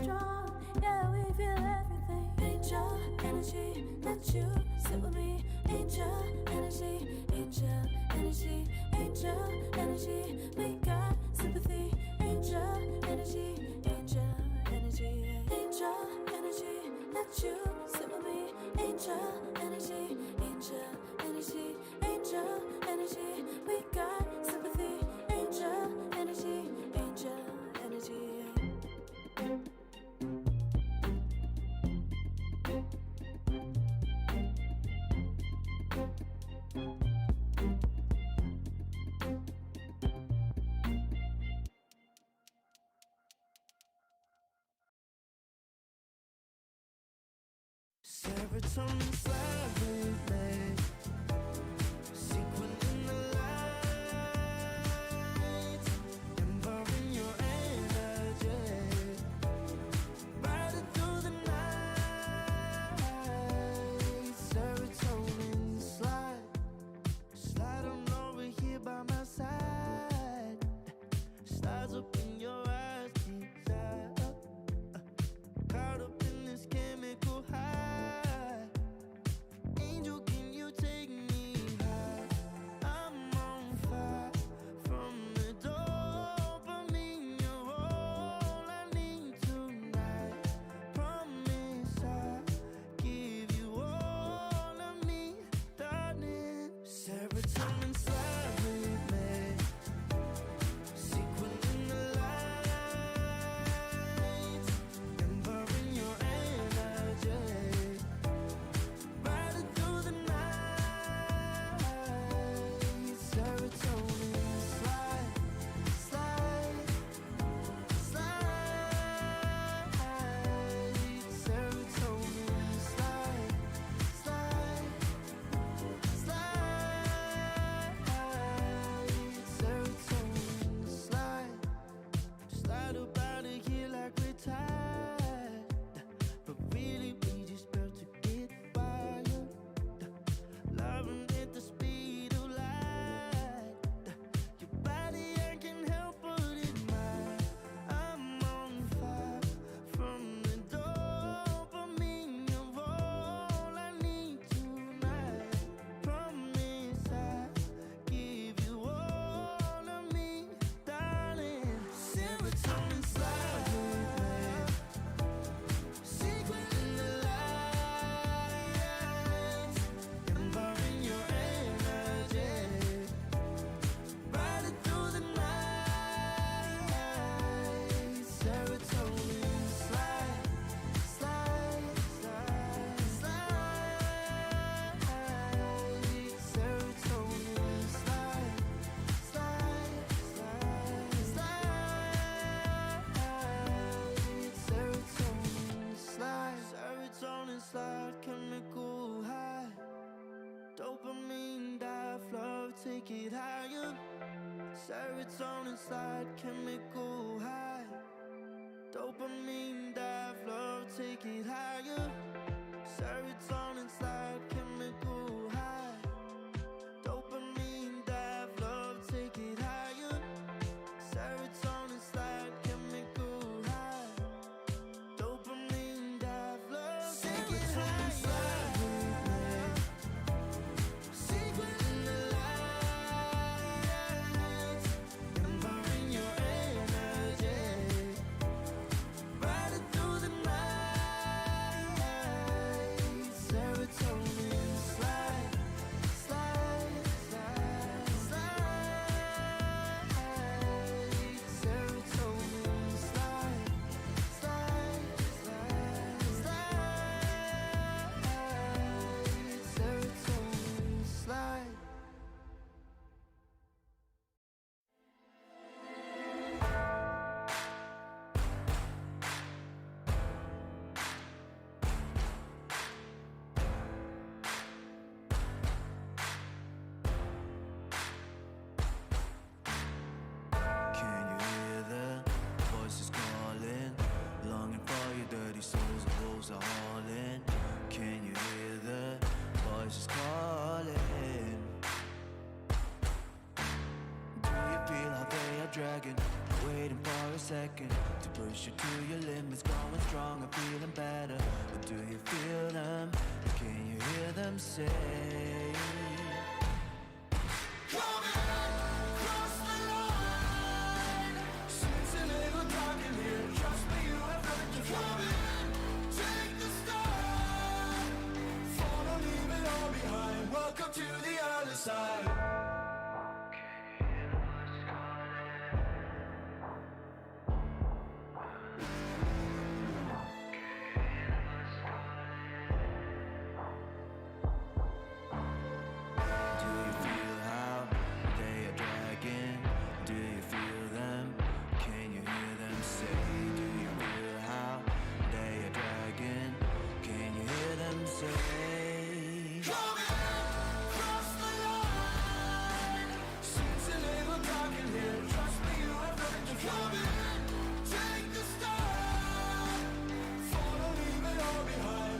strong, yeah, we feel everything. Angel energy, let you sit with me. Angel energy, angel energy, angel energy. We got sympathy. Angel energy, angel energy, angel energy. Let you sit with me. Angel energy, angel energy, angel energy. We got sympathy. Angel energy, angel energy. Serotonin slide with me, sequin in the lights, involving your energy, riding through the night. Serotonin slide on over here by my side, slides up in your eyes, deep down, caught up in this chemical high. Serotonin slide, chemical high, dopamine dive, love, take it higher. Serotonin slide, chemical high, dopamine dive, love, take it higher. Serotonin slide, chemical high, dopamine dive, love, take it higher. Serotonin slide, chemical high, dopamine dive, love, take it higher. Secret in the lights, involving your energy, riding through the night. Serotonin slide, slide, slide, slide. Serotonin slide, slide, slide, slide. Serotonin slide. Can you hear the voices calling? Longing for your dirty souls, the wolves are hauling. Can you hear the voices calling? Do you feel how they are dragging, waiting for a second to push you to your limits, going strong and feeling better. But do you feel them? Can you hear them say? Welcome to the other side. Do you feel how they are dragging? Do you feel them? Can you hear them say? Do you feel how they are dragging? Can you hear them say?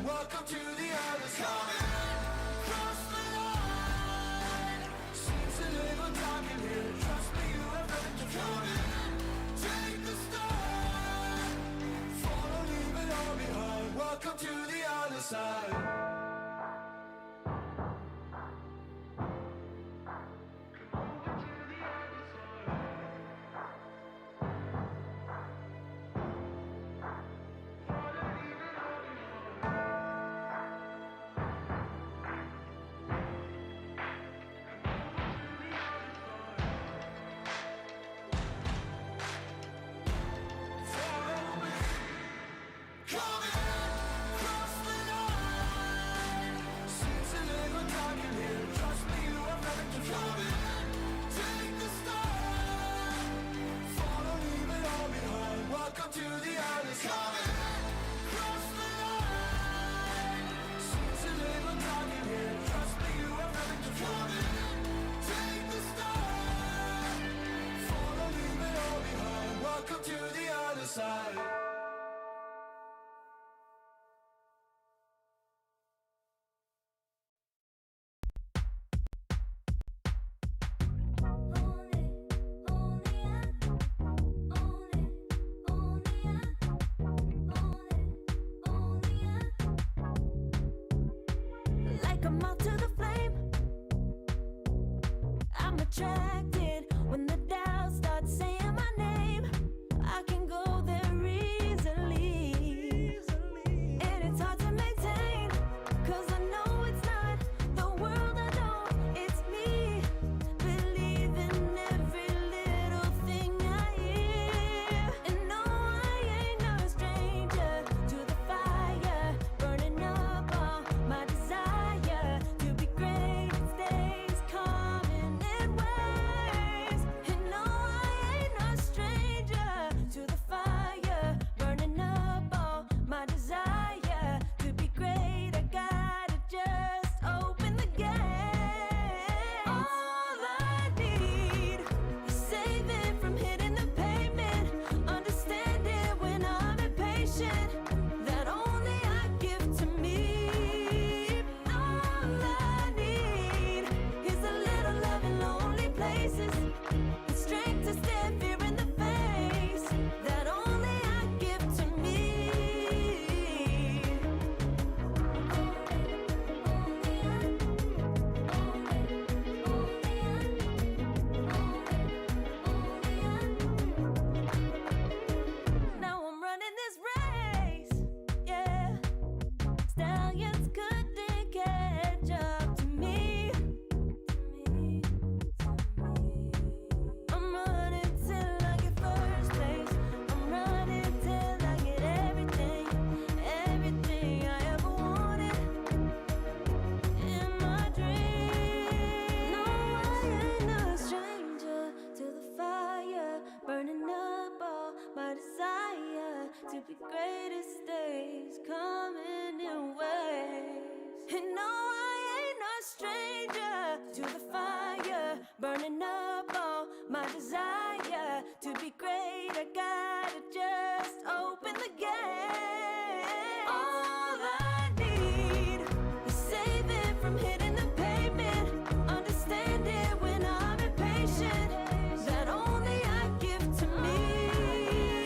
Welcome to the other side. Cross the line. Seems a little dark in here. Trust me, you have nothing to fear. Take the start. Follow, leave it all behind. Welcome to the other side. Welcome to the other side. Cross the line. Seems a little dark in here. Trust me, you have nothing to fear. Take the start. Follow, leave it all behind. Welcome to the other side. Like a moth to the flame, I'm attracted when the doubts start saying my name. I can go there easily, and it's hard to maintain, 'cause I know it's not the world I know, it's me. Believe in every little thing I hear, and no, I ain't no stranger to the fire, burning up all my desire to be great. It stays coming in waves, and no, I ain't no stranger to the fire, burning up all my desire to be great. I gotta just open the gate. All I need is saving from hitting the pavement, understanding when I'm impatient, that only I give to me. All I need is a little love in lonely places, the strength to stare fear in the face, that only I give to me. Now I'm running this race, yeah. Stallions couldn't catch up to me. I'm running till I get first place. I'm running till I get everything, everything I ever wanted in my dream. No, I ain't no stranger to the fire, burning up all my desire to be greatest days coming in waves. And no, I ain't no stranger to the fire, burning up all my desire to be great. I gotta just open the gate. All I need is saving from hitting the pavement, understanding when I'm impatient, that only I give to me.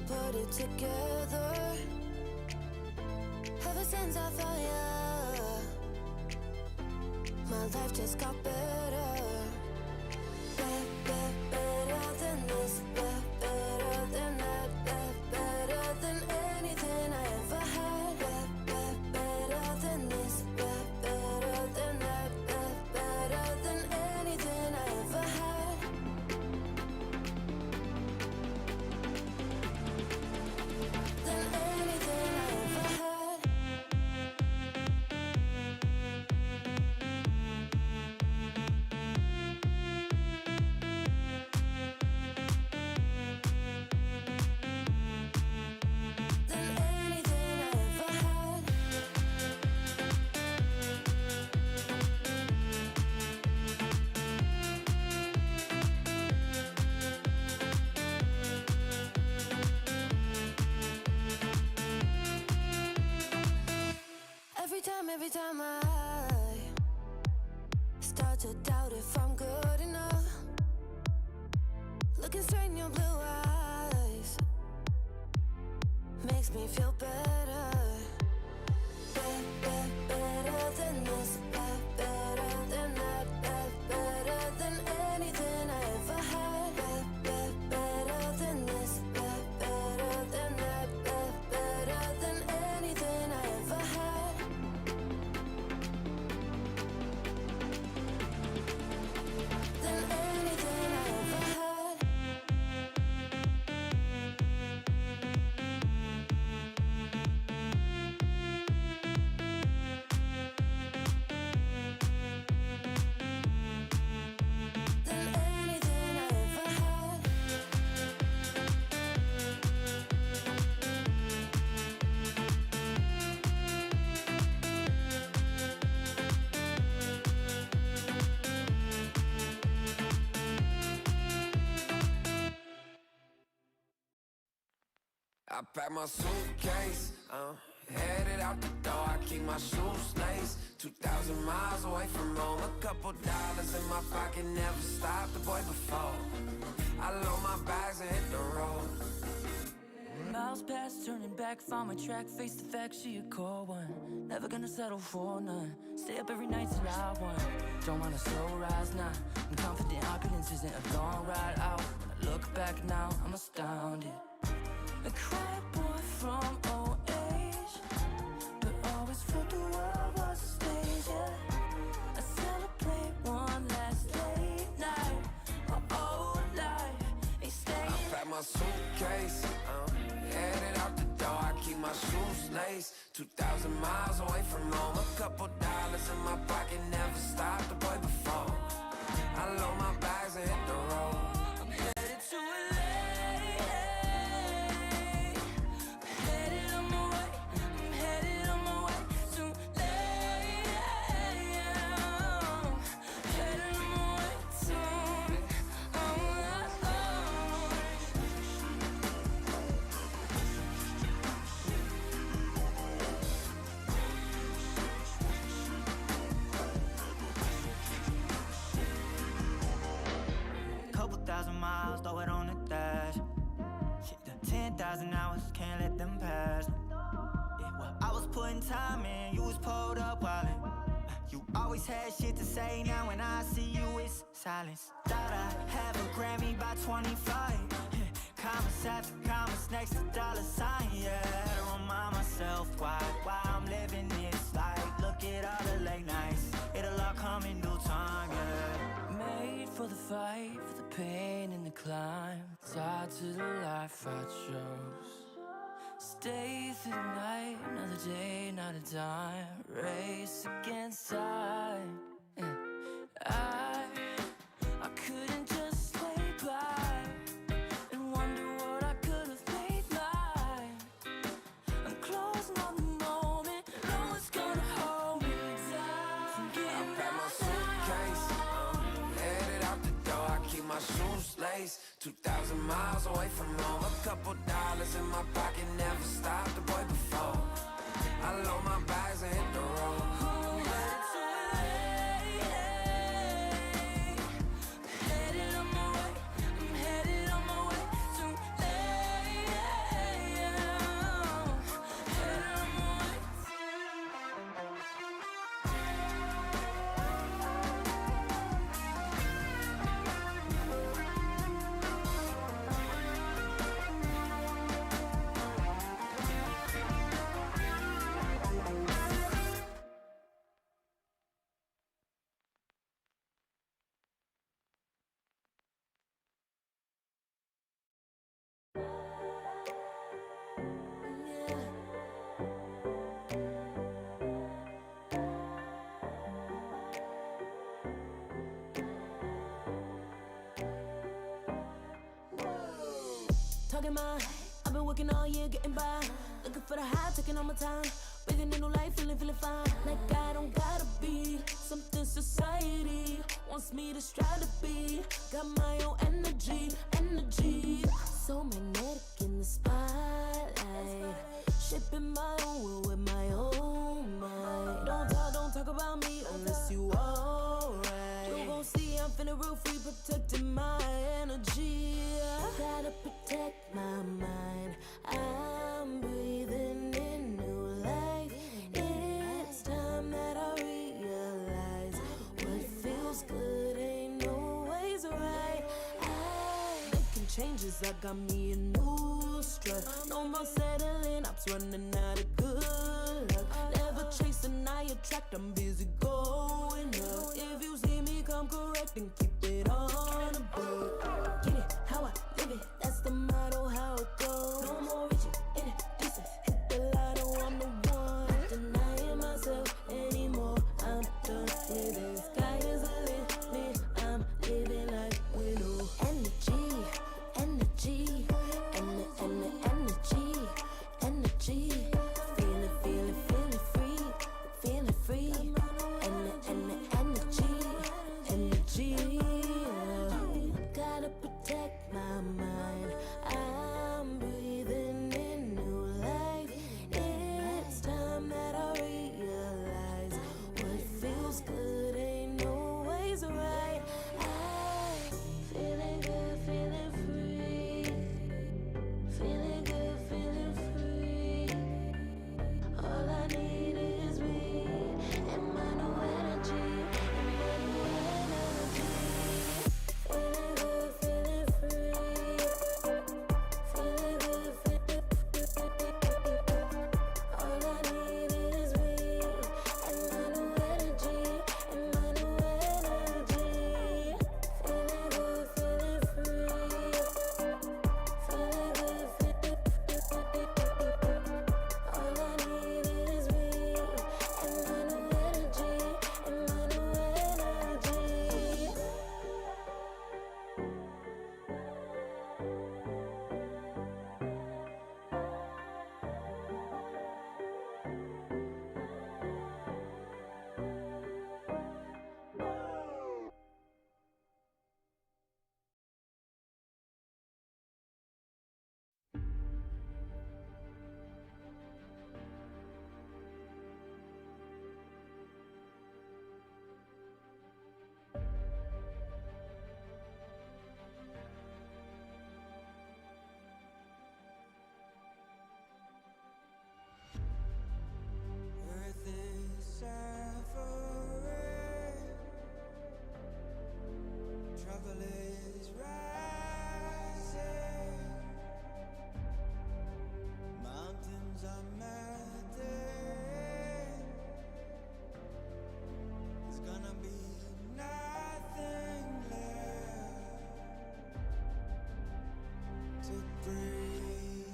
put it together. Ever since I found you, my life just got better. Better than this, better than that, better than anything I ever had. Better than this, better than that, better than anything I ever had. Than anything I ever had. Than anything I ever had. Every time I start to doubt if I'm good enough, looking straight in your blue eyes makes me feel better. Better than this, better than that, better than anything I ever had. Better than this, better than that, better than anything I ever had. Than anything I ever had. Than anything I ever had. I pack my suitcase, headed out the door. I keep my shoes laced. 2,000 miles away from home. A couple dollars in my pocket, never stopped the boy before. I load my bags and hit the road. Miles past, turning back, found my track, face the fact, she a cold one. Never gonna settle for none. Stay up every night till I won. Don't want a slow rise now. I'm confident opulence isn't a long ride out. When I look back now, I'm astounded. A quiet boy from old age, but always felt the world was a stage, yeah. I celebrate one last late night. My old life ain't staying. I pack my suitcase, headed out the door. I keep my shoes laced. 2,000 miles away from home. A couple dollars in my pocket, never stopped the boy before. I load my bags and hit the road. I'm headed to LA. Headed on my way. I'm headed on my way to LA. Headed on my way soon. Couple thousand miles, throw it on the dash. Shit, 10,000 hours, can't let them pass. Yeah, well, I was putting time in, you was pulled up wildin'. You always had shit to say, now when I see you, it's silence. Thought I'd have a Grammy by 25. Commas after commas next to dollar sign, yeah. Had to remind myself why I'm living this life. Look at all the late nights, it'll all come in due time, yeah. Made for the fight, for the pain and the climb. Tied to the life I chose. Stay through the night, another day, not a dime. Race against time. Yeah. I couldn't just lay by and wonder what I could have made mine. I'm closing on the moment, no one's gonna hold me down. From getting I pack my suitcase, headed out the door. I keep my shoes laced. 2,000 miles away from home. A couple dollars in my pocket, never stopped the boy before. I load my bags and hit the road. Headed on my way, I'm headed on my way to LA. talking mine. I've been working all year, getting by. Looking for the high, taking all my time. Breathing a new life, feeling fine. Like I don't gotta be something society wants me to strive to be. Got my own energy. So magnetic in the spotlight. Shaping my own world with my own mind. Don't talk about me unless you alright. You gon' see I'm feeling real free, protecting my energy. Gotta protect my mind. I'm breathing in new life. It's time that I realize what feels good ain't always right. Making changes, I got me a new strut. No more settling, I'm running out of good luck. Never chasing, I attract, I'm busy going up. If you see me, come correct and keep it on the book. Get it, how I live it, that's the motto, how it goes. No more reaching, indecent, hit the lotto, I'm the one. Not denying myself anymore, I'm done with it. Sky is the limit, I'm living like widow. Energy, energy, energy. Feeling free, feeling free. Energy. Gotta protect my mind. I'm breathing in new life. It's time that I realize what feels good ain't always right. I'm feeling good, feeling free. Feeling good, feeling free. All I need is me and my new energy. Feeling good, feeling free. Feeling good, feeling free. All I need is me and my new energy. Feeling good, feeling free. Feeling good, feeling free. All I need is me and my new energy. Earth is suffering, trouble is rising, mountains are melting, there's gonna be nothing left to breathe.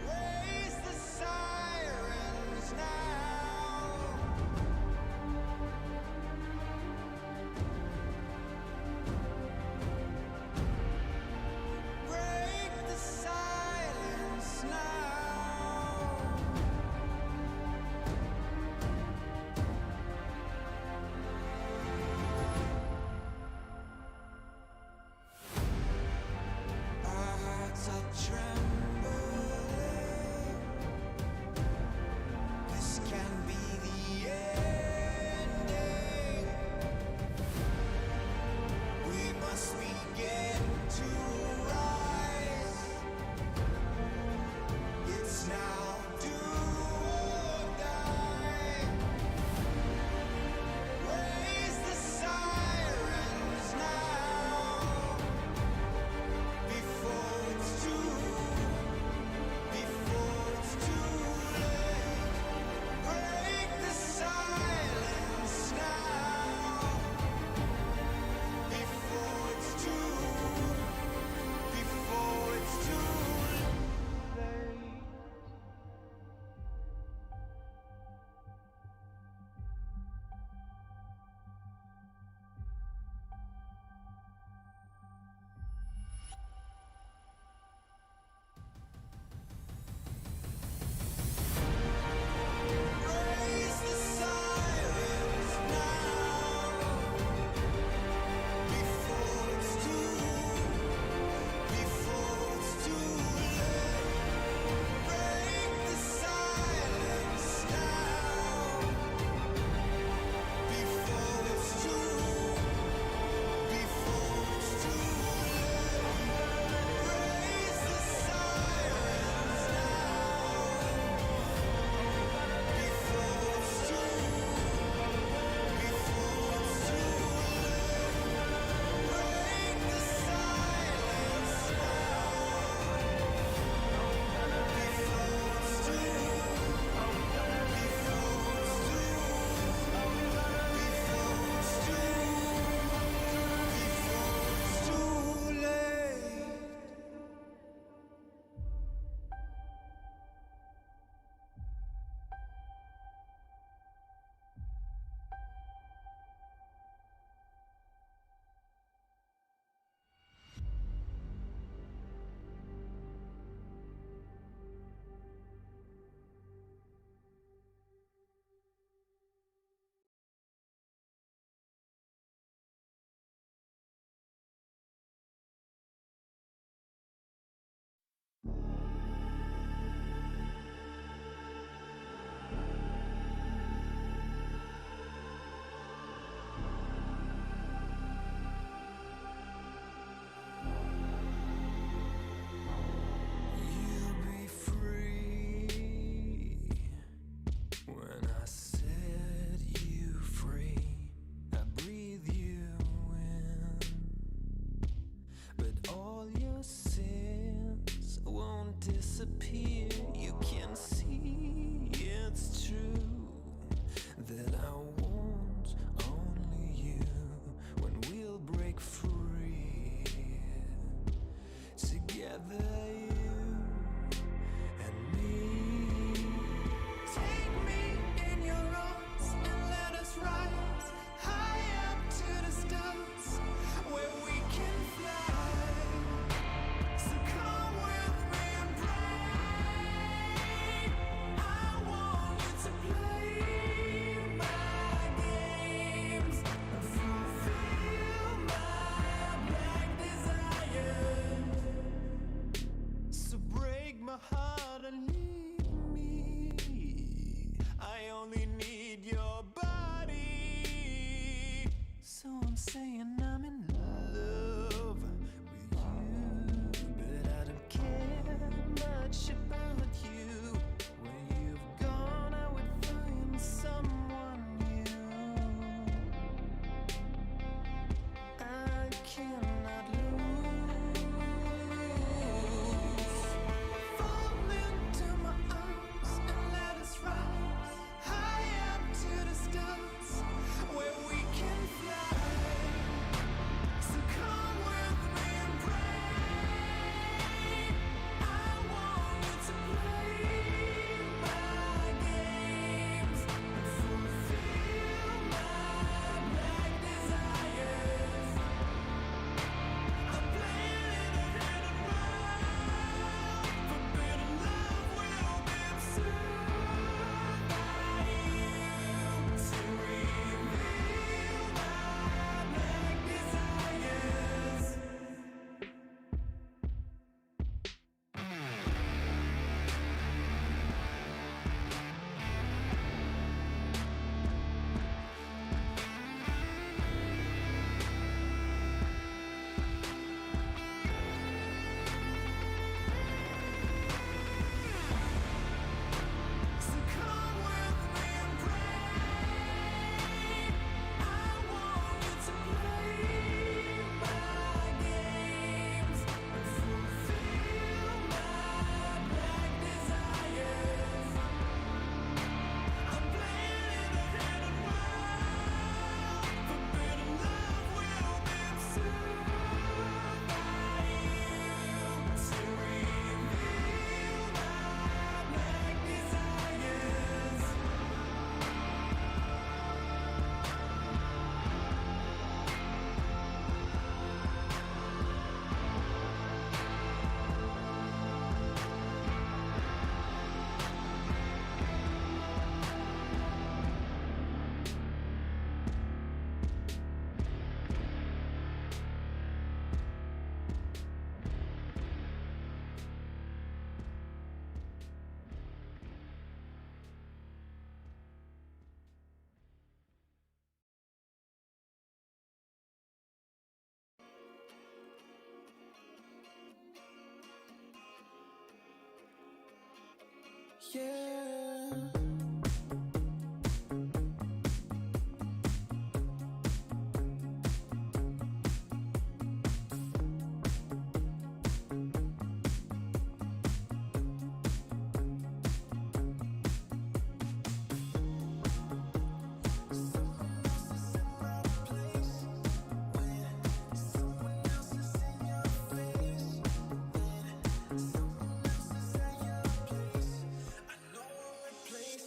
Raise the sirens now. disappear. You can see it's true that I want only you when we'll break free together, you and me. Take me in your arms and let us rise high up to the stars where we can fly. So come with me and pray. I want you to play my games and fulfill my black desires. So break my heart and leave me. I only need your body. So I'm saying I'm in love with you, but I don't care much about you. Where you've gone, I would find someone new. I cannot lose. Fall into my arms and let us rise high up to the stars where we can fly. So come with me and pray. I want you to play my games and fulfill my black desires. I'm playing in a hidden world. Forbidden love will be observed by you to reveal my black desires. So come with me and pray. I want you to play my games and fulfill my black desires. I'm playing in a hidden world. Forbidden love will be observed by you to reveal my black desires. Yeah. Place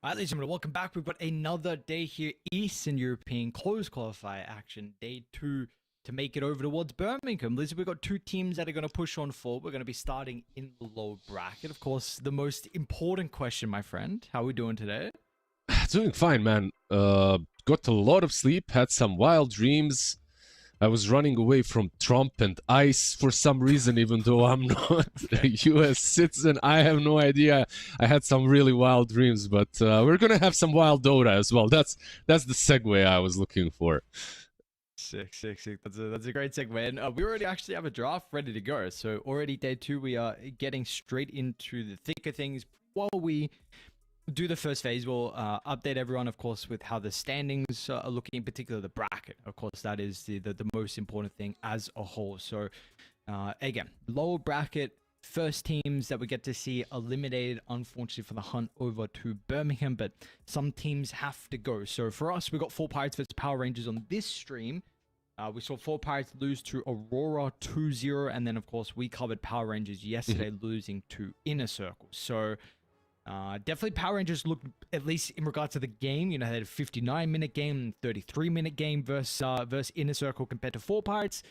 All right, ladies and gentlemen, welcome back. We've got another day here, Eastern European closed qualifier action, day 2 to make it over towards Birmingham. Lizzie, we've got 2 teams that are going to push on forward. We're going to be starting in the low bracket. Of course, the most important question, my friend. How are we doing today? Doing fine, man. Got a lot of sleep, had some wild dreams. I was running away from Trump and ICE for some reason, even though I'm not a US citizen. I have no idea. I had some really wild dreams, but we're gonna have some wild Dota as well. That's the segue I was looking for. Sick. That's a great segue. And we already actually have a draft ready to go. So already day 2, we are getting straight into the thick of things. While we do the first phase, we'll update everyone, of course, with how the standings are looking, in particular the bracket. Of course, that is the most important thing as a whole. So again, lower bracket, first teams that we get to see eliminated, unfortunately, for the hunt over to Birmingham, but some teams have to go. So for us, we got 4 Pirates versus Power Rangers on this stream. We saw 4 Pirates lose to Aurora 2-0, and then, of course, we covered Power Rangers yesterday, losing to Inner Circle. So definitely Power Rangers looked, at least in regards to the game, you know, they had a 59-minute game, 33-minute game versus Inner Circle compared to 4 Pirates.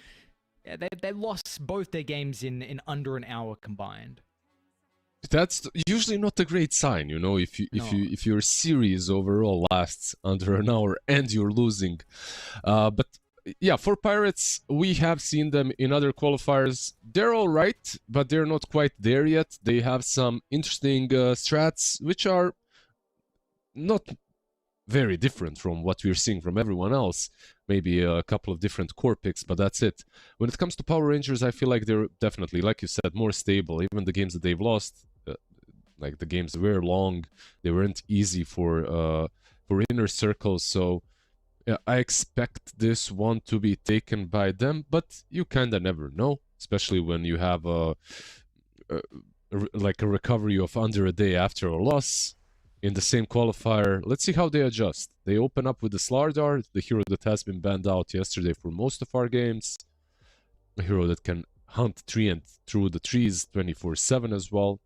Yeah, they lost both their games in under an hour combined. That's usually not a great sign, you know, if your series overall lasts under an hour and you're losing. But yeah, for Pirates, we have seen them in other qualifiers. They're all right, but they're not quite there yet. They have some interesting strats, which are not very different from what we're seeing from everyone else. Maybe a couple of different core picks, but that's it. When it comes to Power Rangers, I feel like they're definitely, like you said, more stable. Even the games that they've lost, like the games were long, they weren't easy for Inner Circle, so I expect this one to be taken by them, but you kinda never know, especially when you have like a recovery of under a day after a loss in the same qualifier. Let's see how they adjust. They open up with the Slardar, the hero that has been banned out yesterday for most of our games, a hero that can hunt Treant through the trees 24/7 as well.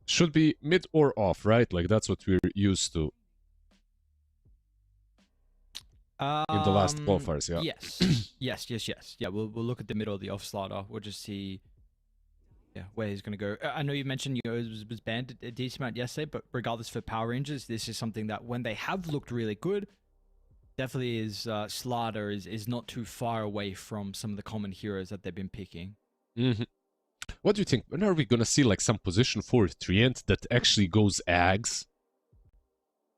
Should be mid or off, right? Like that's what we're used to in the last qualifiers, yeah. Yes. Yeah, we'll look at the middle of the off slider. We'll just see, yeah, where he's going to go. I know you mentioned, you know, it was banned a decent amount yesterday, but regardless, for Power Rangers, this is something that when they have looked really good, definitely is Slider is not too far away from some of the common heroes that they've been picking. What do you think? When are we gonna see like some position for Treant that actually goes Ags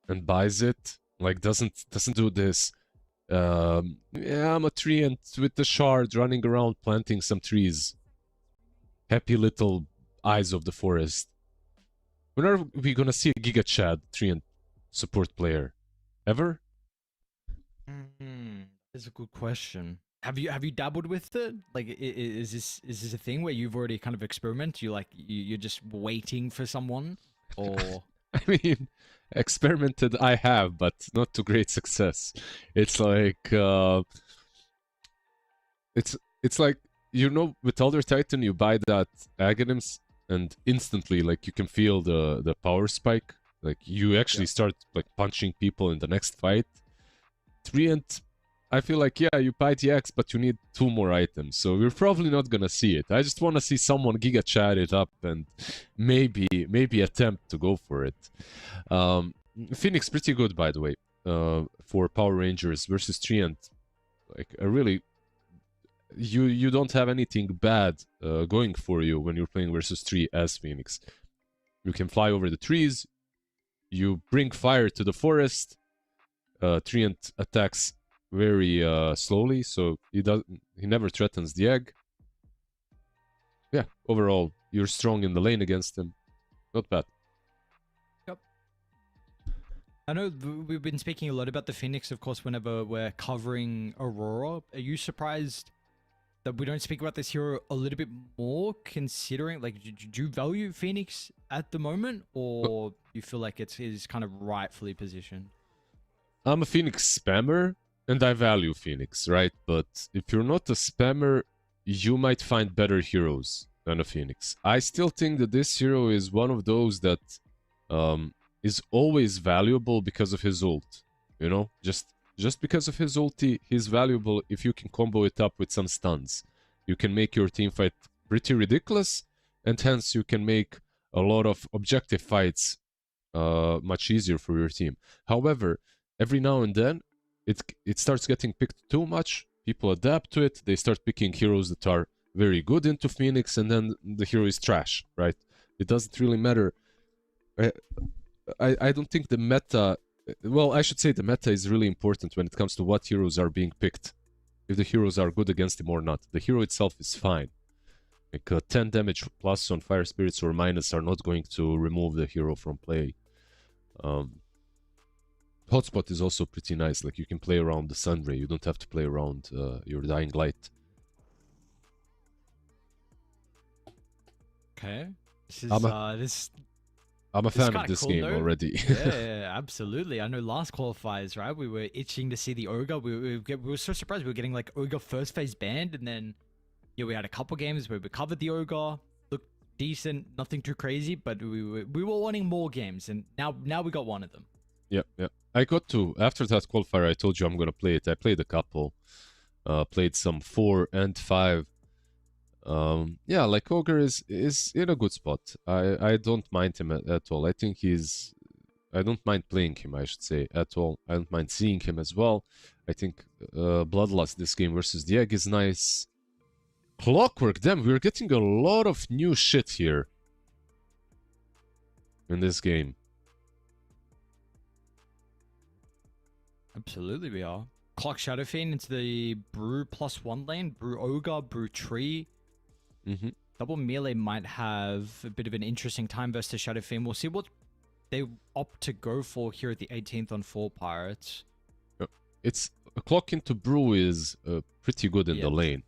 and buys it? Like doesn't do this. Yeah, I'm a Treant with the shard running around planting some trees. Happy little eyes of the forest. When are we gonna see a Giga Chad Treant support player? Ever? That's a good question. Have you dabbled with it? Like, is this a thing where you've already kind of experimented? You're just waiting for someone, or? I mean, experimented I have, but not to great success. It's like it's like, you know, with Elder Titan you buy that Aghanims and instantly like you can feel the power spike. Like you actually start like punching people in the next fight. Treant, I feel like, yeah, you buy the X, but you need 2 more items, so we're probably not gonna see it. I just want to see someone Giga Chat it up and maybe attempt to go for it. Phoenix pretty good, by the way, for Power Rangers versus Treant. Like, a really, you don't have anything bad going for you when you're playing versus 3 as Phoenix. You can fly over the trees, you bring fire to the forest. Treant attacks very slowly, so he never threatens the egg. Yeah, overall, you're strong in the lane against him. Not bad. Yep. I know we've been speaking a lot about the Phoenix, of course, whenever we're covering Aurora. Are you surprised that we don't speak about this hero a little bit more, considering, like, do you value Phoenix at the moment, or you feel like it is kind of rightfully positioned? I'm a Phoenix spammer, and I value Phoenix, right? But if you're not a spammer, you might find better heroes than a Phoenix. I still think that this hero is one of those that is always valuable because of his ult. You know, just because of his ulti, he's valuable if you can combo it up with some stuns. You can make your team fight pretty ridiculous, and hence you can make a lot of objective fights much easier for your team. However, every now and then, it starts getting picked too much. People adapt to it. They start picking heroes that are very good into Phoenix, and then the hero is trash, right? It doesn't really matter. I don't think the meta... Well, I should say the meta is really important when it comes to what heroes are being picked. If the heroes are good against him or not. The hero itself is fine. Like 10 damage plus on Fire Spirits or minus are not going to remove the hero from play. Hotspot is also pretty nice. Like you can play around the Sunray. You don't have to play around your Dying Light. Okay. This is I'm a fan of kinda this cool, game though. already. Yeah, absolutely. I know last qualifiers, right? We were itching to see the Ogre. We were so surprised. We were getting like Ogre first phase banned, and then yeah, we had a couple games where we covered the Ogre. Looked decent, nothing too crazy, but we were wanting more games, and now we got one of them. Yep. I got to, after that qualifier, I told you I'm gonna play it. I played a couple. Played some 4 and 5. Yeah, like Ogre is in a good spot. I don't mind him at all. I think I don't mind playing him, I should say, at all. I don't mind seeing him as well. I think Bloodlust this game versus the Egg is nice. Clockwork, damn, we're getting a lot of new shit here in this game. Absolutely, we are. Clock Shadow Fiend into the Brew +1 lane. Brew Ogre, Brew Tree. Double melee might have a bit of an interesting time versus Shadow Fiend. We'll see what they opt to go for here at the 18th on 4 Pirates. It's a clock into Brew is pretty good in the lane,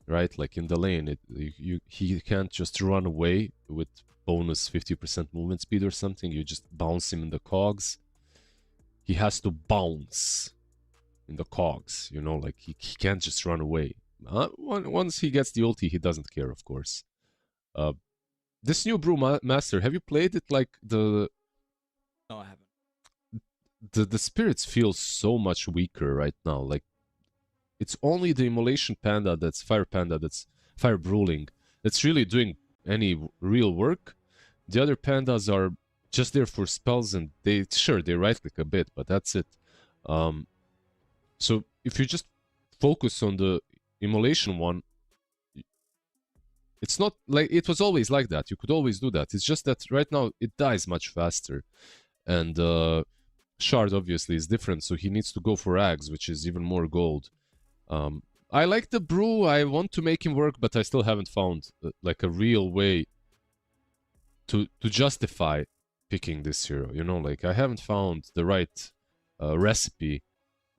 right? Like in the lane, he can't just run away with bonus 50% movement speed or something. You just bounce him in the cogs. He has to bounce in the cogs, you know, like he can't just run away. Once he gets the ulti, he doesn't care, of course. This new Brew Master, have you played it? Like No, I haven't. The spirits feel so much weaker right now. Like it's only the Immolation Panda, that's Fire Panda, that's Fire Bruling, that's really doing any real work. The other pandas are just there for spells, and they right click a bit, but that's it. So if you just focus on the Immolation one, it's not like it was always like that. You could always do that. It's just that right now it dies much faster, and Shard obviously is different, so he needs to go for Ags, which is even more gold. I like the Brew. I want to make him work, but I still haven't found like a real way to justify picking this hero. You know, like I haven't found the right recipe.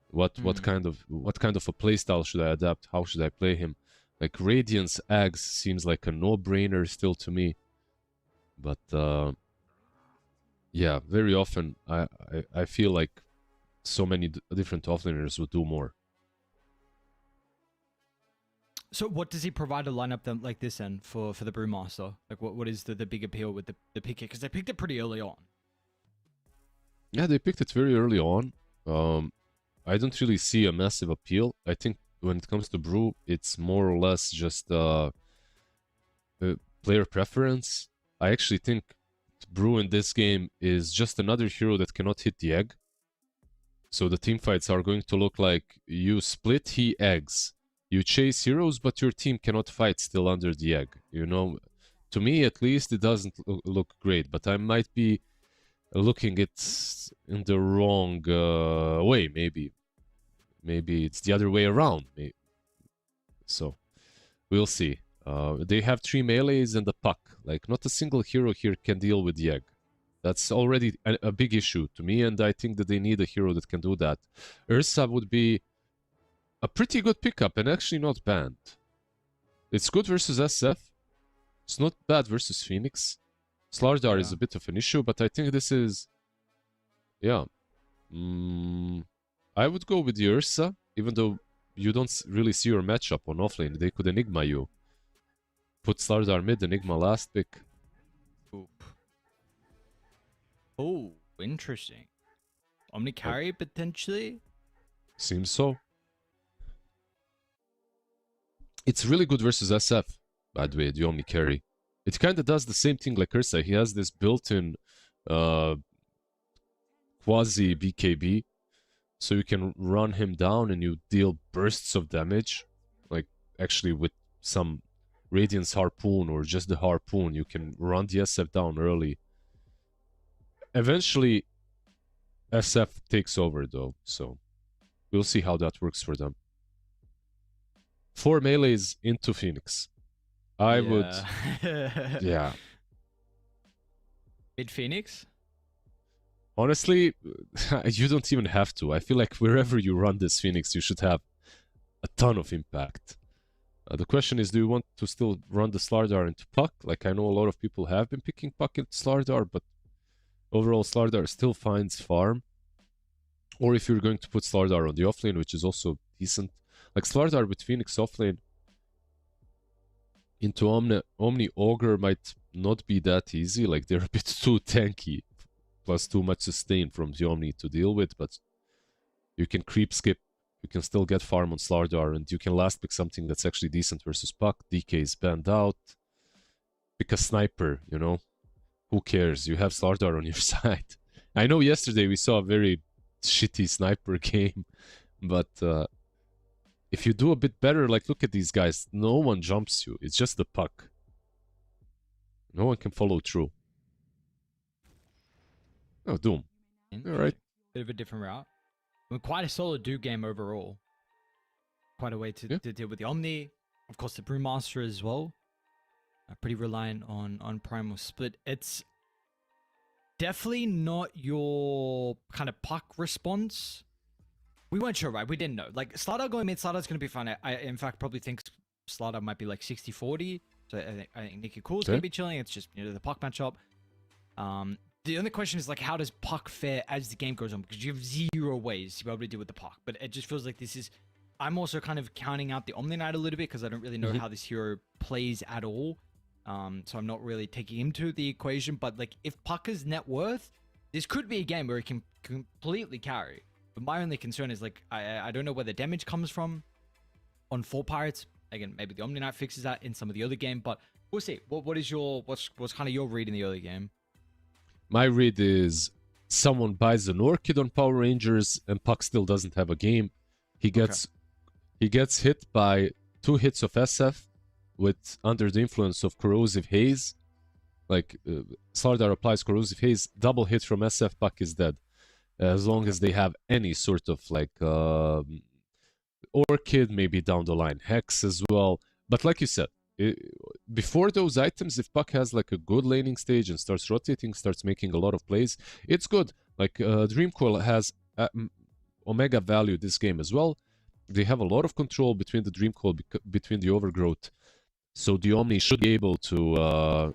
What kind of a playstyle should I adapt? How should I play him? Like Radiance Ags seems like a no-brainer still to me, but yeah, very often I feel like so many different offlaners would do more. So what does he provide a lineup then like this then for the Brewmaster? Like what is the big appeal with the pick here? Because they picked it pretty early on. Yeah, they picked it very early on. I don't really see a massive appeal. I think when it comes to Brew, it's more or less just player preference. I actually think Brew in this game is just another hero that cannot hit the egg. So the team fights are going to look like you split, he eggs. You chase heroes, but your team cannot fight still under the egg. You know, to me at least, it doesn't look great, but I might be looking it in the wrong way, maybe. Maybe it's the other way around. So, we'll see. They have 3 melees and a puck. Like, not a single hero here can deal with the egg. That's already a big issue to me, and I think that they need a hero that can do that. Ursa would be a pretty good pickup, and actually not banned. It's good versus SF. It's not bad versus Phoenix. Slardar is a bit of an issue, but I think this is... Yeah. I would go with the Ursa, even though you don't really see your matchup on offlane. They could Enigma you. Put Slardar mid, Enigma last pick. Oop. Oh, interesting. Omni carry potentially? Seems so. It's really good versus SF, by the way, the Omni carry. It kind of does the same thing like Ursa. He has this built-in quasi BKB, so you can run him down and you deal bursts of damage. Like, actually with some Radiance Harpoon or just the Harpoon, you can run the SF down early. Eventually, SF takes over though, so we'll see how that works for them. 4 melees into Phoenix. I would... Yeah. Mid Phoenix? Honestly, you don't even have to. I feel like wherever you run this Phoenix, you should have a ton of impact. The question is, do you want to still run the Slardar into Puck? Like, I know a lot of people have been picking Puck into Slardar, but overall Slardar still finds farm. Or if you're going to put Slardar on the offlane, which is also decent. Like, Slardar with Phoenix offlane into Omni Ogre might not be that easy. Like, they're a bit too tanky, plus too much sustain from the Omni to deal with, but you can creep skip, you can still get farm on Slardar, and you can last pick something that's actually decent versus Puck. DK is banned out. Pick a sniper, you know? Who cares? You have Slardar on your side. I know yesterday we saw a very shitty sniper game, but if you do a bit better, like, look at these guys. No one jumps you. It's just the Puck. No one can follow through. Oh, Doom. All right. Bit of a different route. I mean, quite a solid do game overall. Quite a way to deal with the Omni. Of course, the Brewmaster as well. Pretty reliant on Primal Split. It's definitely not your kind of Puck response. We weren't sure, right? We didn't know. Like, Slardar going mid, Slardar's going to be fine. I in fact, probably think Slardar might be like 60-40. So I think Nikki Cool's going to be chilling. It's just, you know, the Puck matchup. The only question is, like, how does Puck fare as the game goes on? Because you have 0 ways to be able to deal with the Puck. But it just feels like this is... I'm also kind of counting out the Omni Knight a little bit because I don't really know how this hero plays at all. So I'm not really taking him to the equation. But, like, if Puck is net worth, this could be a game where he can completely carry. But my only concern is, like, I don't know where the damage comes from on 4 Pirates. Again, maybe the Omni Knight fixes that in some of the other game. But we'll see. What's kind of your read in the early game? My read is someone buys an Orchid on Power Rangers and Puck still doesn't have a game. He gets hit by 2 hits of SF with under the influence of Corrosive Haze. Like, Slardar applies Corrosive Haze, double hit from SF, Puck is dead. As long as they have any sort of, like, Orchid, maybe down the line Hex as well. But like you said, before those items, if Puck has like a good laning stage and starts rotating, starts making a lot of plays, it's good. Like, Dreamcoil has Omega value this game as well. They have a lot of control between the Dreamcoil, between the Overgrowth. So the Omni should be able to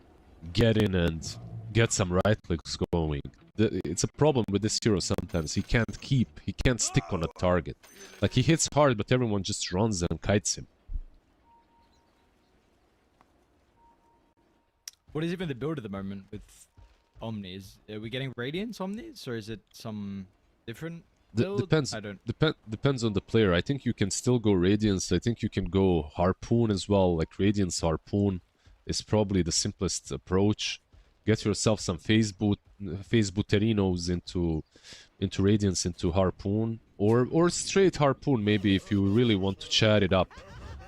get in and get some right clicks going. It's a problem with this hero sometimes. He can't stick on a target. Like, he hits hard, but everyone just runs and kites him. What is even the build at the moment with Omnis? Are we getting Radiance Omnis, or is it some different build? Depends. Depends on the player. I think you can still go Radiance. I think you can go Harpoon as well. Like, Radiance Harpoon is probably the simplest approach. Get yourself some phase booterinos into Radiance, into Harpoon, or straight Harpoon maybe if you really want to chat it up.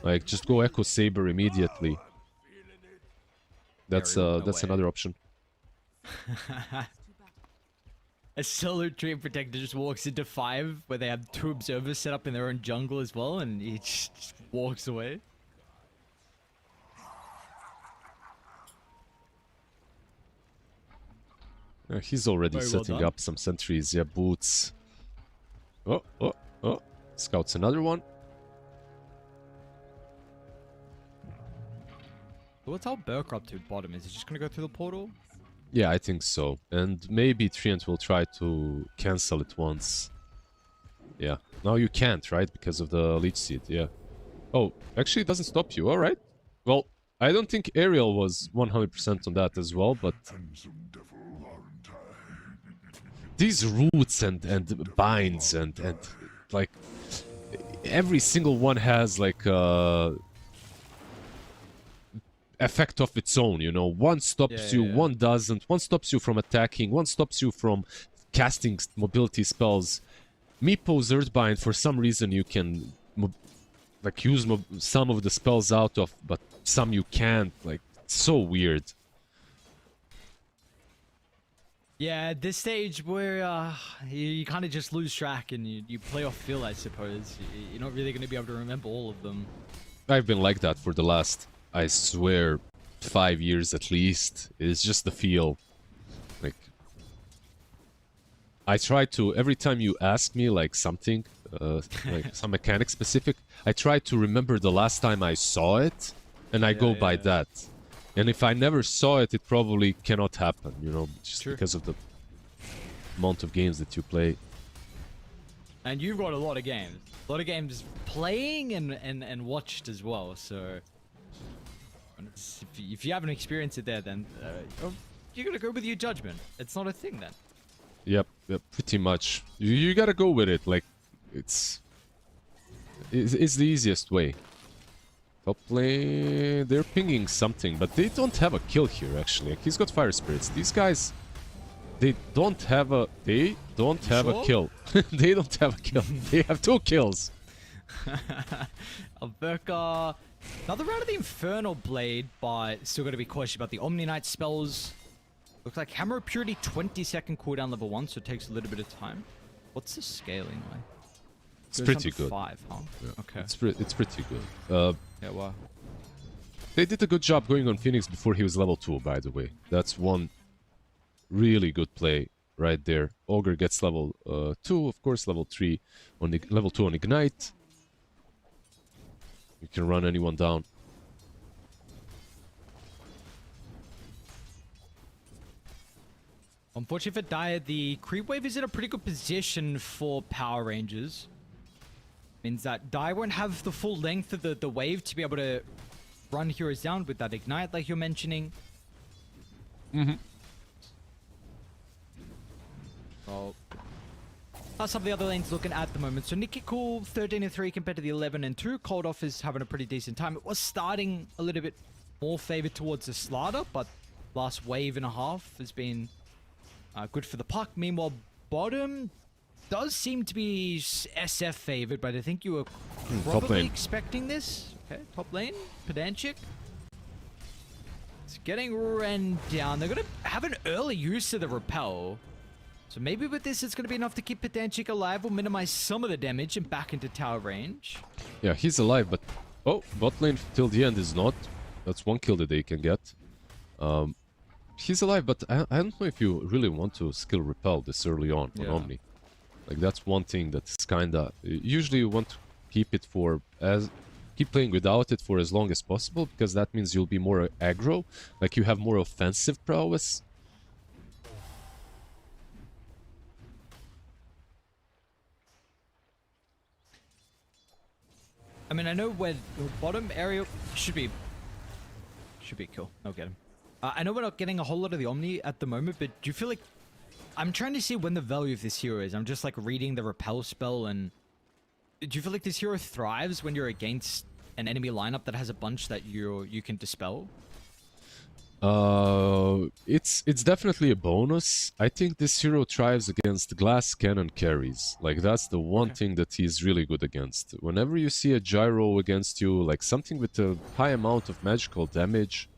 Like, just go Echo Saber immediately. That's another option. A solo Dream Protector just walks into 5 where they have 2 observers set up in their own jungle as well, and he just walks away. He's already Very well setting done. up some sentries. Yeah, boots. Oh. Scouts another one. What's our Burk up to bottom? Is he just going to go through the portal? Yeah, I think so. And maybe Treant will try to cancel it once. Yeah. Now you can't, right? Because of the Leech Seed, yeah. Oh, actually it doesn't stop you, alright. Well, I don't think Ariel was 100% on that as well, but... these roots and binds and like every single one has like effect of its own, you know. One stops you, one doesn't. One stops you from attacking, one stops you from casting mobility spells. Meepo's Earthbind, for some reason you can like use some of the spells out of, but some you can't. Like, it's so weird. Yeah, at this stage where you kind of just lose track and you play off feel, I suppose. You're not really going to be able to remember all of them. I've been like that for the last, I swear, 5 years at least. It's just the feel. Like, I try to, every time you ask me like something, like some mechanic specific, I try to remember the last time I saw it, and I go by that. And if I never saw it, it probably cannot happen, you know, just because of the amount of games that you play. And you've got a lot of games. A lot of games playing and watched as well, so... If you haven't experienced it there, then you're gonna go with your judgment. It's not a thing then. Yep, pretty much. You gotta go with it, like, it's the easiest way. Top lane, they're pinging something, but they don't have a kill here, actually. Like, he's got Fire Spirits. These guys, they don't have a kill. They don't have a kill. They have 2 kills. Alberca, another round of the Infernal Blade, but still got to be cautious about the Omni Knight spells. Looks like Hammer of Purity, 20-second cooldown level 1, so it takes a little bit of time. What's the scaling like? It's pretty good. 5, huh? Yeah. Okay. It's pretty good. Yeah, wow. They did a good job going on Phoenix before he was level 2, by the way. That's one really good play right there. Ogre gets level 2, of course, level 3 on level 2 on Ignite. You can run anyone down. Unfortunately for Dire, the creep wave is in a pretty good position for Power Rangers. Means that Dire won't have the full length of the wave to be able to run heroes down with that Ignite like you're mentioning. Well, how some of the other lanes looking at the moment. So Nikki Cool, 13-3 compared to the 11-2. Cold Off is having a pretty decent time. It was starting a little bit more favored towards the Slaughter, but last wave and a half has been good for the puck. Meanwhile, bottom does seem to be SF favored, but I think you were probably expecting this. Okay, top lane, Pedantic. It's getting ran down. They're going to have an early use of the repel. So maybe with this, it's going to be enough to keep Pedantic alive. We'll minimize some of the damage and back into tower range. Yeah, he's alive, but... Oh, bot lane till the end is not. That's 1 kill that they can get. He's alive, but I don't know if you really want to skill repel this early on Omni. Like, that's one thing that's kinda... Usually you want to keep it for... Keep playing without it for as long as possible, because that means you'll be more aggro. Like, you have more offensive prowess. I mean, I know where the bottom area should be cool. I'll get him. I know we're not getting a whole lot of the Omni at the moment, but do you feel like... I'm trying to see when the value of this hero is. I'm just like reading the repel spell, and... Do you feel like this hero thrives when you're against an enemy lineup that has a bunch that you can dispel? It's definitely a bonus. I think this hero thrives against glass cannon carries. Like, that's the one thing that he's really good against. Whenever you see a gyro against you, like something with a high amount of magical damage,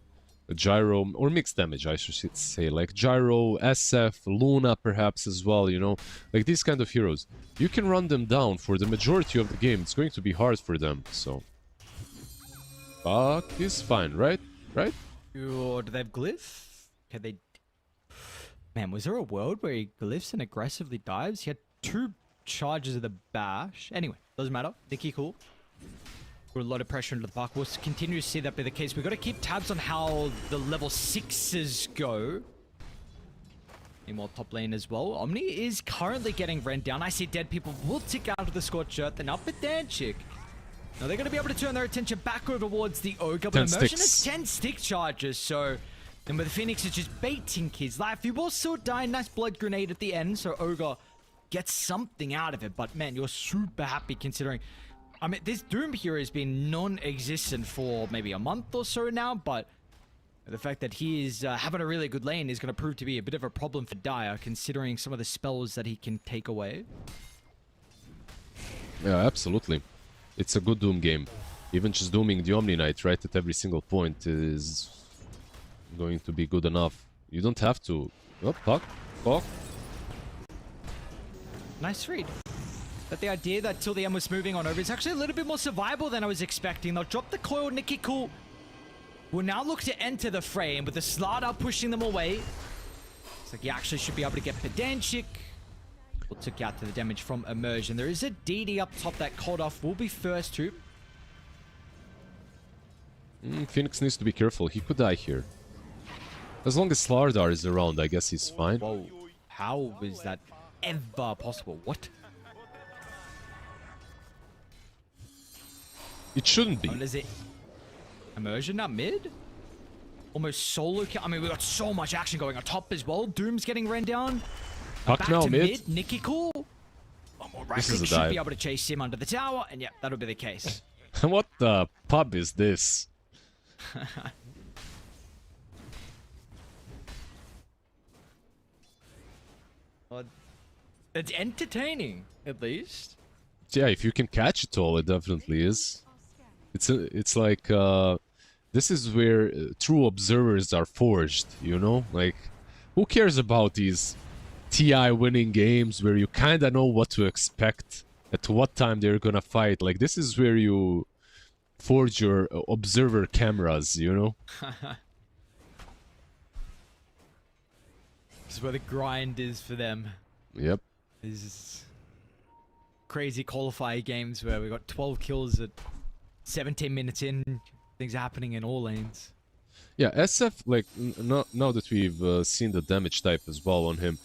a gyro, or mixed damage, I should say, like gyro, SF, Luna perhaps as well, you know, like these kind of heroes. You can run them down for the majority of the game. It's going to be hard for them, so... Fuck, he's fine, right? Right? Or do they have Glyph? Okay, they... Man, was there a world where he glyphs and aggressively dives? He had 2 charges of the bash. Anyway, doesn't matter. Nicky cool. Put a lot of pressure into the puck. We'll continue to see that be the case. We've got to keep tabs on how the level 6s go. Meanwhile, top lane as well. Omni is currently getting ran down. I see dead people will tick out of the Scorched Earth and up at Danchik. Now they're going to be able to turn their attention back over towards the Ogre, but Immersion has 10 stick charges, so And with the Phoenix, it's just baiting his life. He will still die. Nice blood grenade at the end, so Ogre gets something out of it. But man, you're super happy considering... I mean, this Doom here has been non-existent for maybe a month or so now, but the fact that he is having a really good lane is going to prove to be a bit of a problem for Dire, considering some of the spells that he can take away. Yeah, absolutely. It's a good Doom game. Even just dooming the Omni Knight right at every single point is going to be good enough. You don't have to... Oh, fuck. Nice read. But the idea that Till the End was moving on over is actually a little bit more survivable than I was expecting. They'll drop the coil. Nicky Cool will now look to enter the frame with the Slardar pushing them away. Looks like he actually should be able to get Pedantic. Will took out to the damage from Immersion. There is a DD up top that called off. Will be first too. Phoenix needs to be careful. He could die here. As long as Slardar is around, I guess he's fine. Whoa. How is that ever possible? What? It shouldn't be. Oh, is it Immersion now mid? Almost solo kill. I mean, we got so much action going on top as well. Doom's getting ran down. Puck Back now to mid. Nicky Cool. One more right This is click a should dive. be able to chase him under the tower, and yeah, that'll be the case. What the pub is this? Well, it's entertaining, at least. Yeah, if you can catch it all, it definitely is. It's like this is where true observers are forged, you know? Like, who cares about these TI winning games where you kind of know what to expect, at what time they're gonna fight? Like, this is where you forge your observer cameras, you know? This is where the grind is for them. Yep. This is crazy qualifier games where we got 12 kills at 17 minutes in. Things are happening in all lanes. Yeah, SF, like, now that we've seen the damage type as well on him,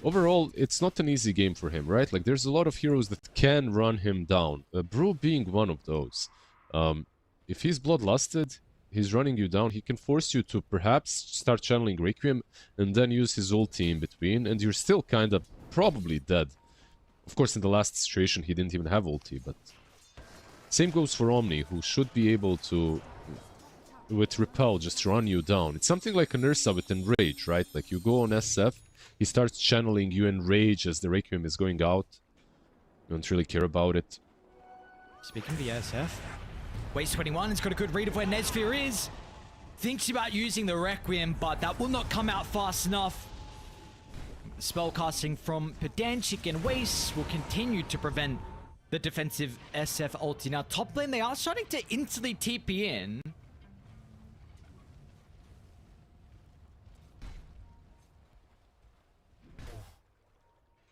overall, it's not an easy game for him, right? Like, there's a lot of heroes that can run him down. Brew being one of those. If he's bloodlusted, he's running you down, he can force you to perhaps start channeling Requiem and then use his ulti in between, and you're still kind of probably dead. Of course, in the last situation, he didn't even have ulti, but... Same goes for Omni, who should be able to, with Repel, just run you down. It's something like an Ursa with Enrage, right? Like, you go on SF, he starts channeling you Enrage as the Requiem is going out. You don't really care about it. Speaking of the SF, Waste 21 has got a good read of where Nesfear is. Thinks about using the Requiem, but that will not come out fast enough. Spellcasting from Pedantic and Waste will continue to prevent the defensive SF ulti. Now, top lane, they are starting to instantly TP in.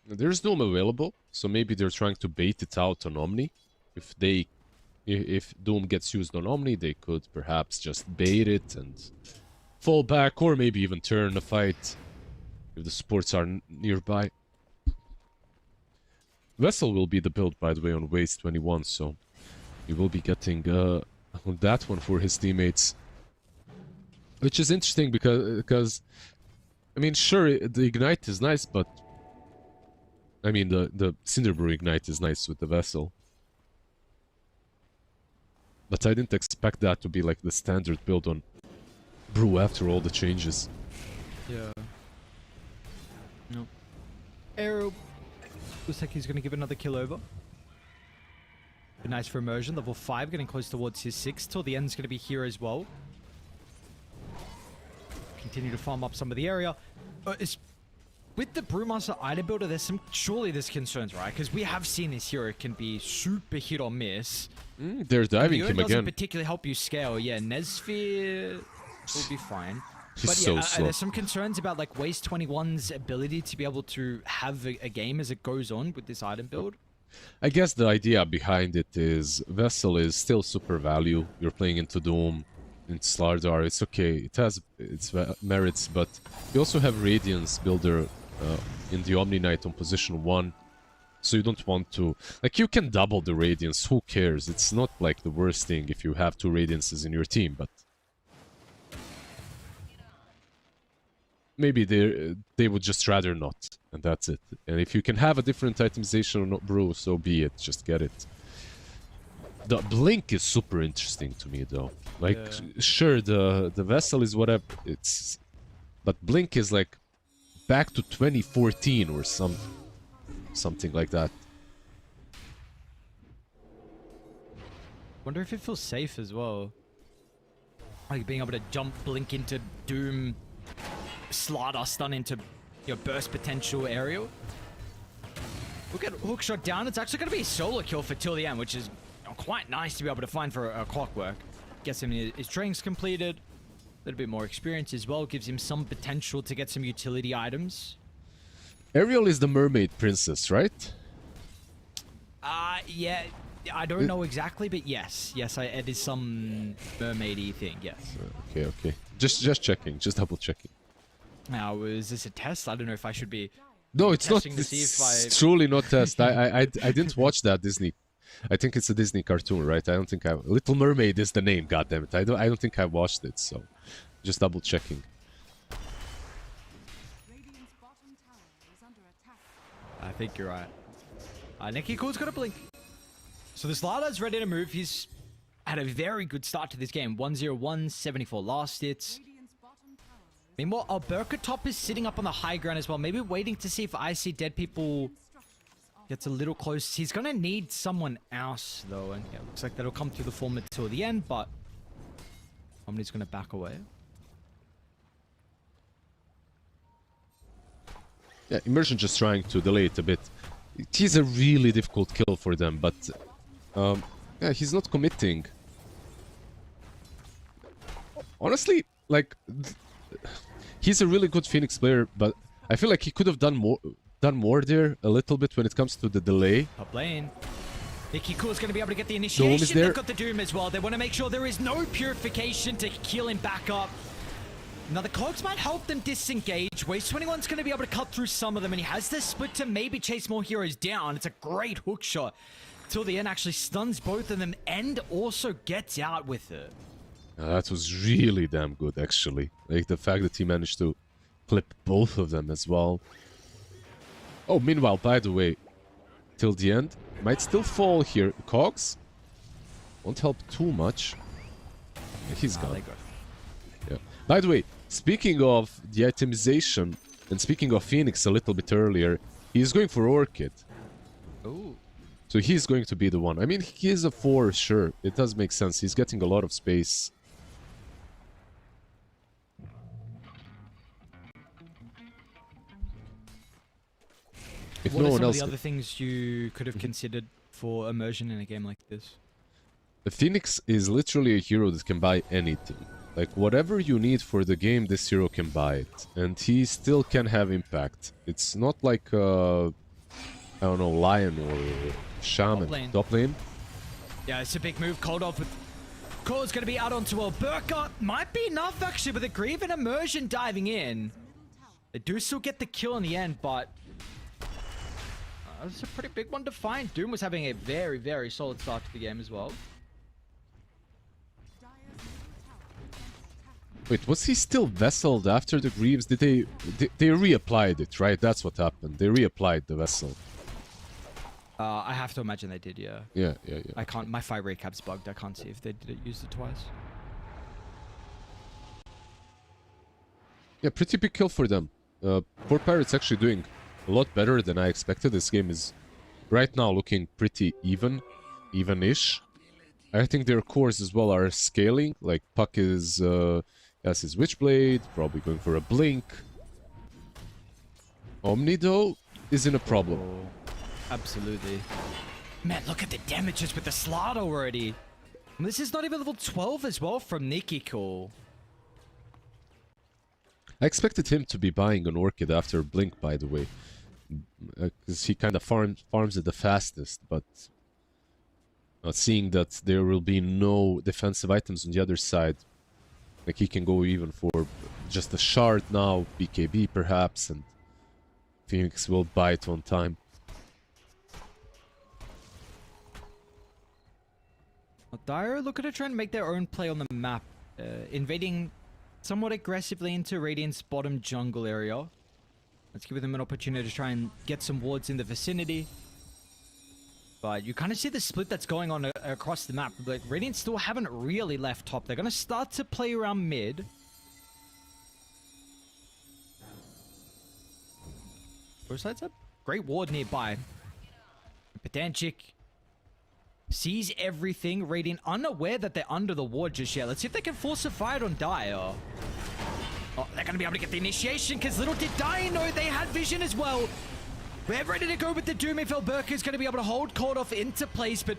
There's Doom available, so maybe they're trying to bait it out on Omni. If Doom gets used on Omni, they could perhaps just bait it and fall back, or maybe even turn the fight if the supports are nearby. Vessel will be the build, by the way, on Waste 21, so he will be getting that one for his teammates. Which is interesting because I mean, sure, the Ignite is nice, but I mean, the Cinderbrew Ignite is nice with the Vessel. But I didn't expect that to be like the standard build on Brew after all the changes. Yeah. No. Arrow. Looks like he's going to give another kill over. But nice for Immersion. Level 5, getting close towards his 6. Till the end's going to be here as well. Continue to farm up some of the area. With the Brewmaster item builder, surely there's concerns, right? Because we have seen this hero can be super hit or miss. They're diving him doesn't again. particularly help you scale. Yeah, Nesfear will be fine. He's But yeah, so slow. there's some concerns about like Waste 21's ability to be able to have a game as it goes on with this item build. I guess the idea behind it is Vessel is still super value. You're playing into Doom, into Slardar. It's okay. It has its merits, but you also have Radiance Builder in the Omni Knight on position 1. So you don't want to... Like, you can double the Radiance. Who cares? It's not like the worst thing if you have 2 Radiances in your team, but... maybe they would just rather not, and that's it. And if you can have a different itemization or not, bro, so be it. Just get it. The blink is super interesting to me, though. Like, sure, the vessel is whatever it's, but blink is like back to 2014 or something like that. Wonder if it feels safe as well. Like being able to jump, blink into Doom, slider, stun into your burst potential aerial. We'll get hookshot down. It's actually going to be a solo kill for till the end, which is quite nice to be able to find for a clockwork. Gets him his trainings completed. A little bit more experience as well. Gives him some potential to get some utility items. Ariel is the mermaid princess, right? Yeah. I don't know exactly, but yes. Yes, it is some mermaidy thing, yes. Okay. Just checking. Just double checking. Now, is this a test? I don't know if I should be... No, it's not. testing to see if I... It's truly not test. I didn't watch that Disney. I think it's a Disney cartoon, right? I don't think Little Mermaid is the name. Goddammit! I don't think I watched it. So, just double checking. I think you're right. Neki Cool's got a blink. So the slider's ready to move. He's had a very good start to this game. 1-0-1, 74 last hits. Meanwhile, Alberca top is sitting up on the high ground as well. Maybe waiting to see if I See Dead People gets a little close. He's going to need someone else, though. And yeah, looks like that'll come through the form until the end, but somebody's going to back away. Yeah, Immersion just trying to delay it a bit. It is a really difficult kill for them, but yeah, he's not committing. Honestly, like, he's a really good Phoenix player, but I feel like he could have done more there a little bit when it comes to the delay. Top lane. Neki Cool's going to be able to get the initiation. They've got the Doom as well. They want to make sure there is no purification to heal him back up. Now, the cloaks might help them disengage. Waste 21's going to be able to cut through some of them, and he has the split to maybe chase more heroes down. It's a great hook shot. Till the end, actually stuns both of them and also gets out with it. That was really damn good, actually. Like, the fact that he managed to clip both of them as well. Oh, meanwhile, by the way, till the end, might still fall here. Cogs won't help too much. He's gone. Yeah. By the way, speaking of the itemization, and speaking of Phoenix a little bit earlier, he's going for Orchid. Ooh. So he's going to be the one. I mean, he is a 4, sure. It does make sense. He's getting a lot of space. If what no are one some else of the other things you could have considered for immersion in a game like this? The Phoenix is literally a hero that can buy anything. Like, whatever you need for the game, this hero can buy it. And he still can have impact. It's not like, I don't know, Lion or Shaman. Top lane. Yeah, it's a big move. Cold off with... Cole's going to be out onto Alberca. Might be enough, actually, with a Grieve and Immersion diving in. They do still get the kill in the end, but... That's a pretty big one to find. Doom was having a very, very solid start to the game as well. Wait, was he still vesseled after the Greaves? Did they reapplied it, right? That's what happened. They reapplied the vessel. I have to imagine they did, yeah. Yeah. I can't... My fire recap's bugged. I can't see if they did use it twice. Yeah, pretty big kill for them. Poor Pirates actually doing a lot better than I expected. This game is right now looking pretty even-ish. I think their cores as well are scaling. Like, Puck is... has his Witchblade, probably going for a Blink. Omni, though, isn't a problem. Oh, absolutely. Man, look at the damages with the slot already. And this is not even level 12 as well from Neki Cool. I expected him to be buying an Orchid after Blink, by the way. Because he kind of farms it the fastest, but... seeing that there will be no defensive items on the other side, like he can go even for just a shard now, BKB perhaps, and Phoenix will buy it on time. Dire looking to try and make their own play on the map, invading somewhat aggressively into Radiant's bottom jungle area. Let's give them an opportunity to try and get some wards in the vicinity. But you kind of see the split that's going on across the map. Like, Radiant still haven't really left top. They're going to start to play around mid. Both sides up. Great ward nearby. Pedantic sees everything. Radiant unaware that they're under the ward just yet. Let's see if they can force a fight on Dire. Oh, they're going to be able to get the initiation because little did Dire know they had vision as well. We're ready to go with the Doom if Alberca is going to be able to hold Cold off into place, but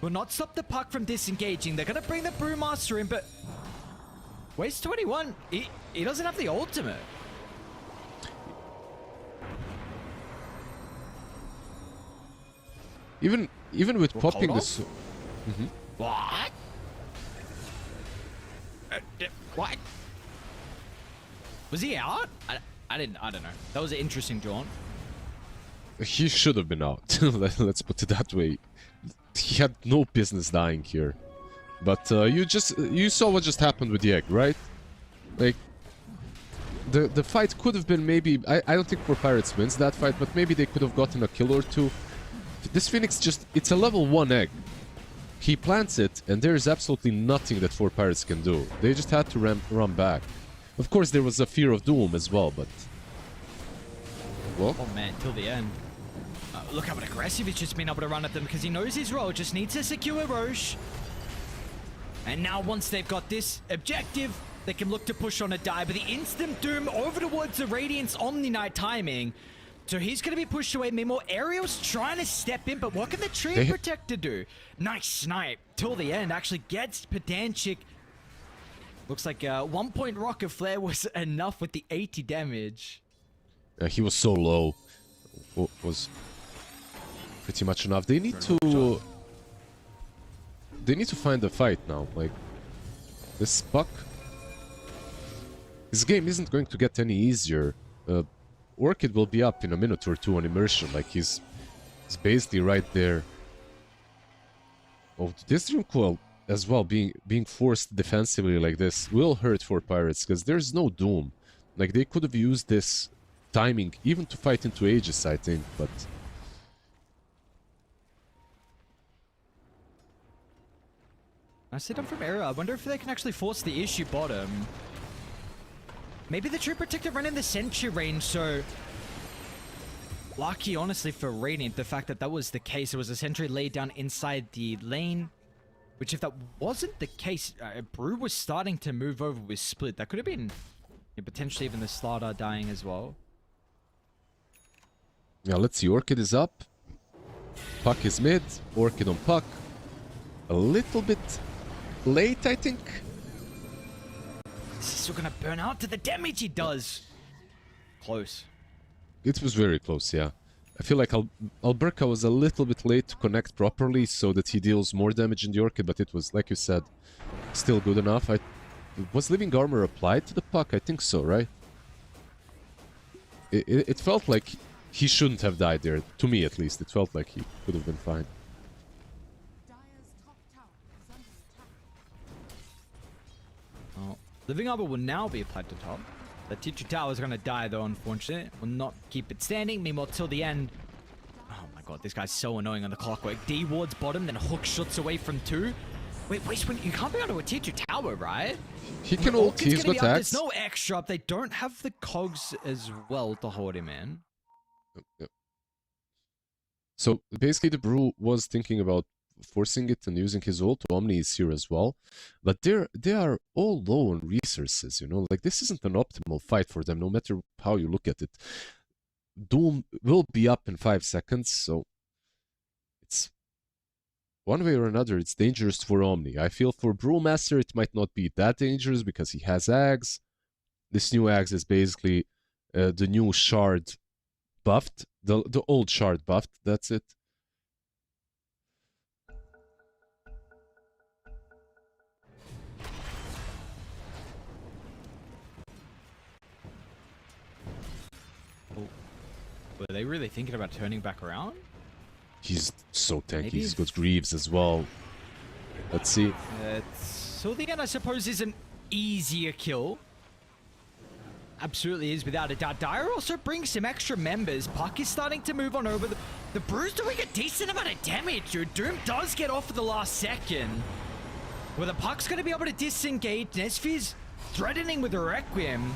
will not stop the puck from disengaging. They're going to bring the Brewmaster in, but Waste 21, he doesn't have the ultimate. Even with popping this... What? What? Was he out? I don't know. That was an interesting jaunt. He should have been out. Let's put it that way. He had no business dying here. But you saw what just happened with the egg, right? Like the fight could have been maybe I don't think 4Pirates wins that fight, but maybe they could have gotten a kill or two. This Phoenix it's a level 1 egg. He plants it and there's absolutely nothing that 4Pirates can do. They just had to run back. Of course there was a fear of doom as well, but well, oh man, till the end. Look how aggressive he's just been able to run at them because he knows his role. Just needs to secure Roche. And now once they've got this objective, they can look to push on a die. But the instant Doom over towards the Radiant's Omni Knight timing. So he's going to be pushed away. Meanwhile, Ariel's trying to step in, but what can the Tree Protector do? Nice snipe till the end. Actually gets Pedantic. Looks like 1 point Rocket Flare was enough with the 80 damage. he was so low. Was pretty much enough. They need to find a fight now. Like this puck, this game isn't going to get any easier. Orchid will be up in a minute or two on immersion. Like he's basically right there. Oh, this Dream Coil as well being forced defensively like this will hurt 4Pirates because there's no Doom. Like they could have used this timing even to fight into Aegis, I think, but I see them from Era. I wonder if they can actually force the issue bottom. Maybe the True Protector run in the Sentry range, so lucky, honestly, for Radiant, the fact that that was the case. It was a Sentry laid down inside the lane, which if that wasn't the case, Brew was starting to move over with Split. That could have been potentially even the Slaughter dying as well. yeah, let's see. Orchid is up. Puck is mid. Orchid on Puck. A little bit late, I think. Is he still gonna burn out to the damage he does? Close. It was very close, yeah. I feel like Alberca was a little bit late to connect properly so that he deals more damage in the Orchid, but it was, like you said, still good enough. Was Living Armor applied to the Puck? I think so, right? It felt like he shouldn't have died there. To me, at least. It felt like he could have been fine. Oh, Living Armor will now be applied to top. The Teacher Tower is going to die, though, unfortunately. Will not keep it standing. Meanwhile, till the end. Oh my god, this guy's so annoying on the clockwork. D wards bottom, then hook shots away from 2. Wait, you can't be onto a Teacher Tower, right? He can ult, he's got There's tags. no extra up. They don't have the cogs as well to hold him in. Yep. So basically the Brew was thinking about forcing it and using his ult. Omni is here as well, but they are all low on resources, you know, like this isn't an optimal fight for them no matter how you look at it. Doom will be up in 5 seconds, so it's one way or another it's dangerous for Omni. I feel for Brewmaster it might not be that dangerous because he has Ags. This new Ags is basically the new Shard buffed, the old Shard buffed, that's it. Were they really thinking about turning back around? He's so tanky. Maybe He's got Greaves as well. Let's see. So the end, I suppose, is an easier kill. absolutely is without a doubt. Dire also brings some extra members. Puck is starting to move on over. The Brew's doing a decent amount of damage, dude. Doom does get off at the last second. Well, the Puck's going to be able to disengage. Nesfi's threatening with a Requiem.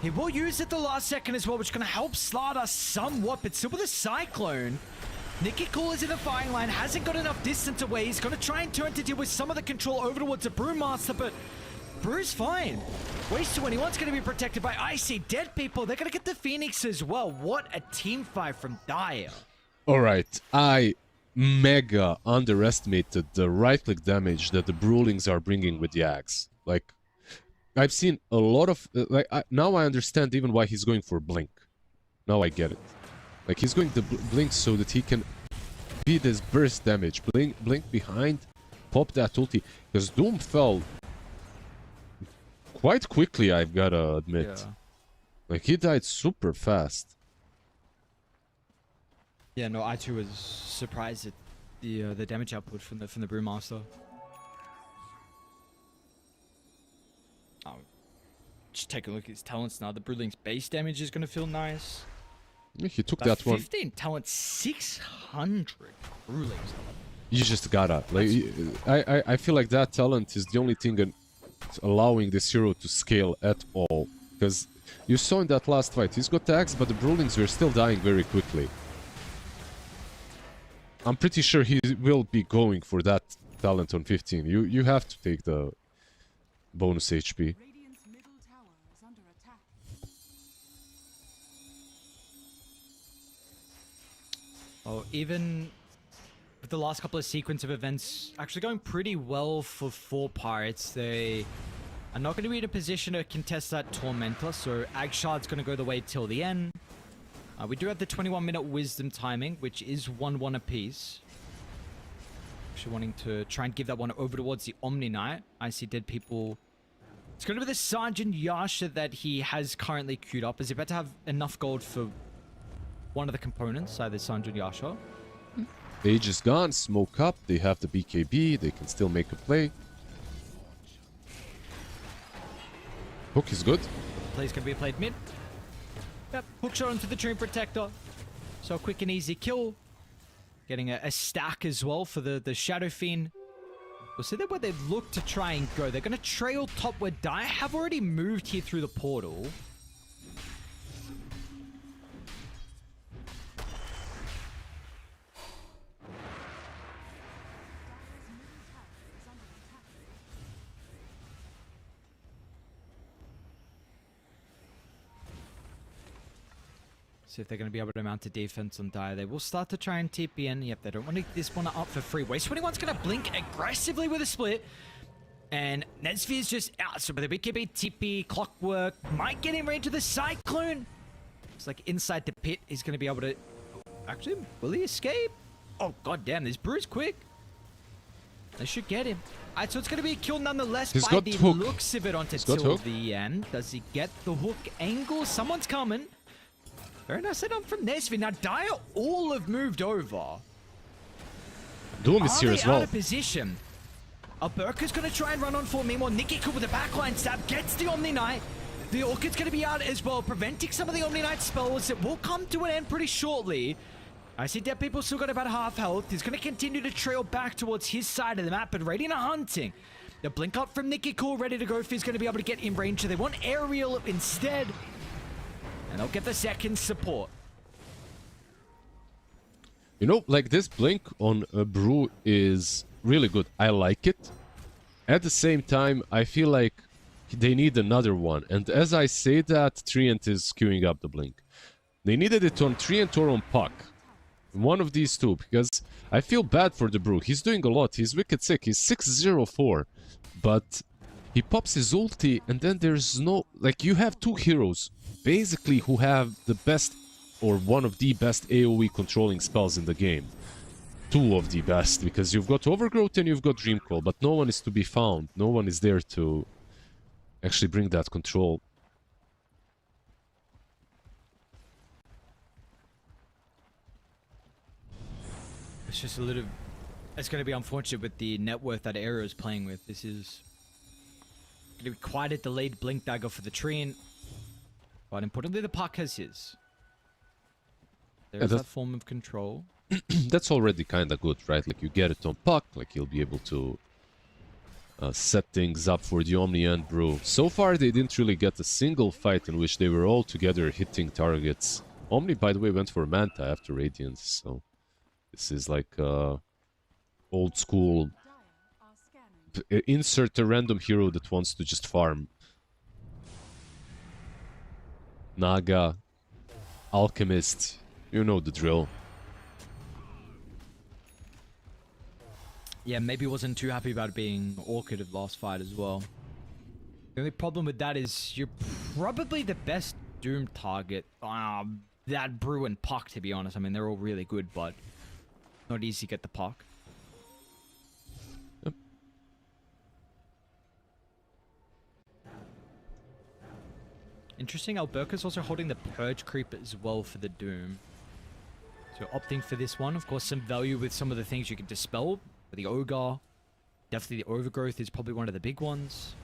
He will use it the last second as well, which is going to help slide us somewhat, but still with a Cyclone. Nicky Cool is in the firing line, hasn't got enough distance away. He's going to try and turn to deal with some of the control over towards the Brewmaster, but Brew's fine. Waste 21's going to be protected by Icy. Dead people, they're going to get the Phoenix as well. What a team fight from Dire. Alright, I mega underestimated the right-click damage that the Brewlings are bringing with the axe. Like, I've seen a lot of... now I understand even why he's going for Blink. Now I get it. Like, he's going to Blink so that he can be this burst damage. Blink behind, pop that ulti. Because Doom fell quite quickly, I've gotta admit. Yeah. Like, he died super fast. Yeah, no, I too was surprised at the damage output from the Brewmaster. Oh, just take a look at his talents now. The Brewling's base damage is going to feel nice. Yeah, he took that one. 15 talent, 600 Brewlings. You just gotta. Like, I feel like that talent is the only thing allowing this hero to scale at all. Because you saw in that last fight, he's got tags, but the Brewlings were still dying very quickly. I'm pretty sure he will be going for that talent on 15. You have to take the bonus HP. Radiant's middle tower is under attack. Oh, even with the last couple of sequence of events actually going pretty well for 4 Pirates, they are not going to be in a position to contest that Tormentor, so Agshard's going to go the way till the end. We do have the 21-minute Wisdom timing, which is 1-1 apiece. Actually wanting to try and give that one over towards the Omni Knight. I see dead people. It's going to be the Sergeant Yasha that he has currently queued up. Is he about to have enough gold for one of the components, either Sergeant Yasha? Age is gone, smoke up, they have the BKB, they can still make a play. Hook is good. The play's going to be played mid. Yep, hook shot onto the Dream Protector. So a quick and easy kill. Getting a stack as well for the Shadow Fiend. We'll see that where they look to try and go. They're going to trail top where Dire have already moved here through the portal. See if they're going to be able to mount a defense on Dire. They will start to try and TP in. Yep, they don't want to get this one up for free. Waste 21's going to blink aggressively with a split. And Nesfi is just out. So with the BKB, TP, Clockwork, might get in range of the Cyclone. It's like inside the pit. He's going to be able to... Actually, will he escape? Oh, goddamn. This Brew's quick. They should get him. Alright, so it's going to be a kill nonetheless. He's by got the hook. looks of it onto He's got till hook. the end. Does he get the hook angle? Someone's coming. Very nice set up from Nesfi. Now, Dire all have moved over. Doom is here as Out well. of position? Burka's going to try and run on for. Meanwhile, Nicky Cool with a backline stab gets the Omni Knight. The Orchid's going to be out as well, preventing some of the Omni Knight spells. It will come to an end pretty shortly. I see dead people still got about half health. He's going to continue to trail back towards his side of the map, but Radiant are hunting. The blink up from Nicky Cool, ready to go. If he's going to be able to get in range, so they want aerial instead. And they'll get the second support. You know, like this blink on a Brew is really good. I like it. At the same time, I feel like they need another one. And as I say that, Treant is queuing up the blink. They needed it on Treant or on Puck. One of these two, because I feel bad for the Brew. He's doing a lot. He's wicked sick. He's 6-0-4. But he pops his ulti, and then there's no... Like, you have two heroes, basically, who have the best, or one of the best AoE controlling spells in the game. Two of the best, because you've got Overgrowth and you've got Dreamcall, but no one is to be found. No one is there to actually bring that control. It's just a little... It's going to be unfortunate with the net worth that Aero is playing with. This is going to be quite a delayed blink dagger for the Treant. But importantly, the puck has his. Yeah, There's that- that form of control. That's already kind of good, right? Like you get it on puck, like you'll be able to set things up for the Omni and Brew. So far, they didn't really get a single fight in which they were all together hitting targets. Omni, by the way, went for Manta after Radiance, so this is like old school. Insert a random hero that wants to just farm. Naga, Alchemist, you know the drill. Yeah, maybe wasn't too happy about it being Orchid of last fight as well. The only problem with that is you're probably the best Doom target. That Brew and Puck, to be honest. I mean, they're all really good, but not easy to get the Puck. Yep. Interesting, Alberca's also holding the Purge Creep as well for the Doom. So opting for this one, of course, some value with some of the things you can dispel. The Ogre, definitely the Overgrowth is probably one of the big ones.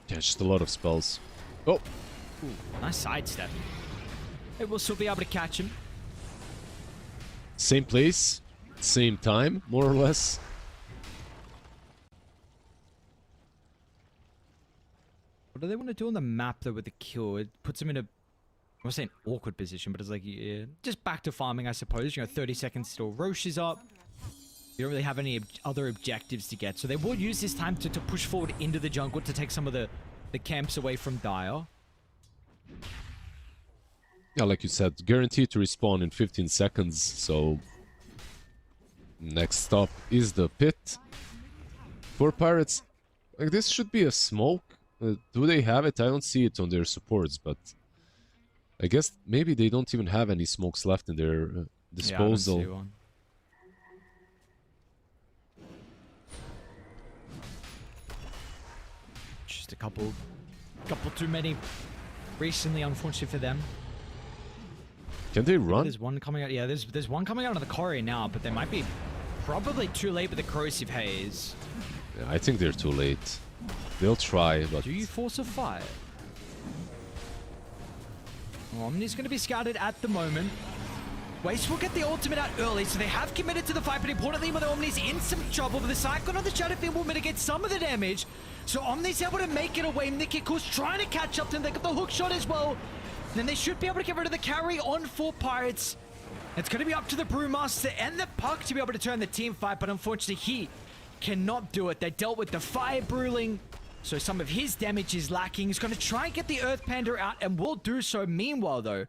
Yeah, just a lot of spells. Oh, Ooh, nice sidestep. Hey, we'll still be able to catch him. same place, same time, more or less. What do they want to do on the map, though, with the kill? It puts him in a, I won't say an awkward position, but it's like, yeah, just back to farming, I suppose. You know, 30 seconds till Roche is up. You don't really have any other objectives to get, so they will use this time to push forward into the jungle to take some of the camps away from Dire. Yeah, like you said, guaranteed to respawn in 15 seconds, so... Next stop is the pit. For Pirates, like this should be a smoke. Do they have it? I don't see it on their supports, but... I guess maybe they don't even have any smokes left in their disposal. Yeah, I don't see one. Just a couple too many recently, unfortunately for them. Can they run? There's one coming out. Yeah, there's one coming out of the corridor now, but they might be probably too late with the corrosive haze. Yeah, I think they're too late. They'll try, but... Do you force a fight? Omni's going to be scouted at the moment. Waste will get the ultimate out early, so they have committed to the fight, but importantly, when Omni's in some trouble, but the Cyclone on the Shadowfield will mitigate some of the damage. So Omni's able to make it away. Nikiku's trying to catch up to them. They got the hook shot as well. Then they should be able to get rid of the carry on for Pirates. It's going to be up to the Brewmaster and the Puck to be able to turn the team fight, but unfortunately, he cannot do it. They dealt with the Fire Brewling, so some of his damage is lacking. He's going to try and get the Earth Panda out, and will do so. Meanwhile, though,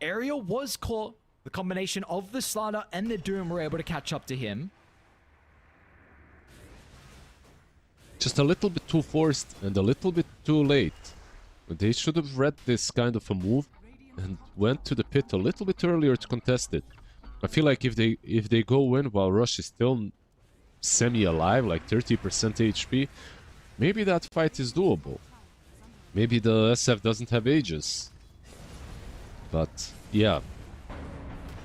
Ariel was caught. The combination of the Slider and the Doom were able to catch up to him. Just a little bit too forced and a little bit too late. They should have read this kind of a move and went to the pit a little bit earlier to contest it. I feel like if they go in while Rush is still semi-alive, like 30% HP, maybe that fight is doable. Maybe the SF doesn't have Aegis. But, yeah.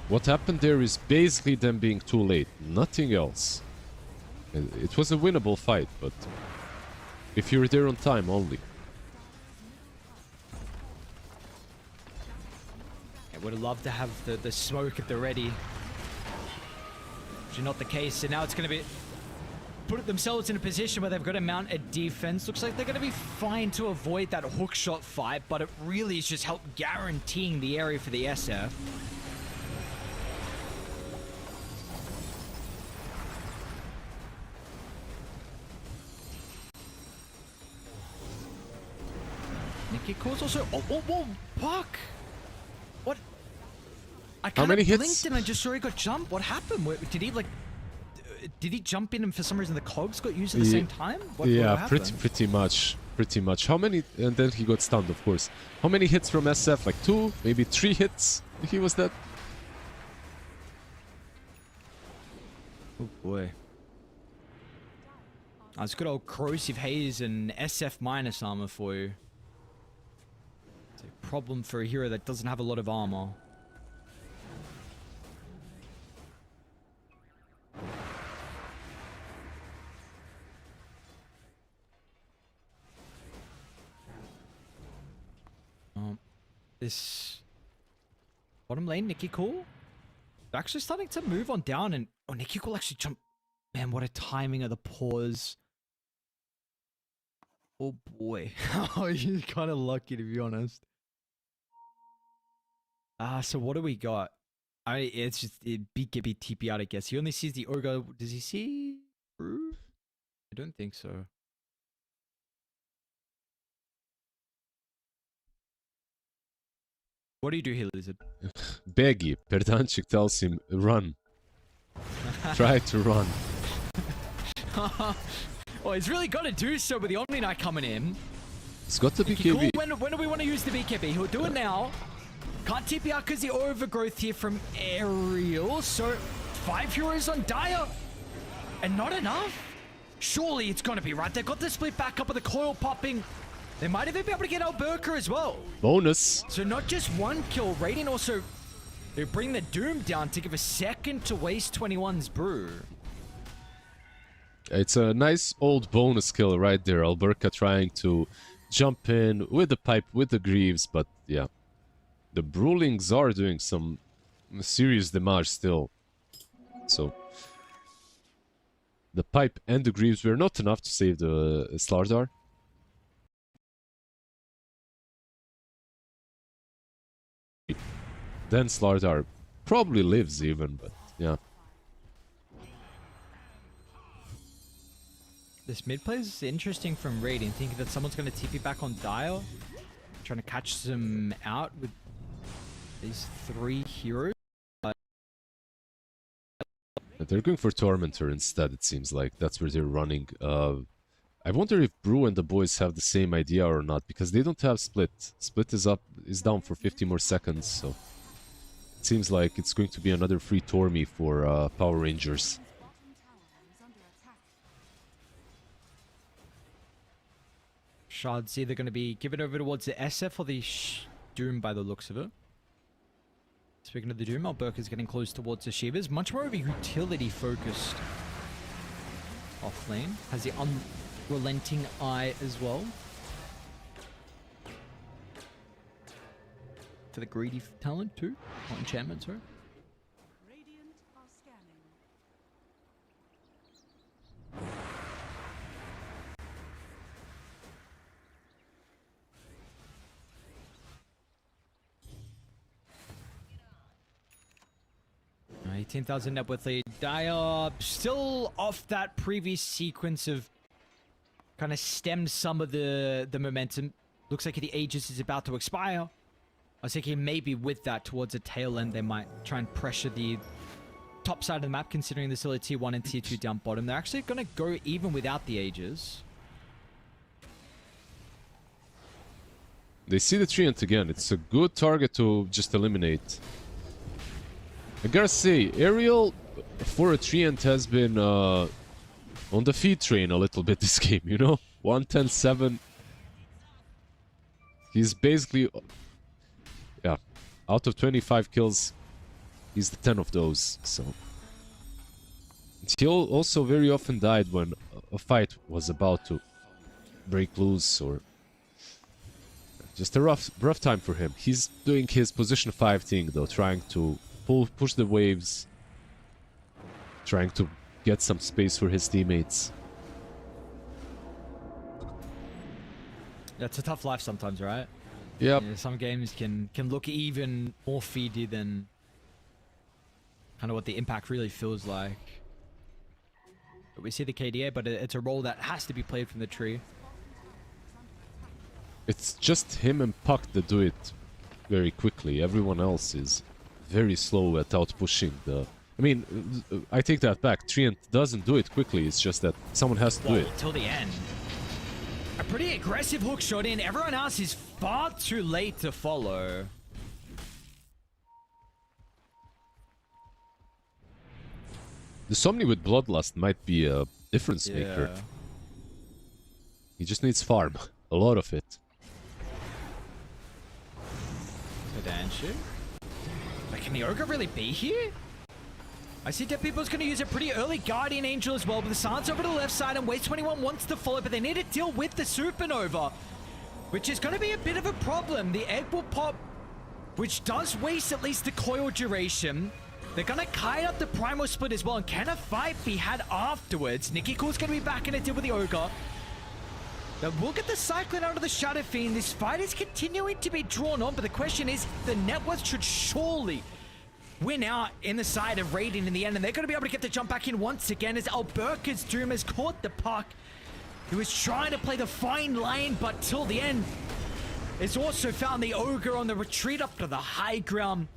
What happened there is basically them being too late, nothing else. It was a winnable fight, but if you're there on time only. I would have loved to have the smoke at the ready. Which is not the case, and now it's going to be... put themselves in a position where they've got to mount a defense. Looks like they're going to be fine to avoid that hookshot fight, but it really is just help guaranteeing the area for the SF. Nicky calls also... Oh, whoa, whoa, Puck! What? I kind many of hits? blinked and I just saw he got jumped. What happened? Did he, like... Did he jump in and for some reason the cogs got used at the same time? What pretty much. How many? And then he got stunned, of course. How many hits from SF? Like 2, maybe 3 hits? He was dead. Oh boy. That's good old corrosive haze and SF minus armor for you. It's a problem for a hero that doesn't have a lot of armor. this bottom lane, Nikki Cool. They're actually starting to move on down, and oh, Nikki Cool actually jumped. Man, what a timing of the pause. Oh boy. Oh, you're kind of lucky to be honest. So what do we got? It's just Big Gibby TP out, I guess. He only sees the Ogre. Does he see Brew? I don't think so. What do you do here, Lizard? Beggy, Perdanchik tells him, run. Try to run. Well, he's really got to do so with the Omni Knight coming in. It's got to be Cool. KB. When do we want to use the BKB? He'll do it now. Can't TP out because the overgrowth here from Aerial. So 5 heroes on Dire. And not enough? Surely it's going to be right. They've got the split back up with the coil popping. They might even be able to get Alberca as well. Bonus. So not just one kill. Radiant also, they bring the Doom down to give a second to waste 21's Brew. It's a nice old bonus kill right there. Alberca trying to jump in with the pipe, with the Greaves, but yeah. The Brewlings are doing some serious damage still. So the pipe and the Greaves were not enough to save the Slardar. Then Slardar probably lives even, but yeah. This mid play is interesting from Radiant, thinking that someone's going to TP back on Dial. Trying to catch them out with these 3 heroes. They're going for Tormentor instead, it seems like. That's where they're running. I wonder if Brew and the boys have the same idea or not, because they don't have Split. Split is down for 50 more seconds, so it seems like it's going to be another free Tormy for Power Rangers. Shard's either going to be given over towards the SF or the Doom by the looks of it. Speaking of the Doom, Alberca's getting close towards the Shivas. Much more of a utility focused off lane. Has the unrelenting eye as well. For the greedy talent too. Not enchantment, sorry. Radiant are scanning. 18,000 net worth lead. Dire still off that previous sequence of kind of stemmed some of the momentum. Looks like the Aegis is about to expire. I was thinking maybe with that towards the tail end they might try and pressure the top side of the map, considering there's still a tier 1 and tier 2 down bottom. They're actually going to go even without the Aegis. They see the Treant again. It's a good target to just eliminate. I gotta say, Aerial for a Treant has been on the feed train a little bit this game, you know? 110-7. He's basically... yeah, out of 25 kills, he's the 10 of those, so... He also very often died when a fight was about to break loose, or... just a rough time for him. He's doing his position 5 thing, though, trying to push the waves, trying to get some space for his teammates. That's a tough life sometimes, right? Yep. Yeah, some games can look even more feedy than kind of what the impact really feels like. But we see the KDA, but it's a role that has to be played from the tree. It's just him and Puck that do it very quickly. Everyone else is very slow at out-pushing the... I mean, I take that back. Treant doesn't do it quickly, it's just that someone has to do it. Till the end. A pretty aggressive hook shot in. Everyone else is far too late to follow. The Somni with Bloodlust might be a difference maker. Yeah. He just needs farm. A lot of it. Kodanshu? Like, can the Ogre really be here? I see Dead People's going to use a pretty early Guardian Angel as well, but the Silence over to the left side, and Waste 21 wants to follow, but they need to deal with the Supernova, which is going to be a bit of a problem. The egg will pop which does waste at least the coil duration. They're gonna kite up the primal split as well, and can a fight be had afterwards? Nicky Cool's gonna be back in a deal with the Ogre. Now we'll get the Cyclone out of the Shadow Fiend. This fight is continuing to be drawn on, but the question is, the net worth should surely win out in the side of Radiant in the end, and they're gonna be able to get the jump back in once again as Alberca's Doom has caught the puck. He was trying to play the fine line, but till the end, it's also found the Ogre on the retreat up to the high ground.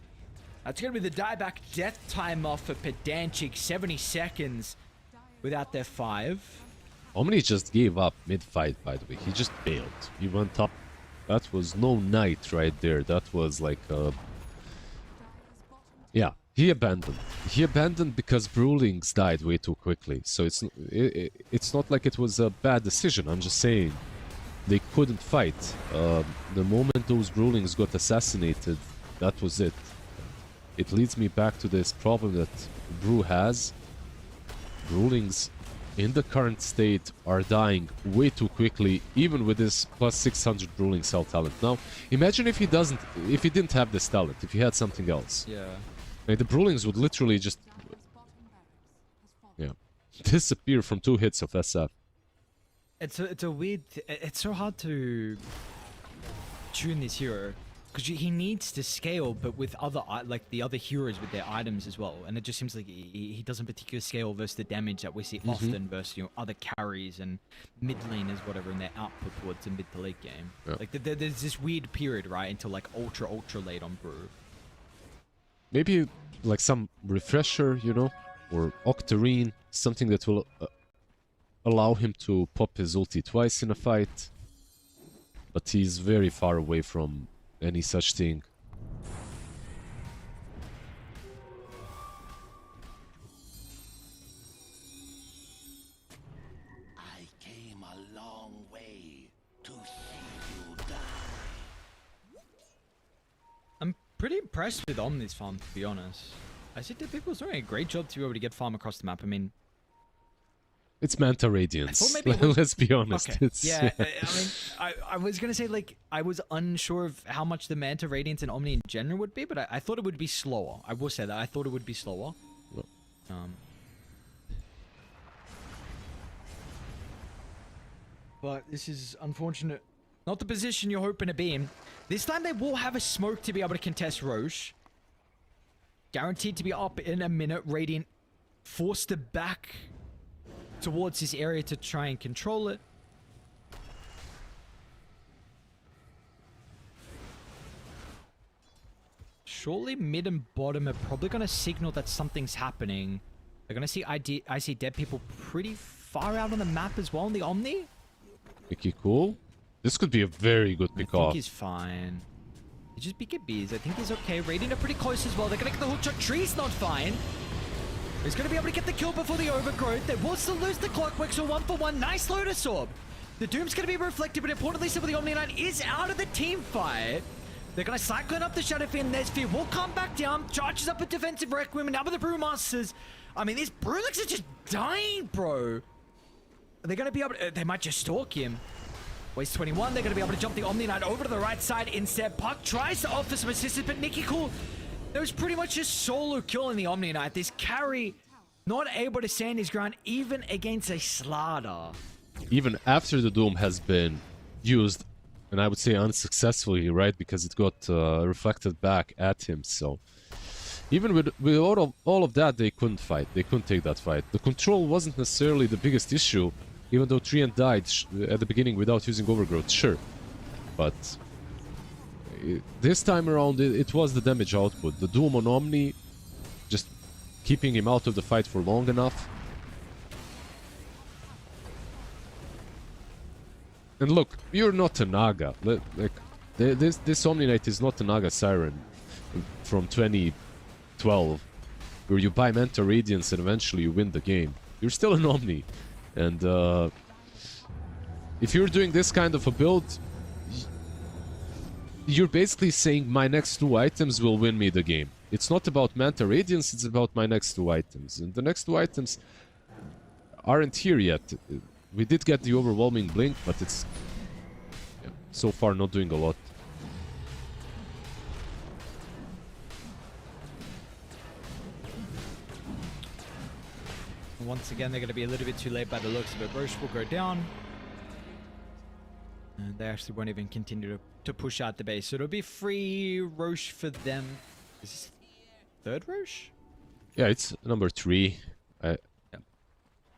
That's going to be the dieback death timer for Pedantic. 70 seconds without their 5. Omni just gave up mid-fight, by the way. He just bailed. He went up. That was no knight right there. That was like yeah, he abandoned. He abandoned because Brewlings died way too quickly. So it's not like it was a bad decision. I'm just saying they couldn't fight. The moment those Brewlings got assassinated, that was it. It leads me back to this problem that Brew has. Brewlings in the current state are dying way too quickly, even with this plus 600 Brewling cell talent. Now, imagine if he didn't have this talent, if he had something else. Yeah. Like, the Brewlings would literally just, yeah, disappear from 2 hits of SF. It's a weird. It's so hard to tune this hero because he needs to scale, but with other like the other heroes with their items as well. And it just seems like he doesn't particularly scale versus the damage that we see often versus other carries and mid laners, whatever, in their output towards the mid to late game. Yeah. Like there's this weird period, right, until like ultra late on Brew. Maybe like some refresher, or Octarine, something that will allow him to pop his ulti twice in a fight. But he's very far away from any such thing. I came a long way to see you die. I'm pretty impressed with Omni's farm, to be honest. I see that people's doing a great job to be able to get farm across the map. I mean, it's Manta Radiance. Let's be honest. Okay. It's, yeah, I mean, I was gonna say, like, I was unsure of how much the Manta Radiance and Omni in general would be, but I thought it would be slower. I will say that I thought it would be slower. But this is unfortunate. Not the position you're hoping to be in. This time they will have a smoke to be able to contest Roche. Guaranteed to be up in a minute. Radiant forced to back towards this area to try and control it. Surely mid and bottom are probably going to signal that something's happening. They're going to see I see dead people pretty far out on the map as well in the Omni. Mickey Cool. This could be a very good pick I think off. he's fine. He just BKBs. I think he's okay. Radiant are pretty close as well. They're going to get the hook shot. Tree's not fine. He's going to be able to get the kill before the overgrowth. They will still lose the clockwork, so 1-for-1. Nice Lotus Orb. The Doom's going to be reflected, but importantly, so the Omni Knight is out of the team fight. They're going to cyclone up the Shadow Fiend. Their Sphere will come back down. Charges up a defensive Requiem, and now with the Brewmasters. I mean, these Brewlings are just dying, bro. Are they going to be able to... They might just stalk him. Waste 21. They're going to be able to jump the Omni Knight over to the right side instead. Puck tries to offer some assistance, but Nicky Cool... That was pretty much just solo killing the Omni Knight. This carry not able to stand his ground even against a Slaughter. Even after the Doom has been used, and I would say unsuccessfully, right? Because it got reflected back at him. So even with all of that, they couldn't fight. They couldn't take that fight. The control wasn't necessarily the biggest issue, even though Treant died at the beginning without using Overgrowth, sure. But this time around, it was the damage output. The Doom on Omni, just keeping him out of the fight for long enough. And look, you're not a Naga. Like, this Omni Knight is not a Naga Siren from 2012, where you buy Manta Radiance and eventually you win the game. You're still an Omni. And if you're doing this kind of a build, you're basically saying my next 2 items will win me the game. It's not about Manta Radiance, it's about my next 2 items. And the next 2 items aren't here yet. We did get the overwhelming blink, but it's so far not doing a lot. Once again, they're going to be a little bit too late by the looks of it. Roche will go down. And they actually won't even continue to push out the base. So it'll be free Roche for them. Is this third Roche? Yeah, it's number 3.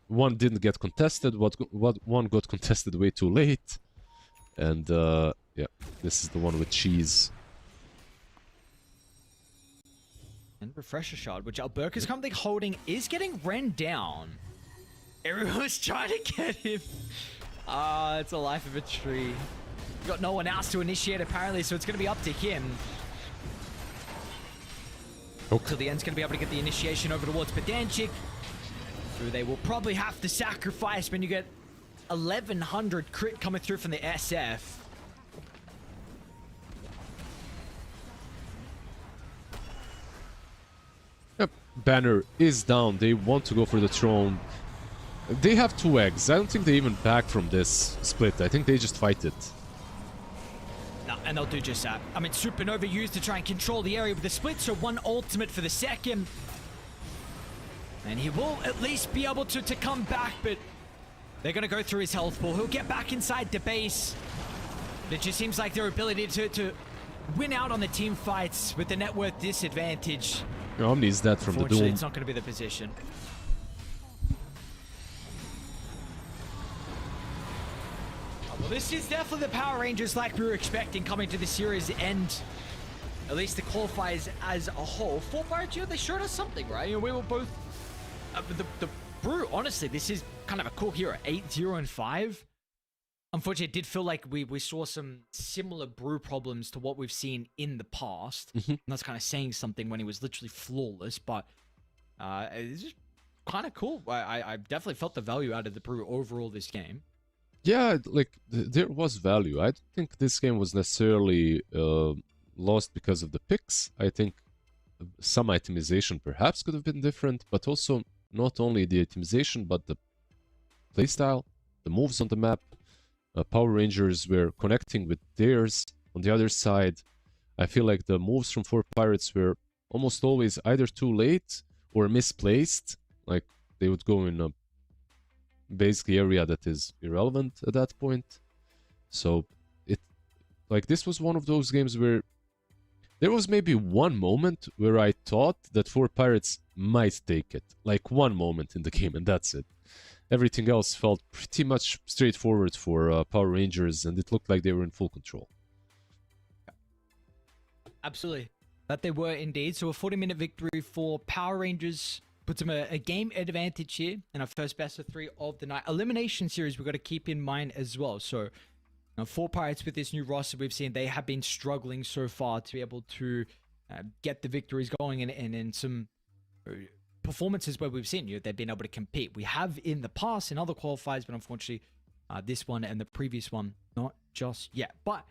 One didn't get contested. One got contested way too late. And yeah, this is the one with cheese. And Refresher Shard, which Alberk is currently holding, is getting Ren down. Everyone's trying to get him. Ah, it's a life of a tree. Got no one else to initiate apparently, so it's going to be up to him. Okay. Till the end's going to be able to get the initiation over towards Pedanchik. Who they will probably have to sacrifice when you get 1100 crit coming through from the SF. Yep, Banner is down. They want to go for the throne. They have 2 eggs. I don't think they even back from this split. I think they just fight it. No, and they'll do just that. I mean, Supernova used to try and control the area with the split, so 1 ultimate for the second. And he will at least be able to come back, but they're going to go through his health pool. He'll get back inside the base. But it just seems like their ability to win out on the team fights with the net worth disadvantage. Omni is dead from the Unfortunately, Doom. it's not going to be the position. Well, this is definitely the Power Rangers like we were expecting coming to the series end. At least the qualifiers as a whole. 4 Pirates, they showed us something, right? You know, we were both... the Brew, honestly, this is kind of a cool hero. 8-0 and 5. Unfortunately, it did feel like we saw some similar Brew problems to what we've seen in the past. And that's kind of saying something when he was literally flawless, but it's just kind of cool. I definitely felt the value out of the Brew overall this game. Yeah, like, there was value. I don't think this game was necessarily lost because of the picks. I think some itemization perhaps could have been different, but also not only the itemization, but the playstyle, the moves on the map. Power Rangers were connecting with theirs on the other side. I feel like the moves from 4 Pirates were almost always either too late or misplaced. Like, they would go in a basically area that is irrelevant at that point. So this was one of those games where there was maybe one moment where I thought that 4 Pirates might take it. Like, one moment in the game, and that's it. Everything else felt pretty much straightforward for Power Rangers, and it looked like they were in full control. Absolutely. That they were indeed. So a 40-minute victory for Power Rangers puts them a game advantage here in our first best of 3 of the night. Elimination series we've got to keep in mind as well. So 4 Pirates with this new roster we've seen, they have been struggling so far to be able to get the victories going, and in some performances where we've seen they've been able to compete. We have in the past in other qualifiers, but unfortunately this one and the previous one not just yet. But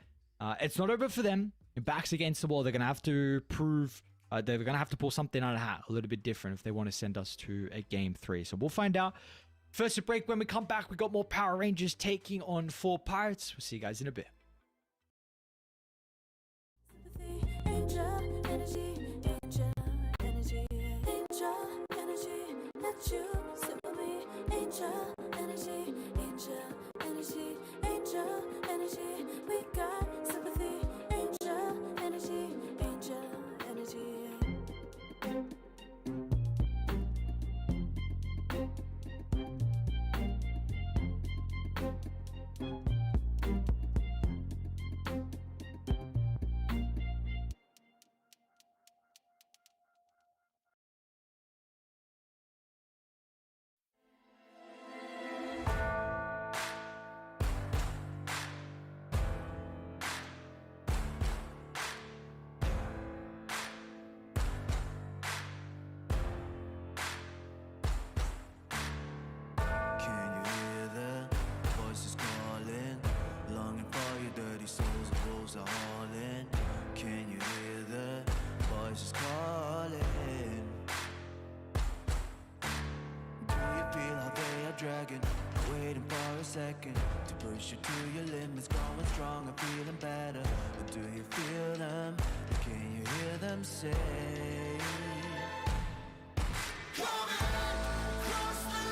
it's not over for them. Their backs against the wall. They're going to have to prove they're going to have to pull something out of the hat a little bit different if they want to send us to a game 3. So we'll find out. First a break. When we come back, we got more Power Rangers taking on 4 Pirates. We'll see you guys in a bit. Can you hear the voices calling? Longing for your dirty souls, the wolves are hauling. Can you hear the voices calling? Do you feel how they are dragging? Waiting for a second to push you to your limits, going strong and feeling better. Or do you feel them? Can you hear them say? Coming across the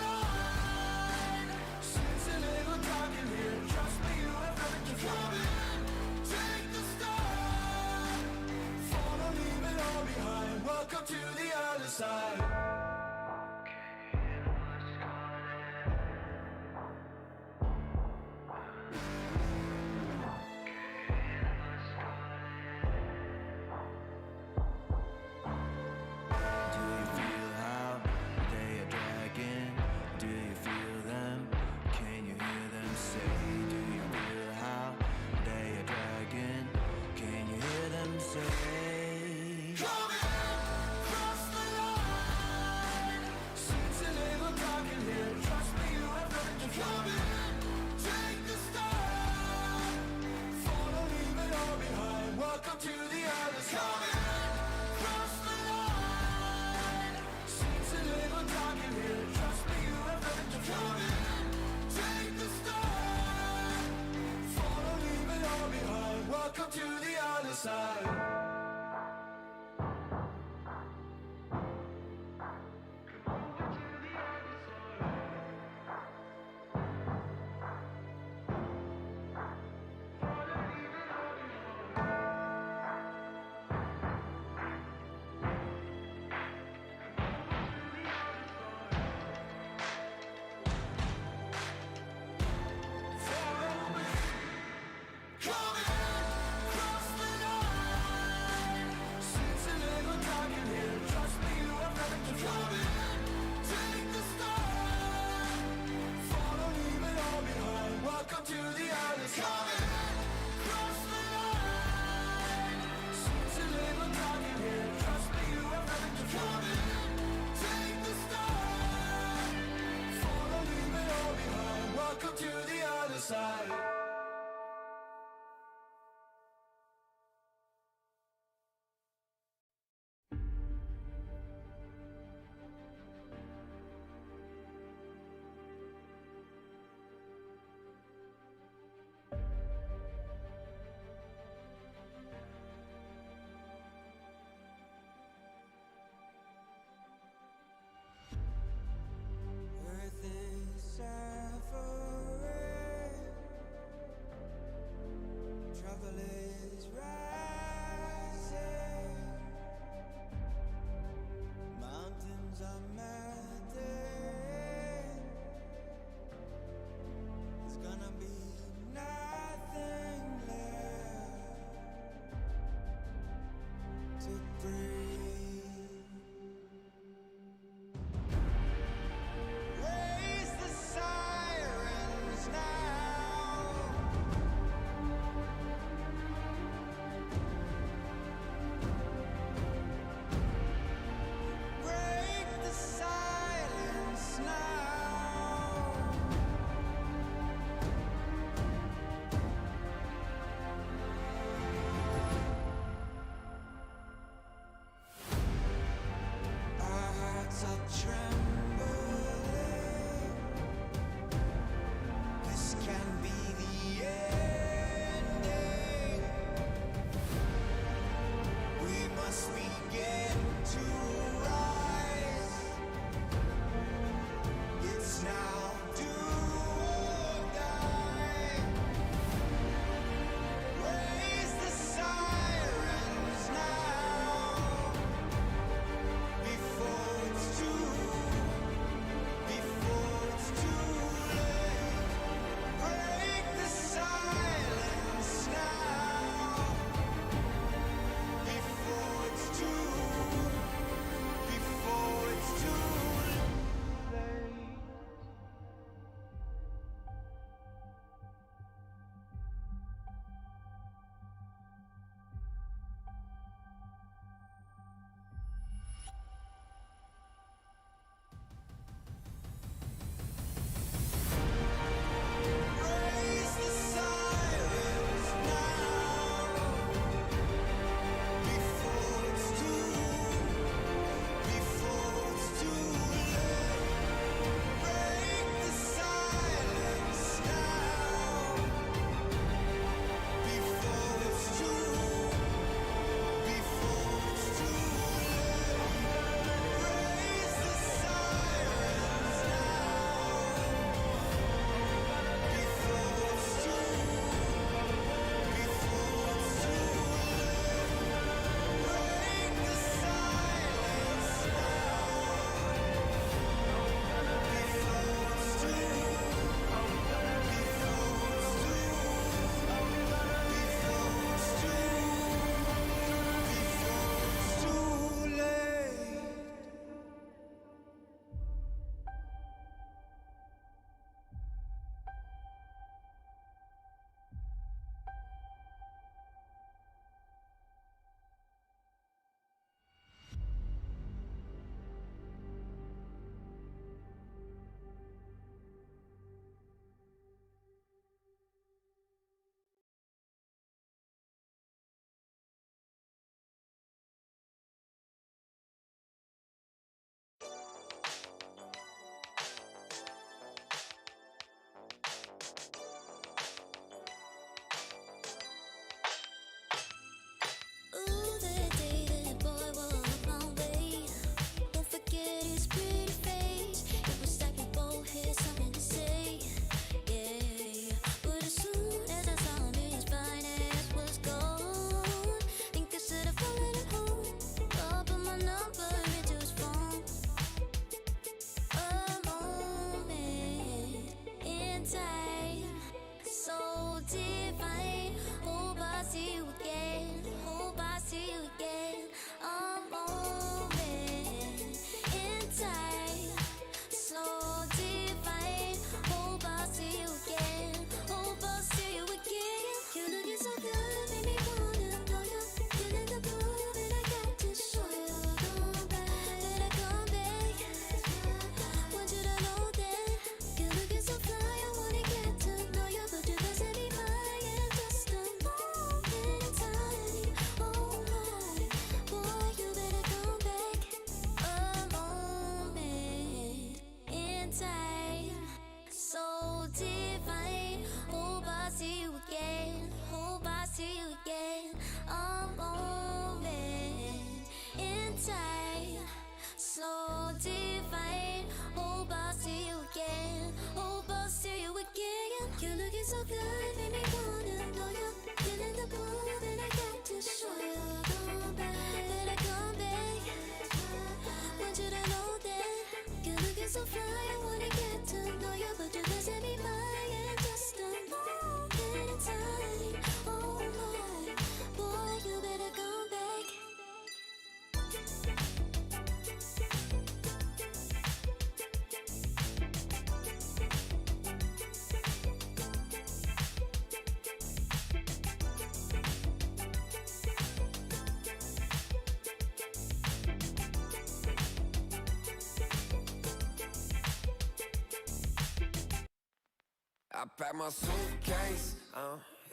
I pack my suitcase,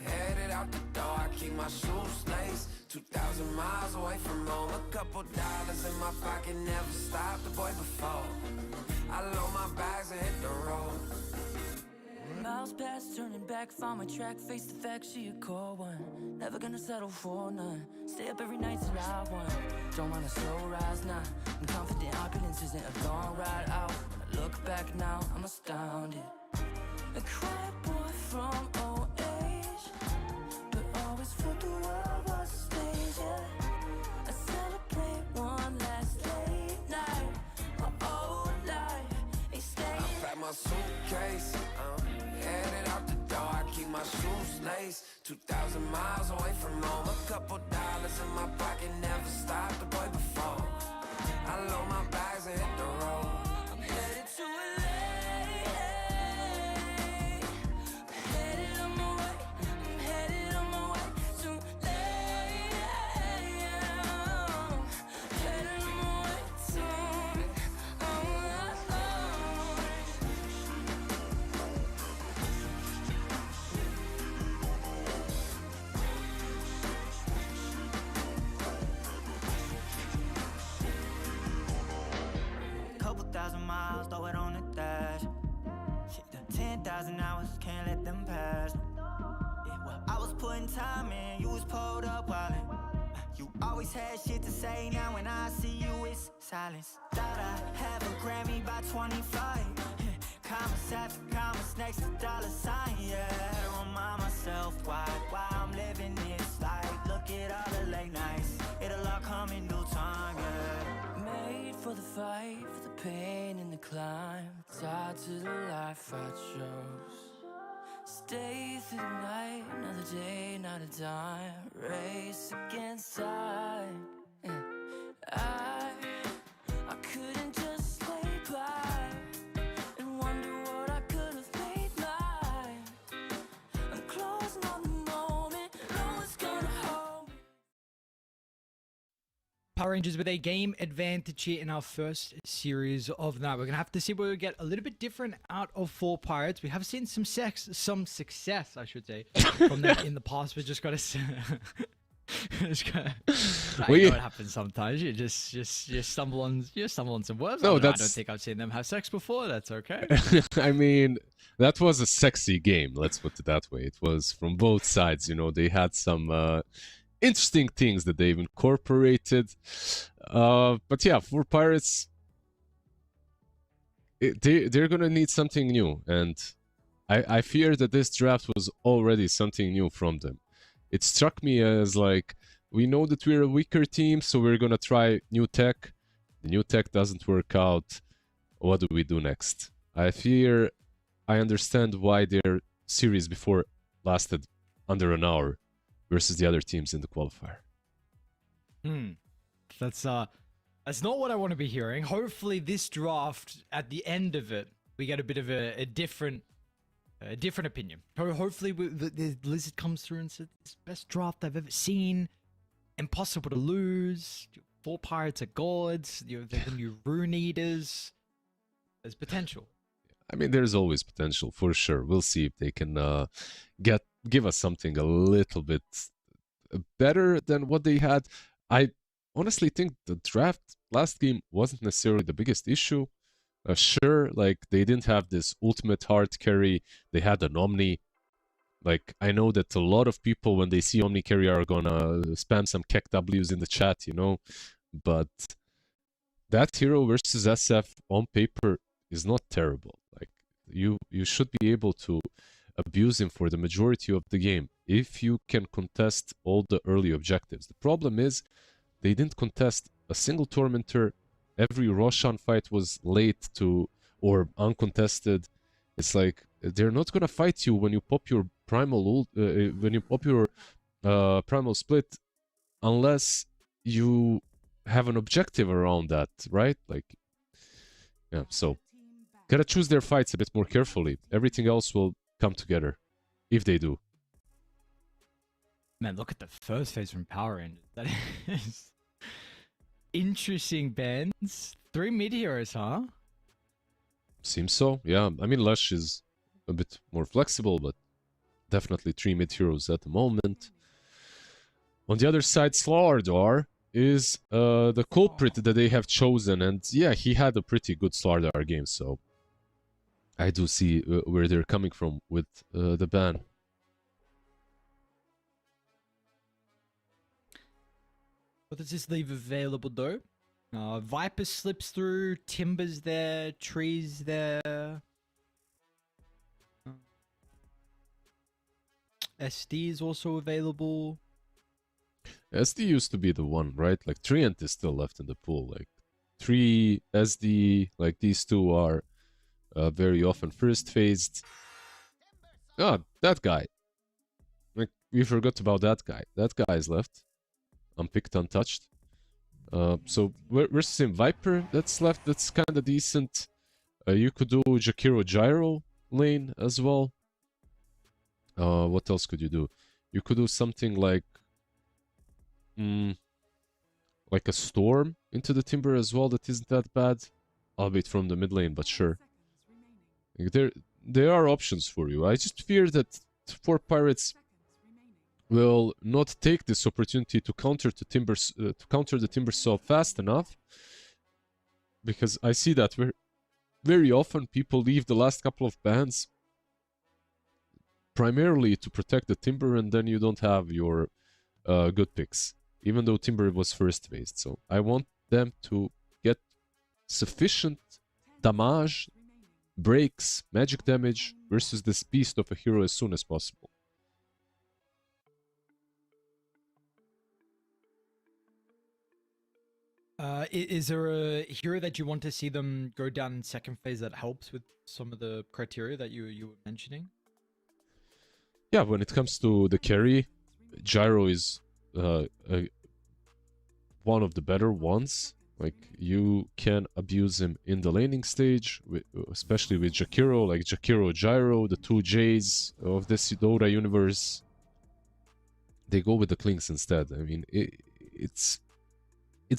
headed out the door. I keep my shoes laced. 2,000 miles away from home. A couple dollars in my pocket, never stopped the boy before. I load my bags and hit the road. Miles past, turning back, found my track, face the fact she a cold one. Never gonna settle for none. Stay up every night till I won. Don't want a slow rise now. I'm confident opulence isn't a long ride out. When I look back now, I'm astounded. A quiet boy from old age, but always thought the world was a stage, yeah. I celebrate one last late night. My old life, it stayed. I pack my suitcase, headed out the door. I keep my shoes laced. 2,000 miles away from home. A couple dollars in my pocket, never stopped the boy before. I load my bags and hit the road. I'm headed to LA. Headed on my way. I'm headed on my way to LA. Headed on my way soon. Couple thousand miles, throw it on the dash. Shit, the 10,000 hours, can't let them pass. Yeah, well, I was putting time in, you was pulled up wildin'. You always had shit to say, now when I see you, it's silence. Thought I'd have a Grammy by 25. Commas after commas next to dollar sign, yeah. To remind myself why I'm living this life. Look at all the late nights, it'll all come in due time, yeah. Made for the fight, for the pain and the climb. Tied to the life I chose. Stay through the night, another day, another dime. Race against time. Yeah. I couldn't just lay by and wonder what I could have made mine. I'm closing on the moment, no one's gonna hold me. Power Rangers with a game advantage here in our first series of the night. We're gonna have to see where we get a little bit different out of 4 Pirates. We have seen some success, I should say, from them in the past. We just gotta you know what happens sometimes. You just stumble on some words. No, I don't that's- think I've seen them have sex before. That's okay. I mean, that was a sexy game, let's put it that way. It was from both sides, you know, they had some interesting things that they've incorporated. But yeah, for Pirates, they're gonna need something new, and I fear that this draft was already something new from them. It struck me as like, we know that we're a weaker team, so we're gonna try new tech. The new tech doesn't work out. What do we do next? I fear I understand why their series before lasted under an hour versus the other teams in the qualifier. That's not what I want to be hearing. Hopefully this draft, at the end of it, we get a bit of a different opinion. Hopefully the Blizzard comes through and says, it's the best draft I've ever seen. Impossible to lose. 4 Pirates are gods. They're the new Rune Eaters. There's potential. I mean, there's always potential for sure. We'll see if they can give us something a little bit better than what they had. I honestly think the draft last game wasn't necessarily the biggest issue. Sure, like, they didn't have this ultimate hard carry. They had an Omni. Like, I know that a lot of people, when they see Omni carry, are gonna spam some Keck W's in the chat, you know. But that hero versus SF on paper is not terrible. Like, you should be able to abuse him for the majority of the game if you can contest all the early objectives. The problem is they didn't contest a single Tormentor. Every Roshan fight was late to or uncontested. It's like, they're not gonna fight you when you pop your primal primal split, unless you have an objective around that, right? Like, yeah. So gotta choose their fights a bit more carefully. Everything else will come together if they do. Man, look at the first phase from Power Rangers. That is interesting, bands. 3 mid heroes, huh? Seems so. Yeah. I mean, Lush is a bit more flexible, but definitely 3 mid heroes at the moment. On the other side, Slardar is the culprit that they have chosen, and yeah, he had a pretty good Slardar game, so I do see where they're coming from with the ban. What does this leave available though? Viper slips through, Timber's there, Tree's there. SD is also available. SD used to be the one, right? Like Treant is still left in the pool. Like 3 SD, like these two are very often first phased. Ah, that guy. Like we forgot about that guy. That guy is left. Unpicked, untouched. So where's the same Viper that's left? That's kind of decent. You could do Jakiro Gyro lane as well. What else could you do? You could do something like a Storm into the Timber as well. That isn't that bad, albeit from the mid lane, but sure. Like, there are options for you. I just fear that 4 Pirates will not take this opportunity to counter the Timber Saw fast enough, because I see that very often people leave the last couple of bans primarily to protect the Timber, and then you don't have your good picks, even though Timber was first phased. So I want them to get sufficient damage, breaks, magic damage versus this beast of a hero as soon as possible. Is there a hero that you want to see them go down in second phase that helps with some of the criteria that you were mentioning? Yeah, when it comes to the carry, Gyro is one of the better ones. Like, you can abuse him in the laning stage, especially with Jakiro, like Jakiro Gyro, the 2 Js of this Dota universe. They go with the Clinks instead. I mean, it's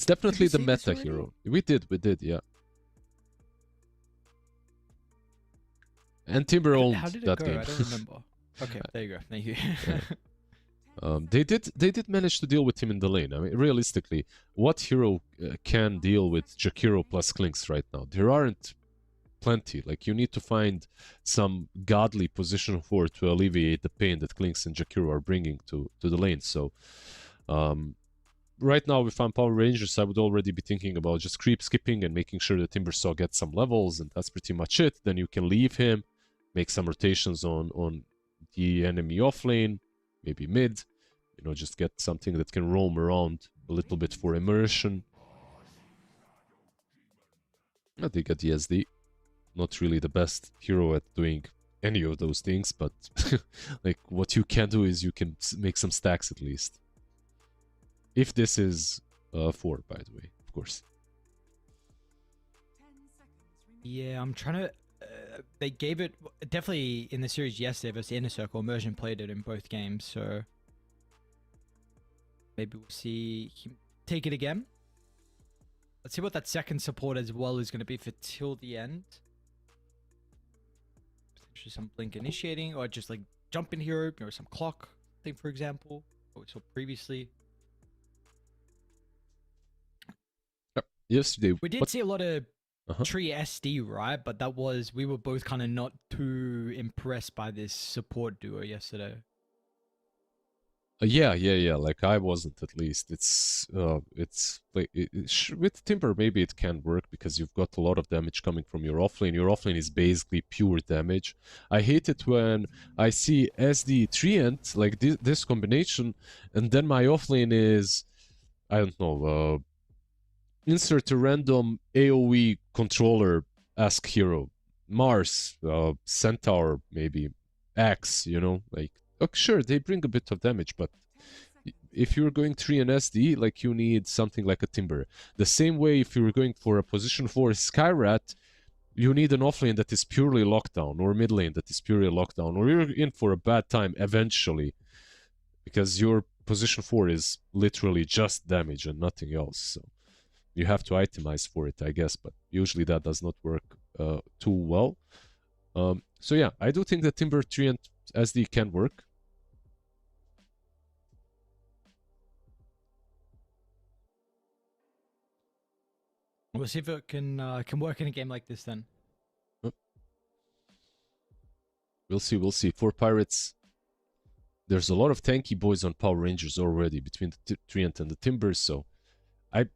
definitely the meta hero. We did, yeah. And Timber owned How did it that go? game. I don't remember. Okay, there you go. Thank you. Yeah. They did manage to deal with him in the lane. I mean, realistically, what hero can deal with Jakiro plus Clinks right now? There aren't plenty. Like, you need to find some godly position for to alleviate the pain that Clinks and Jakiro are bringing to the lane. So, right now, if I'm Power Rangers, I would already be thinking about just creep skipping and making sure that Timbersaw gets some levels, and that's pretty much it. Then you can leave him, make some rotations on the enemy offlane, maybe mid, you know, just get something that can roam around a little bit for immersion. I think at the SD, not really the best hero at doing any of those things, but like, what you can do is you can make some stacks at least. If this is 4, by the way, of course. Yeah, I'm trying to... they gave it... Definitely in the series yesterday versus Inner Circle, Immersion played it in both games, so... Maybe we'll see him take it again. Let's see what that second support as well is going to be for till the end. Potentially some blink initiating, or just like jump in hero, or some clock thing, for example, what we saw previously. Yesterday, we did see a lot of Uh-huh. Tree SD, right? But that was, we were both kind of not too impressed by this support duo yesterday. Yeah. Like, I wasn't, at least. It's like with Timber, maybe it can work because you've got a lot of damage coming from your offlane. Your offlane is basically pure damage. I hate it when I see SD Treant, like this combination, and then my offlane is, I don't know, insert a random AoE controller-esque hero. Mars, Centaur, maybe, Axe, you know, like, okay, sure, they bring a bit of damage, but if you're going 3 and SD, like, you need something like a Timber. The same way, if you're going for a position 4 Skyrat, you need an offlane that is purely lockdown, or mid lane that is purely lockdown, or you're in for a bad time eventually, because your position 4 is literally just damage and nothing else, so you have to itemize for it, I guess, but usually that does not work too well. So yeah, I do think that Timber Treant SD can work. We'll see if it can work in a game like this then. We'll see, we'll see. For Pirates, there's a lot of tanky boys on Power Rangers already between the Treant and the Timbers, so I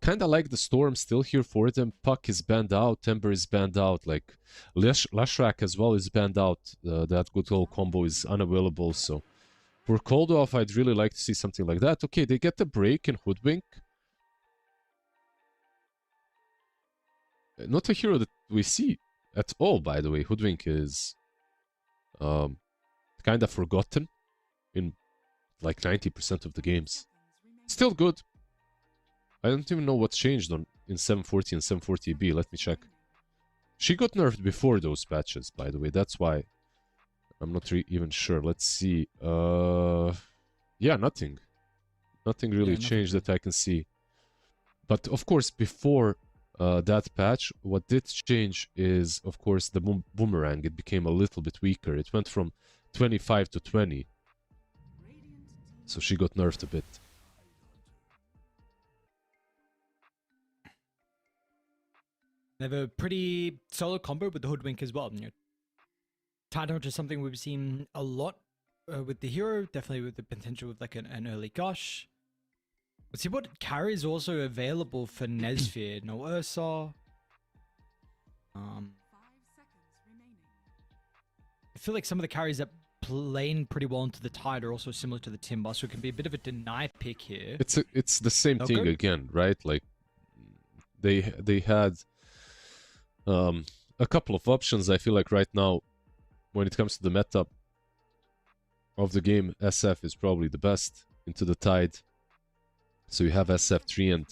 kind of like the Storm still here for them. Puck is banned out, Timber is banned out, like Lashrak as well is banned out. That good old combo is unavailable, so for Cold Off, I'd really like to see something like that. Okay, they get the break in Hoodwink. Not a hero that we see at all, by the way. Hoodwink is kind of forgotten in like 90% of the games. Still good. I don't even know what's changed in 740 and 740B. Let me check. She got nerfed before those patches, by the way. That's why I'm not even sure. Let's see. Yeah, nothing. Nothing really changed that I can see. But of course, before that patch, what did change is, of course, the boomerang. It became a little bit weaker. It went from 25 to 20. So she got nerfed a bit. They have a pretty solid combo with the Hoodwink as well. You know, Tidal is something we've seen a lot with the hero, definitely with the potential of like an early gush. Let's see what carries also available for Nesfear. No Ursa. I feel like some of the carries that playing pretty well into the Tide are also similar to the Timber, so it can be a bit of a deny pick here. It's the same thing again, right? Like they had a couple of options. I feel like right now, when it comes to the meta of the game, SF is probably the best into the Tide. So you have SF3 and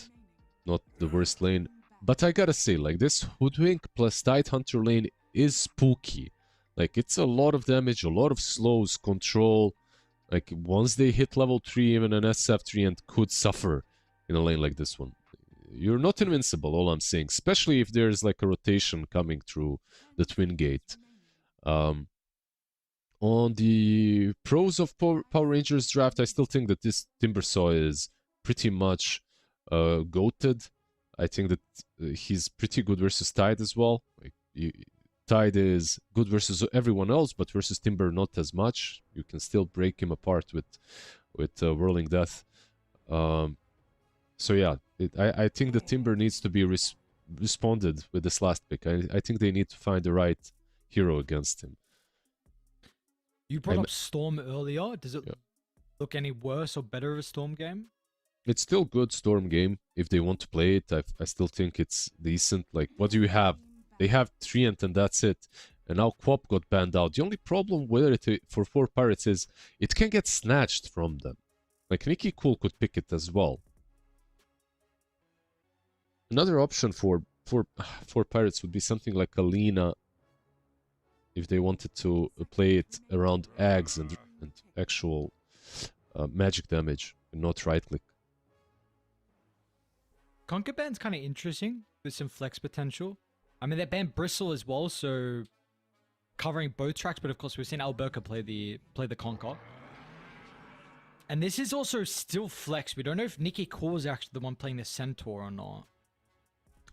not the worst lane. But I gotta say, like, this Hoodwink plus Tide Hunter lane is spooky. Like, it's a lot of damage, a lot of slows, control. Like, once they hit level 3, even an SF3 and could suffer in a lane like this one. You're not invincible, all I'm saying. Especially if there's, like, a rotation coming through the Twin Gate. On the pros of Power Rangers draft, I still think that this Timbersaw is pretty much goated. I think that he's pretty good versus Tide as well. Like, Tide is good versus everyone else, but versus Timber not as much. You can still break him apart with Whirling Death. So yeah, I think the Timber needs to be responded with this last pick. I think they need to find the right hero against him. You brought up Storm earlier. Does it look any worse or better of a Storm game? It's still good Storm game if they want to play it. I still think it's decent. Like, what do you have? They have Treant and that's it. And now Quap got banned out. The only problem with it for 4 Pirates is it can get snatched from them. Like, Nikki Cool could pick it as well. Another option for Pirates would be something like Alina, if they wanted to play it around Ags and actual magic damage and not right click. Conquer Band's kind of interesting with some flex potential. I mean, they banned Bristle as well, so covering both tracks. But of course, we've seen Alberca play the Conquer, and this is also still flex. We don't know if Nikki Core is actually the one playing the Centaur or not.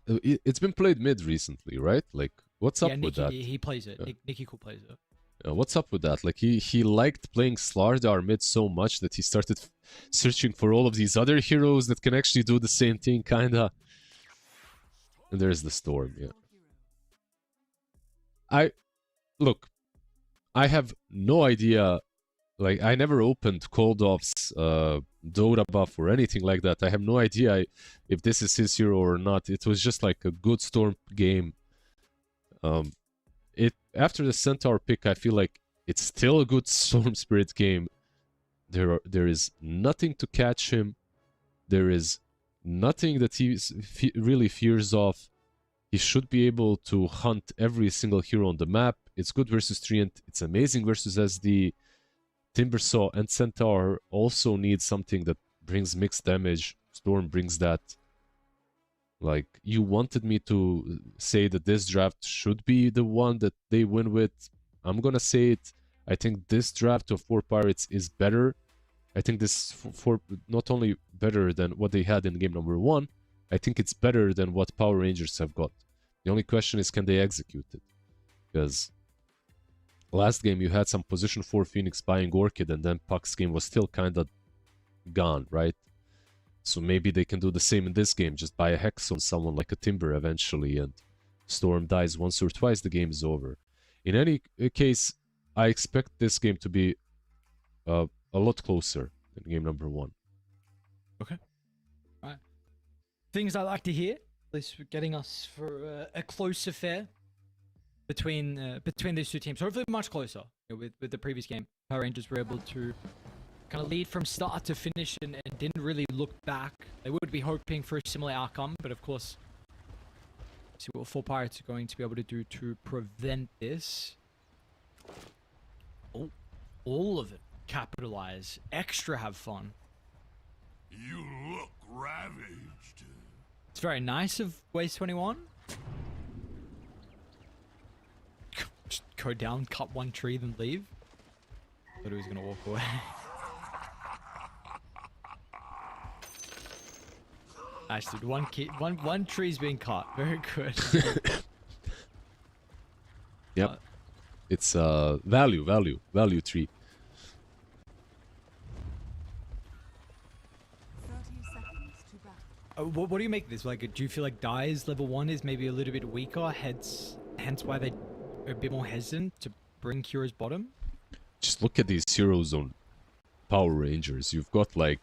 It's been played mid recently, right? Like, what's up with that? He plays it. Nikki Core plays it. What's up with that? Like, he liked playing Slardar mid so much that he started searching for all of these other heroes that can actually do the same thing, kinda. And there's the Storm, yeah. I have no idea. Like, I never opened Cold Off's Dota buff or anything like that. I have no idea if this is his hero or not. It was just like a good Storm game. After the Centaur pick, I feel like it's still a good Storm Spirit game. There is nothing to catch him. There is nothing that he really fears of. He should be able to hunt every single hero on the map. It's good versus Treant. It's amazing versus SD. Timbersaw and Centaur also need something that brings mixed damage. Storm brings that. Like, you wanted me to say that this draft should be the one that they win with. I'm gonna say it. I think this draft of 4 Pirates is better. I think this for not only better than what they had in game number 1, I think it's better than what Power Rangers have got. The only question is, can they execute it? Because last game you had some position 4 Phoenix buying Orchid, and then Puck's game was still kind of gone, right? So maybe they can do the same in this game, just buy a Hex on someone like a Timber eventually, and Storm dies once or twice, the game is over. In any case, I expect this game to be a lot closer than game number 1. Okay. All right. Things I like to hear, at least getting us for a close affair between these two teams. Hopefully much closer. With the previous game, Power Rangers were able to kind of lead from start to finish and didn't really look back. They would be hoping for a similar outcome, but of course, see what 4 Pirates are going to be able to do to prevent this. Oh, all of it. Capitalize. Extra have fun. You look ravaged. It's very nice of Waste 21. Just go down, cut one tree, then leave. Thought he was gonna walk away. Nice, dude. One tree's being cut. Very good. Yep. It's value tree. 30 seconds to battle. What do you make of this? Like, do you feel like Dai's level 1 is maybe a little bit weaker, hence why they are a bit more hesitant to bring Heroes bottom? Just look at these heroes on Power Rangers. You've got like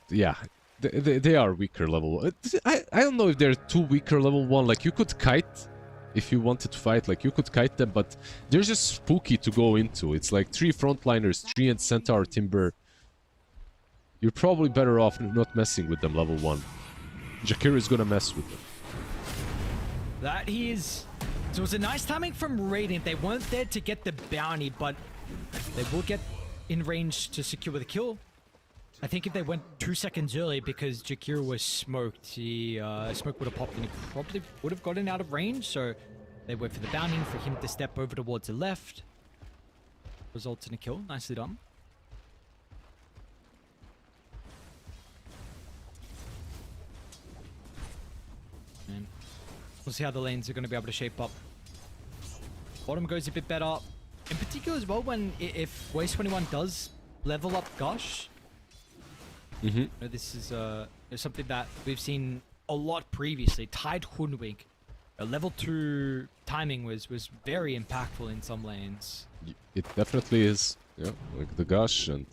yeah, they are weaker level. I don't know if they're too weaker level 1. Like, you could kite if you wanted to fight, like you could kite them, but they're just spooky to go into. It's like 3 frontliners, 3 and Centaur Timber. You're probably better off not messing with them level 1. Jakir is gonna mess with them. That he is. So it was a nice timing from Radiant. They weren't there to get the bounty, but they will get in range to secure the kill. I think if they went 2 seconds early, because Jakir was smoked, smoke would have popped and he probably would have gotten out of range. So they wait for the bounty for him to step over towards the left. Results in a kill. Nicely done. And we'll see how the lanes are going to be able to shape up. Bottom goes a bit better. In particular as well, if Waste 21 does level up Gush. This is something that we've seen a lot previously. Tide Hoodwink. Level 2 timing was very impactful in some lanes. It definitely is. Yeah, like the Gush, and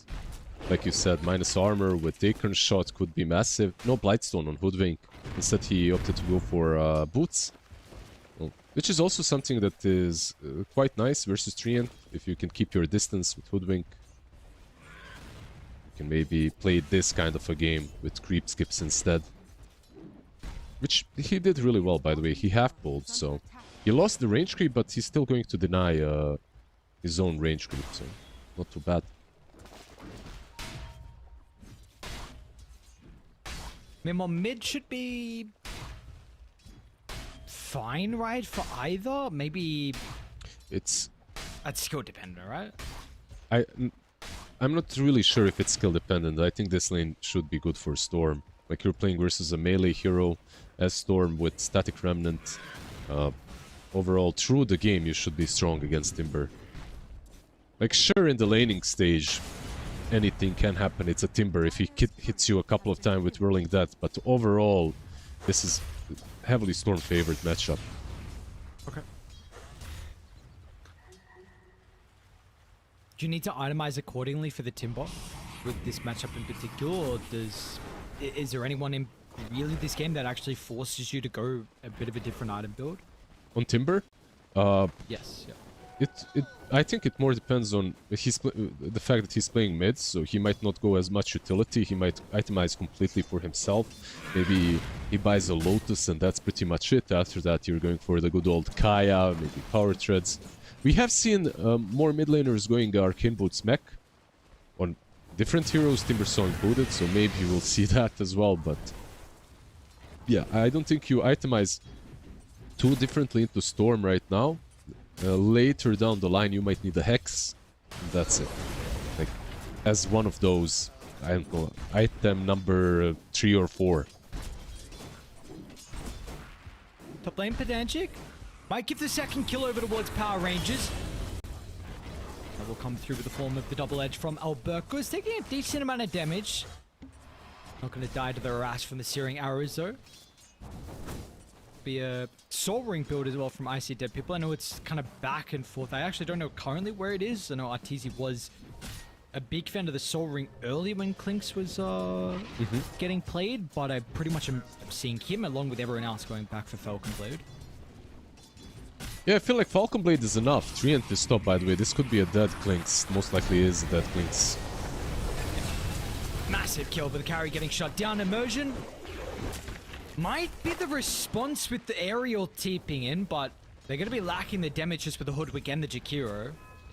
like you said, minus armor with Acorn Shot could be massive. No Blightstone on Hoodwink. Instead he opted to go for Boots. Well, which is also something that is quite nice versus Treant. If you can keep your distance with Hoodwink, can maybe play this kind of a game with creep skips instead. Which he did really well, by the way. He half-bowled, so he lost the range creep, but he's still going to deny his own range creep, so not too bad. Meanwhile, mid should be fine, right? For either? Maybe It's... that's skill dependent, right? I'm not really sure if it's skill dependent. I think this lane should be good for Storm. Like, you're playing versus a melee hero as Storm with Static Remnant. Overall, through the game, you should be strong against Timber. Like, sure, in the laning stage, anything can happen. It's a Timber if he hits you a couple of times with Whirling Death. But overall, this is heavily Storm favorite matchup. Okay. Do you need to itemize accordingly for the Timber with this matchup in particular, or is there anyone in really this game that actually forces you to go a bit of a different item build? On Timber? Yes. Yeah. I think it more depends on the fact that he's playing mid, so he might not go as much utility. He might itemize completely for himself. Maybe he buys a Lotus and that's pretty much it. After that, you're going for the good old Kaya, maybe Power Treads. We have seen more mid laners going Arcane Boots mech on different heroes, Timbersaw included, so maybe we'll see that as well, but yeah, I don't think you itemize too differently into Storm right now. Later down the line, you might need a Hex. And that's it. Like, as one of those, I don't know, item number 3 or 4. Top lane Pedantic might give the second kill over towards Power Rangers. That will come through with the form of the double edge from Alberto. He's taking a decent amount of damage. Not going to die to the harass from the searing arrows though. Be a Soul Ring build as well from I See Dead People. I know it's kind of back and forth. I actually don't know currently where it is. I know Arteezy was a big fan of the Soul Ring early when Clinks was getting played, but I pretty much am seeing him along with everyone else going back for Falcon Blade. Yeah, I feel like Falcon Blade is enough. 3 and this stop, by the way. This could be a dead Clinks. Most likely is a dead Clinks. Massive kill, but the carry getting shut down. Immersion might be the response with the aerial TPing in, but they're going to be lacking the damage just with the Hoodwink and the Jakiro.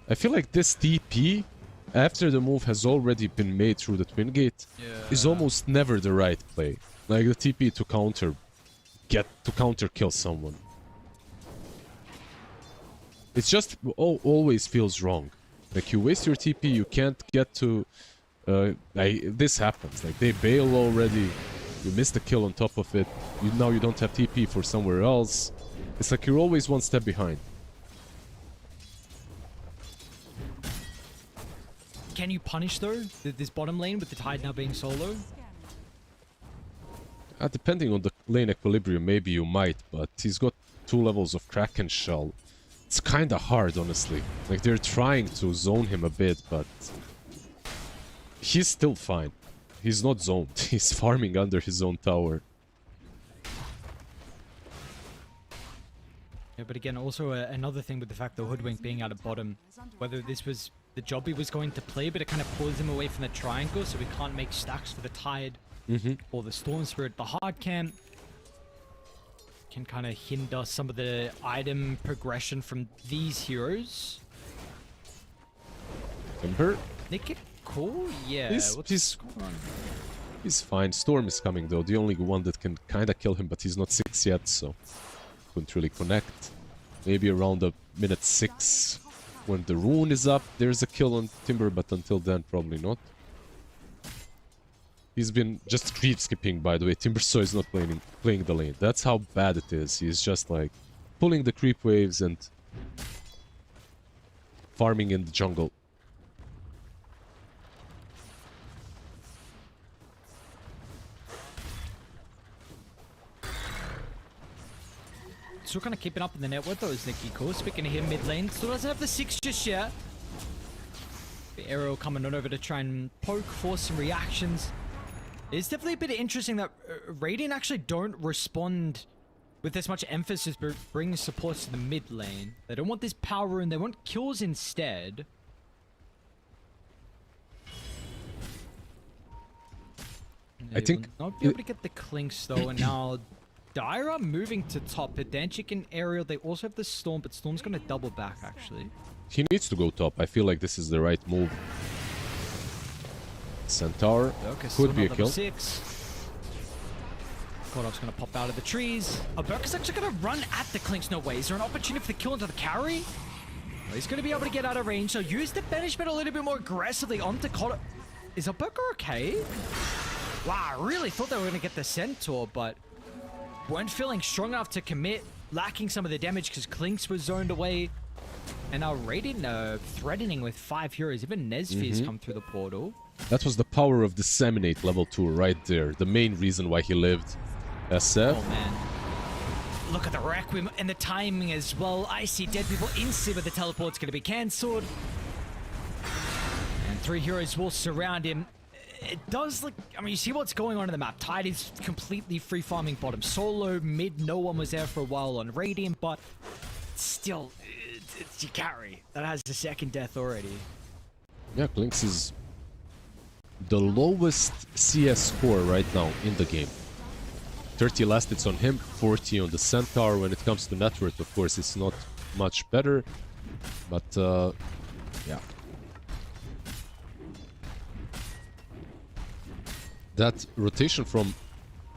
I feel like this TP, after the move has already been made through the Twin Gate, is almost never the right play. Like the TP to counter kill someone. It's just always feels wrong. Like you waste your TP, you can't get to... this happens. Like they bail already, you miss the kill on top of it. Now you don't have TP for somewhere else. It's like you're always one step behind. Can you punish though this bottom lane with the Tide now being solo? Depending on the lane equilibrium, maybe you might, but he's got 2 levels of Kraken Shell. It's kinda hard, honestly. Like, they're trying to zone him a bit, but... he's still fine. He's not zoned. He's farming under his own tower. Yeah, but again, also another thing with the fact that Hoodwink being out of bottom, whether this was the job he was going to play, but it kind of pulls him away from the triangle, so we can't make stacks for the Tide or the Storm Spirit. The hard camp can kind of hinder some of the item progression from these heroes. Ember? Nick it cool? Yeah. He's fine. Storm is coming though, the only one that can kind of kill him, but he's not 6 yet, so couldn't really connect. Maybe around the minute 6 when the rune is up, there's a kill on Timber, but until then probably not. He's been just creep skipping, by the way. Timbersaw is not playing the lane. That's how bad it is. He's just like pulling the creep waves and farming in the jungle. Still kind of keeping up in the network though is Nicky Cool. Speaking of him mid lane, still doesn't have the 6 just yet. The arrow coming on over to try and poke, force some reactions. It's definitely a bit interesting that Radiant actually don't respond with as much emphasis, but bring supports to the mid lane. They don't want this power rune, they want kills instead. I think not be able to get the clinks though, and now Dyra moving to top. Pedantic and Aerial, they also have the Storm, but Storm's gonna double back actually. he needs to go top. I feel like this is the right move. Centaur could be a kill. 6. Kodov's gonna pop out of the trees. Alberca's actually gonna run at the clinks. No way. Is there an opportunity for the kill into the carry? Well, he's gonna be able to get out of range, so use the banishment a little bit more aggressively onto Kodov. Is Alberca okay? Wow, I really thought they were gonna get the Centaur, but weren't feeling strong enough to commit, lacking some of the damage because Clinks was zoned away. And now Radiant threatening with 5 heroes. Even Nesvi's come through the portal. That was the power of Disseminate level 2 right there. The main reason why he lived. SF. Oh man. Look at the Requiem and the timing as well. I see dead people instantly, but the teleport's going to be cancelled. And 3 heroes will surround him. It does look... I mean, you see what's going on in the map. Tide is completely free farming bottom. Solo, mid, no one was there for a while on Radiant, but still, it's your carry. That has the second death already. Yeah, Clinks is the lowest CS score right now in the game. 30 last hits on him, 40 on the Centaur. When it comes to net worth, of course, it's not much better. But, yeah. That rotation from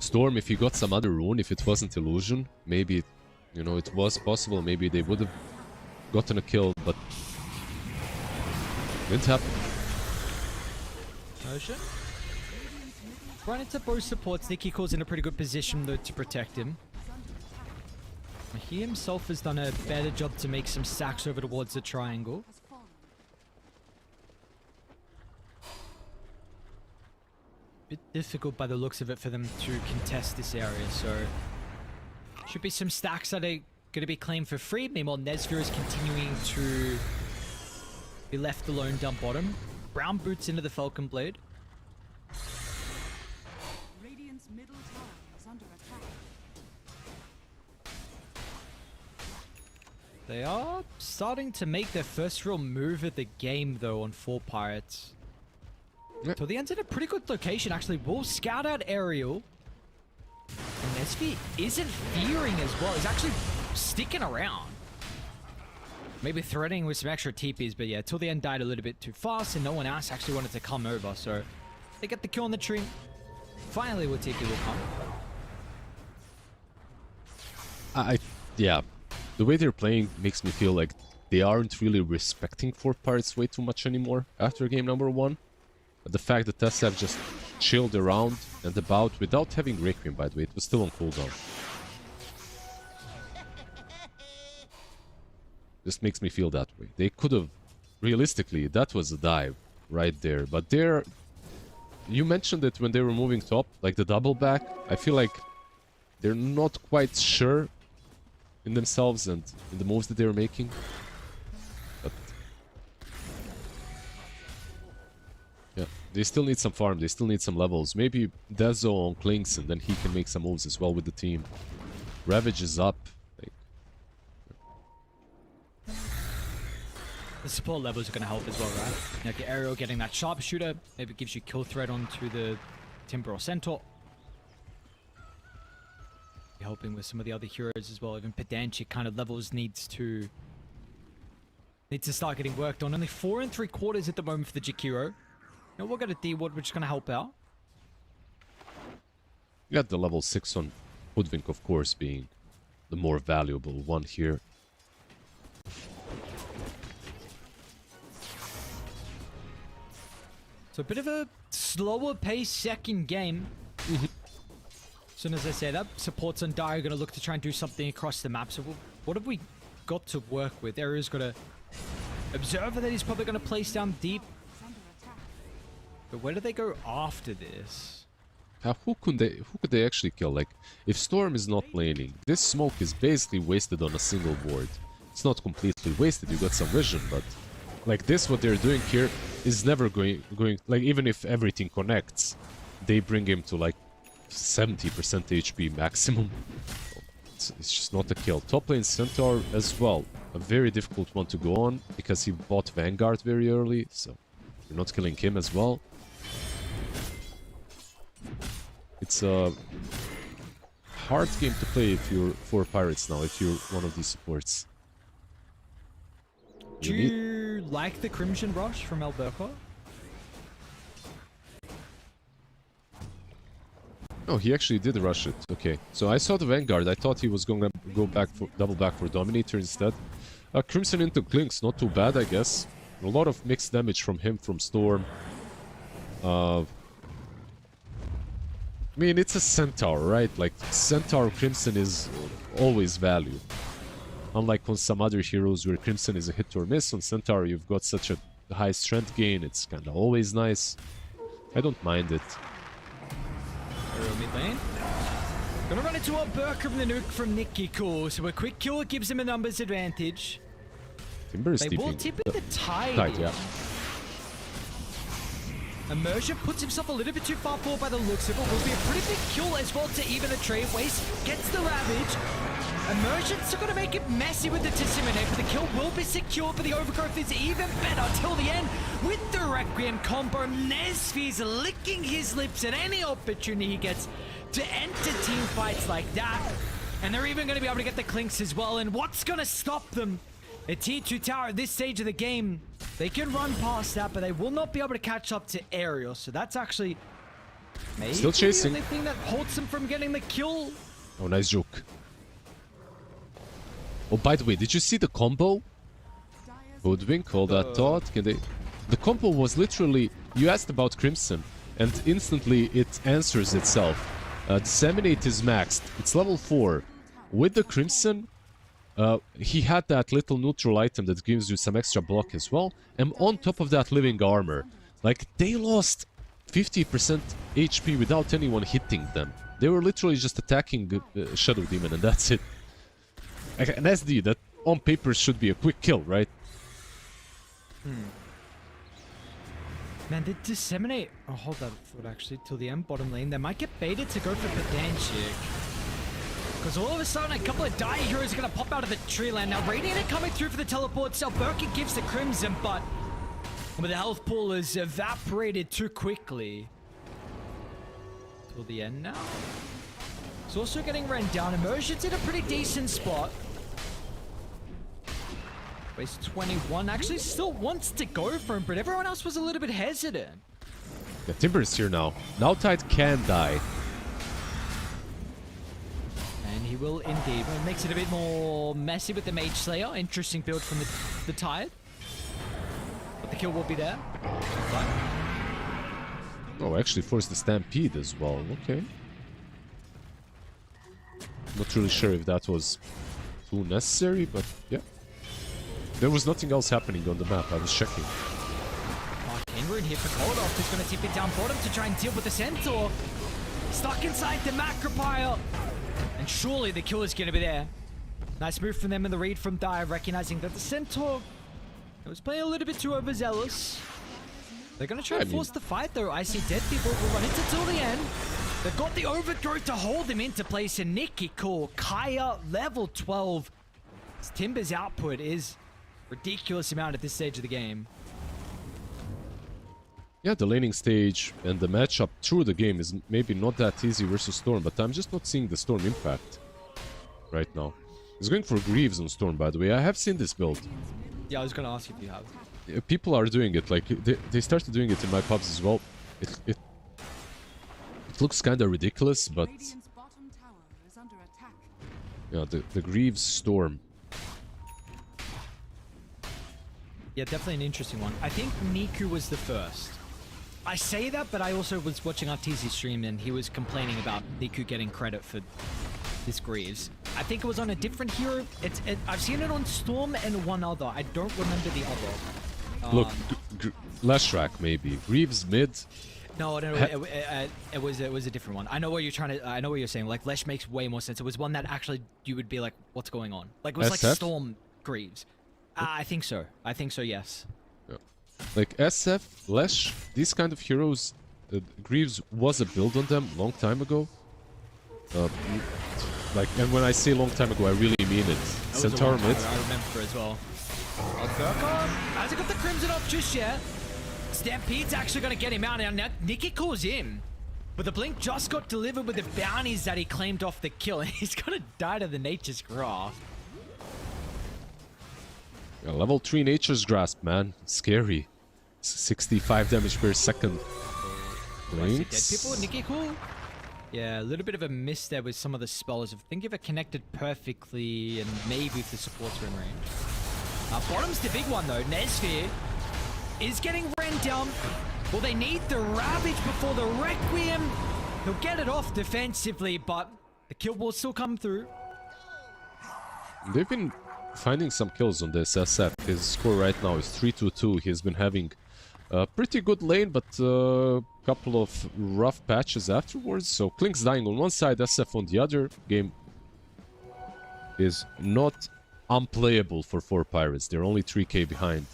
Storm, if he got some other rune, if it wasn't illusion, maybe, you know, it was possible. Maybe they would have gotten a kill, but didn't happen. Motion. Run into both supports. Nikiko's in a pretty good position though to protect him. He himself has done a better job to make some stacks over towards the triangle. Bit difficult by the looks of it for them to contest this area, so should be some stacks that are going to be claimed for free. Meanwhile, Nesfir is continuing to be left alone down bottom. Brown boots into the Falcon Blade. Radiant's middle tower is under attack. They are starting to make their first real move of the game, though, on 4 Pirates. Yep. So the end's in a pretty good location, actually. We'll scout out Aerial. And Nesfi isn't fearing as well. He's actually sticking around. Maybe threatening with some extra TPs, but yeah, till the end died a little bit too fast, and no one else actually wanted to come over. So they get the kill on the tree. Finally, what TP will come. Yeah. The way they're playing makes me feel like they aren't really respecting 4 Pirates way too much anymore after game number 1. But the fact that SF just chilled around and about without having Requiem, by the way, it was still on cooldown. Just makes me feel that way. They could have, realistically, that was a dive right there. But they're, you mentioned it when they were moving top, like the double back. I feel like they're not quite sure in themselves and in the moves that they were making. But yeah, they still need some farm, they still need some levels. Maybe Dezo on Klinks and then he can make some moves as well with the team. Ravage is up. Like, The support levels are going to help as well, right? Like Aerial getting that sharpshooter, maybe gives you kill threat onto the Timber or Centaur. Helping with some of the other heroes as well. Even Pedantic kind of levels needs to start getting worked on. Only 4 3/4 at the moment for the Jakiro. Now we'll get a D-Ward, which is going to help out. you got the level 6 on Hoodwink, of course, being the more valuable one here. So a bit of a slower pace second game. As soon as I say that, supports on Dire are going to look to try and do something across the map. So what have we got to work with? Area's got a Observer that he's probably going to place down deep. But where do they go after this? Who could they actually kill? Like, if Storm is not laning, this smoke is basically wasted on a single ward. It's not completely wasted, you got some vision, but like this, what they're doing here is never going like, even if everything connects, they bring him to like 70% HP maximum. It's just not a kill. Top lane Centaur as well, a very difficult one to go on because he bought Vanguard very early, so you're not killing him as well. It's a hard game to play if you're 4 Pirates now, if you're one of these supports. Do you like the Crimson Rush from Alberco? Oh, he actually did rush it. Okay, so I saw the Vanguard. I thought he was going to go back for double back for Dominator instead. Crimson into Klinks, not too bad, I guess. A lot of mixed damage from him, from Storm. I mean, it's a Centaur, right? Like, Centaur Crimson is always value. Unlike on some other heroes where Crimson is a hit or miss, on Centaur you've got such a high strength gain, it's kind of always nice. I don't mind it. Aerial mid lane. Gonna run into a Burke from the nuke from Nikiko, so a quick kill gives him a numbers advantage. Timber is They will tipping. tip it the tide. Tide, yeah. Immersion puts himself a little bit too far forward by the looks of it. Will be a pretty big kill as well to even the trade waste. Gets the Ravage. Immersion's still gonna make it messy with the Disseminate, but the kill will be secured, but the Overgrowth is even better till the end with the Requiem combo. Nesfi's licking his lips at any opportunity he gets to enter team fights like that. And they're even gonna be able to get the Klinks as well, and what's gonna stop them? A T2 tower at this stage of the game, they can run past that, but they will not be able to catch up to Aerial. So that's actually Maybe Still chasing. the only thing that holds them from getting the kill. Oh, nice joke. Oh, by the way, did you see the combo? Hoodwink, all that thought. Can they? The combo was literally, you asked about Crimson, and instantly it answers itself. Disseminate is maxed. It's level 4. With the Crimson, he had that little neutral item that gives you some extra block as well. And on top of that, living armor. Like, they lost 50% HP without anyone hitting them. They were literally just attacking Shadow Demon, and that's it. An SD, that on paper should be a quick kill, right? Man, did Disseminate... Oh, hold that thought actually till the end bottom lane. They might get baited to go for Pedantic. Because all of a sudden, a couple of Dire Heroes are going to pop out of the tree land. Now, Radiant are coming through for the teleport. Selberka gives the Crimson, but the health pool is evaporated too quickly. Till the end now. It's also getting ran down. Immersion's in a pretty decent spot. Race 21 actually still wants to go for him, but everyone else was a little bit hesitant. Yeah, Timber is here now. Now Tide can die. And he will indeed. It makes it a bit more messy with the Mage Slayer. Interesting build from the Tide. But the kill will be there. But Oh, actually forced the Stampede as well. Okay. Not really sure if that was too necessary, but yeah. There was nothing else happening on the map. I was checking. Kenrune here for Koldov, who's going to tip it down bottom to try and deal with the Centaur. Stuck inside the Macropile. And surely the kill is going to be there. Nice move from them in the read from Dire, recognizing that the Centaur was playing a little bit too overzealous. They're going to try and force the fight, though. I see dead people will run into till the end. They've got the overthrow to hold them into place. And Nikki Cool, Kaya, level 12. Timber's output is ridiculous amount at this stage of the game. Yeah, the laning stage and the matchup through the game is maybe not that easy versus Storm, but I'm just not seeing the Storm impact right now. He's going for Greaves on Storm, by the way. I have seen this build. Yeah, I was going to ask if you have. People are doing it, like, they started doing it in my pubs as well. It looks kind of ridiculous, but... Yeah, the Greaves Storm. Yeah, definitely an interesting one. I think Niku was the first. I say that, but I also was watching RTZ stream and he was complaining about Niku getting credit for this Greaves. I think it was on a different hero. I've seen it on Storm and one other. I don't remember the other. Look, Leshrac maybe. Greaves mid. No, it was a different one. I know what you're trying to. I know what you're saying. Like Lesh makes way more sense. It was one that actually you would be like, what's going on? Like it was SF? like Storm Greaves. I think so. I think so. Yes. Yeah. Like SF, Lesh, these kind of heroes, Greaves was a build on them long time ago. Like, and when I say long time ago, I really mean it. Centaur mid. I remember as well. Burkon hasn't got the Crimson off just yet. Stampede's actually going to get him out now. Nikki calls in. But the Blink just got delivered with the bounties that he claimed off the kill. And he's going to die to the Nature's Grasp. Yeah, level 3 Nature's Grasp, man. Scary. 65 damage per second. Dead people, Nikki cool. Yeah, a little bit of a miss there with some of the spells. I think if it connected perfectly and maybe if the supports were in range. Bottom's the big one though. Nesfear is getting ran down. Well, they need the Ravage before the Requiem. He'll get it off defensively, but the kill will still come through. They've been finding some kills on this SF. His score right now is 3-2-2. He's been having a pretty good lane, but a couple of rough patches afterwards. So Klink's dying on one side, SF on the other. Game is not unplayable for 4 Pirates. They're only 3k behind.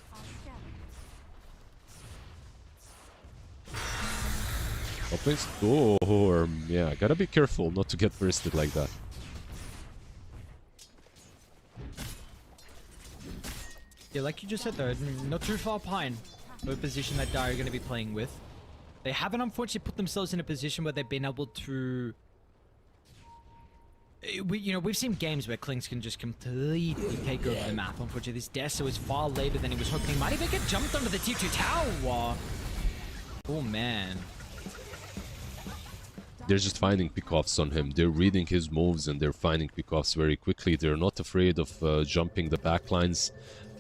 Open Storm. Yeah, gotta be careful not to get bursted like that. Yeah, like you just said though, not too far behind the position that Dire are going to be playing with. They haven't unfortunately put themselves in a position where they've been able to... We've seen games where Klinks can just completely take over the map. Unfortunately, this Dessa was far later than he was hoping. Might even get jumped onto the Tier 2 tower. Oh man. they're just finding pickoffs on him. They're reading his moves and they're finding pickoffs very quickly. They're not afraid of jumping the backlines.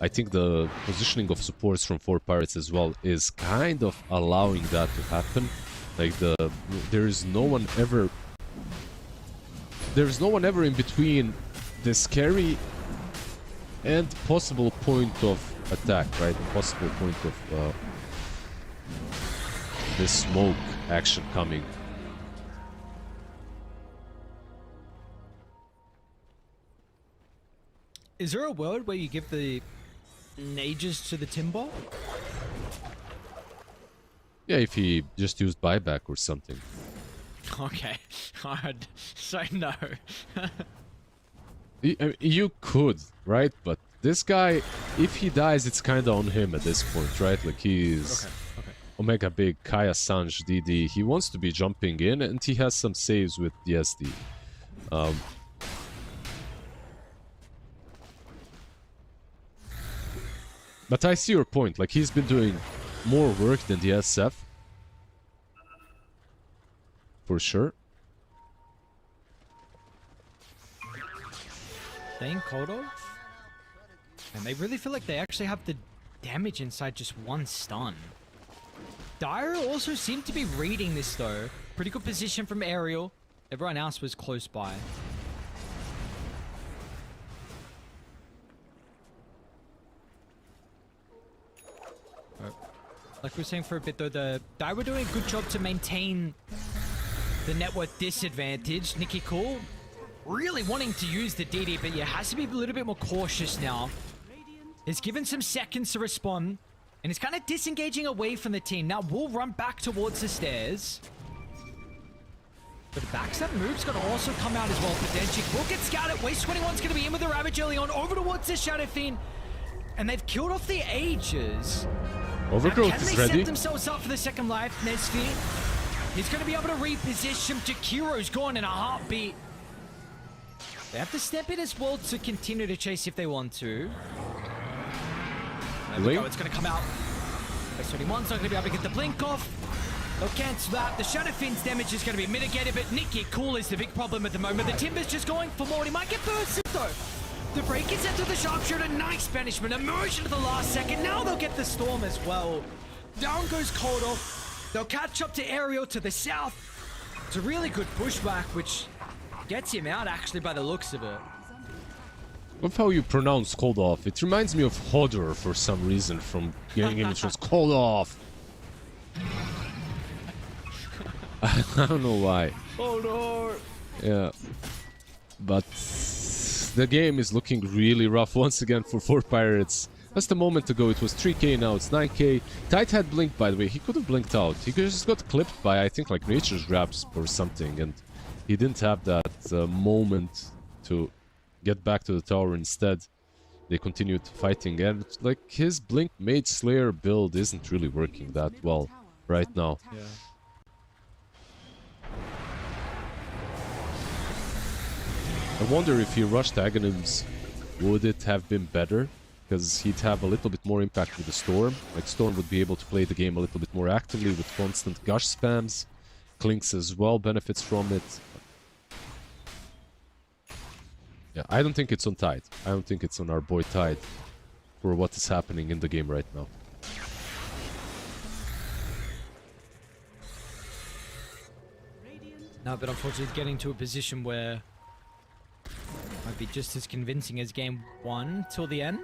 I think the positioning of supports from 4 Pirates as well is kind of allowing that to happen. Like there is no one ever in between the scary and possible point of attack, right? The possible point of this smoke action coming. Is there a world where you give the Nages to the Timber? Yeah, if he just used buyback or something. Okay, hard. So no. I mean, you could, right? But this guy, if he dies, it's kind of on him at this point, right? Like he's Omega Big, Kaya Sanj, DD. He wants to be jumping in, and he has some saves with the SD. But I see your point. Like he's been doing more work than the SF. For sure. Staying Kodo? And they really feel like they actually have the damage inside just one stun. Dire also seemed to be reading this though. Pretty good position from Aerial. Everyone else was close by. Like we were saying for a bit though, the Dire were doing a good job to maintain the network disadvantage. Nikki Cool really wanting to use the DD, but yeah, has to be a little bit more cautious now. He's given some seconds to respond, and he's kind of disengaging away from the team. Now we'll run back towards the stairs. But the backstep move's going to also come out as well. Pedenchik will get scouted. Waste 21's going to be in with the Ravage early on, over towards the Shadow Fiend. And they've killed off the Ages. Overgrowth now, is can they ready. set themselves up for the second life? Nesfi, he's going to be able to reposition. Jakiro's gone in a heartbeat. They have to step in as well to continue to chase if they want to. There we go, it's going to come out. Waste 21's not going to be able to get the blink off. They'll cancel that. The Shadow Fiend's damage is going to be mitigated, but Nikki Cool is the big problem at the moment. The Timber's just going for more. He might get bursted though. The break is into the sharpshooter. Nice banishment. Immersion at the last second. Now they'll get the storm as well. Down goes Kodo. They'll catch up to Aerial to the south. It's a really good pushback, which gets him out actually by the looks of it. Love how you pronounce cold off. It reminds me of Hodor for some reason from Game of Thrones. Cold off. I don't know why. Hodor. Yeah. But the game is looking really rough once again for 4 Pirates. Just a moment ago it was 3k, now it's 9k. Tide had blinked, by the way. He could have blinked out. He just got clipped by, I think, like Nature's Grabs or something. And he didn't have that moment to get back to the tower. Instead, they continued fighting. And like his Blink Mage Slayer build isn't really working that well right now. Yeah. I wonder if he rushed Aghanims, would it have been better? Because he'd have a little bit more impact with the Storm. Like Storm would be able to play the game a little bit more actively with constant gush spams. Clinks as well benefits from it. Yeah, I don't think it's on Tide. I don't think it's on our boy Tide for what is happening in the game right now. No, but unfortunately it's getting to a position where might be just as convincing as game 1 till the end.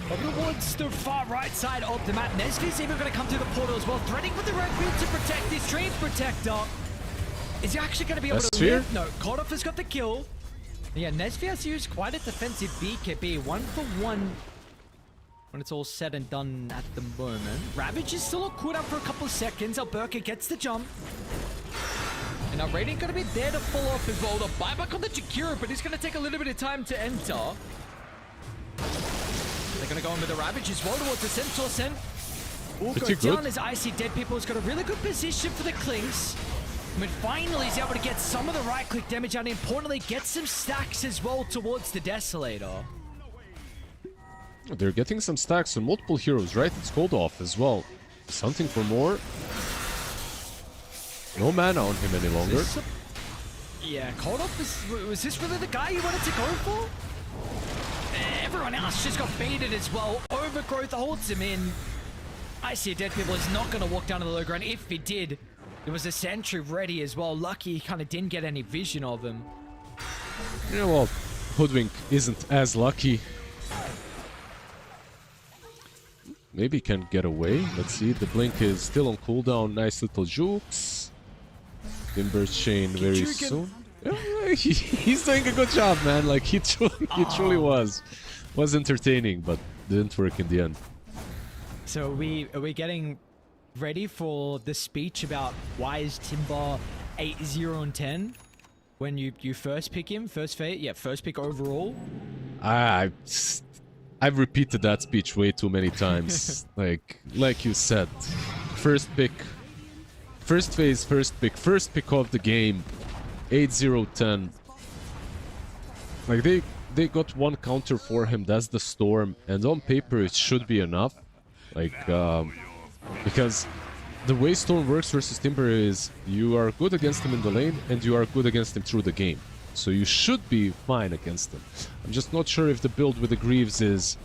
Over towards the far right side of the map. Nesvi's even going to come through the portal as well, threading with the red beard to protect this Dream Protector. Is he actually going to be able to live? No, Kodoff has got the kill. Yeah, Nesvi has used quite a defensive BKB. 1 for 1 when it's all said and done at the moment. Ravage is still on cooldown for a couple of seconds. Alberca gets the jump. And now Radiant going to be there to fall off as well. The buyback on the Jakiro, but he's going to take a little bit of time to enter. They're going to go in with the Ravage as well towards the Centaur Sent. Will go down as I see Dead People. He's got a really good position for the Clinks. I mean, finally he's able to get some of the right-click damage out, and importantly, get some stacks as well towards the Desolator. They're getting some stacks on multiple heroes, right? It's cold off as well. Something for more. No mana on him any longer. Yeah, Cold Off was this really the guy you wanted to go for? Everyone else just got baited as well. Overgrowth holds him in. I see Dead People is not going to walk down to the low ground. If he did, there was a sentry ready as well. Lucky he kind of didn't get any vision of him. Yeah, well, Hoodwink isn't as lucky. Maybe he can get away. Let's see. The blink is still on cooldown. Nice little jukes. Timber chain very soon. Yeah, he's doing a good job, man. Like he truly was entertaining, but didn't work in the end. So are we getting ready for the speech about why is Timber 8-0-10 when you first pick him, first pick overall? I've repeated that speech way too many times. like you said, first pick, first phase, first pick of the game, 8-0-10. Like they got one counter for him. That's the Storm, and on paper it should be enough. Like because the way Storm works versus Timber is you are good against him in the lane and you are good against him through the game. So you should be fine against him. I'm just not sure if the build with the Greaves is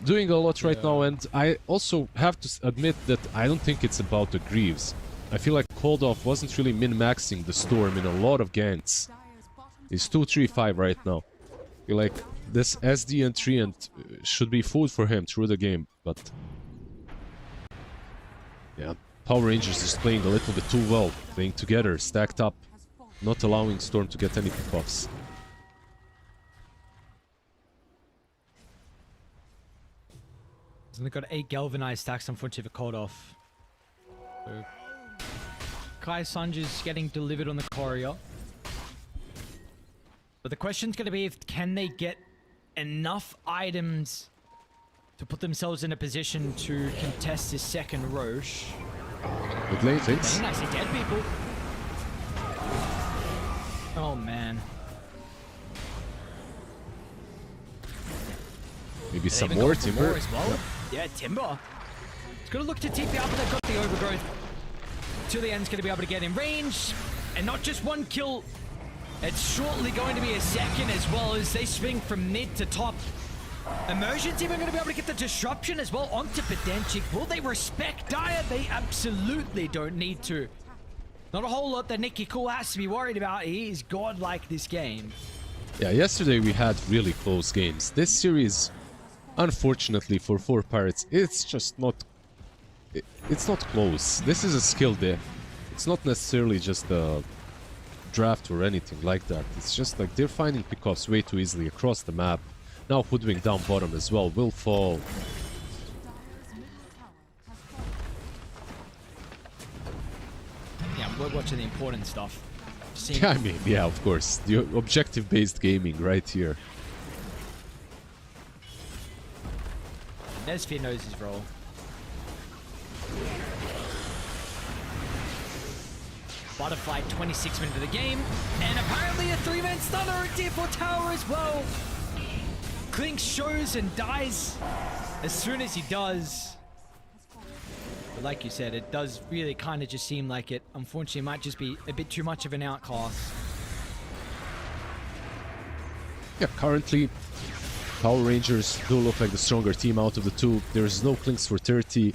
doing a lot right now, and I also have to admit that I don't think it's about the Greaves. I feel like Cold Off wasn't really min-maxing the Storm in a lot of ganks. He's 2-3-5 right now. I feel like this SD and Treant should be food for him through the game, but yeah, Power Rangers is playing a little bit too well, playing together, stacked up, not allowing Storm to get any pick-offs. They've got 8 galvanized stacks, unfortunately, for Cold Off. So Kai Sanja's getting delivered on the courier. But the question's going to be can they get enough items to put themselves in a position to contest this second Roche. Good lane, thanks. Nicely dead people. Oh man. Maybe some more Timber. As well. Yeah, Timber. It's gonna look to TP up, but they've got the overgrowth. Julian's gonna be able to get in range, and not just one kill. It's shortly going to be a second as well as they swing from mid to top. Immersion team are going to be able to get the disruption as well onto Pedantic. Will they respect Dire? They absolutely don't need to. Not a whole lot that Nicky Cool has to be worried about. He is godlike this game. Yeah, yesterday we had really close games. This series, unfortunately for 4 Pirates, it's just not... It's not close. This is a skill diff. It's not necessarily just a draft or anything like that. It's just like they're finding pickoffs way too easily across the map. Now Hoodwink down bottom as well will fall. Yeah, we're watching the important stuff. Yeah, I mean, yeah, of course. The objective-based gaming right here. Nesfear knows his role. Butterfly 26 minutes of the game, and apparently a 3-man stunner at Tier 4 tower as well. Clink shows and dies as soon as he does. But like you said, it does really kind of just seem like it, unfortunately, might just be a bit too much of an outclass. Yeah, currently, Power Rangers do look like the stronger team out of the two. There's no Clinks for 30.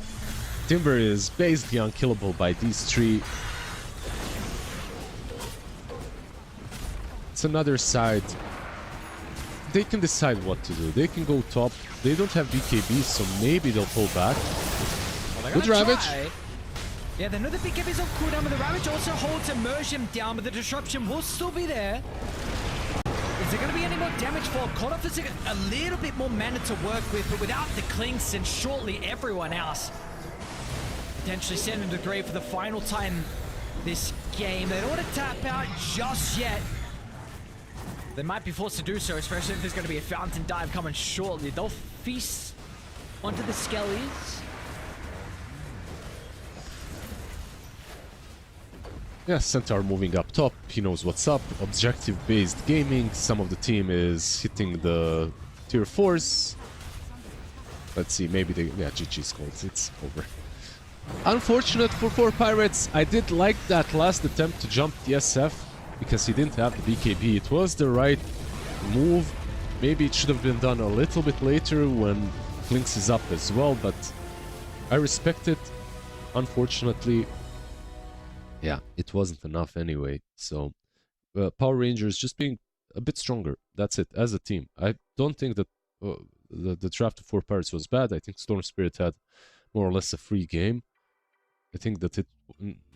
Timber is basically unkillable by these 3. It's another side. They can decide what to do. They can go top. They don't have BKB, so maybe they'll pull back. Well, good Ravage. Try. Yeah, they know the BKB's on cooldown, but the Ravage also holds Immersion down, but the disruption will still be there. Is there going to be any more damage for Cold Off? Is a little bit more mana to work with, but without the Clinks and shortly everyone else potentially sent him to the grave for the final time this game. They don't want to tap out just yet. They might be forced to do so, especially if there's going to be a fountain dive coming shortly. They'll feast onto the Skellies. Yeah, Centaur moving up top. He knows what's up. Objective-based gaming. Some of the team is hitting the tier 4s. Let's see, maybe they... Yeah, GG's called. It's over. Unfortunate for 4 Pirates. I did like that last attempt to jump the SF because he didn't have the BKB. It was the right move. Maybe it should have been done a little bit later when Lynx is up as well, but I respect it. Unfortunately, yeah, it wasn't enough anyway. So Power Rangers just being a bit stronger. That's it, as a team. I don't think that the draft of 4 Pirates was bad. I think Storm Spirit had more or less a free game. I think that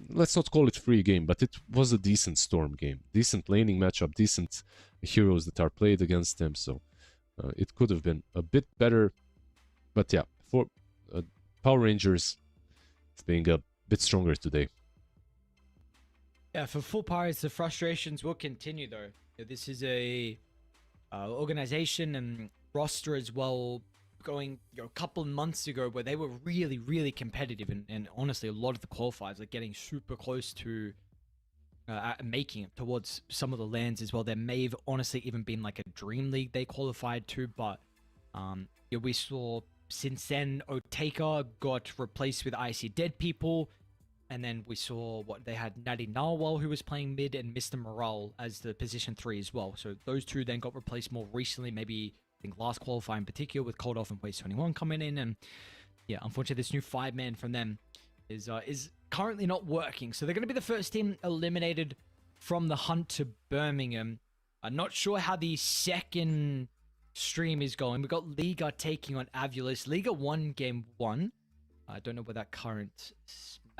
let's not call it free game, but it was a decent Storm game. Decent laning matchup, decent heroes that are played against them. So it could have been a bit better. But yeah, for Power Rangers being a bit stronger today. Yeah, for full Pirates, the frustrations will continue though. This is a organization and roster as well, going a couple of months ago where they were really competitive, and honestly a lot of the qualifiers are getting super close to making it towards some of the lands as well. There may have honestly even been like a dream league they qualified to, but yeah, we saw since then Oteka got replaced with IC Dead People, and then we saw what they had Natty Narwhal who was playing mid, and Mr. Morale as the position 3 as well. So those two then got replaced more recently, maybe I think last qualify in particular, with Cold Off and Waste 21 coming in. And yeah, unfortunately this new 5-man from them is currently not working. So they're going to be the first team eliminated from the hunt to Birmingham. I'm not sure how the second stream is going. We've got Liga taking on Avulus. Liga won game 1. I don't know where that current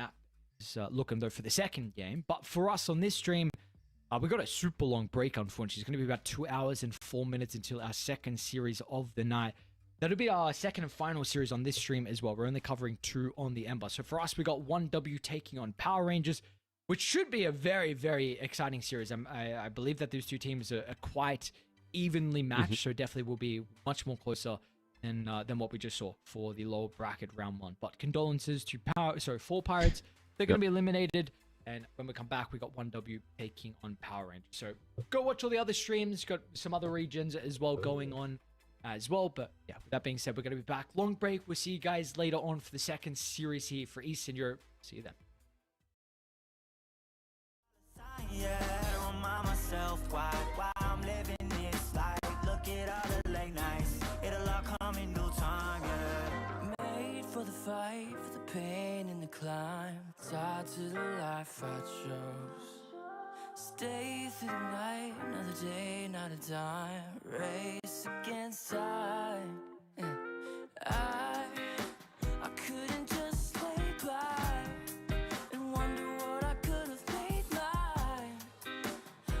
map is looking though for the second game. But for us on this stream, we got a super long break, unfortunately. It's going to be about 2 hours and 4 minutes until our second series of the night. That'll be our second and final series on this stream as well. We're only covering 2 on the Ember. So for us, we got 1W taking on Power Rangers, which should be a very exciting series. I believe that those two teams are quite evenly matched, so definitely will be much more closer than what we just saw for the lower bracket round 1. But condolences to 4 Pirates. They're going to be eliminated. And when we come back, we got 1W taking on Power Rangers. So go watch all the other streams. Got some other regions as well going on as well. But yeah, with that being said, we're going to be back. Long break. We'll see you guys later on for the second series here for Eastern Europe. See you then. Yeah, to remind myself why I'm living this life. Look at all the late nights. It'll all come in due time, yeah. Made for the fight, for the pain and the climb. Tied to the life I chose. Stay through the night, another day, not a dime. Race against time. Yeah. I couldn't just lay by and wonder what I could have made mine.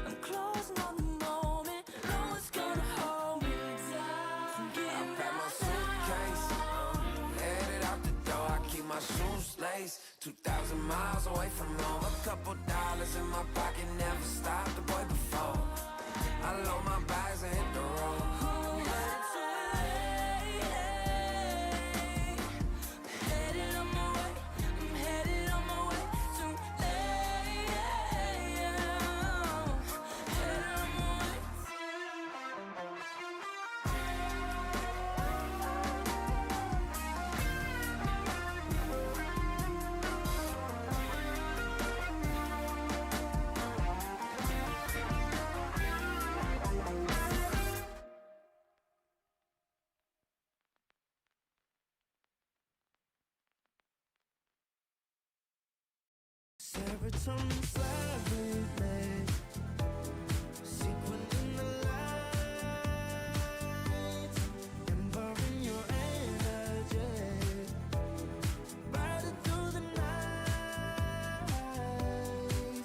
I'm closing on the moment, no one's gonna hold me down. I pack my suitcase, headed out the door. I keep my shoes laced. 2,000 miles away from home. A couple dollars in my pocket, never stopped the boy before. I load my bags and hit the road. Serotonin slide, sequin in the lights, embarring your energy, riding through the night.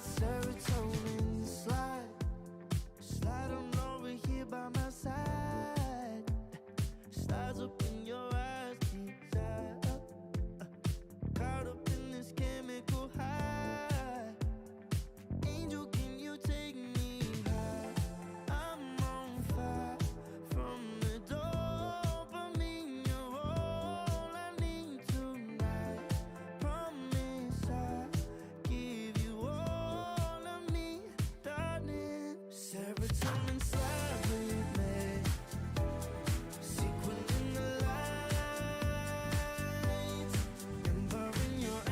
Serotonin slide on over here by my side. Stars up in your eyes, keep up, caught up in this chemical high. Sequin in the lights, embarring your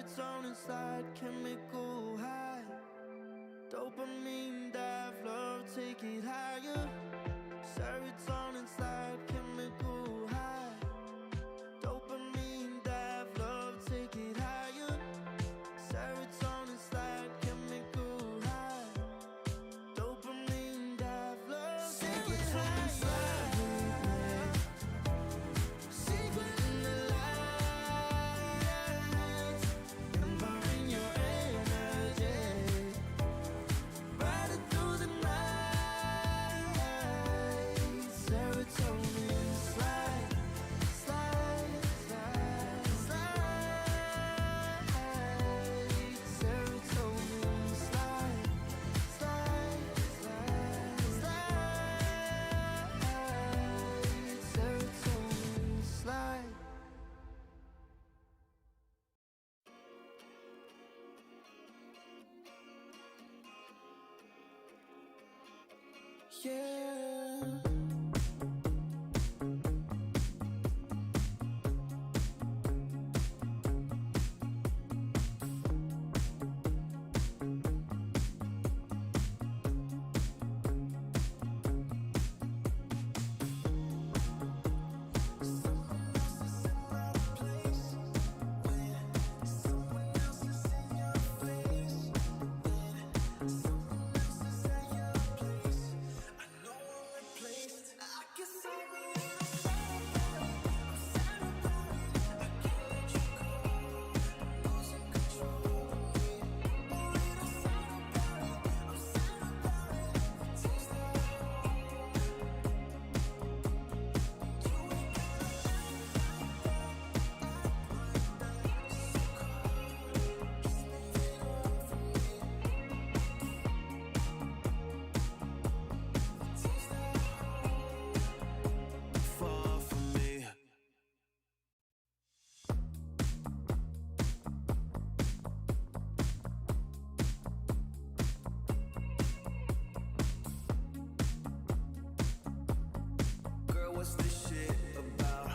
Serotonin slide, chemical high. Dopamine dive, love, take it higher. Serotonin slide, chemical high. Dopamine dive, love, take it higher. Serotonin slide, chemical high. Dopamine dive, love, take it higher. Secret in the light, empowering your energy. Riding through the night, serotonin slide, slide, slide, slide. Serotonin slide, slide, slide, slide. Serotonin slide. Yeah. Far from me. Girl, what's this shit about?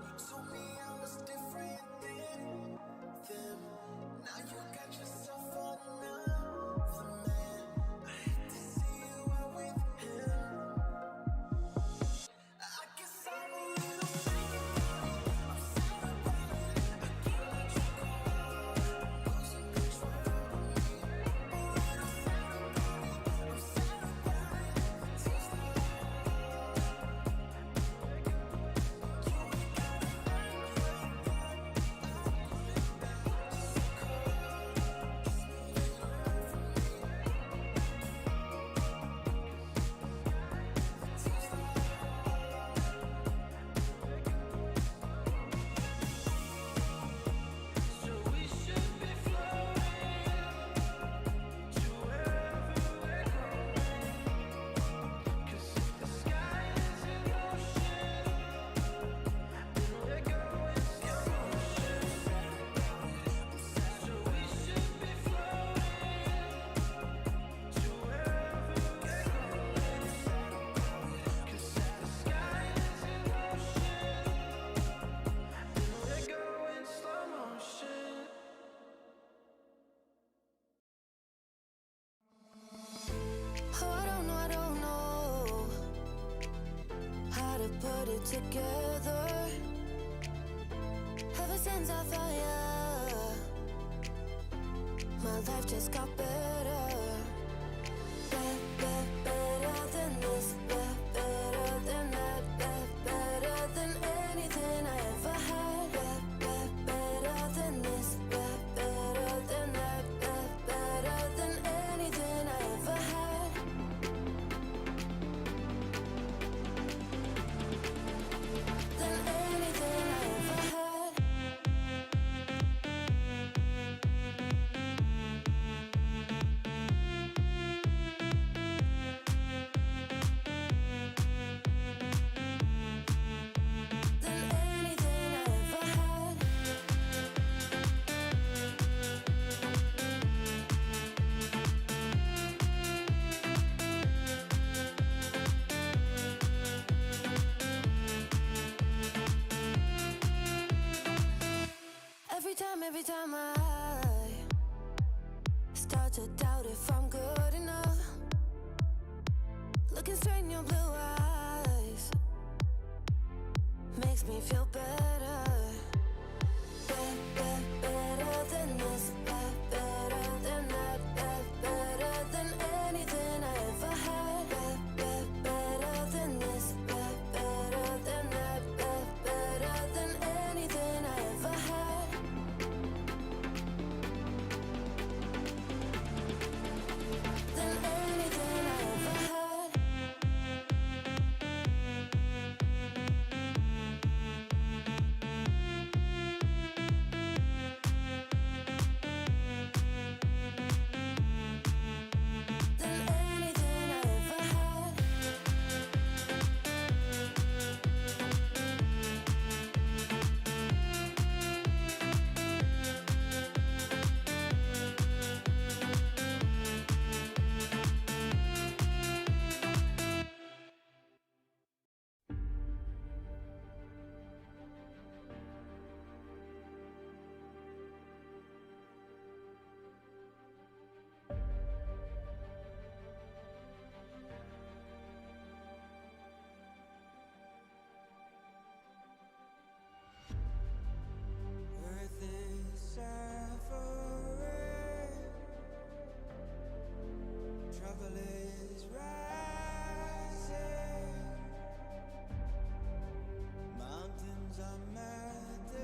You told me I was different than them. Now you got yourself another man. I hate to see you out with him. I guess I'm a little sad about it. I can't let you go. Losing control of me. A little sad about it. I'm sad about it. Taste of So we should be floating to wherever we're going. 'Cause if the sky is in ocean, then we're going slow motion. So we should be floating to wherever we're going. 'Cause if the sky is in ocean, then we're going slow motion. Oh, I don't know how to put it together. Ever since I found you, my life just got better. Better than this, better than that, better than anything I ever had. Better than this, better than that, better than anything I ever had. Than anything I ever had. makes me feel better. Better than this, better than that, better than anything I ever had. Better than this, better than that, better than anything I ever had. Than anything I ever had. Than anything I ever had. Earth is suffering, trouble is rising, mountains are melting.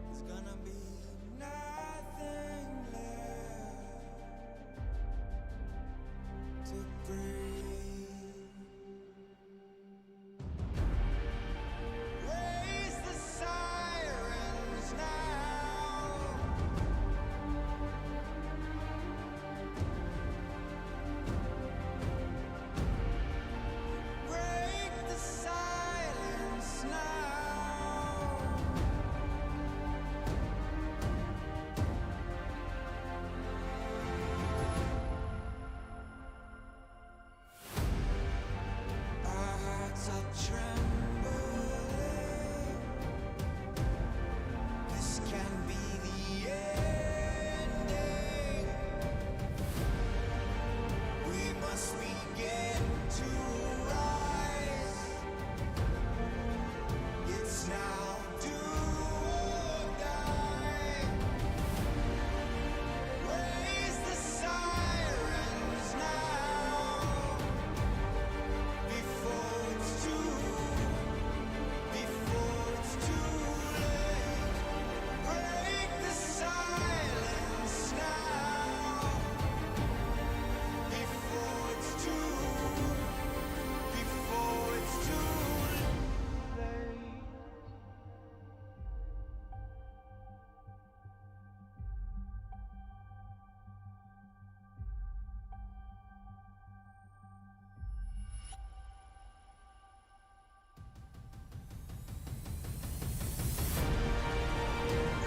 There's gonna be nothing left to breathe. Raise the sirens now. Break the silence now. Our hearts are trembling. This can be the ending. We must begin to rise. It's now do or die. Raise the sirens now. Before it's too late. Break the silence now. Before it's too late.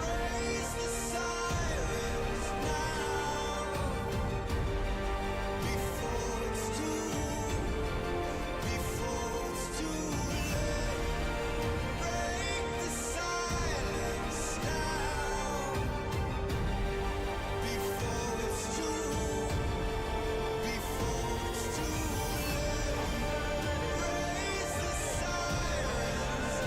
Raise the sirens now. Before it's too late. Break the silence now. Before it's too late. Raise the sirens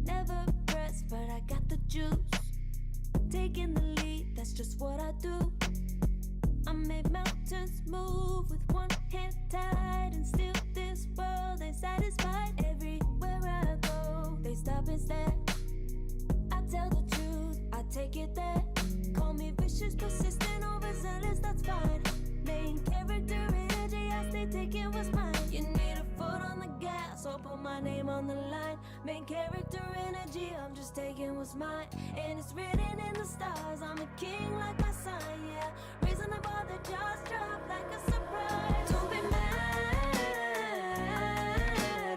Never pressed, but I got the juice. Taking the lead, that's just what I do. I make mountains move with one hand tied, and still this world ain't satisfied. Everywhere I go, they stop and stare. I tell the truth, I take it there. Call me vicious, persistent, overzealous, that's fine. Main character energy, I stay taking what's mine. You need a foot on the gas, or put my name on the line. Main character energy, I'm just taking what's mine. And it's written in the stars, I'm a king like my sign, yeah. Raising the bar, the jaws drop like a surprise. Don't be mad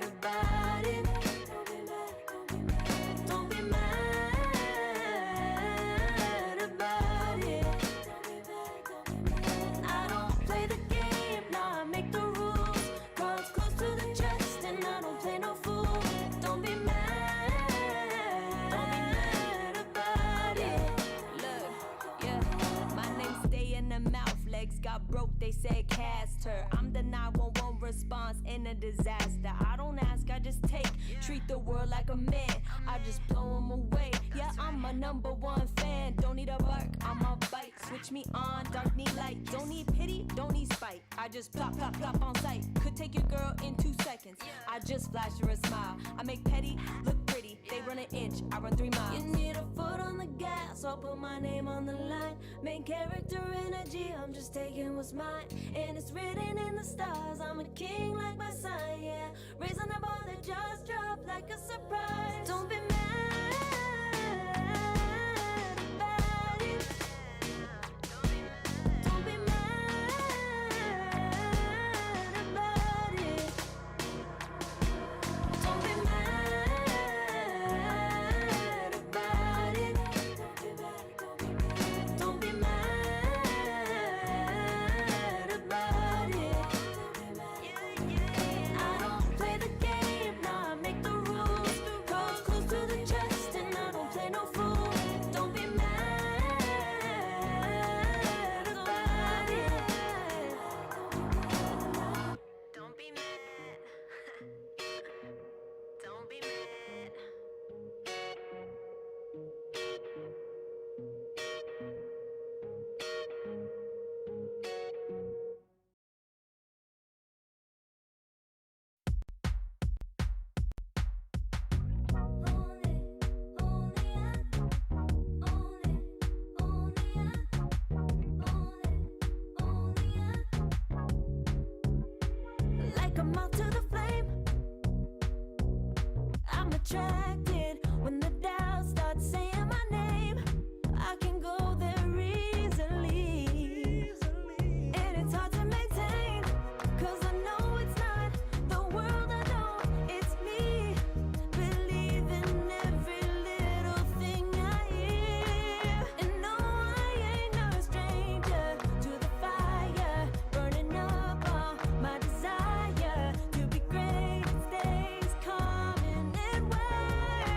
about it. Don't be mad, don't be mad. Don't be mad about it. Don't be mad, don't be mad. I don't play the game, nah, I make the rules. Cards close to the chest, and I don't play no fool. Don't be mad about it. Look, yeah, my name stay in the mouth. Legs got broke, they said cast her. I'm the 911 response in a disaster. I don't ask, I just take. Treat the world like a man, I just blow them away. Yeah, I'm a #1 fan. Don't need a bark, I'm a bite. Switch me on, dark need light. Don't need pity, don't need spite. I just plop, plop, plop on sight. Could take your girl in 2 seconds. I just flash her a smile. I make petty look pretty. They run an inch, I run 3 miles. You need a foot on the gas, I'll put my name on the line. Main character energy, I'm just taking what's mine. And it's written in the stars, I'm a king like my sign, yeah. Raising the bar, the jaws drop like a surprise. Don't be mad about it. Don't be mad about it. Don't be mad about it. Don't be mad about it. I don't play the game, nah, I make the rules. Cards close to the chest, and I don't play no fool. Don't be mad about it. Don't be mad. Don't be mad. Like a moth to the flame, I'm attracted when the doubts start saying my name. I can go there easily, and it's hard to maintain, 'cause I know it's not the world I know, it's me. Believe in every little thing I hear, and no, I ain't no stranger to the fire, burning up all my desire to be great. It stays coming in waves.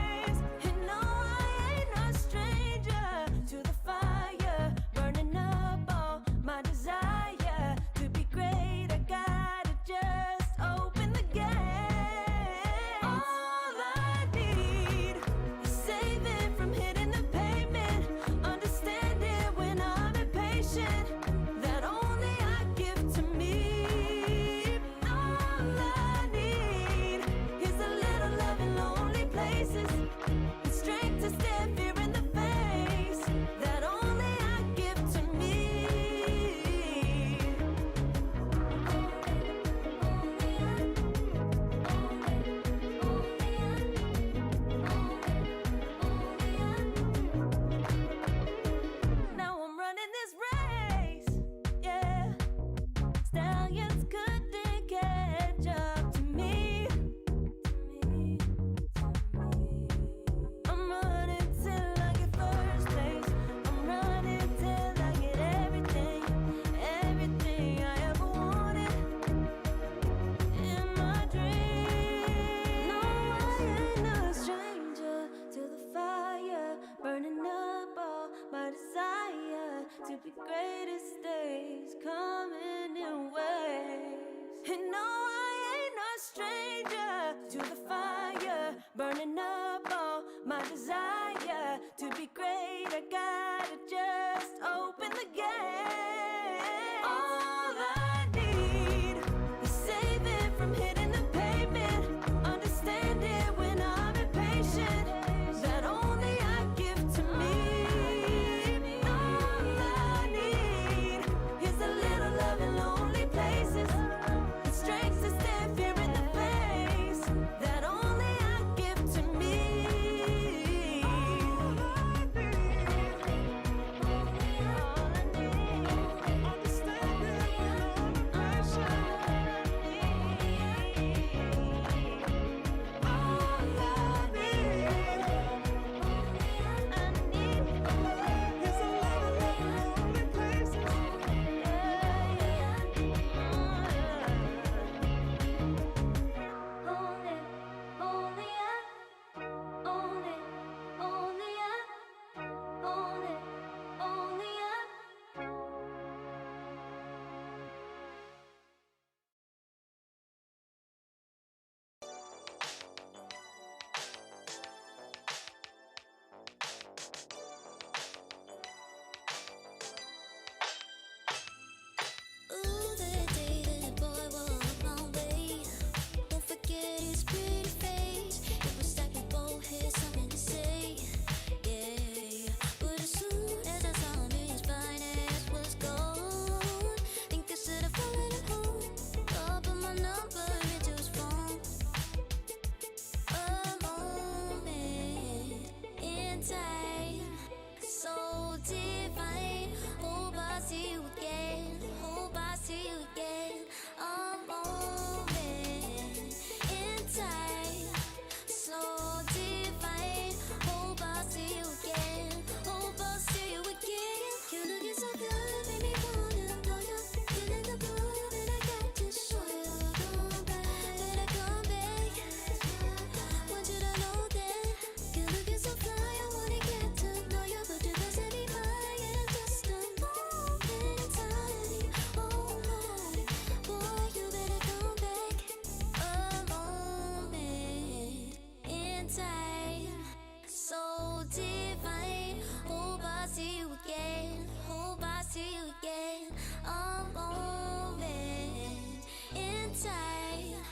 in time.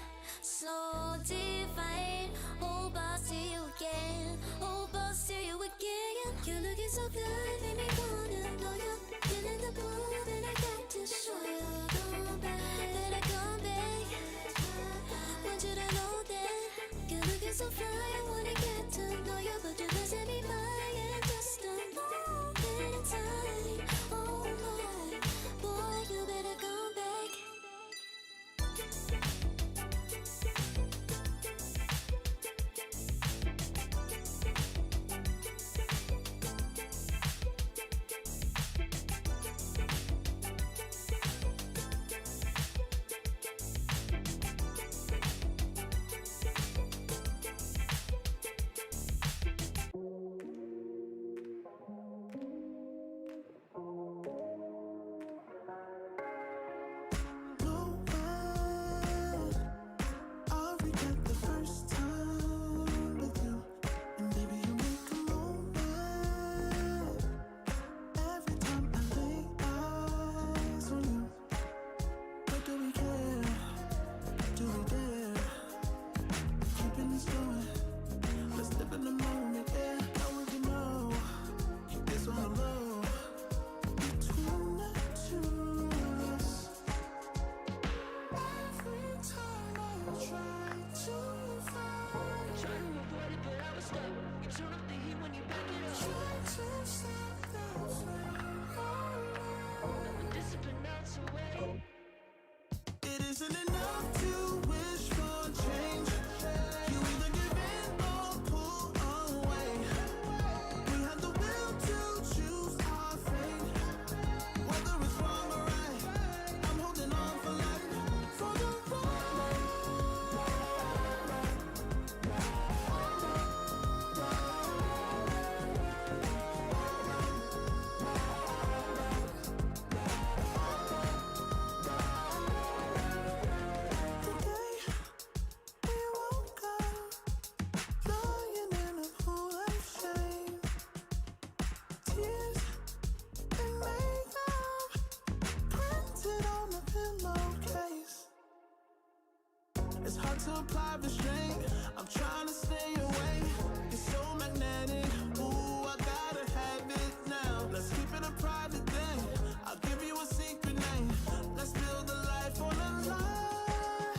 So divine. Hold on, see you again. Hold on, see you again. You're looking so good, make me wanna know you. Feeling the mood, and I got to show you. Come back, better come back. Want you to know that you're looking so fly. I wanna get to know you, but you're missing me mine. And just a moment in time. Oh my, boy, you better come back. No way, I'll forget the first time with you. And baby, you make a moment every time I lay eyes on you. But do we care? Do we dare? Keeping this going. Let's live in the moment, yeah. Now we can know. Keep this on the low. Between the two of us. Every time I try to find, Try to avoid it, but I was stuck. You turn up the heat when you back it up. try to stop the flame. Never discipline melts away. It isn't enough to wish for change. You either give in or pull away. We have the will to choose our fate. Whether it's wrong or right, I'm holding on for life. For the ride. The day we woke up, lying in a pool of shame. Tears and makeup printed on the pillowcase. It's hard to apply restraint. I'm trying to stay away. It's so magnetic. Ooh, I gotta have it now. Let's keep it a private thing. I'll give you a secret name. Let's build a life on a lie.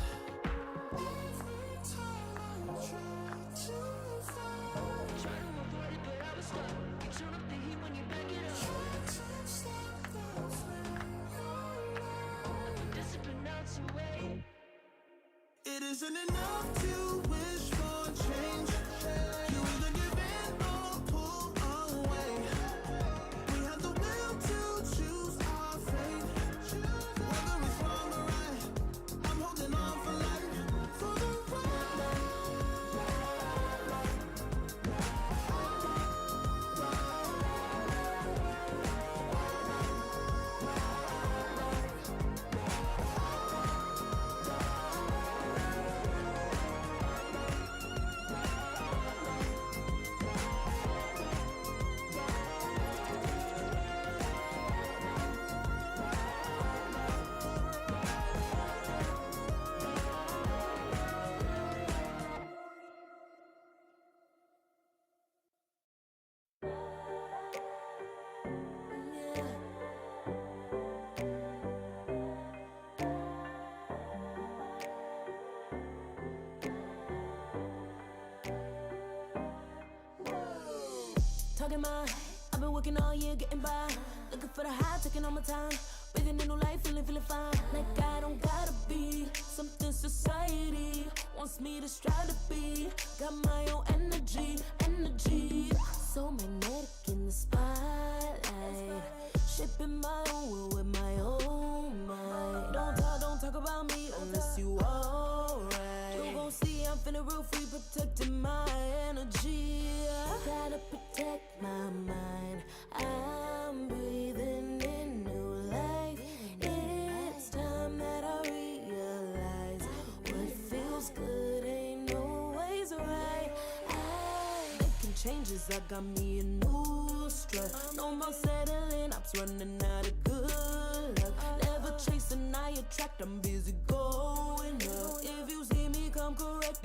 Every time I try to find, Try to avoid it, but I was stuck. You turn up the heat when you back it up. try to stop the flame. Never discipline melts away. It isn't enough to wish for change. You either give in or pull away. We have the will to choose our fate. Whether it's wrong or right, I'm holding on for life. For the ride. Talking my, I've been working all year getting by. Looking for the high, taking all my time. Breathing in new life, feeling fine. Like I don't gotta be something society wants me to strive to be. Got my own energy. So magnetic in the spotlight. Shaping my own world with my own mind. Don't talk about me unless you alright. You gon' see I'm finna real free, protecting my energy. Gotta protect my mind. I'm breathing in new life. It's time that I realize what feels good ain't always right. Making changes, I got me a new strut. No more settling, I'm running out of good luck. Never chasing, I attract, I'm busy going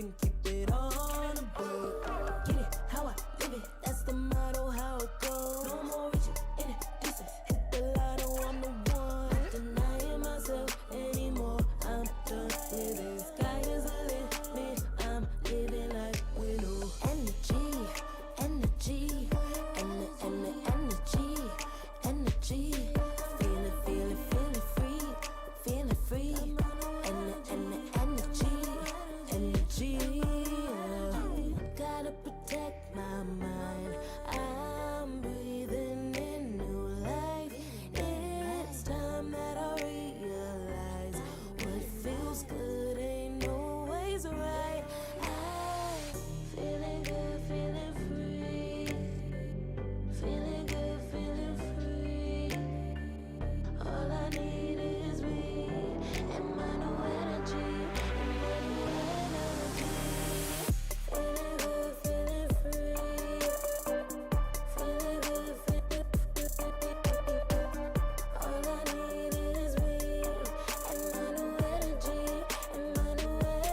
then keep it on the boat. Get it how I live it, that's the motto, how it goes. No more reaching in it, distance, hit the lotto, I'm the one. Not denying myself anymore, I'm done living. Sky is the limit, I'm living like willow. Energy, energy, energy, energy. Feeling, feeling, feeling free, feeling free. Energy, energy. Gotta protect my mind. I'm breathing in new life. It's time that I realize what feels good ain't always right. I'm feeling good, feeling free. Feeling good, feeling free. All I need is me and my new energy, and my new energy. Feeling good, feeling free. Feeling good, feeling free. All I need is me and my new energy, and my new energy.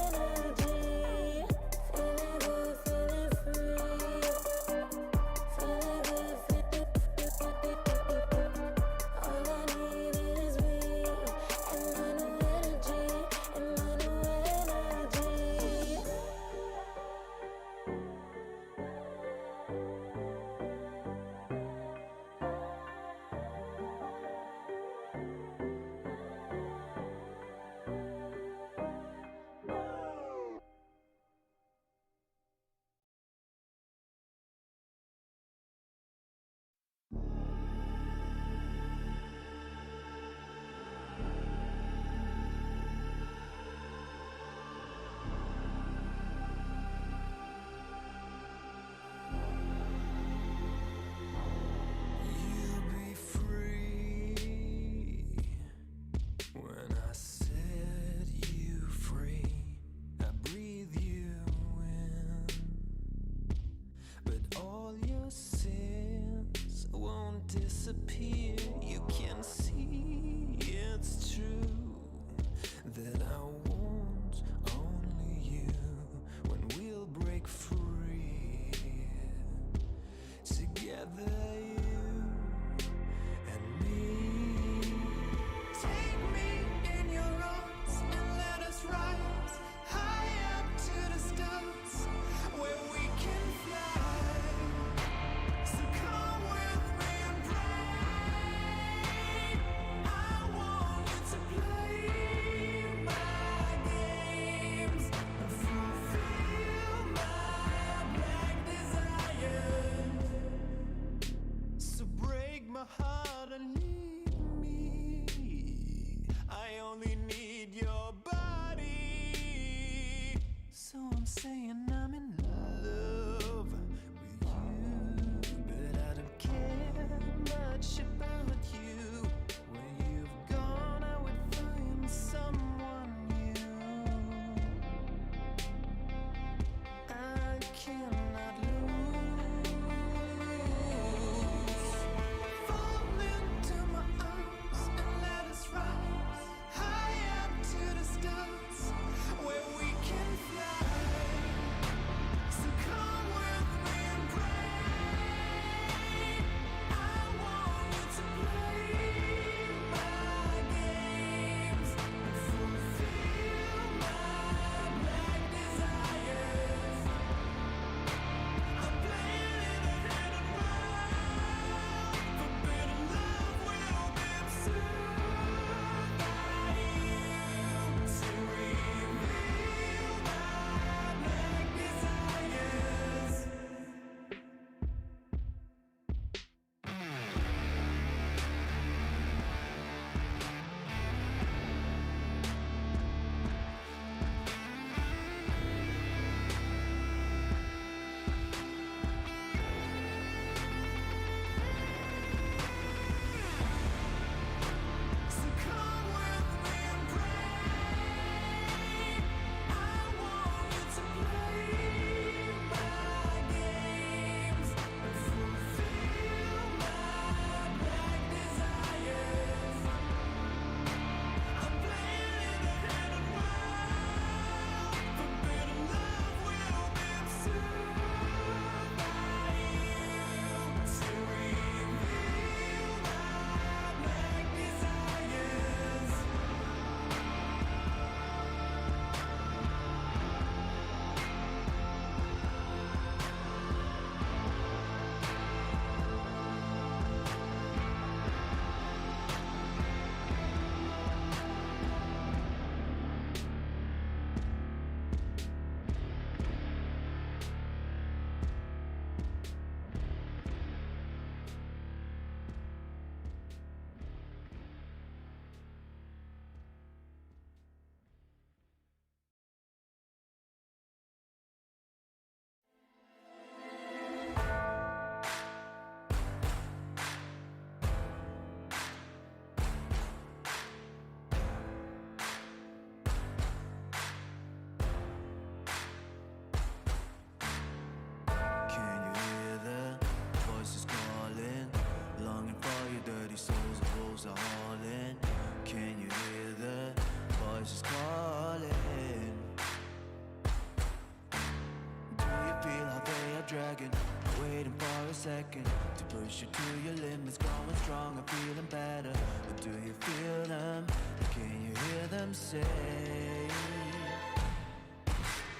second to push you to your limits, going strong and feeling better. But do you feel them? Can you hear them say?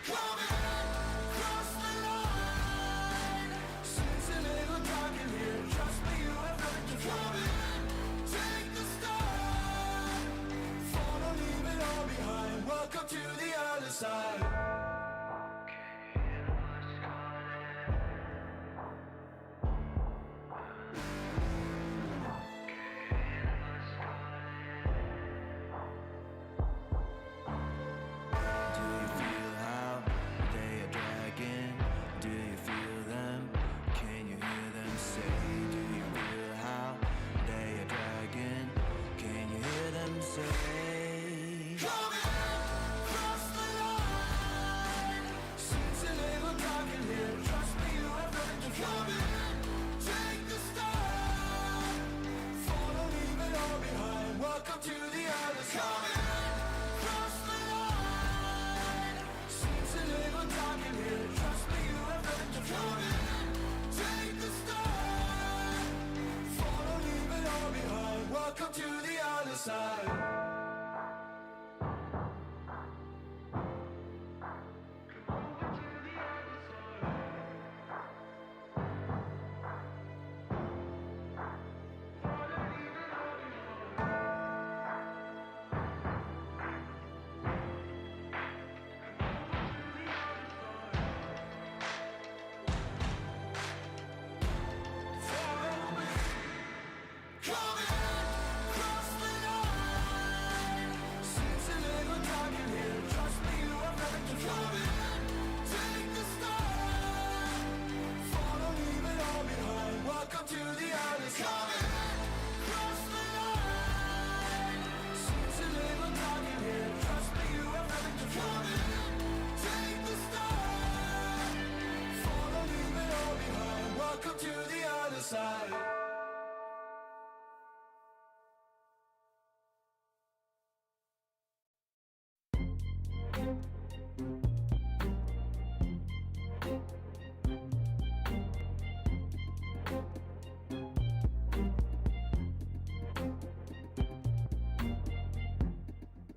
Cross the line. Seems a little dark in here. Trust me, you have learned to come in. Take the start. Follow, leave it all behind. Welcome to the other side. Do you feel how they are dragging? Do you feel them? Can you hear them say? Do you feel how they are dragging? Can you hear them say? Come in, cross the line. Seems a little dark in here. Trust me, you have learned to come in. Take the start. Follow, leave it all behind. Welcome to the other side. Come in, cross the line. Seems a little dark in here. Trust me, you have learned to come in. Take the start. Follow, leave it all behind. Welcome to the other side. Come in, cross the line. Seems a little dark in here. Trust me, you have learned to come in. Take the start. Follow, leave it all behind. Welcome to the other side. Come in, cross the line. Seems a little dark in here. Trust me, you have learned to come in. Take the start. Follow, leave it all behind. Welcome to the other side.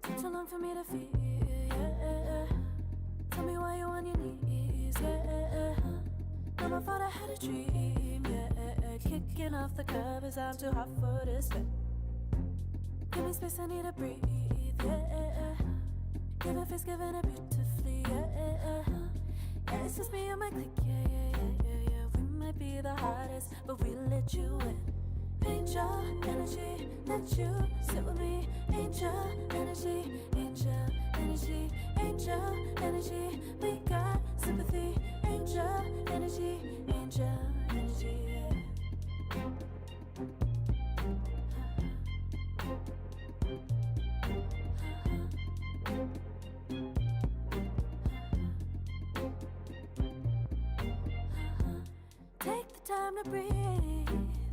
Took so long for me to feel, yeah. Tell me why you on your knees, yeah. Never thought I had a dream, yeah. Kicking off the covers, I'm too hot for this bed. Give me space, I need to breathe, yeah. Give a face, giving it beautifully, yeah. Yeah, it's just me and my clique, yeah. We might be the hottest, but we let you in. Angel energy, let you sit with me. Angel energy, angel energy, angel energy. We got sympathy. Angel energy, angel energy. Take the time to breathe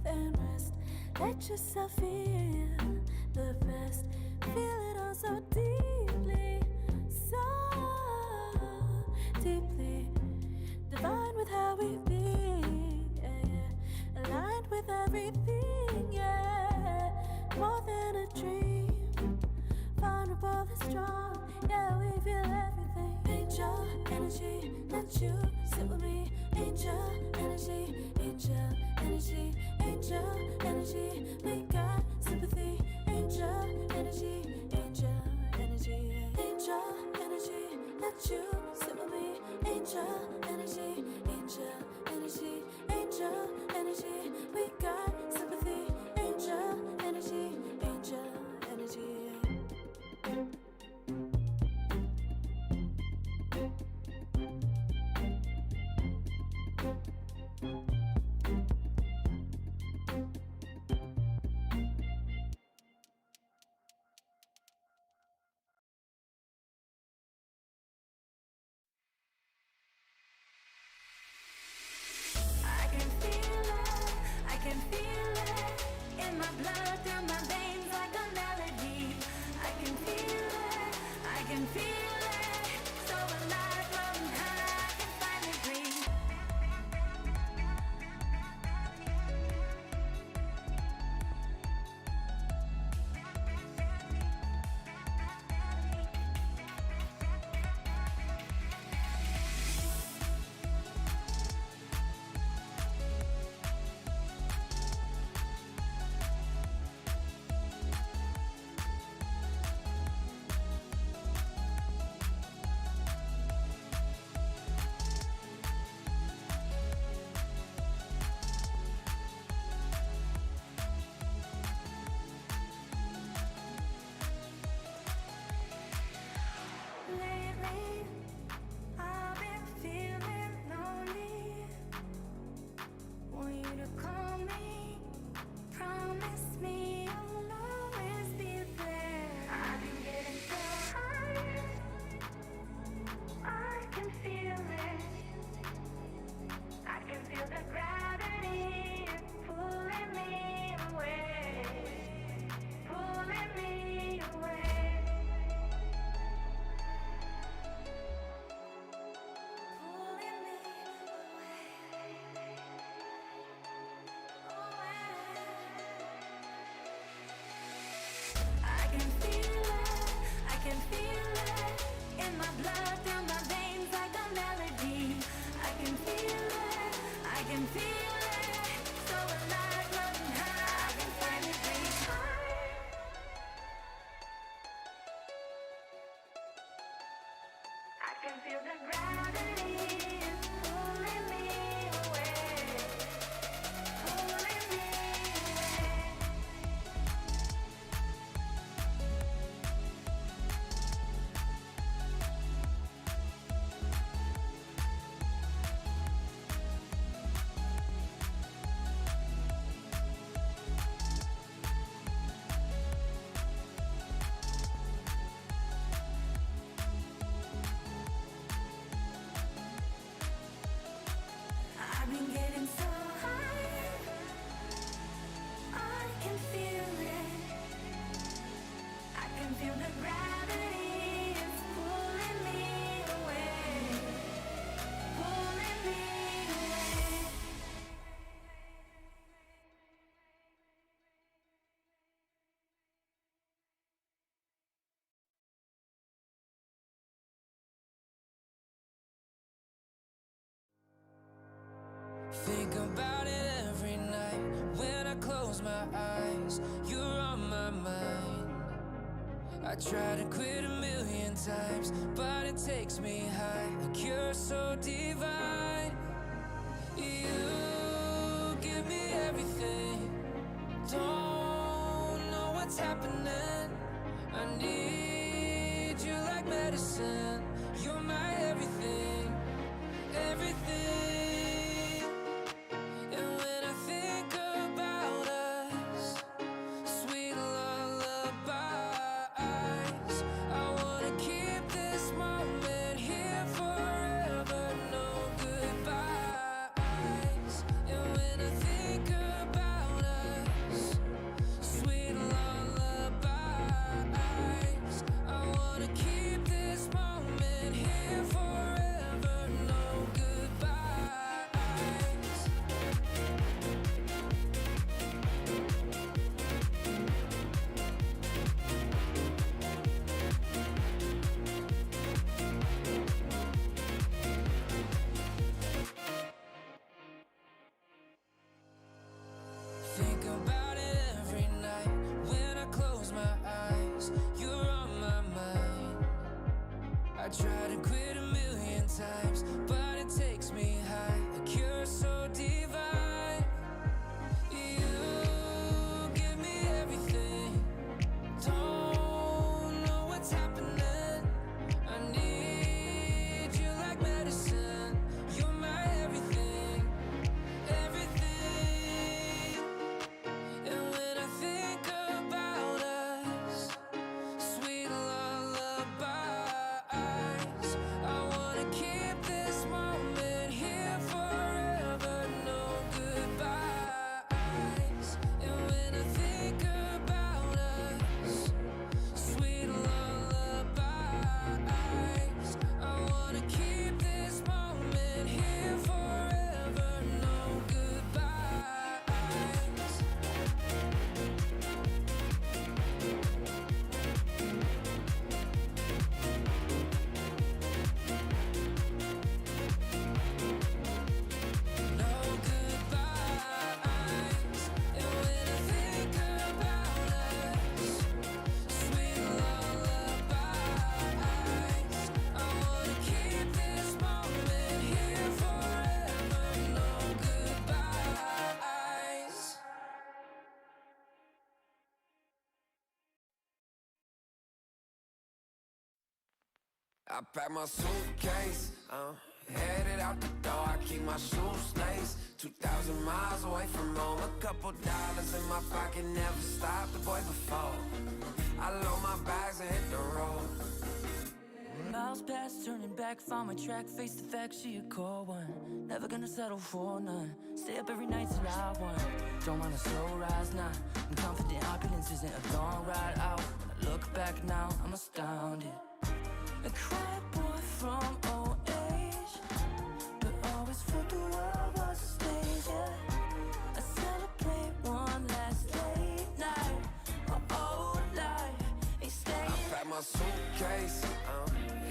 and rest. Let yourself feel the best. Feel it all so deeply, so deeply. Divine with how we be, yeah. Aligned with everything, yeah. More than a dream. Vulnerable and strong, yeah, we feel everything. Angel energy, let you sit with me. Angel energy, angel energy, angel energy. We got sympathy. Angel energy, angel energy, angel energy. Let you sit with me. Angel energy, angel energy, angel energy. We got sympathy. Angel energy, angel energy. can feel the gravity is pulling me away, pulling me away. I've been getting so high, I can feel it. I can feel the gravity is pulling me away, pulling me away. Think about it every night when I close my eyes. You're on my mind. I try to quit a million times, but it takes me high. Like you're so divine. You give me everything. Don't know what's happening. I need you like medicine. You're my everything, everything. And when I think about us, sweet lullabies, I wanna keep this moment here forever, no goodbyes. And when I think about us, sweet lullabies, I wanna keep this moment here forever, no goodbyes. Think about it every night when I close my eyes. You're on my mind. I try to quit a million times, but it takes me high. Like you're so divine. You give me everything. Don't know what's happening. I need you like medicine. You're my everything, everything. And when I think about us, sweet lullabies, I wanna keep this moment here forever, no goodbyes. And when I think about us, sweet lullabies, I wanna keep this moment here forever, no goodbyes. No goodbyes. And when I think about us, sweet lullabies, I wanna keep this moment here forever. No goodbyes. I pack my suitcase, headed out the door. I keep my shoes laced. 2,000 miles away from home. A couple dollars in my pocket, never stopped the boy before. I load my bags and hit the road. Miles past, turning back, found my track, face the fact she a cold one. Never gonna settle for none. Stay up every night till I won. Don't want a slow rise now. I'm confident opulence isn't a long ride out. When I look back now, I'm astounded. A quiet boy from old age, but always felt the world was a stage, yeah. I celebrate one last late night. My old life ain't staying. I pack my suitcase,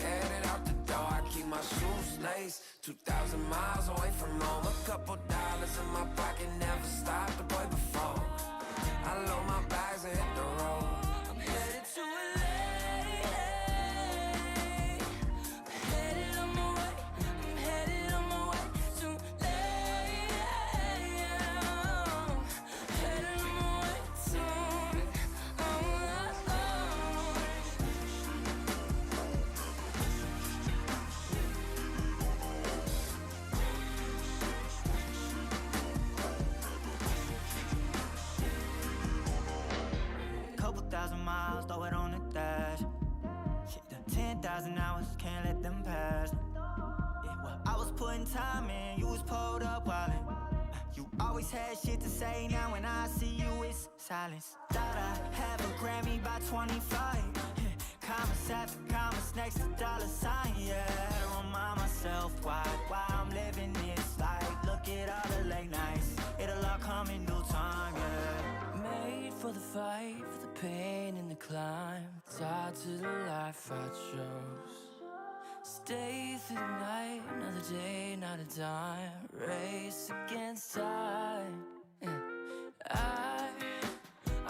headed out the door. I keep my shoes laced. 2,000 miles away from home. A couple dollars in my pocket, never stopped the boy before. I load my bags and hit the road. I'm headed to LA, headed 10,000 hours, can't let them pass. Yeah, well, I was putting time in, you was pulled up wildin'. You always had shit to say, now when I see you, it's silence. Thought I'd have a Grammy by 25. Commas after commas next to dollar sign, yeah. To remind myself why I'm living this life. Look at all the late nights, it'll all come in due time, yeah. Made for the fight, for the pain and the climb. Tied to the life I chose. Stay through the night, another day, not a dime. Race against time. Yeah.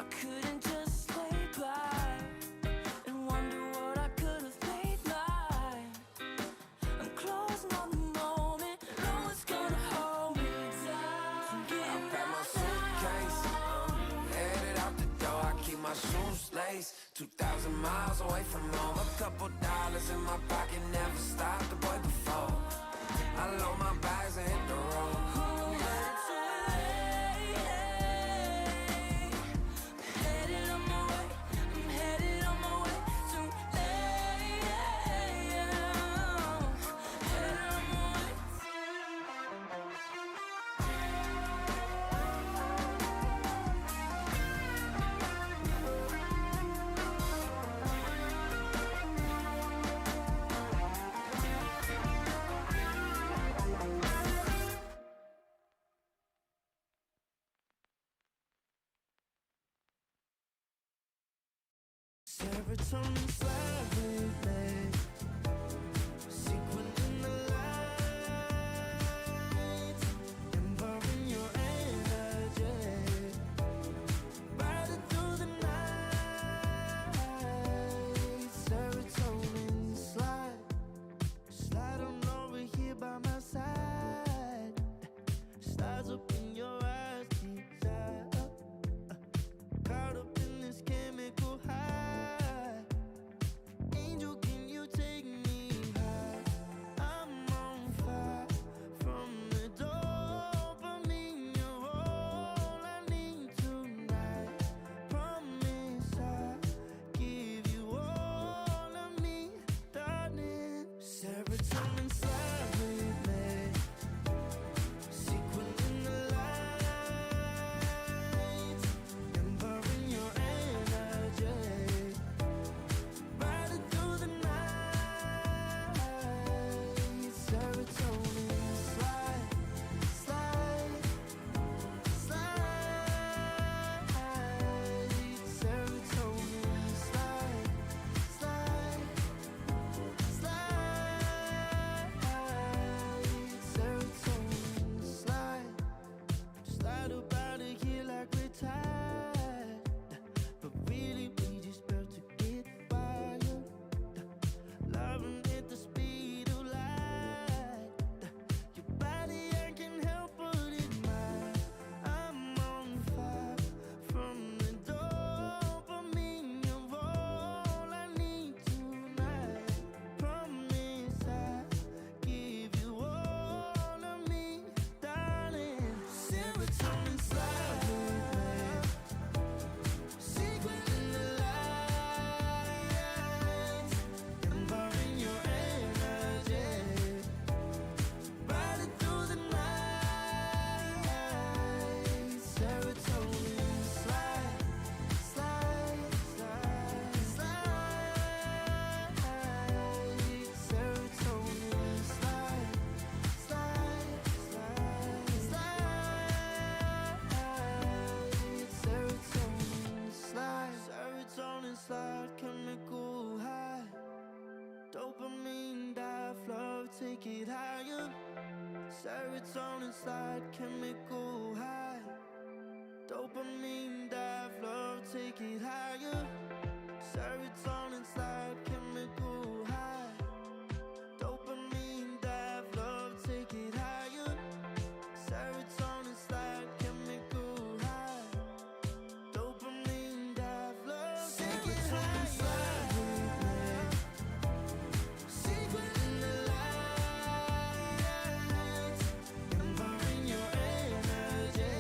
I couldn't just lay by and wonder what I could have made mine. I'm closing on the moment, no one's gonna hold me down. I pack my suitcase, headed out the door. I keep my shoes laced. 2,000 miles away from home. A couple dollars in my pocket, never stopped the boy before. I load my bags and hit the road. Serotonin slightly late, sequel in the light, embarking your energy, riding through the night. Serotonin slide on over here by my side, stars up in your eyes, desire, caught up in this chemical high. Slide, chemical high, dopamine dive, love, take it higher. Serotonin slide, chemical high, dopamine dive, love, take it higher. Serotonin slide, chemical high, dopamine dive, love, take it higher. Serotonin slide, chemical high, dopamine dive, love, take it higher. Secret in the light, embarking your energy,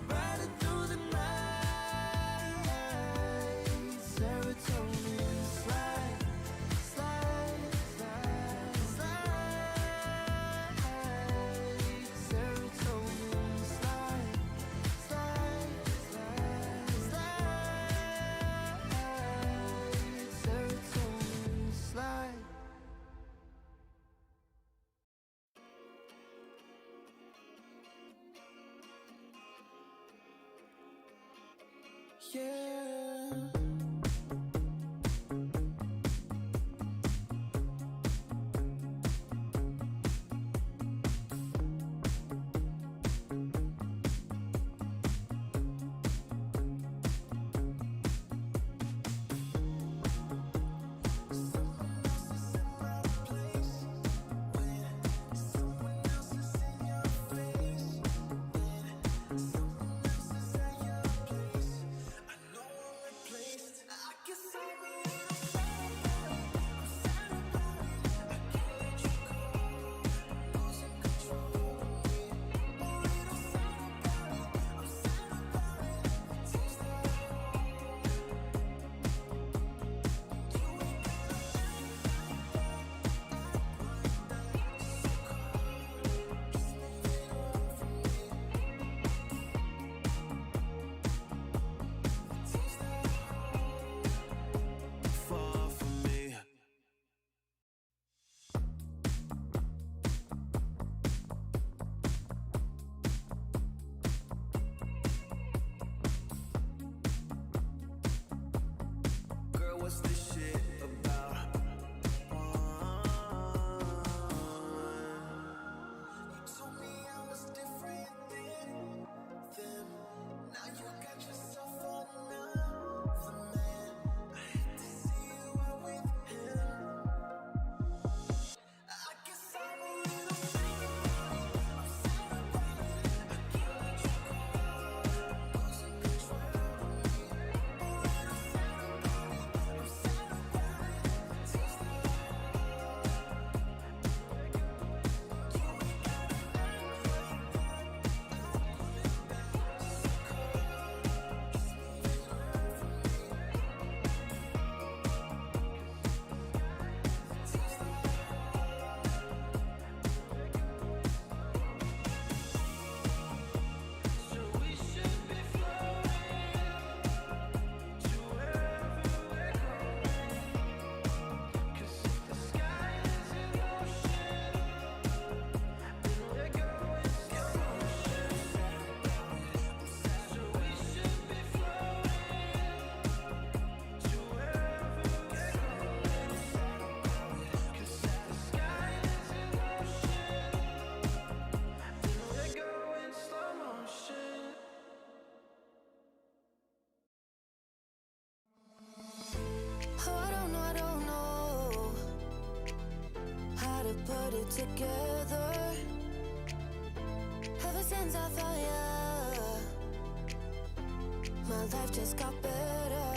riding through the night. yeah. Far from me. Girl, what's this shit about? You told me I was different then. Now you got yourself another man. I hate to see you out with him. I guess I'm a little sad about it. I'm sad about it. I can't let you go. Losing control of me. A little sad about it. I'm sad about it. Teach that you ain't gotta act like that. Oh, I don't know how to put it together. Ever since I found ya, my life just got better.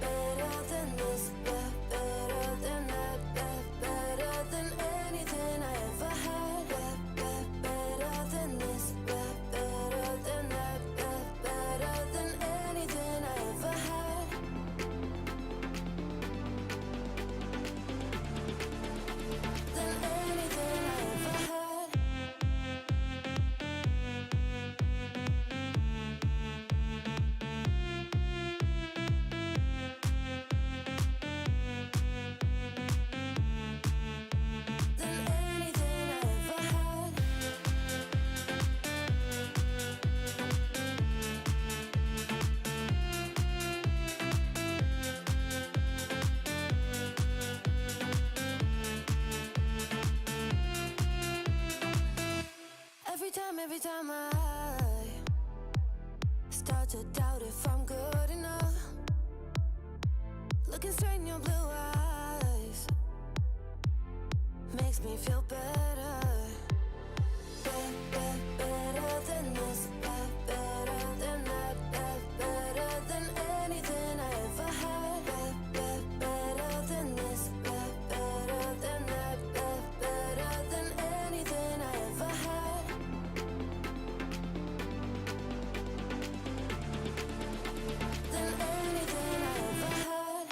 Better than this, better than that, better than anything I ever had. Better than this, better than that, better than anything I ever had. Than anything I ever had. Than anything I ever had. Every time I start to doubt if I'm good enough, looking straight in your blue eyes makes me feel better. Better than this, better than that, better than anything I ever had. Better than this, better than that, better than anything I ever had. Than anything I ever had.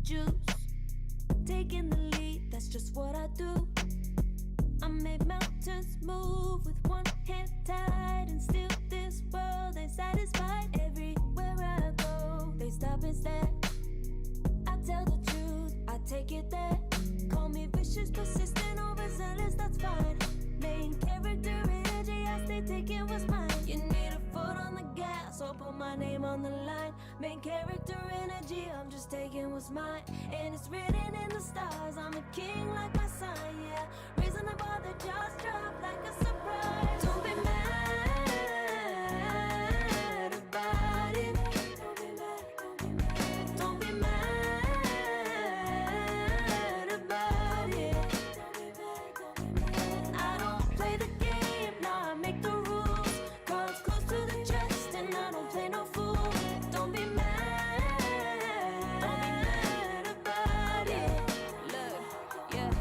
juice. Taking the lead, that's just what I do. I make mountains move with one hand tied, and still this world ain't satisfied. Everywhere I go, they stop and stare. I tell the truth, I take it there. Call me vicious, persistent, overzealous, that's fine. Main character energy, I stay taking what's mine. You need a foot on the gas, or put my name on the line. Main character energy, I'm just taking what's mine. And it's written in the stars, I'm a king like my sign, yeah. Reason I bother, just drop like a surprise. Don't be mad about it. Don't be mad, don't be mad about it. I don't play the game, nah, I make the rules. Cards close to the chest, and I don't play no fool. Don't be mad about it. Look, yeah,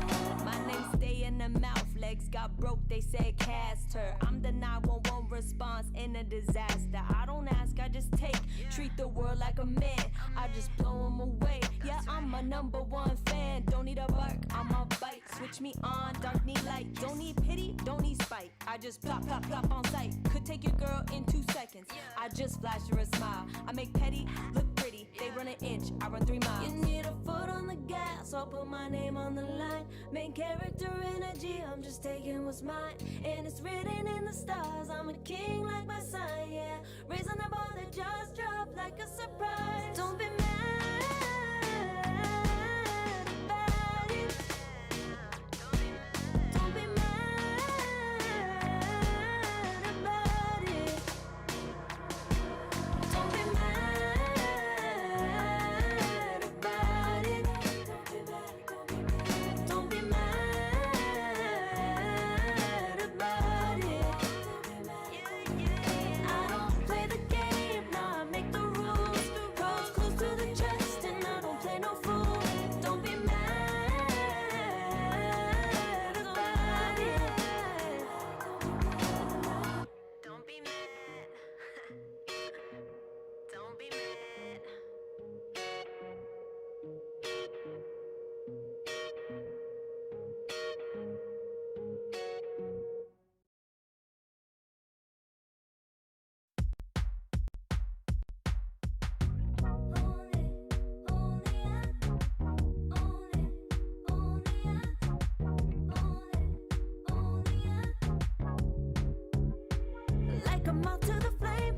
my name stay in the mouth. Legs got broke, they said cast her. I'm the 911 response in a disaster. I don't ask, I just take. Treat the world like a man, I just blow them away. Yeah, I'm a #1 fan. Don't need a bark, I'm a bite. Switch me on, dark need light. Don't need pity, don't need spite. I just plop, plop, plop on sight. Could take your girl in 2 seconds. I just flash her a smile. I make petty look pretty. They run an inch, I run 3 miles. You need a foot on the gas, I'll put my name on the line. Main character energy, I'm just taking what's mine. And it's written in the stars, I'm a king like my sign, yeah. Reason I bother, just drop like a surprise. Don't be mad about it. Don't be mad about it. Don't be mad about it. Don't be mad about it. I don't play the game, nah, I make the rules. Cards close to the chest, and I don't play no fool. Don't be mad about it. Don't be mad. Don't be mad. Like a moth to the flame,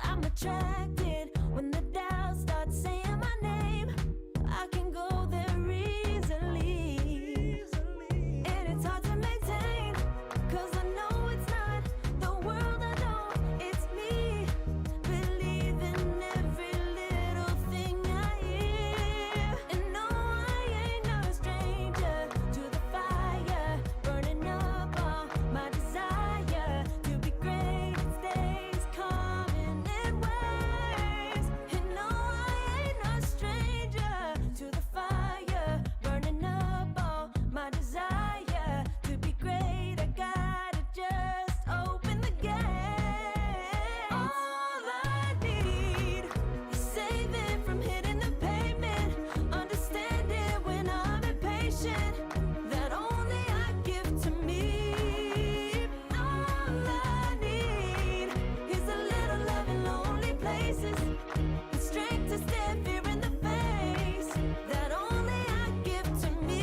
I'm attracted when the doubts start saying my name. I can go there easily, and it's hard to maintain, 'cause I know it's not the world I know, it's me. Believe in every little thing I hear, and no, I ain't no stranger to the fire, burning up all my desire to be great. It stays coming in waves, and no, I ain't no stranger to the fire, burning up all my desire to be great. I gotta just open the gate. All I need is saving from hitting the pavement, understanding when I'm impatient, that only I give to me. All I need is a little love in lonely places, and strength to stare fear in the face, that only I give to me.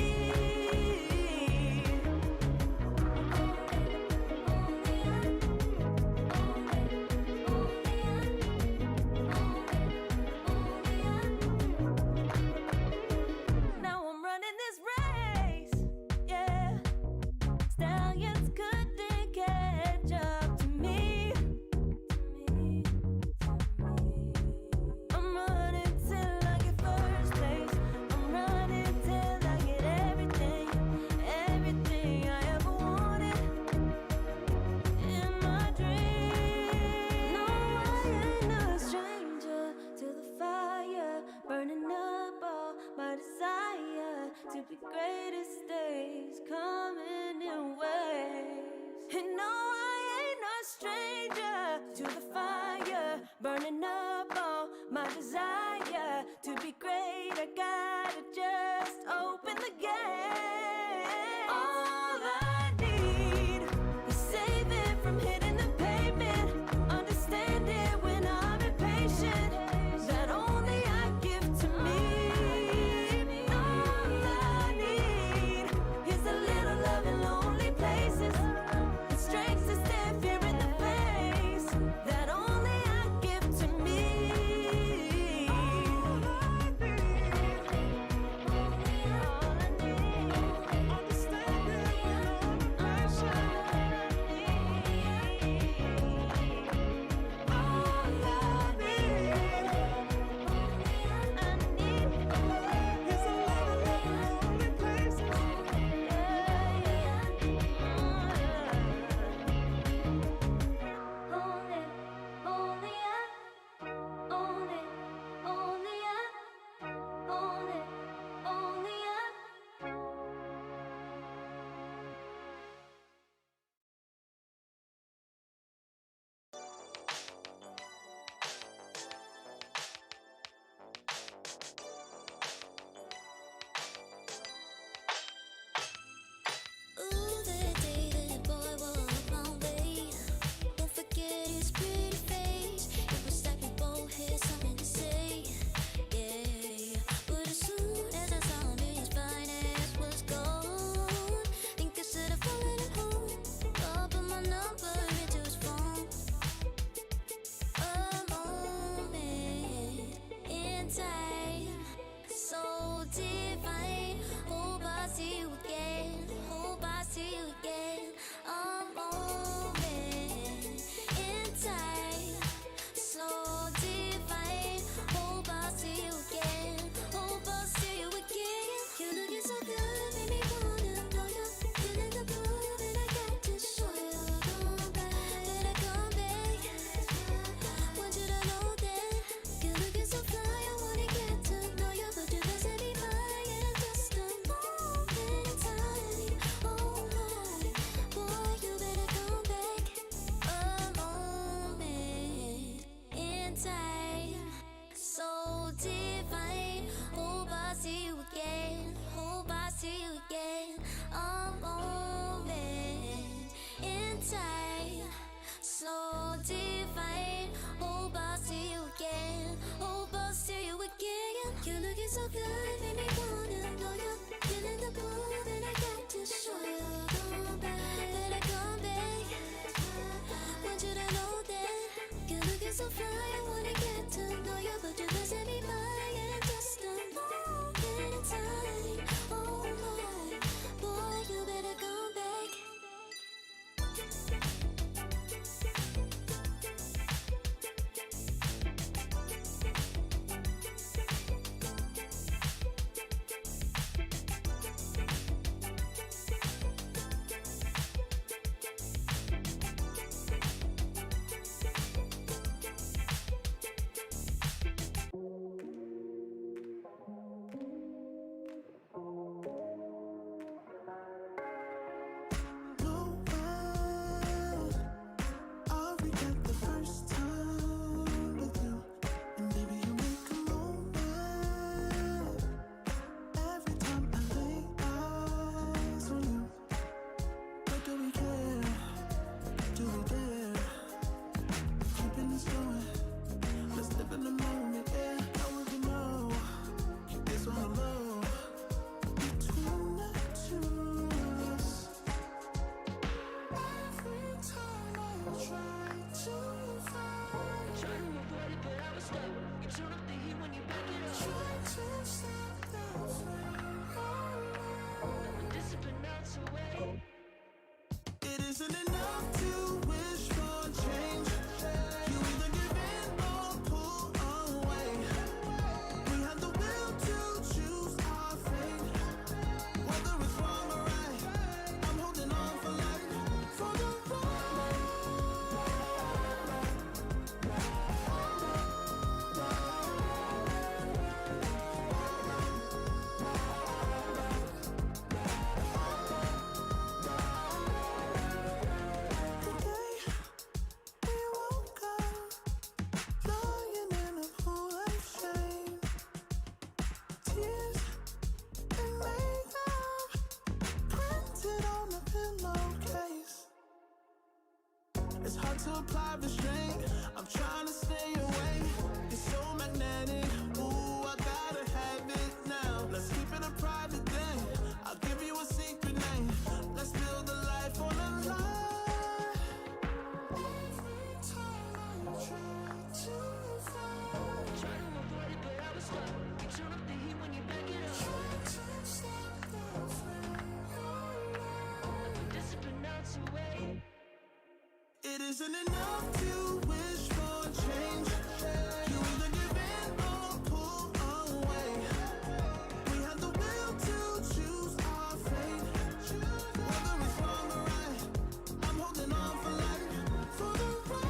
Now I'm running this race, yeah. Stallions couldn't catch up to me. I'm running till I get first place. I'm running till I get everything, everything I ever wanted in my dream. No, I ain't a stranger to the fire, burning up all my desire to be greatest days coming in waves. And no, I ain't no stranger to the fire, burning up all my desire to be great. I gotta just open the gate. All I need is saving from hitting the pavement. Understand it when I'm impatient. That only I give to me. All I need is a little love in lonely places. And strength to stand fear in the face. That only I give to me. to apply restraint. I'm trying to stay away. It's so magnetic. Ooh, I gotta have it now. Let's keep it a private thing. I'll give you a secret name. Let's build a life on a lie. Every time I try to fall, try to avoid it, but I was stuck. You turn up the heat when you back it up. Try to stop the flame. Discipline out to wait. It isn't enough to wish for change. You either give in or pull away. We have the will to choose our fate. Whether it's wrong or right, I'm holding on for life. For the ride.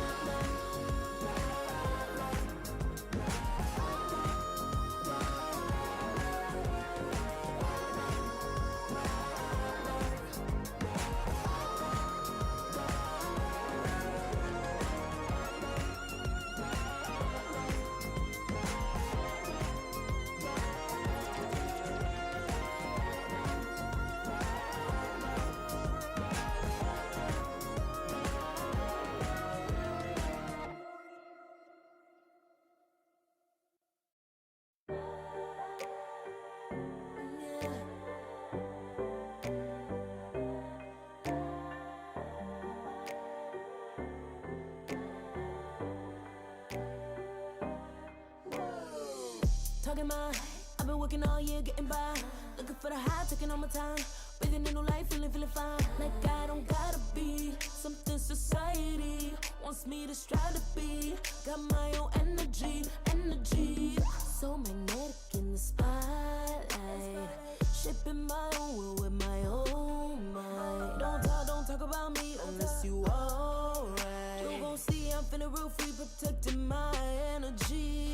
Talking my, I've been working all year getting by. Looking for the high, taking all my time. Breathing in new life, feeling fine. Like I don't gotta be something society wants me to strive to be. Got my own energy. So magnetic in the spotlight. Shaping my own world with my own mind. Don't talk about me unless you alright. You gon' see I'm feeling real free, protecting my energy.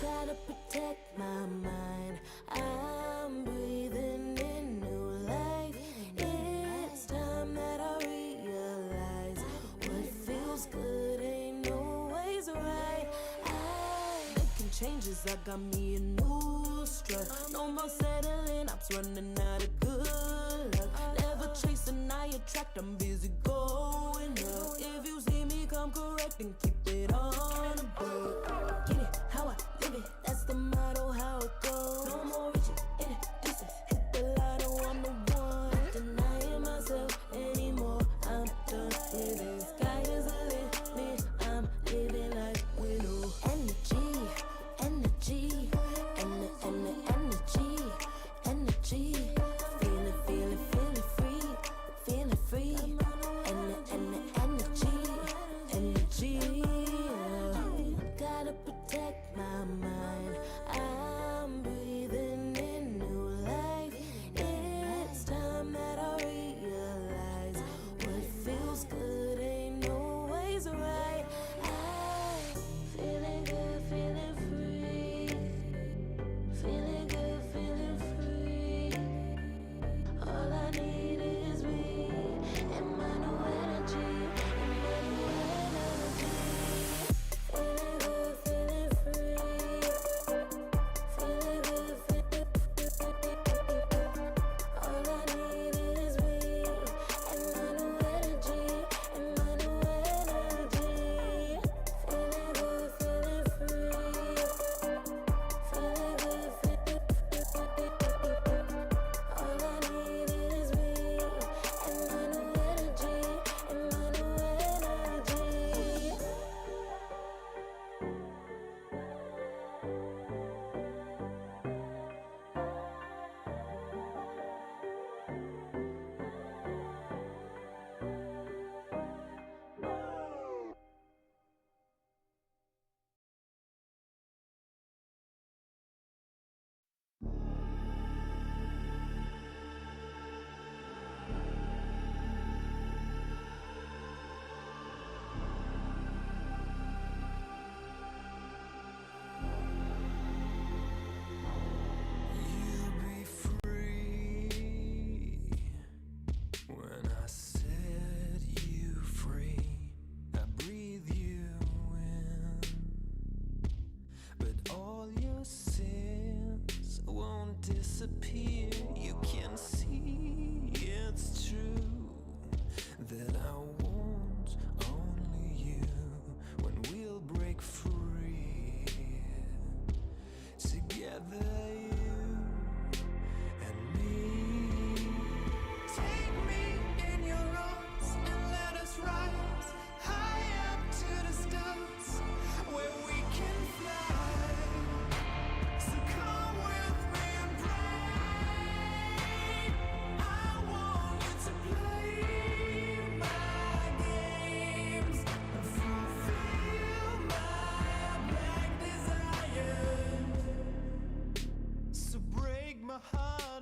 Gotta protect my mind. I'm breathing in new life. It's time that I realize what feels good ain't always right. Making changes, I got me a new strut. No more settling, I'm running out of good luck. Never chasing, I attract, I'm busy going up. If you see me, come correct and keep it on the book. Get it how I live it, that's the motto, how it goes. No more reaching in the distance, hit the lotto, I'm the one. Not denying myself anymore, I'm done with it. Sky is the limit, I'm living like widow. Energy, energy, energy. Feeling free. Energy. Gotta protect my mind. I'm breathing in new life. It's time that I realize what feels good ain't always right. I'm feeling good, feeling free. Feeling good, feeling free. All I need is me and my new energy. Feeling good, feeling free. Feeling good, feeling free. All I need is me and my new energy. Feeling good, feeling free. Feeling good, all I need is me and my new energy. You'll be free when I set you free. I breathe you in, but all your sins won't disappear. You can see it's true that I want only you.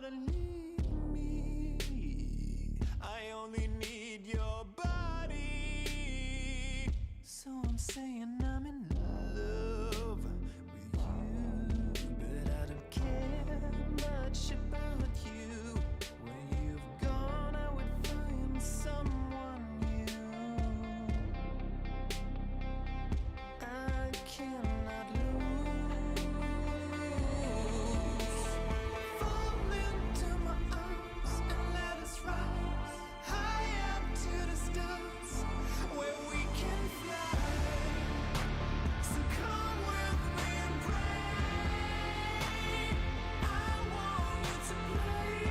wanna leave me. I only need your body. So I'm saying I'm in love with you, but I don't care much about you. Where you've gone, I would find someone new. I cannot lose. Fall into my arms and let us rise high up to the stars where we can fly. So come with me and pray. I want you to play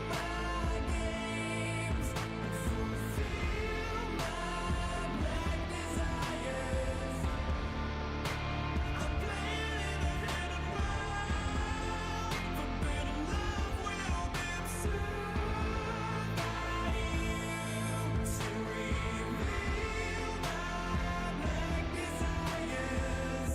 my games and fulfill my black desires. I'm playing in a hidden world. Forbidden love will be absurd by you to reveal my black desires.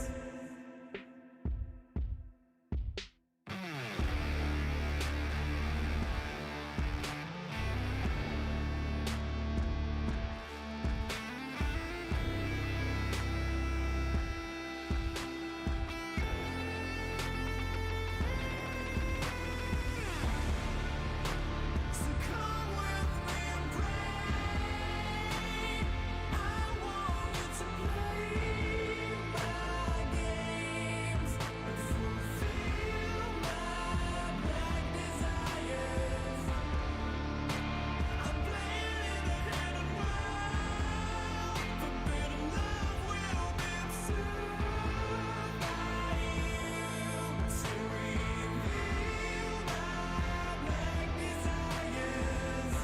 So come with me and pray. I want you to play my games and fulfill my black desires. I'm playing in a hidden world. Forbidden love will be absurd by you to reveal my black desires.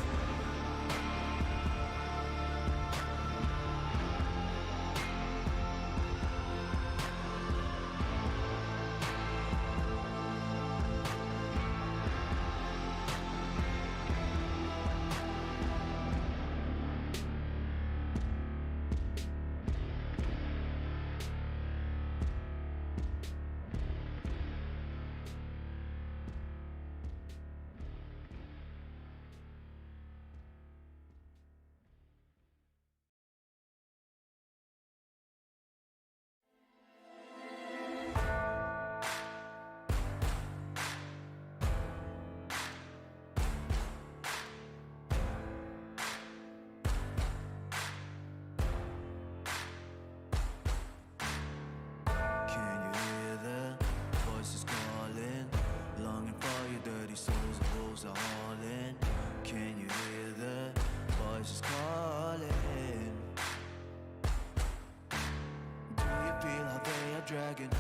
Can you hear the voices calling? Longing for your dirty souls, the wolves are hauling. Can you hear the voices calling? Do you feel how they are dragging?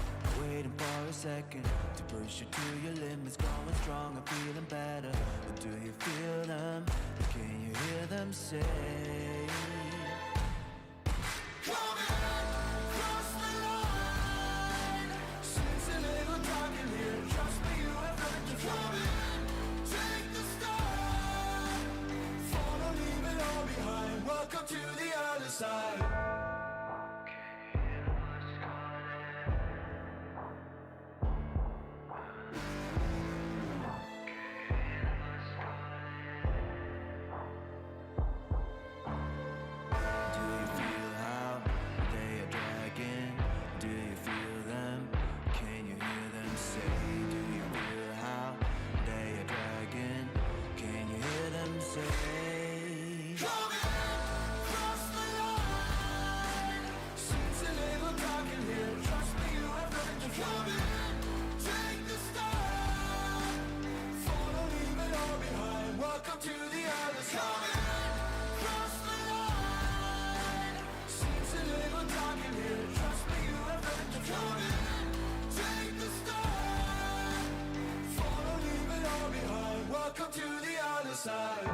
Waiting for a second to push you to your limits, going stronger, feeling better. But do you feel them? Can you hear them say? Cross the line. Seems a little dark in here. Trust me, you have got to come in. Take the start. Follow, leave it all behind. Welcome to the other side. Do you feel how they are dragging? Do you feel them? Can you hear them say? Do you feel how they are dragging? Can you hear them say? Cross the line. Seems a little dark in here. Trust me, you have got to come in. Take the start. Follow, leave it all behind. Welcome to the other side. Cross the line. Seems a little dark in here. Trust me, you have got to come in. Take the start. Follow, leave it all behind. Welcome to the other side.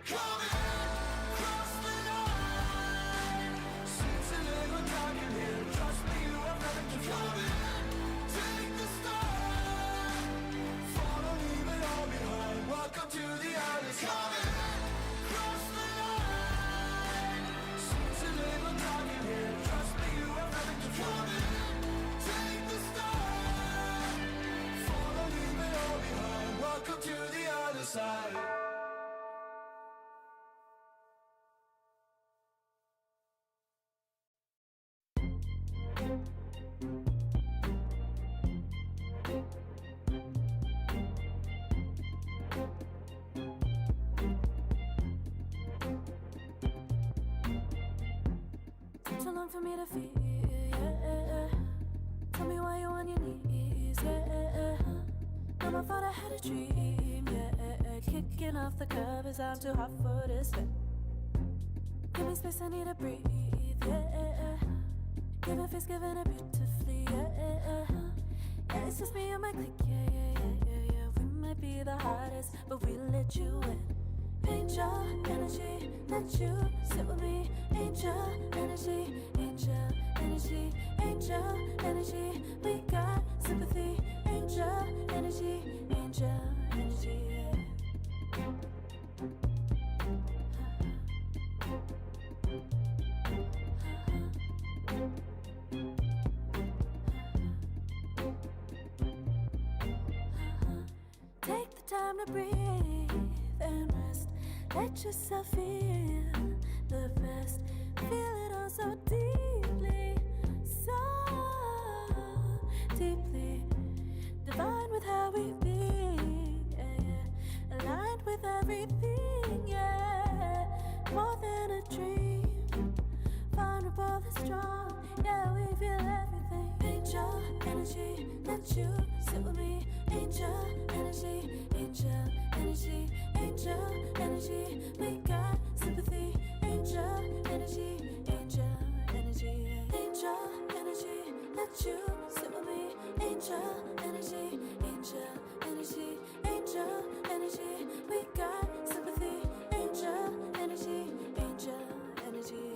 Come in. for me to feel, yeah. Tell me why you're on your knees, yeah. Never thought I had a dream, yeah. Kicking off the covers, I'm too hot for this fit. Give me space, I need to breathe, yeah. Giving face, giving it beautifully, yeah. Yeah, it's just me and my clique, yeah. We might be the hottest, but we let you in. Angel energy, let you sit with me. Angel energy, angel energy, angel energy. We got sympathy. Angel energy, angel energy. Take the time to breathe and rest. Let yourself feel the best. Feel it all so deeply, so deeply. Divine with how we be, yeah. Aligned with everything, yeah. More than a dream, vulnerable and strong, yeah. We feel everything. Angel energy, let you sit with me. Angel energy, angel energy, angel energy. We got sympathy. Angel energy, angel energy, angel energy. Let you sit with me. Angel energy, angel energy, angel energy. We got sympathy. Angel energy, angel energy.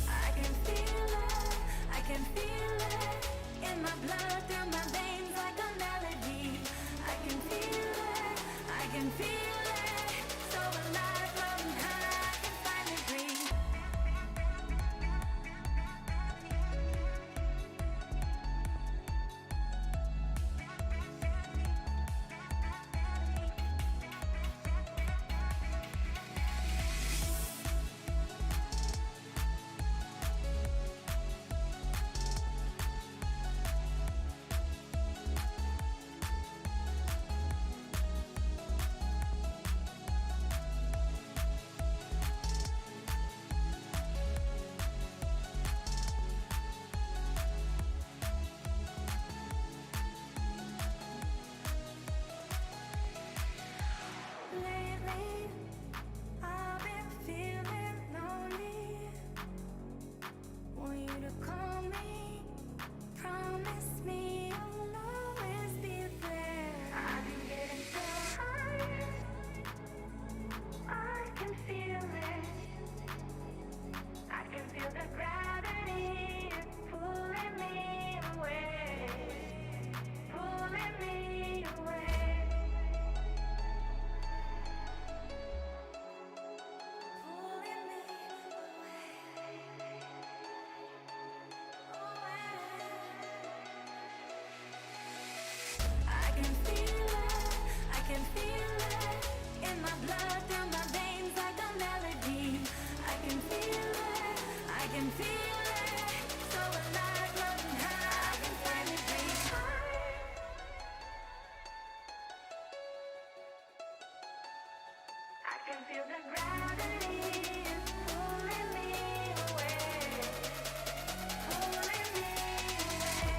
I can feel it, I can feel it in my blood, through my veins like a melody. I can feel it, I can feel it, so alive, floating high, I can finally breathe. Lately, I've been feeling lonely. Want you to call me, promise me you'll always be there. I've been getting so high, I can feel it. I can feel the gravity pulling me away, pulling me away. Pulling me I can feel it, I can feel it in my blood, through my veins like a melody. I can feel it, I can feel it, so alive, floating high, I can finally breathe. I can feel the gravity pulling me away, pulling me away.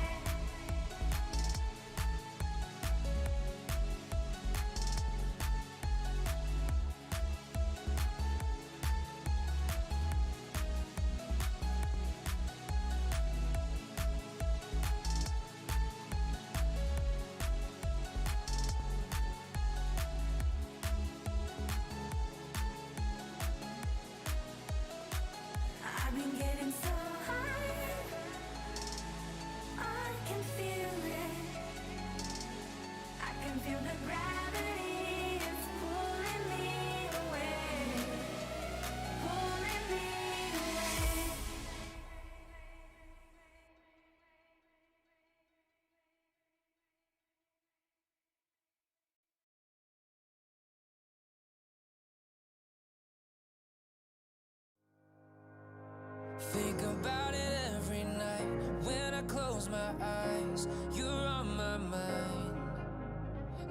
about it every night. When I close my eyes, you're on my mind.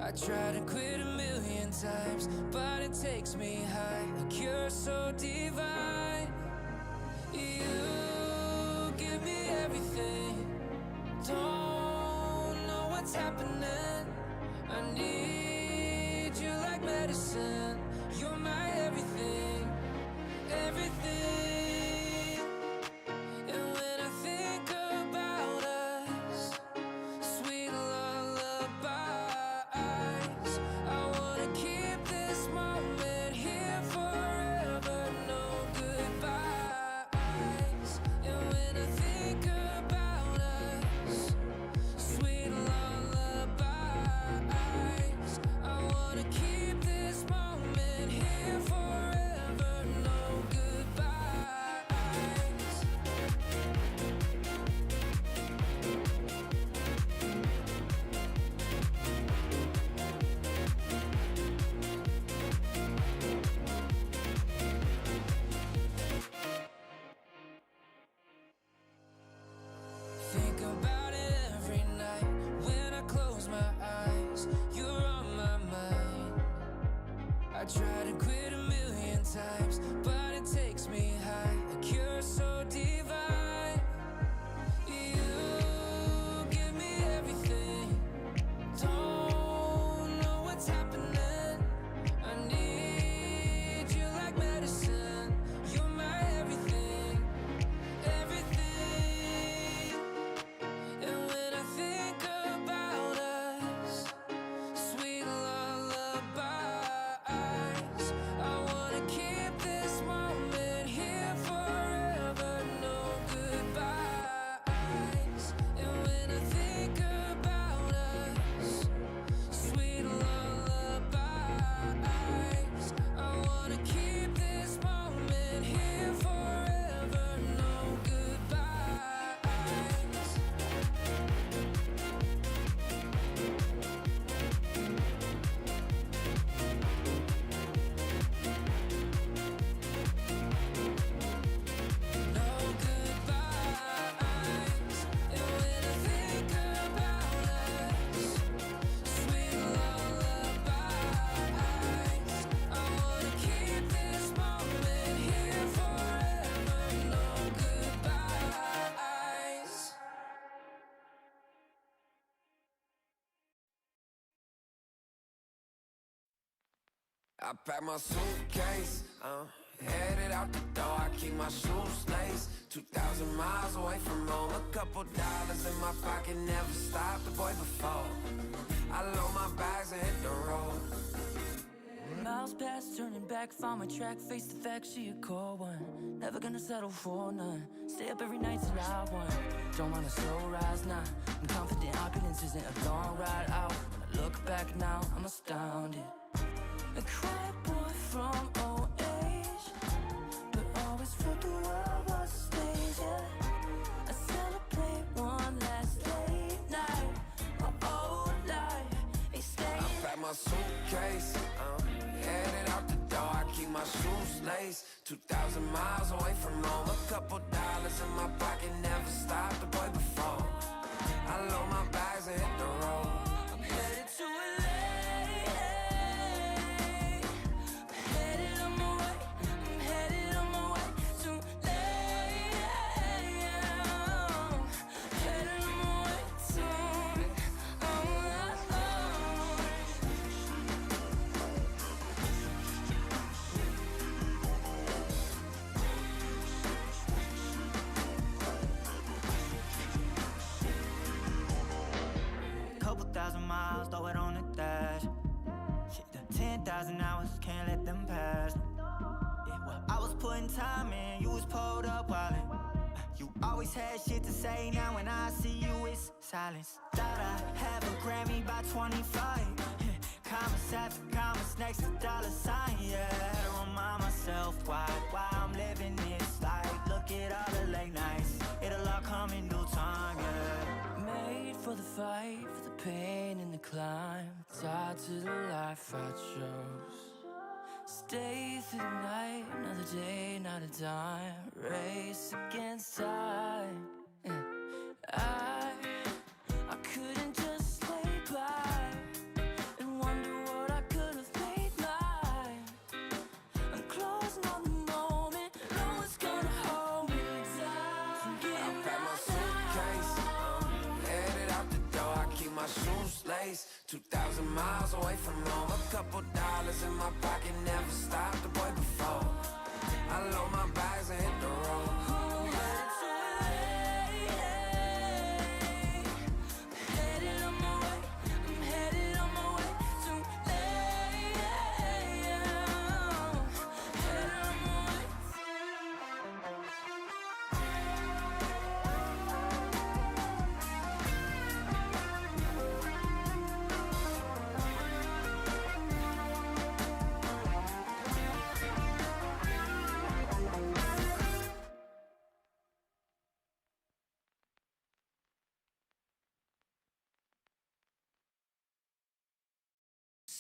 I try to quit a million times, but it takes me high, like you're so divine. You give me everything. Don't know what's happening. I need you like medicine. You're my everything, everything. And when I think about us, sweet lullabies, I wanna keep this moment here forever. No goodbyes. And when I think about us, sweet lullabies, I wanna keep this moment here forever. No goodbyes. Think about it every night. When I close my eyes, you're on my mind. I try to quit a million times, but it takes me high, like you're so divine. You give me everything. Don't know what's happening. I need you like medicine. You're my everything, everything. And when I think about us, sweet lullabies, I wanna keep this moment here forever. No goodbyes. And when I think about us, sweet lullabies, I wanna keep this moment here forever. No goodbyes. No goodbyes. And when I think about us, sweet lullabies, I wanna keep this moment here forever. No goodbyes. I pack my suitcase, headed out the door. I keep my shoes laced. 2,000 miles away from home. A couple dollars in my pocket, never stopped the boy before. I load my bags and hit the road. Miles past, turning back, found my track, face the fact, she a cold one. Never gonna settle for none. Stay up every night till I won. Don't want a slow rise now. I'm confident opulence isn't a long ride out. When I look back now, I'm astounded. A quiet boy from old age, but always felt the world was a stage, yeah. I celebrate one last late night. My old life ain't staying. I pack my suitcase, headed out the door. I keep my shoes laced. 2,000 miles away from home. A couple dollars in my pocket, never stopped the boy before. I load my bags and hit the road. I'm headed to LA. Headed on my way. I'm headed on my way to LA. Headed on my way soon. Couple thousand miles, throw it on the dash. Shit, the 10,000 hours, can't let them pass. Yeah, well, I was putting time in, you was pulled up wildin'. You always had shit to say, now when I see you, it's silence. Thought I'd have a Grammy by 25. Commas after commas next to dollar sign, yeah. Had to remind myself why I'm living this life. Look at all the late nights, it'll all come in due time, yeah. Made for the fight, for the pain and the climb. Tied to the life I chose. day through the night, another day, not a dime. Race against time. Yeah. I couldn't just lay by and wonder what I could have made mine. I'm closing on the moment, no one's gonna hold me down. I pack my suitcase, headed out the door. I keep my shoes laced. 2,000 miles away from home. A couple dollars in my pocket, never stopped the boy before. I load my bags and hit the road.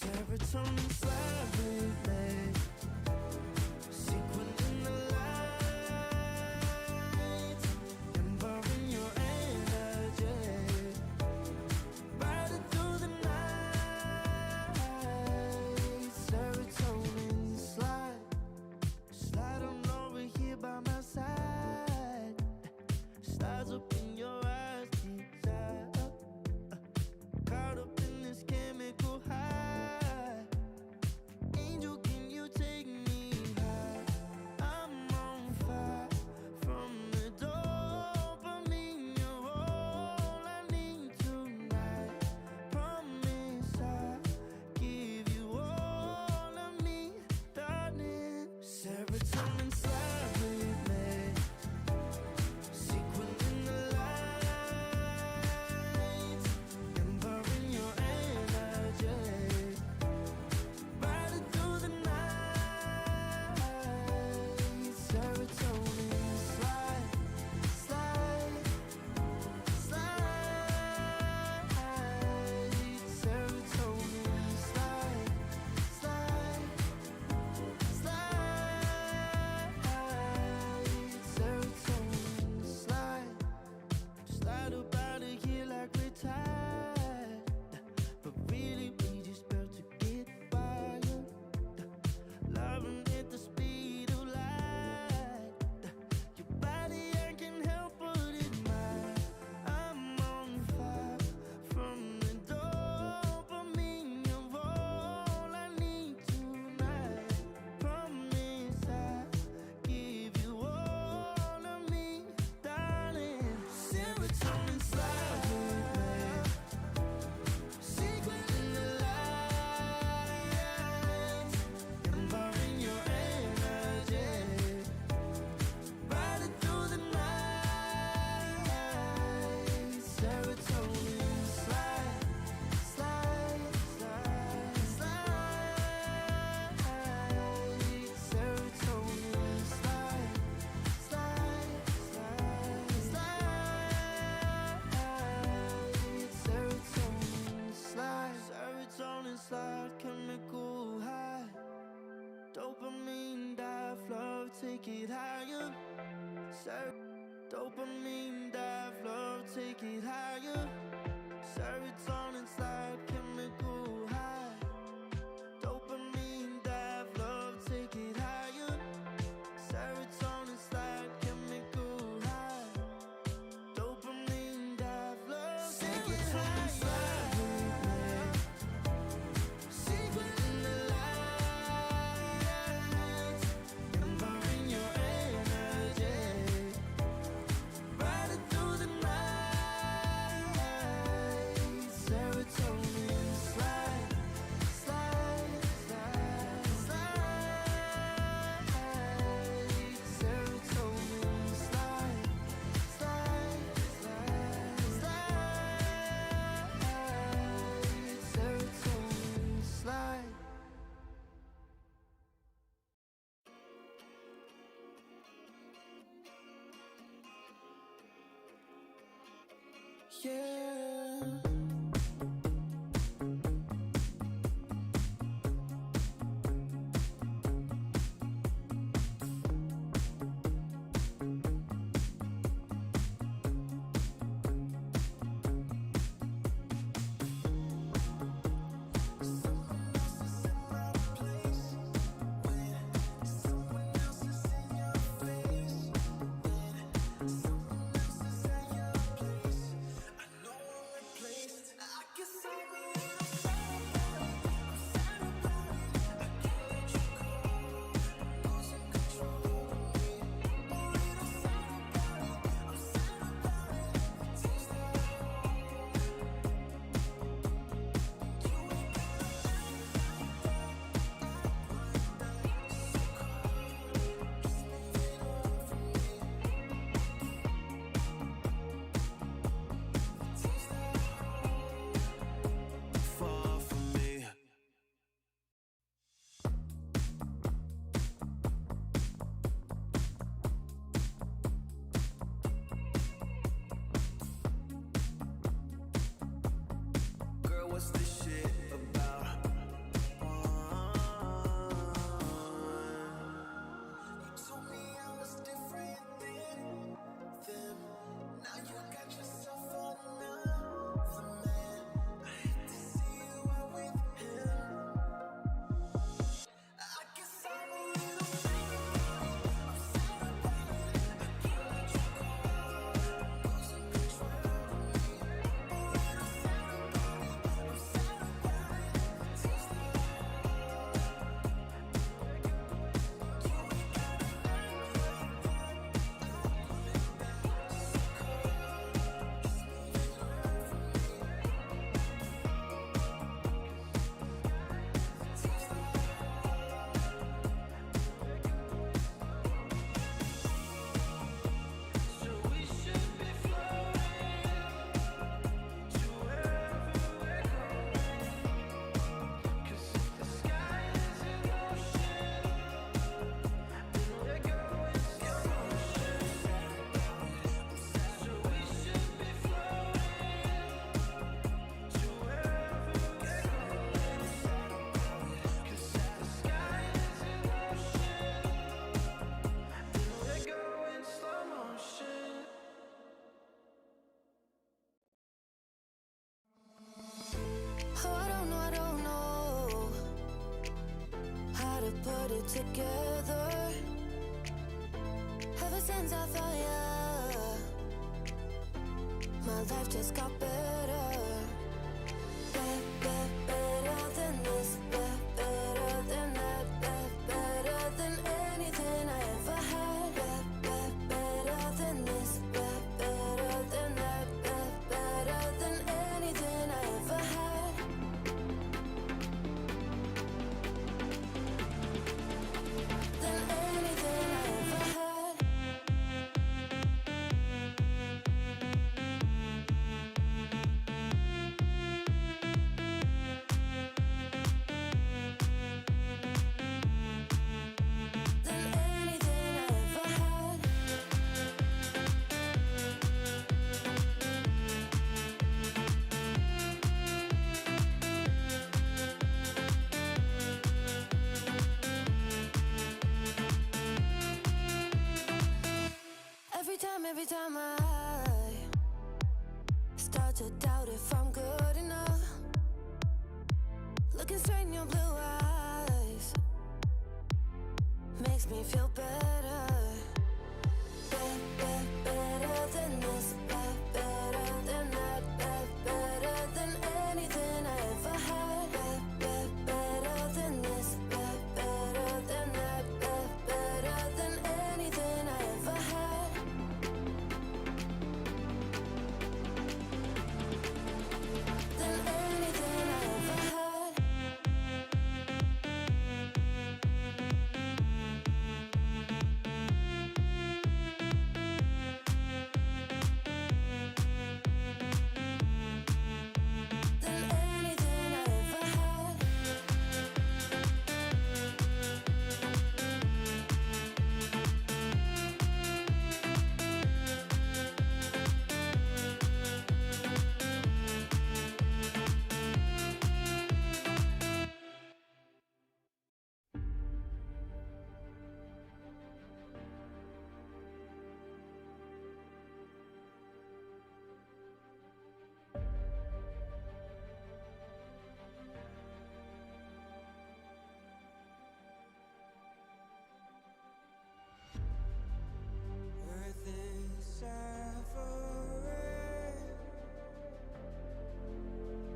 Serotonin slightly late, sequin in the light, embarking your energy, riding through the night. Serotonin slide on over here by my side, slides up in your eyes, desire, caught up in this chemical high. Chemical high, dopamine dive, love take it higher. Dopamine dive, love take it higher. Serotonin slide, chemical high, dopamine dive, love take it higher. Serotonin slide, chemical high, dopamine dive, love take it higher. Yeah. put it together. Ever since I found you, my life just got better. Better than this, better than that, better than anything I ever had. Better than this, better than that, better than anything I ever had. Than anything I ever had. Than anything I ever had. Every time I start to doubt if I'm good enough, looking straight in your blue eyes makes me feel better. Better than this, better than that, better than anything I ever had. Better than this, better than that, better than anything I ever had. Than anything I ever had. Than anything I ever had. Earth is suffering,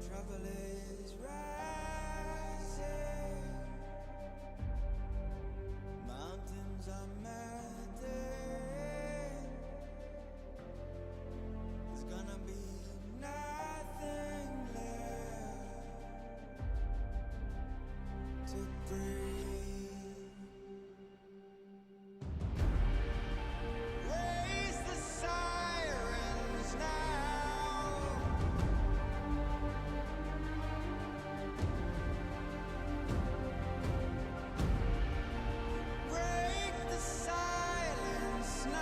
trouble is rising, mountains are melting. There's gonna be nothing left to breathe. Raise the sirens now. Break the silence now.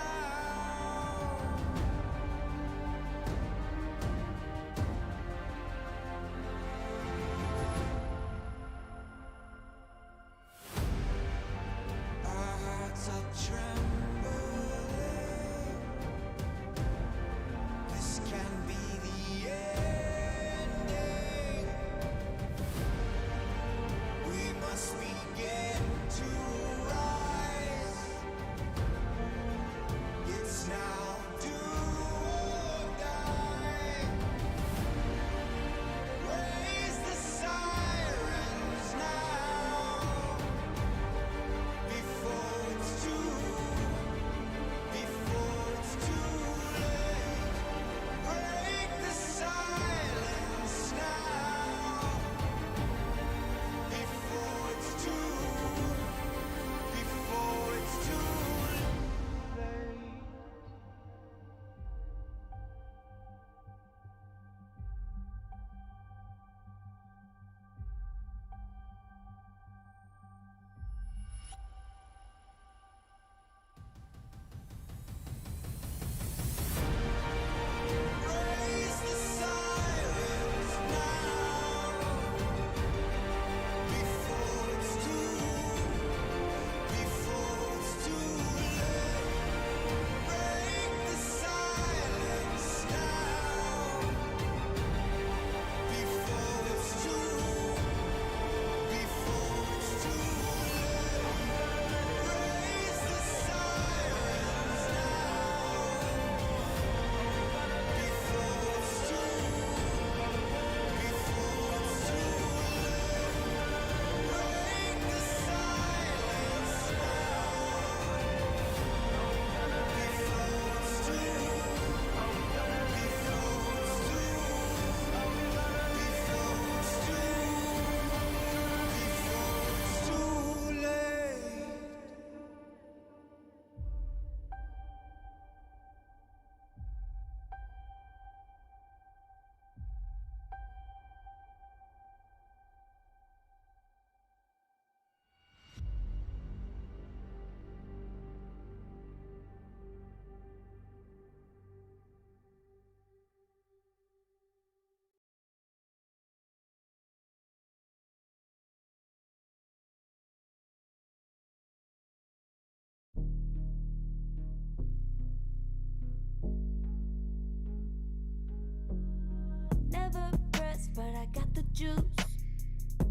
juice.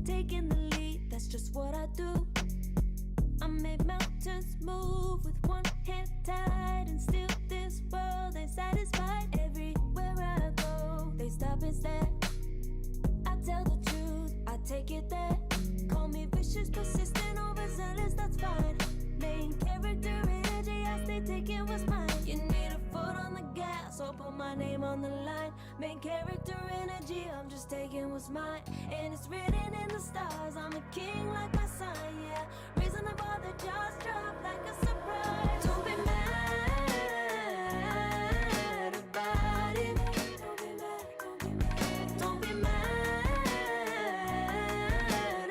Taking the lead, that's just what I do. I make mountains move with one hand tied, and still this world ain't satisfied. Everywhere I go, they stop and stare. I tell the truth, I take it there. Call me vicious, persistent, overzealous, that's fine. Main character energy, I stay taking what's mine. You need a foot on the gas, or put my name on the line. Main character energy, I'm just taking what's mine. And it's written in the stars, I'm a king like my sign, yeah. Reason of all the jaws drop like a surprise. Don't be mad about it. Don't be mad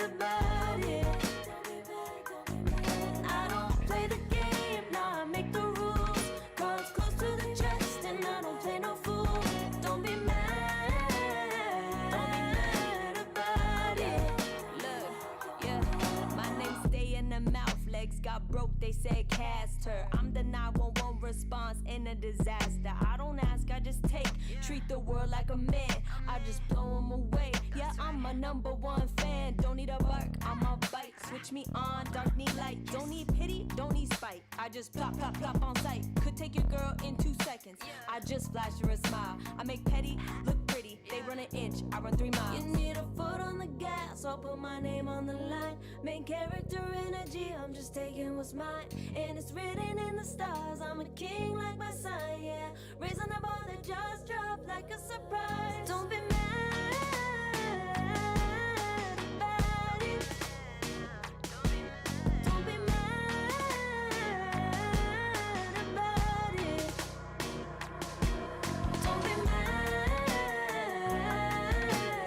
about it. I don't play the game, nah, I make the rules. Cards close to the chest, and I don't play no fool. Don't be mad about it. Look, yeah, my name stay in the mouth. Legs got broke, they said cast her. I'm the 911 response in a disaster. I don't ask, I just take. Treat the world like a man, I just blow them away. Yeah, I'm a #1 fan. Don't need a bark, I'm a bite. Switch me on, dark need light. Don't need pity, don't need spite. I just plop, plop, plop on sight. Could take your girl in 2 seconds. I just flash her a smile. I make petty look pretty. They run an inch, I run 3 miles. You need a foot on the gas, I'll put my name on the line. Main character energy, I'm just taking what's mine. And it's written in the stars, I'm a king like my sign, yeah. Raising up all the jaws drop like a surprise. Don't be mad about it. Don't be mad about it. Don't be mad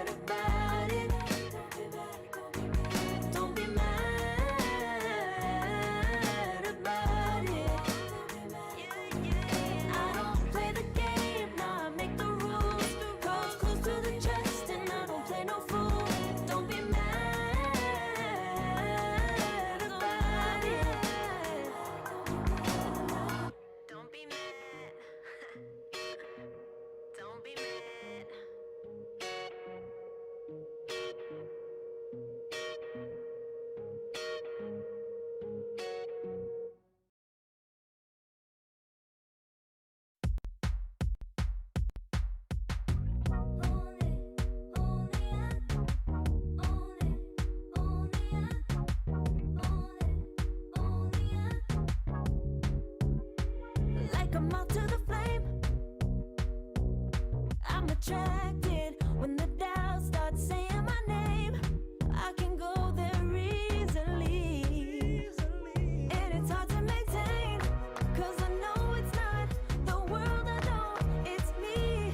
about it. Don't be mad about it. I don't play the game, nah, I make the rules. Cards close to the chest, and I don't play no fool. Don't be mad about it. Don't be mad. Don't be mad. Like a moth to the flame, I'm attracted when the doubts start saying my name. I can go there easily, and it's hard to maintain, 'cause I know it's not the world I know, it's me.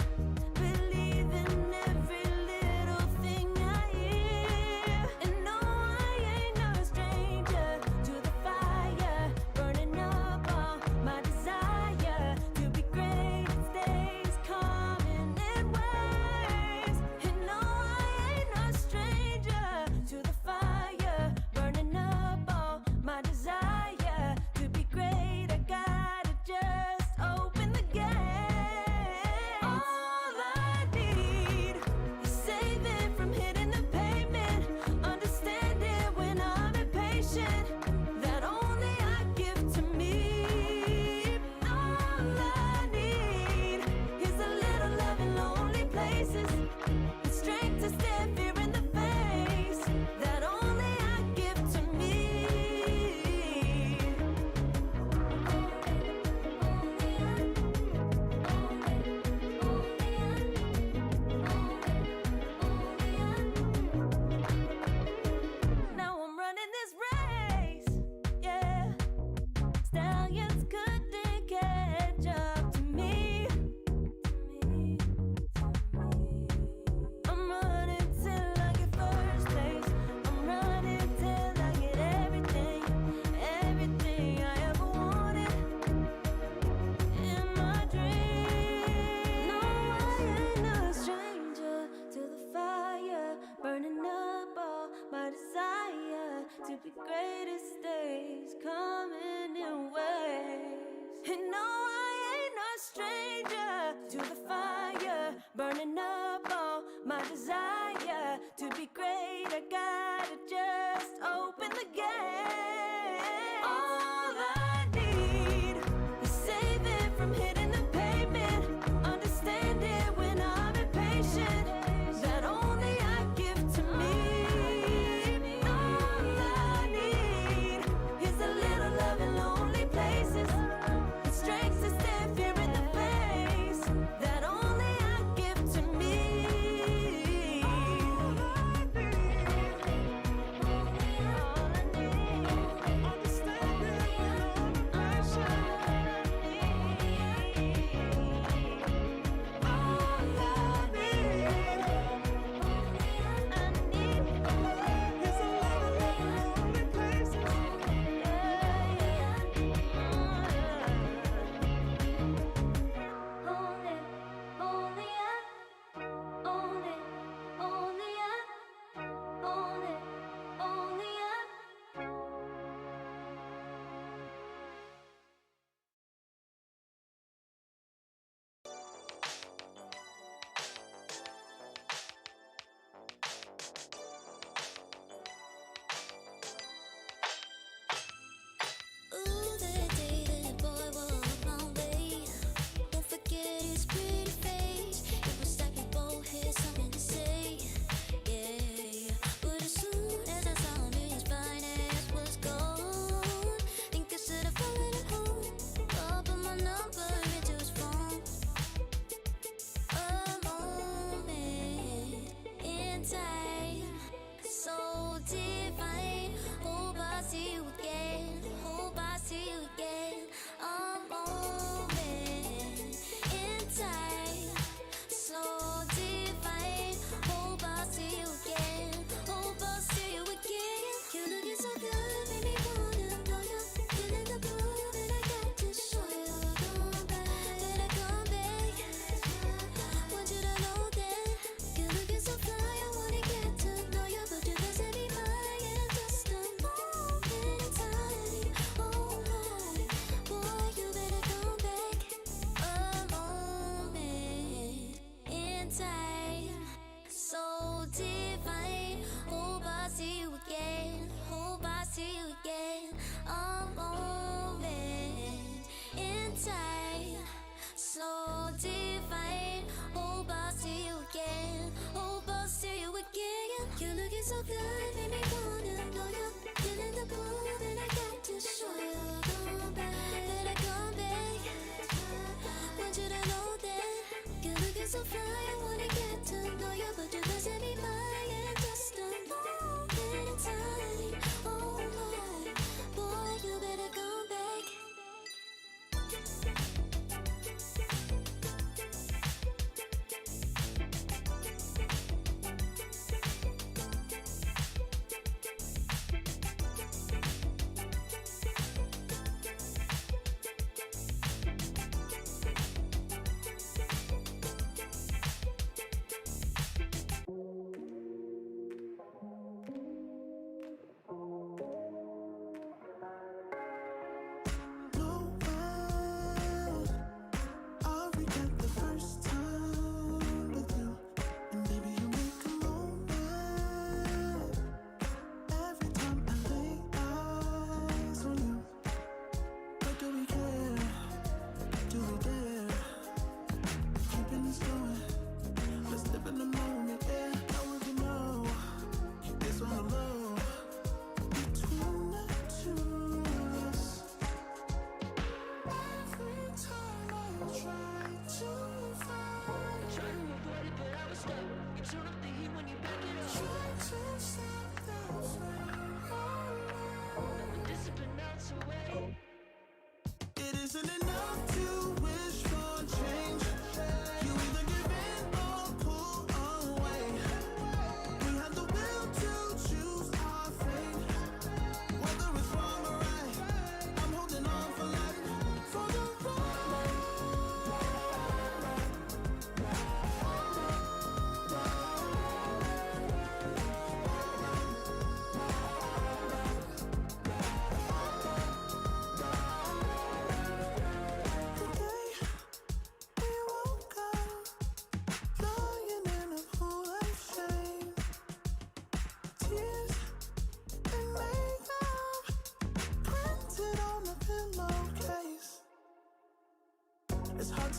Believe in every little thing I hear, and no, I ain't no stranger to the fire, burning up all my desire to be great. It stays coming in waves, and no, I ain't no stranger to the fire, burning up all my desire to be great. I gotta just open the gate. All I need is saving from hitting the pavement, understanding when I'm impatient, that only I give to me. All I need is a little love in lonely places, the strength to stare fear in the face, that only I give to me. Now I'm running this race, yeah. Stallions couldn't catch up to me. I'm running till I get first place. I'm running till I get everything, everything I ever wanted in my dream. No, I ain't no stranger to the fire, burning up all my desire to be greatest days coming in waves. And no, I ain't no stranger to the fire, burning up all my desire higher. To be great, I gotta just open the gate. All I need is saving from hitting the pavement. Understand it when I'm impatient. That only I give to me. All I need is a little love in lonely places. The strength to stand fear in the face. That only I give to me. All I need.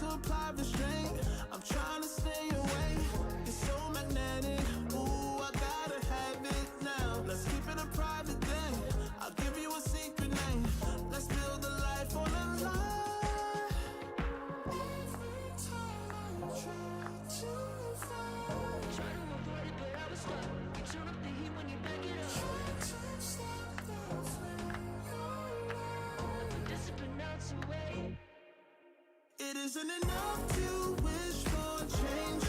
to apply restraint. I'm trying to stay away. It's so magnetic. Ooh, I gotta have it now. Let's keep it a private thing. I'll give you a secret name. Let's build a life on a lie. Every time I try to fight, Try to avoid it, but I was stuck. You turn up the heat when you back it up. try to stop the flame. Discipline melts away. It isn't enough to wish for change.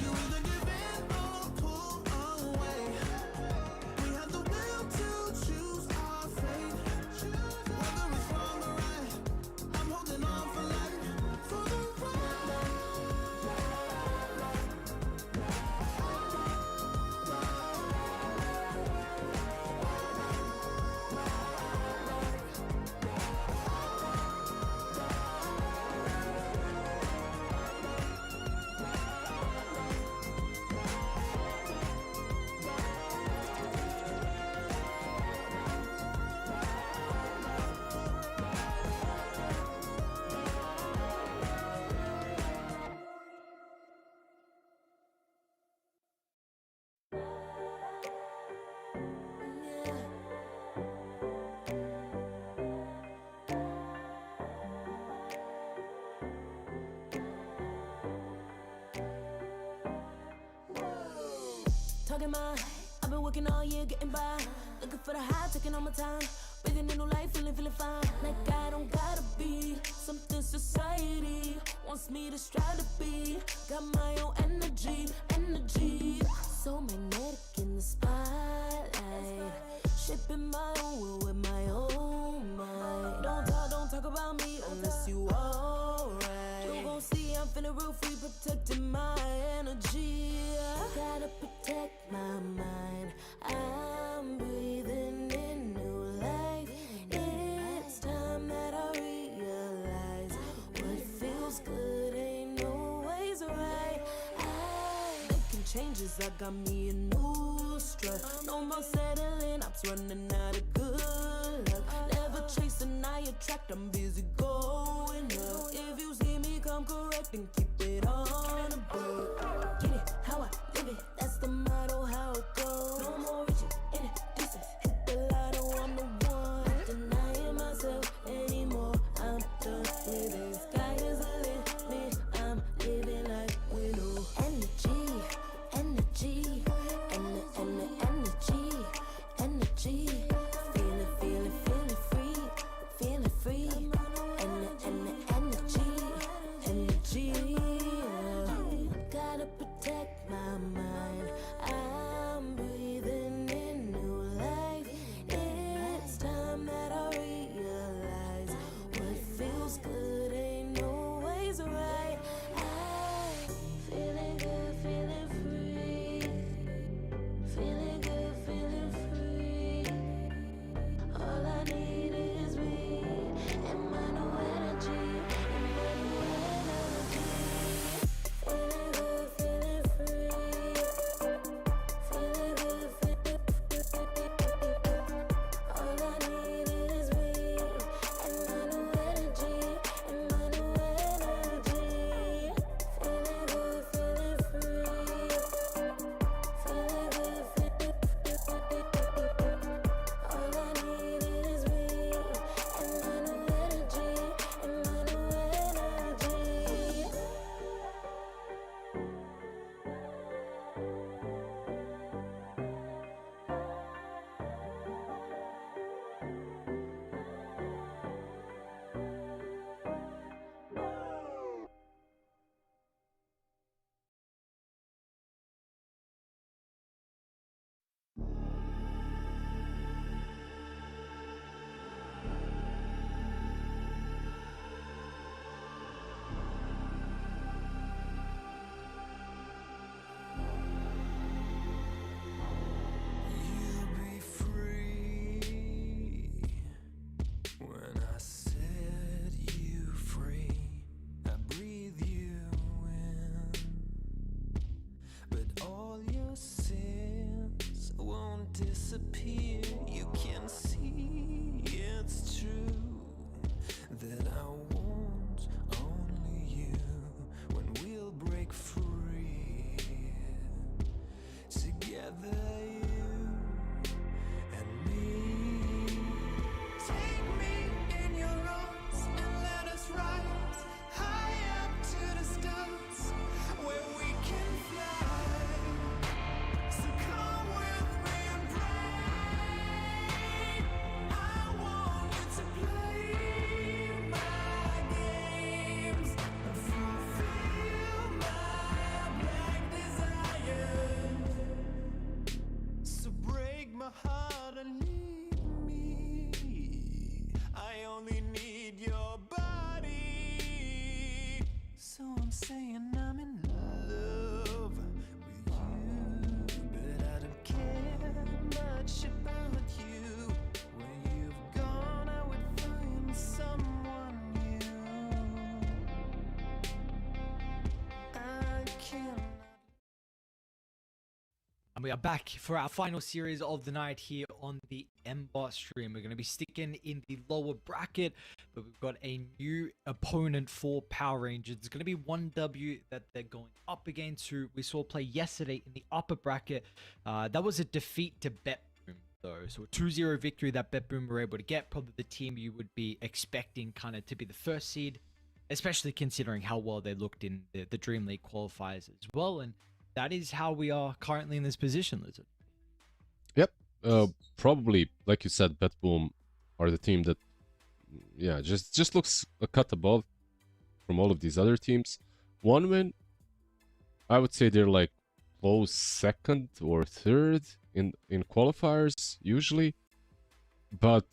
You either give in or pull away. We have the will to choose our fate. Whether it's wrong or right, I'm holding on for life. For the ride. Talking my, I've been working all year getting by. Looking for the high, taking all my time. Breathing in new life, feeling fine. Like I don't gotta be something society wants me to strive to be. Got my own energy. So magnetic in the spotlight. Shaping my own world with my own mind. Don't talk about me unless you alright. You gon' see I'm feeling real free, protecting my energy. Gotta protect my mind. I'm breathing in new life. It's time that I realize what feels good ain't always right. I'm making changes, I got me a new strut. No more settling, I'm running out of good luck. Never chasing, I attract, I'm busy going up. If you see me, come correct and keep it on the book. Get it how I live it, that's the motto, how it goes. No more reaching in the distance, hit the lotto, I'm the one. Not denying myself anymore, I'm done with it. Sky is the limit, I'm living like we know. Energy, energy, energy. Feeling free. Energy. together, you and me. Take me in your arms and let us rise high up to the stars where we can fly. So come with me and pray. I want you to play my games and fulfill my black desires. So break my heart and leave me. I only need your body. So I'm saying I'm in love with you, but I don't care much about you. Where you've gone, I would find someone new. I can't. And we are back for our final series of the night here on the Ember stream. We're going to be sticking in the lower bracket, but we've got a new opponent for Power Rangers. It's going to be 1W that they're going up against, who we saw play yesterday in the upper bracket. That was a defeat to Betboom, though. So a 2-0 victory that Betboom were able to get. Probably the team you would be expecting kind of to be the first seed, especially considering how well they looked in the Dream League qualifiers as well. And that is how we are currently in this position, Lizard. Yep. Probably, like you said, Betboom are the team that, yeah, just looks a cut above from all of these other teams. One win, I would say they're like close second or third in qualifiers usually, but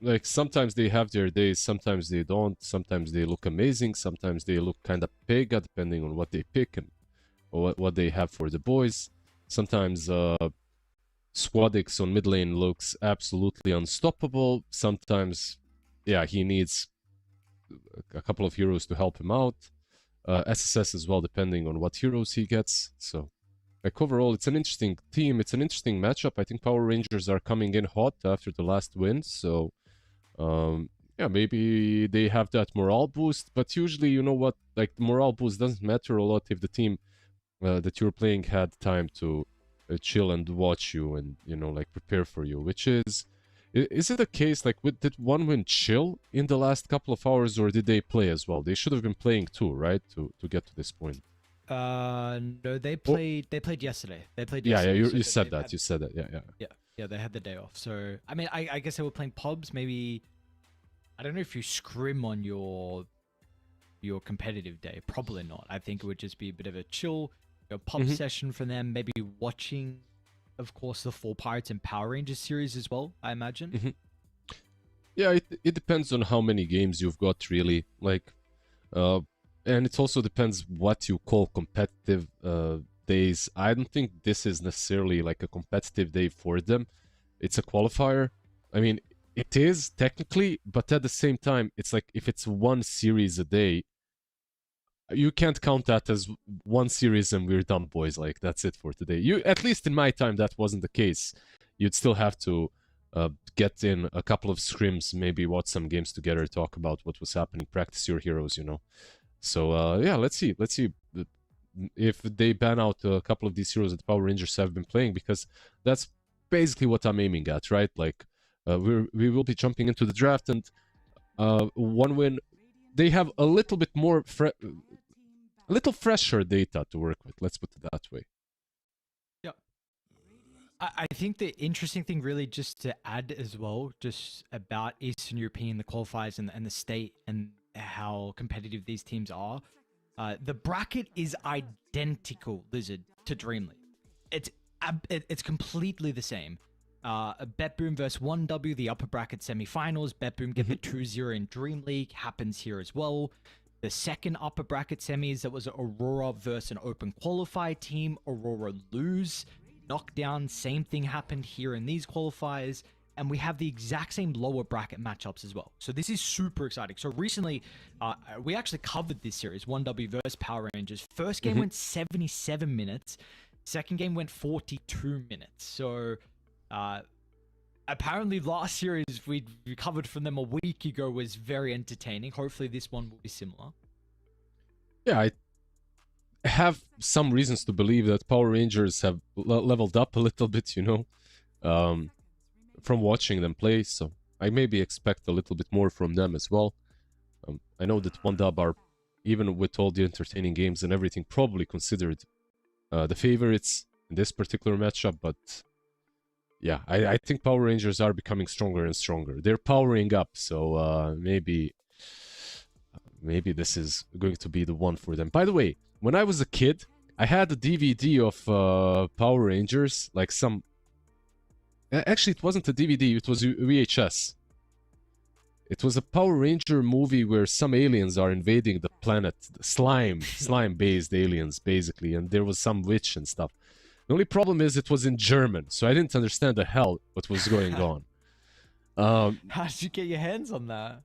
like sometimes they have their days, sometimes they don't. Sometimes they look amazing, sometimes they look kind of pega depending on what they pick and what they have for the boys. Sometimes Squadix on mid lane looks absolutely unstoppable. Sometimes, yeah, he needs a couple of heroes to help him out. SSS as well, depending on what heroes he gets. So, like overall, it's an interesting team. It's an interesting matchup. I think Power Rangers are coming in hot after the last win. So, yeah, maybe they have that morale boost. But usually, you know what? Like, morale boost doesn't matter a lot if the team that you're playing had time to chill and watch you and, you know, like prepare for you, which is it a case like did one win chill in the last couple of hours, or did they play as well? They should have been playing too, right, to get to this point. No, they played yesterday. They played yeah, yesterday. you said that. You said that. Yeah, they had the day off. So I mean, I guess they were playing pubs. Maybe I don't know if you scrim on your competitive day. Probably not. I think it would just be a bit of a chill pub session for them. Maybe watching, of course, the 4 Pirates and Power Rangers series as well, I imagine. Yeah, it depends on how many games you've got, really. Like, and it also depends what you call competitive days. I don't think this is necessarily like a competitive day for them. It's a qualifier. I mean, it is technically, but at the same time, it's like if it's one series a day, you can't count that as one series and we're done, boys. Like, that's it for today. At least in my time, that wasn't the case. You'd still have to get in a couple of scrims, maybe watch some games together, talk about what was happening, practice your heroes, you know. So yeah, let's see if they ban out a couple of these heroes that Power Rangers have been playing, because that's basically what I'm aiming at, right? Like, we will be jumping into the draft, and one win, they have a little bit more a little fresher data to work with. Let's put it that way. Yeah. I think the interesting thing, really, just to add as well, just about Eastern European, the qualifiers and the state and how competitive these teams are. The bracket is identical, Lizard, to Dream League. It's completely the same. Betboom versus 1W, the upper bracket semifinals. Betboom get the 2-0 in Dream League. Happens here as well. The second upper bracket semis, that was Aurora versus an open qualifier team. Aurora lose. Knockdown, same thing happened here in these qualifiers. And we have the exact same lower bracket matchups as well. So this is super exciting. So recently, we actually covered this series, 1W versus Power Rangers. First game went 77 minutes. Second game went 42 minutes. So apparently last series we covered from them a week ago was very entertaining. Hopefully this one will be similar. Yeah, have some reasons to believe that Power Rangers have leveled up a little bit, you know, from watching them play. So I maybe expect a little bit more from them as well. I know that One Dub are, even with all the entertaining games and everything, probably considered the favorites in this particular matchup, but yeah, I think Power Rangers are becoming stronger and stronger. They're powering up, so maybe this is going to be the one for them. By the way, when I was a kid, I had a DVD of Power Rangers, like some... Actually, it wasn't a DVD, it was a VHS. It was a Power Ranger movie where some aliens are invading the planet. Slime-based aliens, basically, and there was some witch and stuff. The only problem is it was in German, so I didn't understand the hell what was going on. How did you get your hands on that?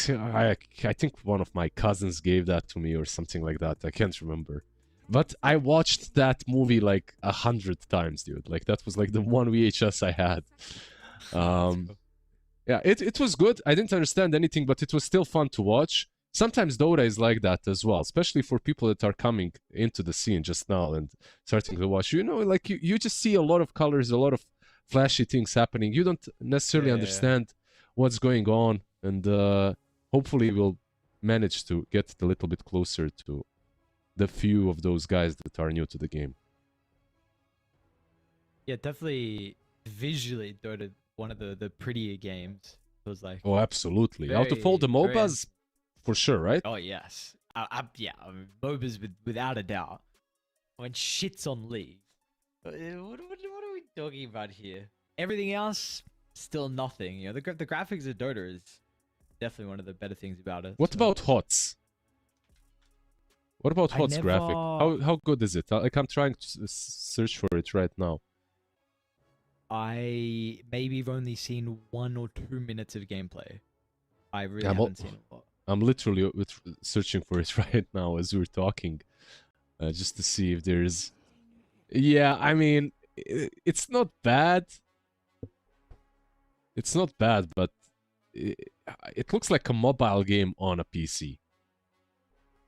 I think one of my cousins gave that to me or something like that. I can't remember. But I watched that movie like 100 times, dude. Like, that was like the one VHS I had. Yeah, it was good. I didn't understand anything, but it was still fun to watch. Sometimes Dota is like that as well, especially for people that are coming into the scene just now and starting to watch. You know, like you just see a lot of colors, a lot of flashy things happening. You don't necessarily understand what's going on, and hopefully we'll manage to get a little bit closer to the few of those guys that are new to the game. Yeah, definitely visually Dota, one of the prettier games. It was like, Oh, absolutely. Out of all the very- MOBAs, for sure, right? oh yes, yeah, I mean, MOBAs without a doubt. When shit's on League, what are we talking about here? Everything else, still nothing. You know, the graphics of Dota is definitely one of the better things about it. What so- about HOTS? What about I HOTS graphic? never- How good is it? Like, I'm trying to search for it right now. I maybe have only seen 1 or 2 minutes of gameplay. I really I'm haven't seen a lot. I'm literally searching for it right now as we're talking, just to see if there's... Yeah, I mean, it's not bad. It's not bad, but it looks like a mobile game on a PC.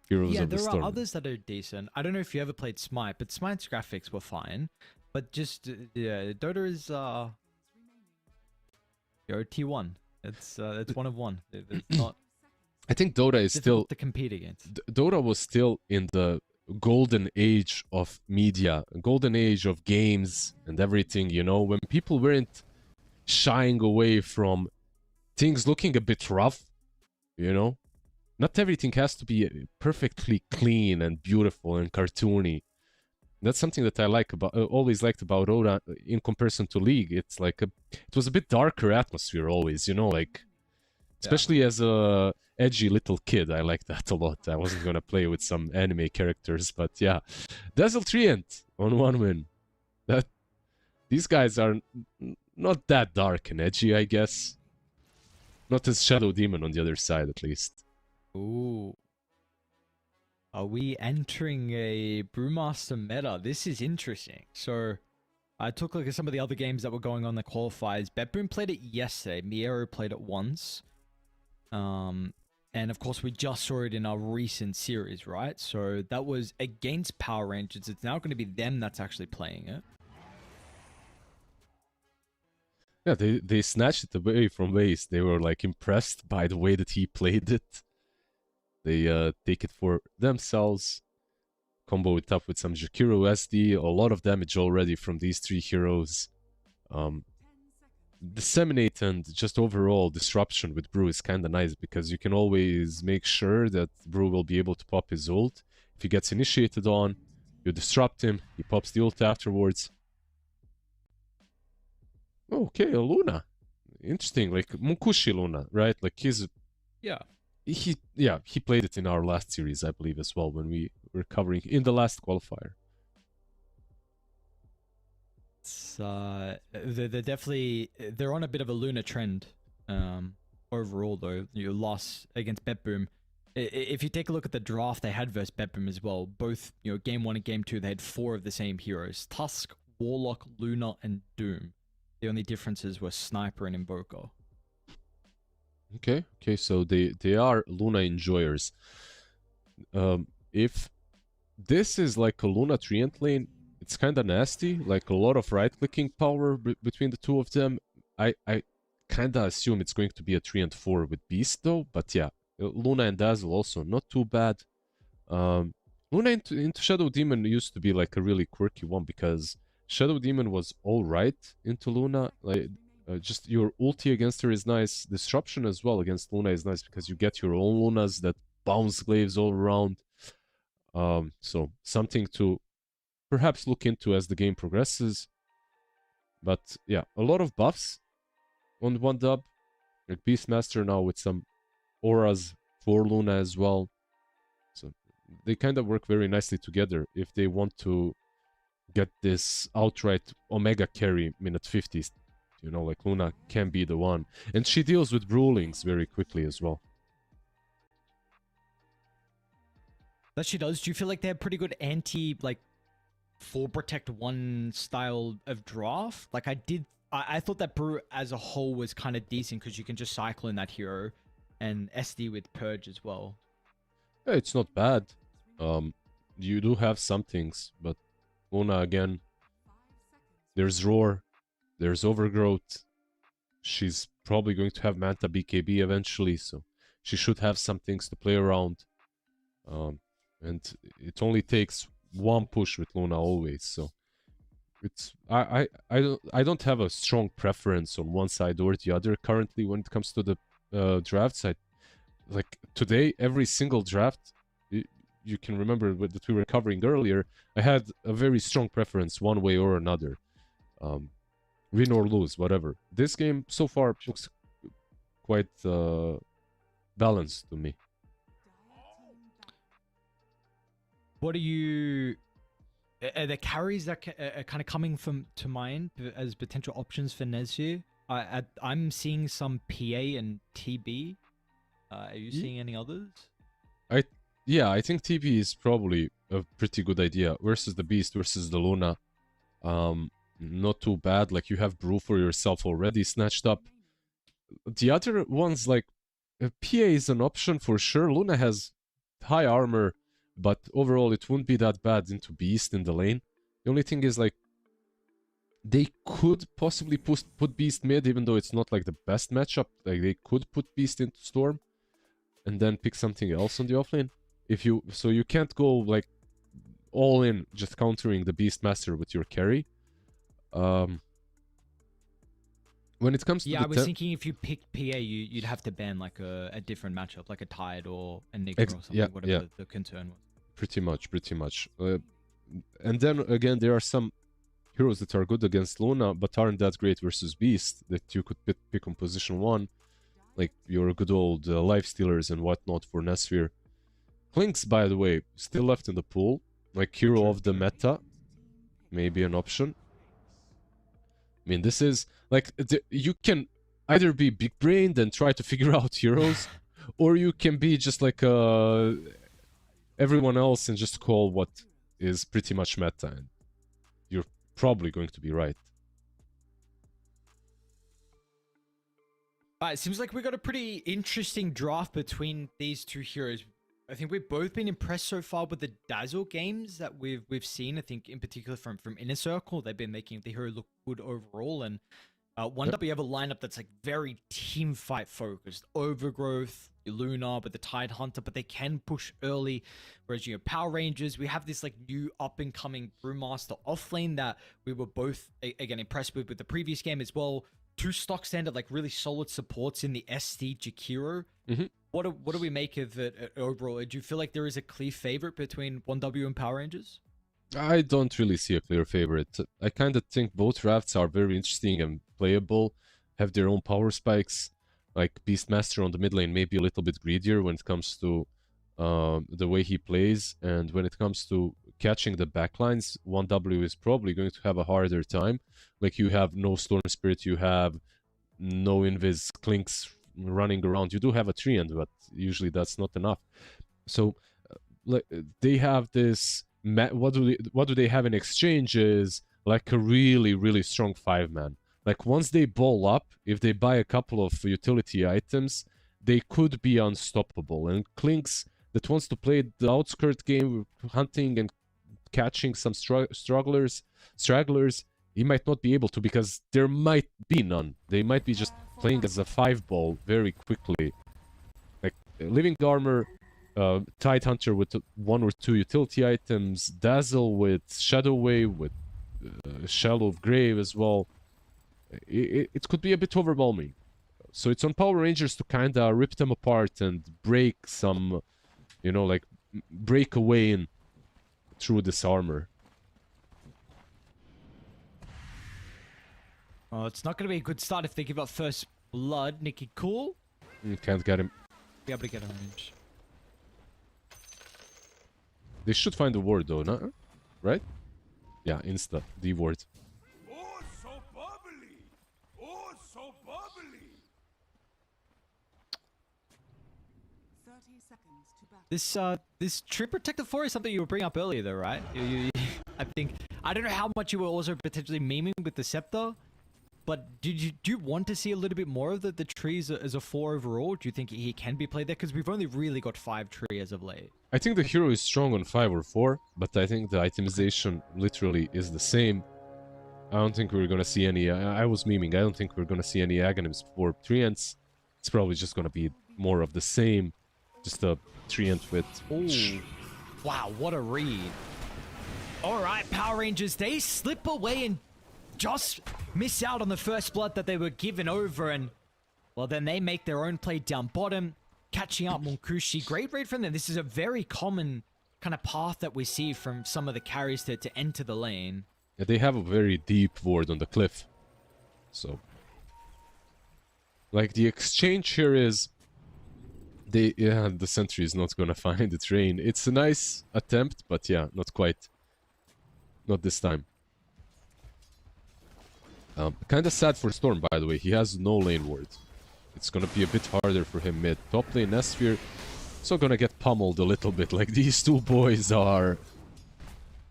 Heroes Yeah, of the there Storm. are others that are decent. I don't know if you ever played Smite, but Smite's graphics were fine. But just yeah, Dota is T1. It's 1 of 1. It's not I think Dota is still... difficult to compete against. Dota was still in the golden age of media, golden age of games and everything, you know, when people weren't shying away from things looking a bit rough, you know? Not everything has to be perfectly clean and beautiful and cartoony. That's something that I like about, always liked about Dota in comparison to League. It's like it was a bit darker atmosphere always, you know, like, especially as a edgy little kid, I like that a lot. I wasn't gonna play with some anime characters, but yeah, Dazzle Treant on 1 win. These guys are not that dark and edgy, I guess. Not as Shadow Demon on the other side, at least. Ooh. Are we entering a Brewmaster meta? This is interesting. So, I took a look at some of the other games that were going on the qualifiers. Bedboom played it yesterday. Miero played it once. And of course, we just saw it in our recent series, right? So, that was against Power Rangers. It's now going to be them that's actually playing it. Yeah, they snatched it away from Waze. They were like impressed by the way that he played it. They take it for themselves, combo it up with some Jakiro SD, a lot of damage already from these 3 heroes. Disseminate and just overall disruption with Brew is kinda nice because you can always make sure that Brew will be able to pop his ult. If he gets initiated on, you disrupt him, he pops the ult afterwards. Okay, a Luna. Interesting, like Munkushi Luna, right? Like he's... Yeah. He played it in our last series, I believe, as well, when we were covering in the last qualifier. It's, they're definitely... They're on a bit of a Luna trend. Overall, though, your loss against Bedboom. If you take a look at the draft they had versus Bedboom as well, both, you know, game 1 and game 2, they had 4 of the same heroes. Tusk, Warlock, Luna, and Doom. The only differences were Sniper and Invoker. Okay, so they are Luna enjoyers. If this is like a Luna Treant lane. It's kind of nasty, like a lot of right-clicking power between the two of them. I kind of assume it's going to be a 3 and 4 with Beast though, but yeah, Luna and Dazzle also not too bad. Luna into Shadow Demon used to be like a really quirky one because Shadow Demon was alright into Luna. Like just your ulti against her is nice. Disruption as well against Luna is nice because you get your own Lunas that bounce glaives all around. So something to perhaps look into as the game progresses. But yeah, a lot of buffs on one dub. Like Beastmaster now with some auras for Luna as well. So they kind of work very nicely together if they want to get this outright Omega carry minute 50s. You know, like Luna can be the one. And she deals with Brawlings very quickly as well. That she does. Do you feel like they have pretty good like 4 protect 1 style of draft? Like I thought that Brew as a whole was kind of decent because you can just cycle in that hero and SD with Purge as well. Yeah, it's not bad. You do have some things, but Luna again, there's Roar, there's Overgrowth. She's probably going to have Manta BKB eventually, so she should have some things to play around. And it only takes one push with Luna always, so it's I don't have a strong preference on one side or the other currently when it comes to the drafts. Like today, every single draft, you can remember that we were covering earlier, I had a very strong preference one way or another. Win or lose, whatever. This game so far looks quite balanced to me. What are you... Are the carries that are kind of coming to mind as potential options for Nez here? I'm seeing some PA and TB. Are you seeing any others? Yeah, I think TB is probably a pretty good idea versus the Beast versus the Luna. Not too bad. Like you have Brew for yourself already snatched up. The other ones, like PA is an option for sure. Luna has high armor, but overall it wouldn't be that bad into Beast in the lane. The only thing is, like, they could possibly put Beast mid, even though it's not like the best matchup. Like they could put Beast into Storm and then pick something else on the offlane. So you can't go like all in just countering the Beastmaster with your carry. When it comes to I was thinking if you picked PA, you'd have to ban like a different matchup, like a Tide or a Nigma or something, whatever the concern was. Pretty much. And then again, there are some heroes that are good against Luna, but aren't that great versus Beast that you could pick on position 1, like your good old Lifestealers and whatnot for Nesfir. Clinks, by the way, still left in the pool, like hero of the meta, maybe an option. I mean, this is like you can either be big-brained and try to figure out heroes, or you can be just like everyone else and just call what is pretty much meta, and you're probably going to be right. It seems like we got a pretty interesting draft between these two heroes. I think we've both been impressed so far with the Dazzle games that we've seen. I think in particular from Inner Circle, they've been making the hero look good overall. And one up, we have a lineup that's like very team fight focused. Overgrowth, Luna, but the Tide Hunter, but they can push early. Whereas Power Rangers, we have this like new up and coming Brewmaster offlane that we were both again impressed with the previous game as well. 2 stock standard, like really solid supports in the SD Jakiro. What do we make of it overall? Do you feel like there is a clear favorite between 1W and Power Rangers? I don't really see a clear favorite. I kind of think both drafts are very interesting and playable, have their own power spikes. Like Beastmaster on the mid lane may be a little bit greedier when it comes to the way he plays, and when it comes to catching the backlines, 1W is probably going to have a harder time. Like you have no Storm Spirit, you have no Invis Clinks running around. You do have a Treant, but usually that's not enough. So they have this. What do they have in exchange is like a really strong 5-man. Like once they ball up, if they buy a couple of utility items, they could be unstoppable. And Clinks that wants to play the outskirt game, hunting and catching some stragglers, he might not be able to because there might be none. They might be just playing as a 5-ball very quickly. Like Living Armor, Tide Hunter with 1 or 2 utility items, Dazzle with Shadow Wave, with Shallow of Grave as well. It could be a bit overwhelming. So it's on Power Rangers to kinda rip them apart and break some, you know, like break a way in through this armor. Oh, it's not going to be a good start if they give up first blood. Nikki Cool. Can't get him. Be able to get a range. They should find the ward though, no? Right? Yeah, insta. The ward. Oh, so bubbly! Oh, so bubbly! 30 seconds to battle. This Tree Protector 4 is something you were bringing up earlier though, right? I think, I don't know how much you were also potentially memeing with the Scepter, but do you want to see a little bit more of the trees as a 4 overall? Do you think he can be played there? Because we've only really got 5 tree as of late. I think the hero is strong on 5 or 4, but I think the itemization literally is the same. I don't think we're gonna see any... I was memeing, I don't think we're gonna see any Aghanims for Treants. It's probably just gonna be more of the same. Just a Treant with... Ooh. Wow, what a read. Alright, Power Rangers, they slip away and just miss out on the first blood that they were given over, and well, then they make their own play down bottom, catching up Monkushi. Great raid from them. This is a very common kind of path that we see from some of the carries to enter the lane. Yeah, they have a very deep ward on the cliff. So... like, the exchange here is... yeah, the sentry is not gonna find the train. It's a nice attempt, but yeah, not quite. Not this time. Kinda sad for Storm, by the way. He has no lane ward. It's gonna be a bit harder for him mid. Top lane Nesphere, so gonna get pummeled a little bit. Like, these two boys are...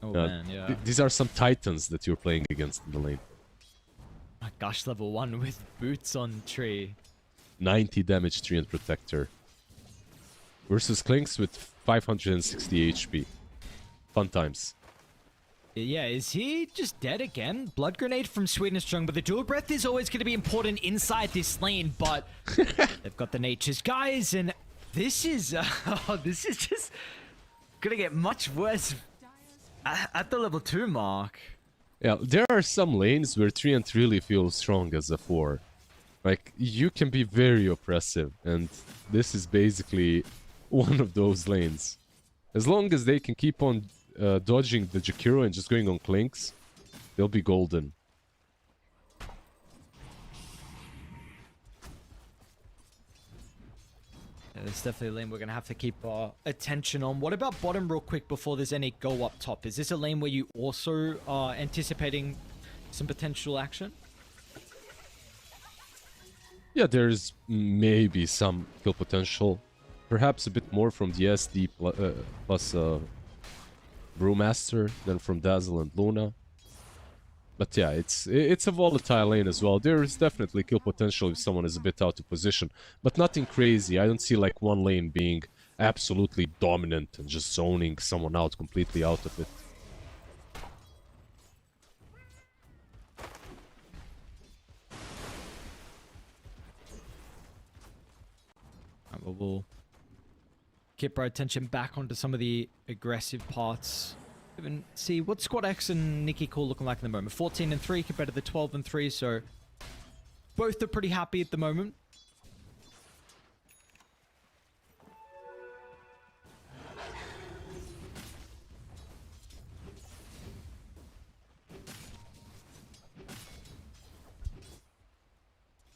oh man, yeah. These are some titans that you're playing against in the lane. My gosh, level 1 with boots on tree. 90 damage Treant Protector. Versus Clinks with 560 HP. Fun times. Yeah, is he just dead again? Blood Grenade from Sweden Strong, but the dual breath is always going to be important inside this lane, but they've got the Nature's Guys, and this is just going to get much worse at the level 2 mark. Yeah, there are some lanes where Treant really feels strong as a 4. Like, you can be very oppressive, and this is basically one of those lanes. As long as they can keep on dodging the Jakiro and just going on Clinks, they'll be golden. Yeah, there's definitely a lane we're going to have to keep attention on. What about bottom real quick before there's any go up top? Is this a lane where you also are anticipating some potential action? Yeah, there's maybe some kill potential. Perhaps a bit more from the SD plus Brewmaster than from Dazzle and Luna. But yeah, it's a volatile lane as well. There is definitely kill potential if someone is a bit out of position. But nothing crazy. I don't see like one lane being absolutely dominant and just zoning someone out completely out of it. We'll keep our attention back onto some of the aggressive parts. Even see what Squad X and Nikki Cool looking like in the moment. 14 and 3 compared to the 12 and 3, so both are pretty happy at the moment.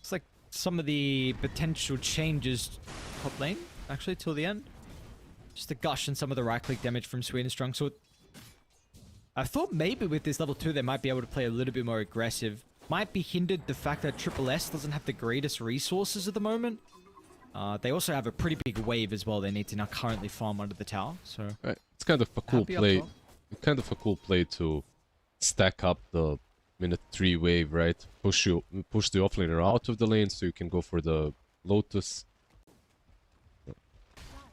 It's like some of the potential changes top lane, actually, till the end. Just a gush and some of the right-click damage from Sweden Strong. So I thought maybe with this level 2 they might be able to play a little bit more aggressive. Might be hindered the fact that Triple S doesn't have the greatest resources at the moment. They also have a pretty big wave as well they need to now currently farm under the tower. So right. It's kind of a cool Happy up play. top. Kind of a cool play to stack up the minute 3 wave, right? Push the offlaner out of the lane so you can go for the Lotus.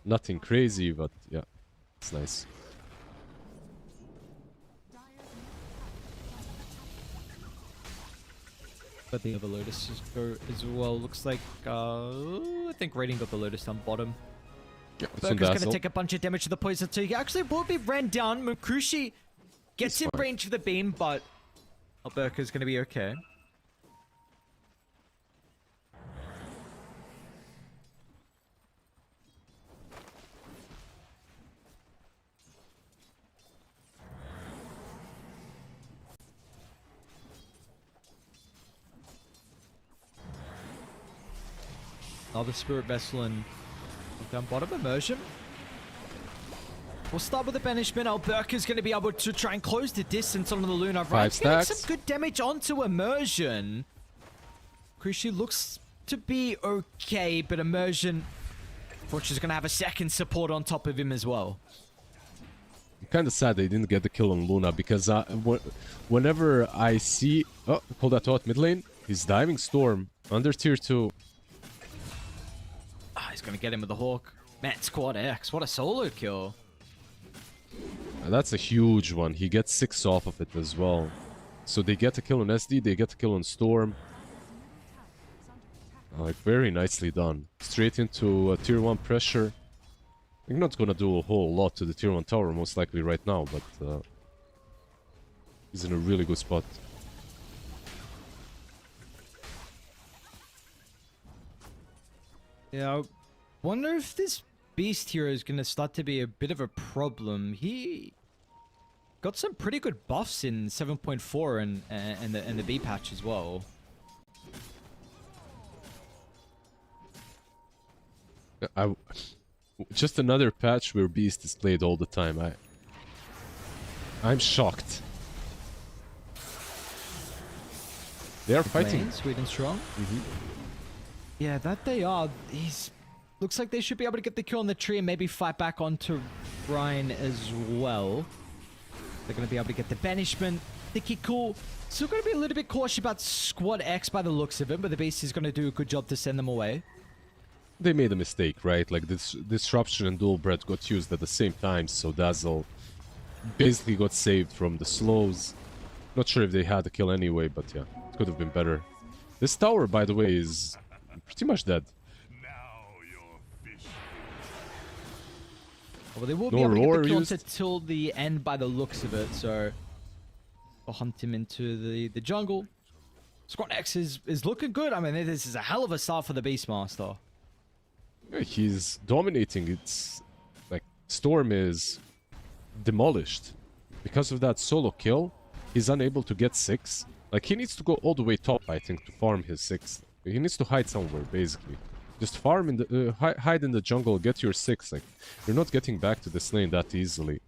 nothing crazy, but yeah, it's nice. But the other Lotus go as well. Looks like I think Raiden got the Lotus on bottom. Yeah, Burker's gonna take a bunch of damage to the poison too. He actually will be ran down. Mukushi gets in range of the beam, but Burker's gonna be okay. Another Spirit Vessel and down bottom immersion. We'll start with the banishment. Alberca's going to be able to try and close the distance on the Luna. Right, getting some good damage onto immersion. Kushi looks to be okay, but immersion, unfortunately, is going to have a second support on top of him as well. I'm kind of sad they didn't get the kill on Luna because whenever I see... Oh, pull that out mid lane. He's diving Storm under tier 2. He's going to get him with the Hawk. Man, Squad X, what a solo kill. That's a huge one. He gets 6 off of it as well. So they get a kill on SD, they get a kill on Storm. Like, very nicely done. Straight into tier 1 pressure. I'm not gonna do a whole lot to the tier 1 tower, most likely right now, but he's in a really good spot. Yeah, I wonder if this Beast hero is going to start to be a bit of a problem. He got some pretty good buffs in 7.4 and the B patch as well. Just another patch where Beast is played all the time. I'm shocked. They are fighting. Sweden strong. Yeah, that they are. Looks like they should be able to get the kill on the tree and maybe fight back onto Ryan as well. They're going to be able to get the banishment. Thicky cool. Still going to be a little bit cautious about Squad X by the looks of it, but the Beast is going to do a good job to send them away. They made a mistake, right? Like, this Disruption and Dual Bread got used at the same time, so Dazzle basically got saved from the slows. Not sure if they had a kill anyway, but yeah, it could have been better. This tower, by the way, is pretty much dead. Well, they will be able to get the kill until the end by the looks of it, so we'll hunt him into the jungle. Squad X is looking good. I mean, this is a hell of a start for the Beastmaster. Yeah, he's dominating. It's like Storm is demolished. Because of that solo kill, he's unable to get 6. Like, he needs to go all the way top, I think, to farm his 6. He needs to hide somewhere, basically. Just farm in the hide in the jungle, get your 6. Like, you're not getting back to this lane that easily.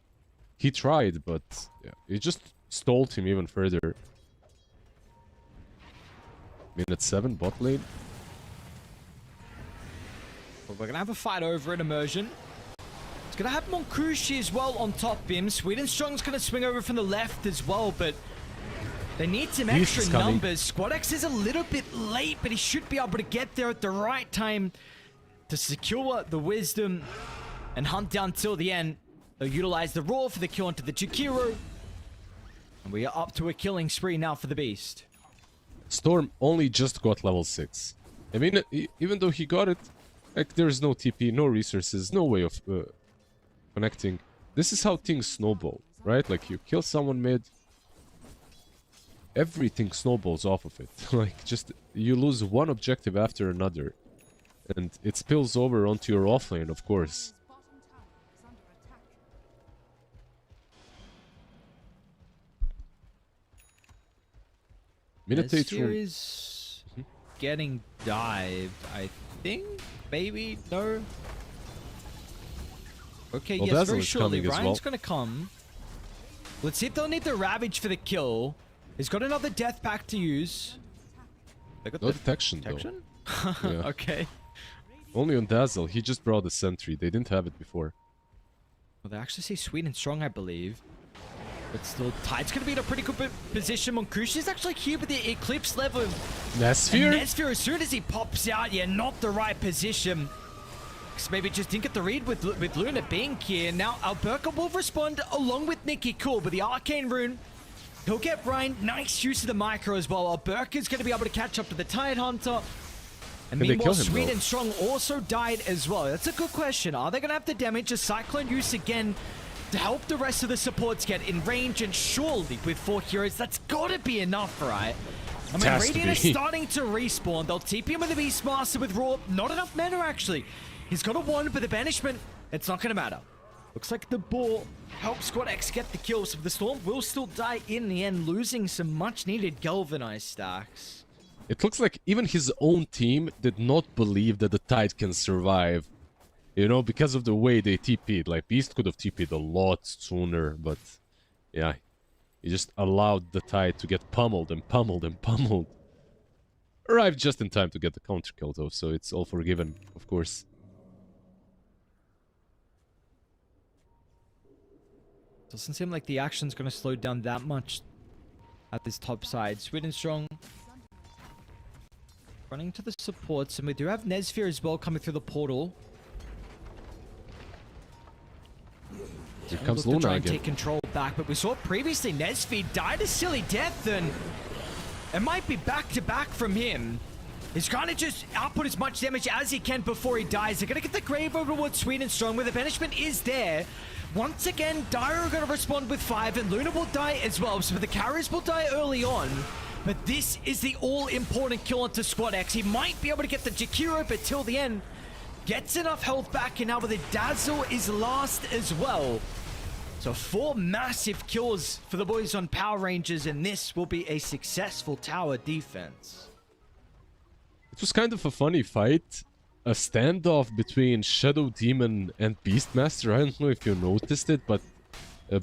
He tried, but yeah, he just stalled him even further. Minute 7, bot lane. Well, we're gonna have a fight over it, immersion. It's gonna have Monkushi as well on top him. Sweden Strong's gonna swing over from the left as well, but they need some extra numbers. Squad X is a little bit late, but he should be able to get there at the right time to secure the wisdom and hunt down till the end. They'll utilize the roar for the kill onto the Jakiro. And we are up to a killing spree now for the Beast. Storm only just got level 6. I mean, even though he got it, like, there's no TP, no resources, no way of connecting. This is how things snowball, right? Like, you kill someone mid, everything snowballs off of it. Like, just, you lose one objective after another. And it spills over onto your offlane, of course. Minute 8 is getting dived, I think? Maybe? No? Okay, well, yes, very surely. Ryan's well. Gonna come. Let's see if they'll need the Ravage for the kill. He's got another death pack to use. They got no detection, though. Yeah. Okay. Only on Dazzle. He just brought the sentry. They didn't have it before. Well, they actually say Sweden Strong, I believe. But still, Tide's going to be in a pretty good position. Monkushi's actually here with the Eclipse level. Nesphere? Nesphere, as soon as he pops out, yeah, not the right position. maybe just didn't get the read with Luna being here. Now Alberca will respond along with Nikki Cool, but the Arcane Rune, he'll get Ryan. Nice use of the micro as well. Alberca's going to be able to catch up to the Tide Hunter. And Can they meanwhile, kill him, Sweet though? and Strong also died as well. That's a good question. Are they going to have the damage? A Cyclone use again to help the rest of the supports get in range, and surely with 4 heroes, that's got to be enough, right? I mean, has to Radiant is be. starting to respawn. They'll TP him with the Beastmaster with Raw. Not enough mana, actually. He's got a 1, but the banishment, it's not going to matter. Looks like the ball helps Squad X get the kills, but the Storm will still die in the end, losing some much-needed galvanized stacks. It looks like even his own team did not believe that the Tide can survive. You know, because of the way they TP'd. Like, Beast could have TP'd a lot sooner, but yeah. He just allowed the Tide to get pummeled and pummeled and pummeled. Arrived just in time to get the counter kill, though, so it's all forgiven, of course. Doesn't seem like the action's going to slow down that much at this top side. Sweet and Strong running to the supports, and we do have Nesfear as well coming through the portal. Here comes Look to try Luna and again. take control back, but we saw previously Nesfear died a silly death, and it might be back-to-back from him. He's trying to just output as much damage as he can before he dies. They're going to get the Grave over towards Sweet and Strong, where the banishment is there. Once again, Dire are going to respond with 5, and Luna will die as well, so the carriers will die early on. But this is the all-important kill onto Squad X. He might be able to get the Jakiro, but till the end, gets enough health back, and now with the Dazzle is last as well. So 4 massive kills for the boys on Power Rangers, and this will be a successful tower defense. It was kind of a funny fight. A standoff between Shadow Demon and Beastmaster. I don't know if you noticed it, but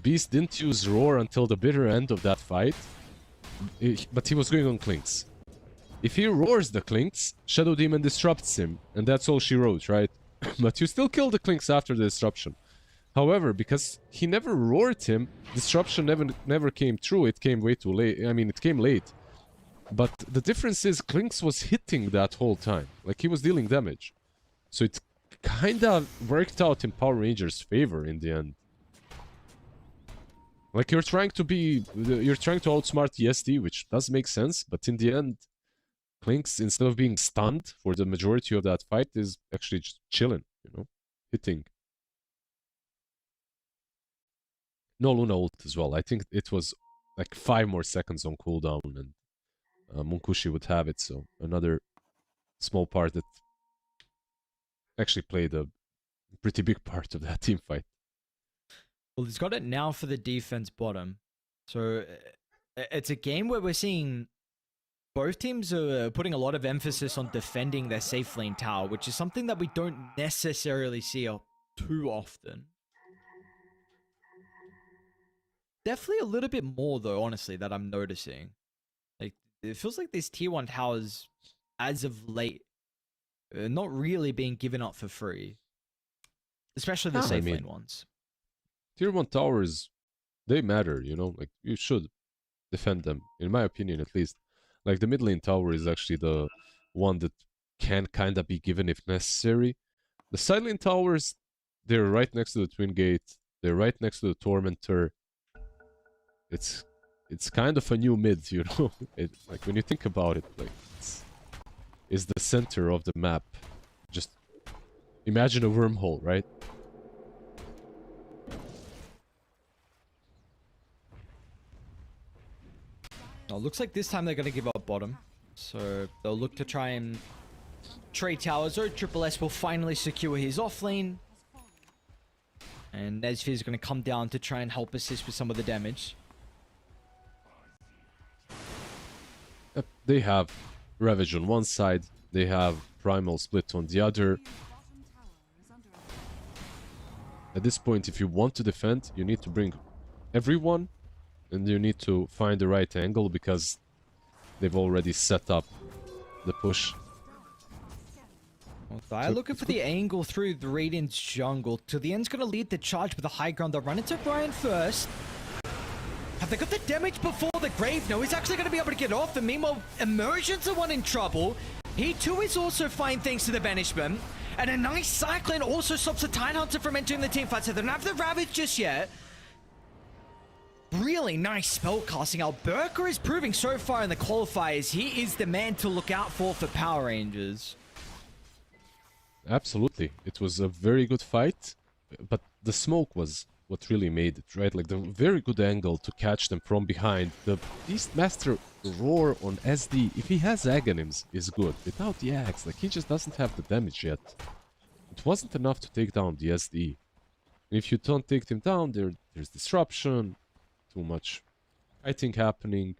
Beast didn't use Roar until the bitter end of that fight. But he was going on Clinks. If he roars the Clinks, Shadow Demon disrupts him, and that's all she wrote, right? But you still kill the Clinks after the disruption. However, because he never roared him, disruption never came true. It came way too late. I mean, it came late. But the difference is Clinks was hitting that whole time. Like, he was dealing damage. So it kinda worked out in Power Rangers' favor in the end. Like, you're trying to outsmart ESD, which does make sense, but in the end, Clinks, instead of being stunned for the majority of that fight, is actually just chilling, you know? Hitting. No Luna ult as well. I think it was like 5 more seconds on cooldown, and Munkushi would have it, so another small part that actually played a pretty big part of that team fight. Well, he's got it now for the defense bottom. So it's a game where we're seeing both teams are putting a lot of emphasis on defending their safe lane tower, which is something that we don't necessarily see too often. Definitely a little bit more, though, honestly, that I'm noticing. Like, it feels like these tier 1 towers, as of late, are not really being given up for free. Especially the safe lane ones. Tier 1 towers, they matter, you know? Like, you should defend them, in my opinion, at least. Like, the mid lane tower is actually the one that can kinda be given if necessary. The side lane towers, they're right next to the Twin Gate. They're right next to the Tormentor. It's kind of a new mid, you know? Like, when you think about it, like, it's the center of the map. Just imagine a wormhole, right? Oh, looks like this time they're going to give up bottom. So they'll look to try and trade towers. Or Triple S will finally secure his offlane. And Nesfear is going to come down to try and help assist with some of the damage. They have Ravage on one side. They have Primal Split on the other. At this point, if you want to defend, you need to bring everyone. And you need to find the right angle, because they've already set up the push. Well, looking for the angle through the Radiant's jungle. To the end's going to lead the charge with the high ground. They'll run into Brian first. Have they got the damage before the grave? No, he's actually going to be able to get off. And meanwhile, Immersion's the one in trouble. He too is also fine thanks to the banishment. And a nice Cyclone also stops the Tidehunter from entering the team fight, so they don't have the Ravage just yet. Really nice spell casting. Alberca is proving so far in the qualifiers, he is the man to look out for Power Rangers. Absolutely. It was a very good fight, but the smoke was what really made it, right? Like the very good angle to catch them from behind. The Beastmaster roar on SD, if he has Aghanims, is good. Without the axe, like he just doesn't have the damage yet. It wasn't enough to take down the SD. And if you don't take him down, there's disruption, too much fighting happening.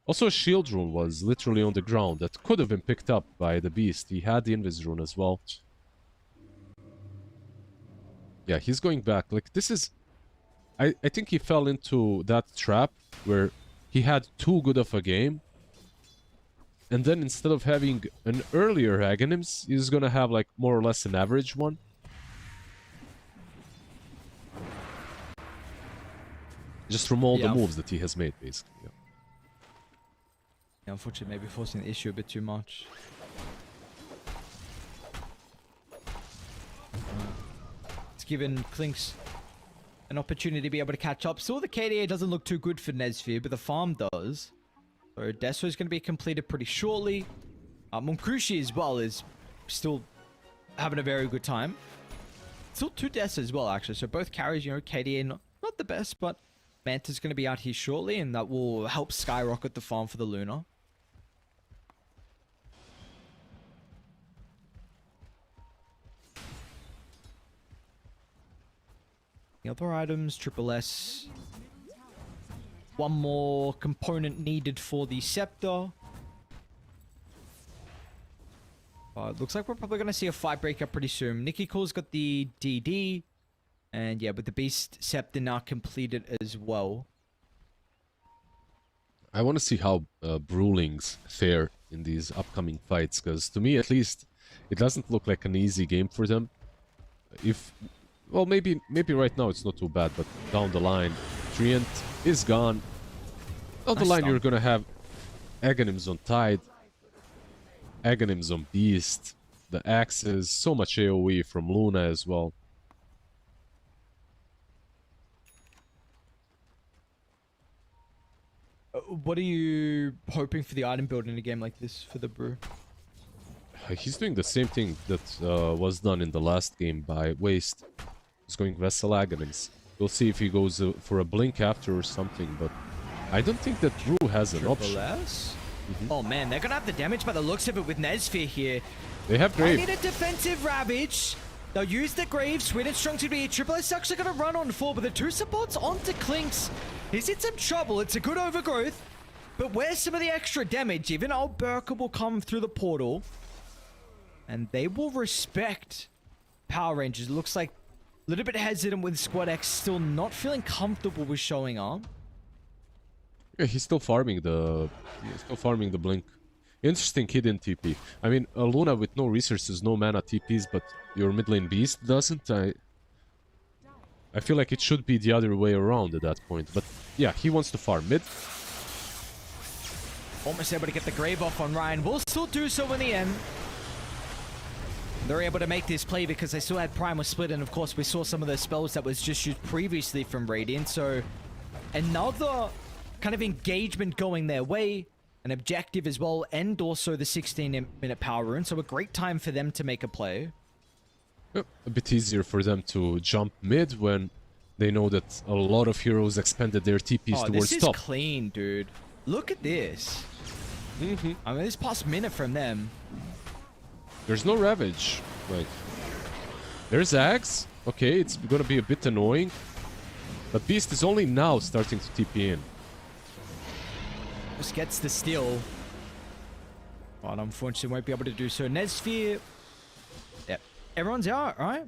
Also, a shield rune was literally on the ground that could have been picked up by the beast. He had the invis rune as well. Yeah, he's going back. Like, this is... I think he fell into that trap where he had too good of a game. And then instead of having an earlier Aghanims, he's gonna have, like, more or less an average one. Just from all the moves that he has made, basically. Yeah. Yeah, unfortunately, maybe forcing the issue a bit too much. It's given Clinks an opportunity to be able to catch up. Still, the KDA doesn't look too good for Nesfear, but the farm does. So Deso is going to be completed pretty shortly. Monkrushi as well is still having a very good time. Still 2 deaths as well, actually. So both carries, you know, KDA not the best, but Manta's going to be out here shortly, and that will help skyrocket the farm for the Luna. The other items, Triple S. One more component needed for the Scepter. It looks like we're probably going to see a fight break up pretty soon. Nikki Cool's got the DD. And yeah, with the Beast Scepter now completed as well. I want to see how Brewlings fare in these upcoming fights, because to me at least, it doesn't look like an easy game for them. If, well, maybe right now it's not too bad, but down the line, Treant is gone. Down the line you're gonna have Aghanims on Tide, Aghanims on Beast, the axes, so much AoE from Luna as well. What are you hoping for the item build in a game like this for the Brew? He's doing the same thing that was done in the last game by Waste. He's going Vessel Aghanims. We'll see if he goes for a Blink after or something, but I don't think that Brew has an option. Oh man, they're gonna have the damage by the looks of it with Nesfear here. They have Grave. I need a defensive Ravage. They'll use the Grave. Sweet and Strong to be. Triple S actually gonna run on 4, but the 2 supports onto Clinks. He's in some trouble. It's a good overgrowth. But where's some of the extra damage? Even old Burka will come through the portal. And they will respect Power Rangers. Looks like a little bit hesitant with Squad X. Still not feeling comfortable with showing up. Yeah, he's still farming the Blink. Interesting hidden TP. I mean, a Luna with no resources, no mana TPs, but your mid lane Beast doesn't. I feel like it should be the other way around at that point. But yeah, he wants to farm mid. Almost able to get the Grave off on Ryan. Will still do so in the end. They're able to make this play because they still had Primal Split, and of course we saw some of the spells that was just used previously from Radiant. So another kind of engagement going their way, an objective as well, and also the 16-minute power rune. So a great time for them to make a play. Yep, a bit easier for them to jump mid when they know that a lot of heroes expended their TPs towards this is top. clean, dude. Look at this. I mean, this past minute from them. There's no Ravage. Like, there's Axe. Okay, it's gonna be a bit annoying. But Beast is only now starting to TP in. Just gets the steal. But unfortunately won't be able to do so. Nesfear. Yep. Everyone's out, right?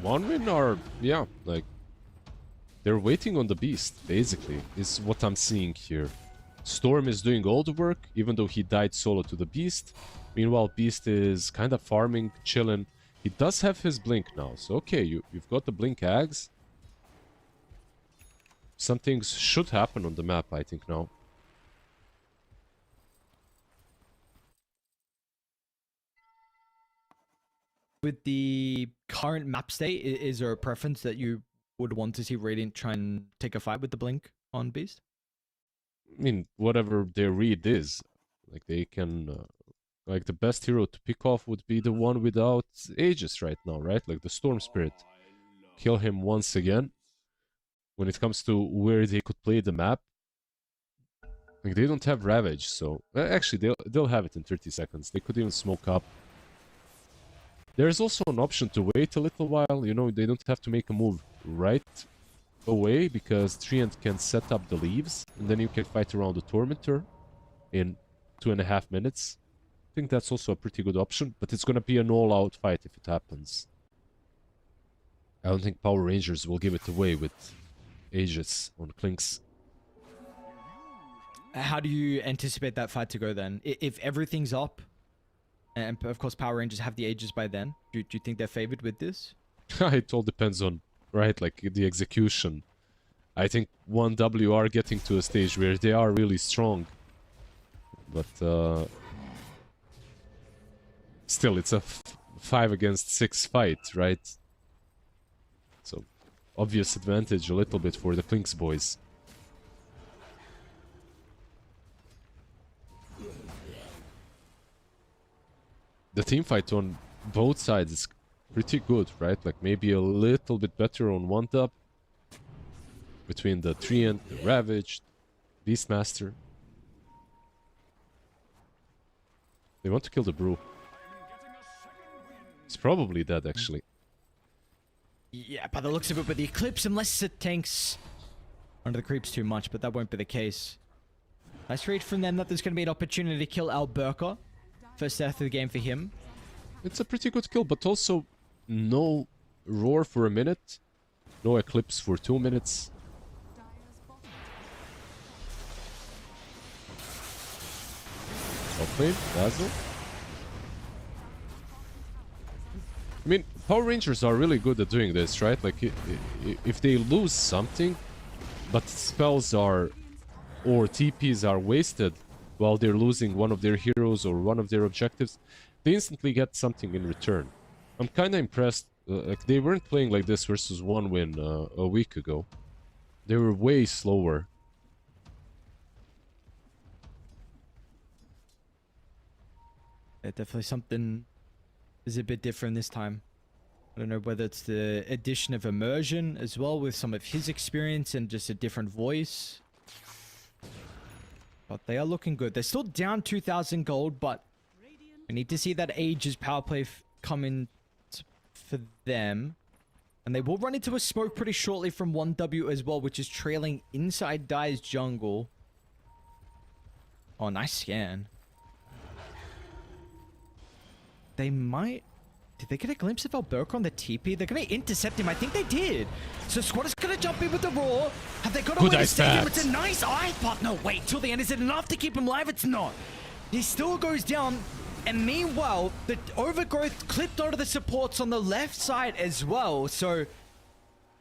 One win or... yeah, like... they're waiting on the Beast, basically, is what I'm seeing here. Storm is doing all the work, even though he died solo to the Beast. Meanwhile, Beast is kind of farming, chilling. He does have his Blink now, so okay, you've got the Blink Ags. Some things should happen on the map, I think, now. with the current map state, is there a preference that you would want to see Radiant try and take a fight with the Blink on Beast? I mean, whatever their read is, like they can, like the best hero to pick off would be the one without Aegis right now, right? Like the Storm Spirit. Kill him once again. When it comes to where they could play the map, like they don't have Ravage, so actually they'll have it in 30 seconds. They could even smoke up. There's also an option to wait a little while. You know, they don't have to make a move right away because Treant can set up the leaves and then you can fight around the Tormentor in 2.5 minutes. I think that's also a pretty good option, but it's gonna be an all-out fight if it happens. I don't think Power Rangers will give it away with Aegis on Klinks. How do you anticipate that fight to go then? If everything's up, and of course Power Rangers have the Aegis by then, do you think they're favored with this? It all depends on, right, like the execution. I think 1W are getting to a stage where they are really strong. But still, it's a 5 against 6 fight, right? So, obvious advantage a little bit for the Klinks boys. The team fight on both sides is pretty good, right? Like maybe a little bit better on 1W between the Treant, the Ravage, Beastmaster. They want to kill the Brew. He's probably dead, actually. Yeah, by the looks of it, with the Eclipse, unless it tanks under the creeps too much, but that won't be the case. Nice read from them that there's going to be an opportunity to kill Alberca. First death of the game for him. It's a pretty good kill, but also no Roar for a minute. No Eclipse for 2 minutes. Top lane, Dazzle. I mean, Power Rangers are really good at doing this, right? Like, if they lose something, but spells are, or TPs are wasted while they're losing one of their heroes or one of their objectives, they instantly get something in return. I'm kind of impressed. Like, they weren't playing like this versus One Win a week ago. They were way slower. Yeah, definitely something is a bit different this time. I don't know whether it's the addition of immersion as well with some of his experience and just a different voice. But they are looking good. They're still down 2,000 gold, but we need to see that Aegis power play come in for them. And they will run into a smoke pretty shortly from 1W as well, which is trailing inside Dire's jungle. Oh, nice scan. They might... Did they get a glimpse of Alberca on the TP? They're going to intercept him. I think they did. So Squad is going to jump in with the Roar. Have they got a way to stay him? It's a nice eye, but no, wait till the end. Is it enough to keep him alive? It's not. He still goes down. And meanwhile, the overgrowth clipped onto the supports on the left side as well. So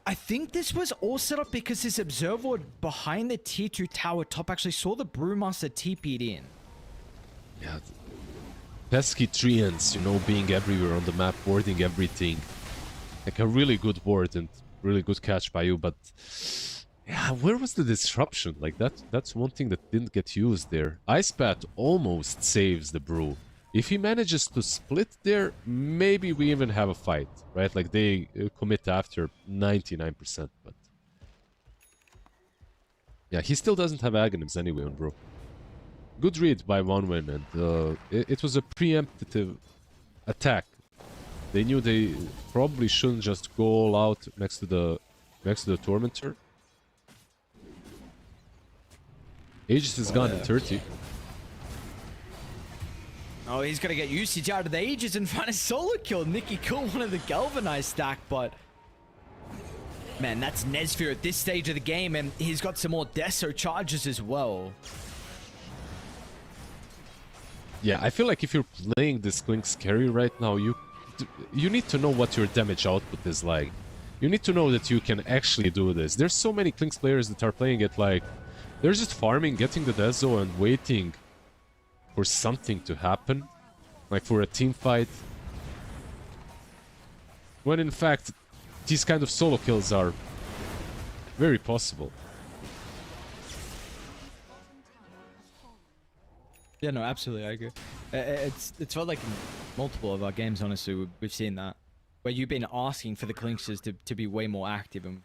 I think this was all set up because this observer behind the tier 2 tower top actually saw the Brewmaster TP'd in. Yeah. Pesky Treants, you know, being everywhere on the map, warding everything. Like a really good ward and really good catch by you, but... Yeah, where was the disruption? Like, that's one thing that didn't get used there. Ice Bat almost saves the Brew. If he manages to split there, maybe we even have a fight, right? Like, they commit after 99%, but... Yeah, he still doesn't have Aghanims anyway on Brew. Good read by One Win, and it was a preemptive attack. They knew they probably shouldn't just go all out next to the Tormentor. Aegis is gone in 30. Oh, he's gonna get usage out of the Aegis and find a solo kill. Nicky kill one of the Galvanized stack, but... Man, that's Nesfear at this stage of the game, and he's got some more Deso charges as well. Yeah, I feel like if you're playing this Klinks carry right now, you need to know what your damage output is like. You need to know that you can actually do this. There's so many Klinks players that are playing it like... They're just farming, getting the Deso and waiting for something to happen. Like for a team fight. When in fact, these kind of solo kills are very possible. Yeah, no, absolutely, I agree. It's felt like in multiple of our games, honestly, we've seen that. Where you've been asking for the Clinksers to be way more active, and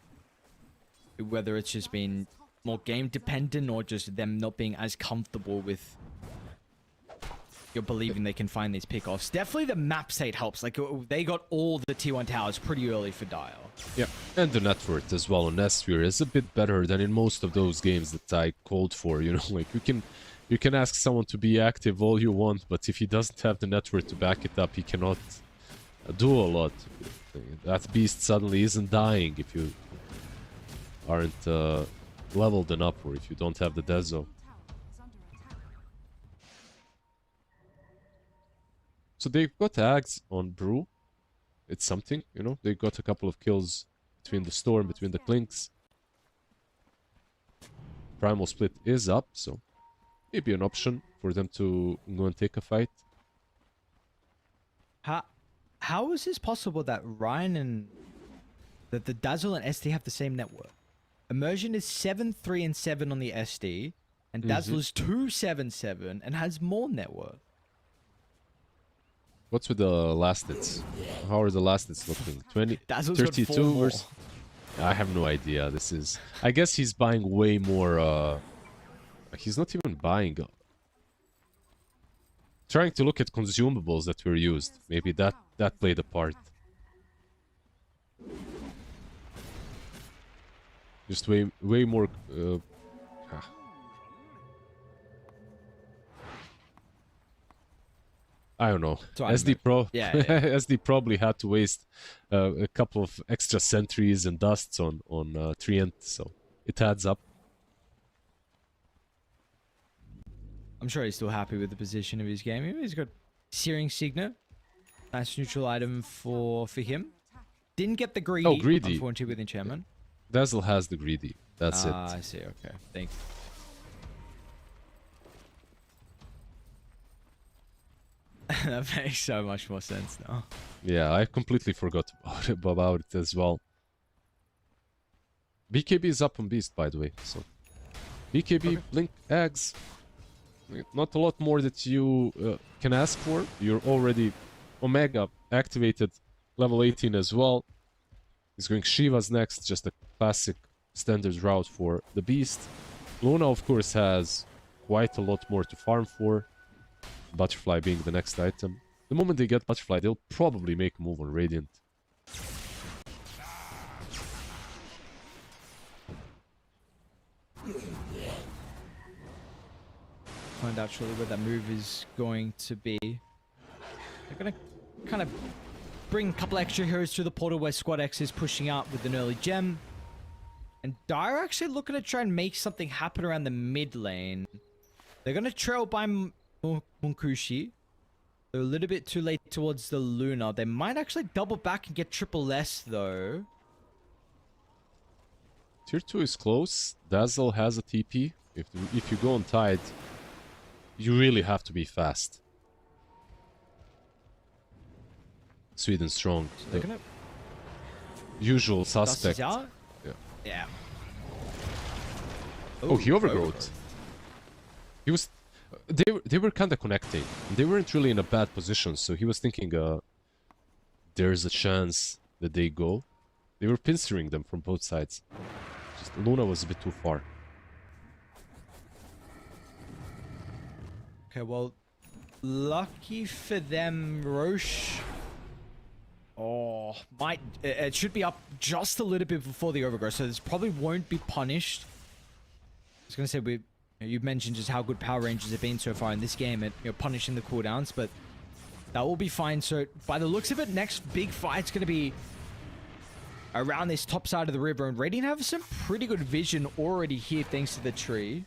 whether it's just been more game dependent or just them not being as comfortable with you're believing they can find these pickoffs. Definitely the map state helps. Like, they got all the T1 towers pretty early for Dial. Yeah, and the net worth as well on S-Sphere is a bit better than in most of those games that I called for, you know, like you can ask someone to be active all you want, but if he doesn't have the net worth to back it up, he cannot do a lot. That beast suddenly isn't dying if you aren't leveled enough, or if you don't have the Dezo. So they've got Ags on Brew. It's something, you know. They got a couple of kills between the Storm, between the Clinks. Primal Split is up, so maybe an option for them to go and take a fight. How is this possible that Ryan and that the Dazzle and SD have the same network? Immersion is 7-3 and 7 on the SD, and Dazzle is 2-7-7 and has more network. What's with the last hits? How are the last hits looking? 20, Dazzle's got 32 4 more. versus... I have no idea. This is... I guess he's buying way more... He's not even buying... Trying to look at consumables that were used. Maybe that played a part. Just way more... I don't know. SD Pro, Yeah. SD probably had to waste a couple of extra sentries and dusts on Trient, so it adds up. I'm sure he's still happy with the position of his game. He's got Searing Signet. Nice neutral item for him. Didn't get the greedy. Oh, greedy. Unfortunately, with enchantment. Dazzle has the greedy. That's it. I see. Okay. Thank you. That makes so much more sense now. Yeah, I completely forgot about it as well. BKB is up on Beast, by the way. So BKB, Blink, Eggs. Not a lot more that you can ask for. You're already Omega activated, level 18 as well. He's going Shiva's next, just a classic standard route for the Beast. Luna, of course, has quite a lot more to farm for. Butterfly being the next item. The moment they get Butterfly, they'll probably make a move on Radiant. Find out shortly where that move is going to be. They're going to kind of bring a couple extra heroes to the portal where Squad X is pushing out with an early gem. And Dire are actually looking to try and make something happen around the mid lane. They're going to trail by Munkushi. They're a little bit too late towards the Luna. They might actually double back and get triple S though. Tier 2 is close. Dazzle has a TP. If you go on Tide, you really have to be fast. Sweden strong. They're gonna... Usual Dust is suspect. out? Yeah. Yeah. Oh, he overgrowed. He was... They were kind of connecting. They weren't really in a bad position, so he was thinking there's a chance that they go. They were pinstering them from both sides. Just Luna was a bit too far. Okay, well, lucky for them, Roche. Oh, it should be up just a little bit before the overgrowth, so this probably won't be punished. I was gonna say you've mentioned just how good Power Rangers have been so far in this game at punishing the cooldowns, but that will be fine. So by the looks of it, next big fight's gonna be around this top side of the river, and Radiant have some pretty good vision already here thanks to the tree.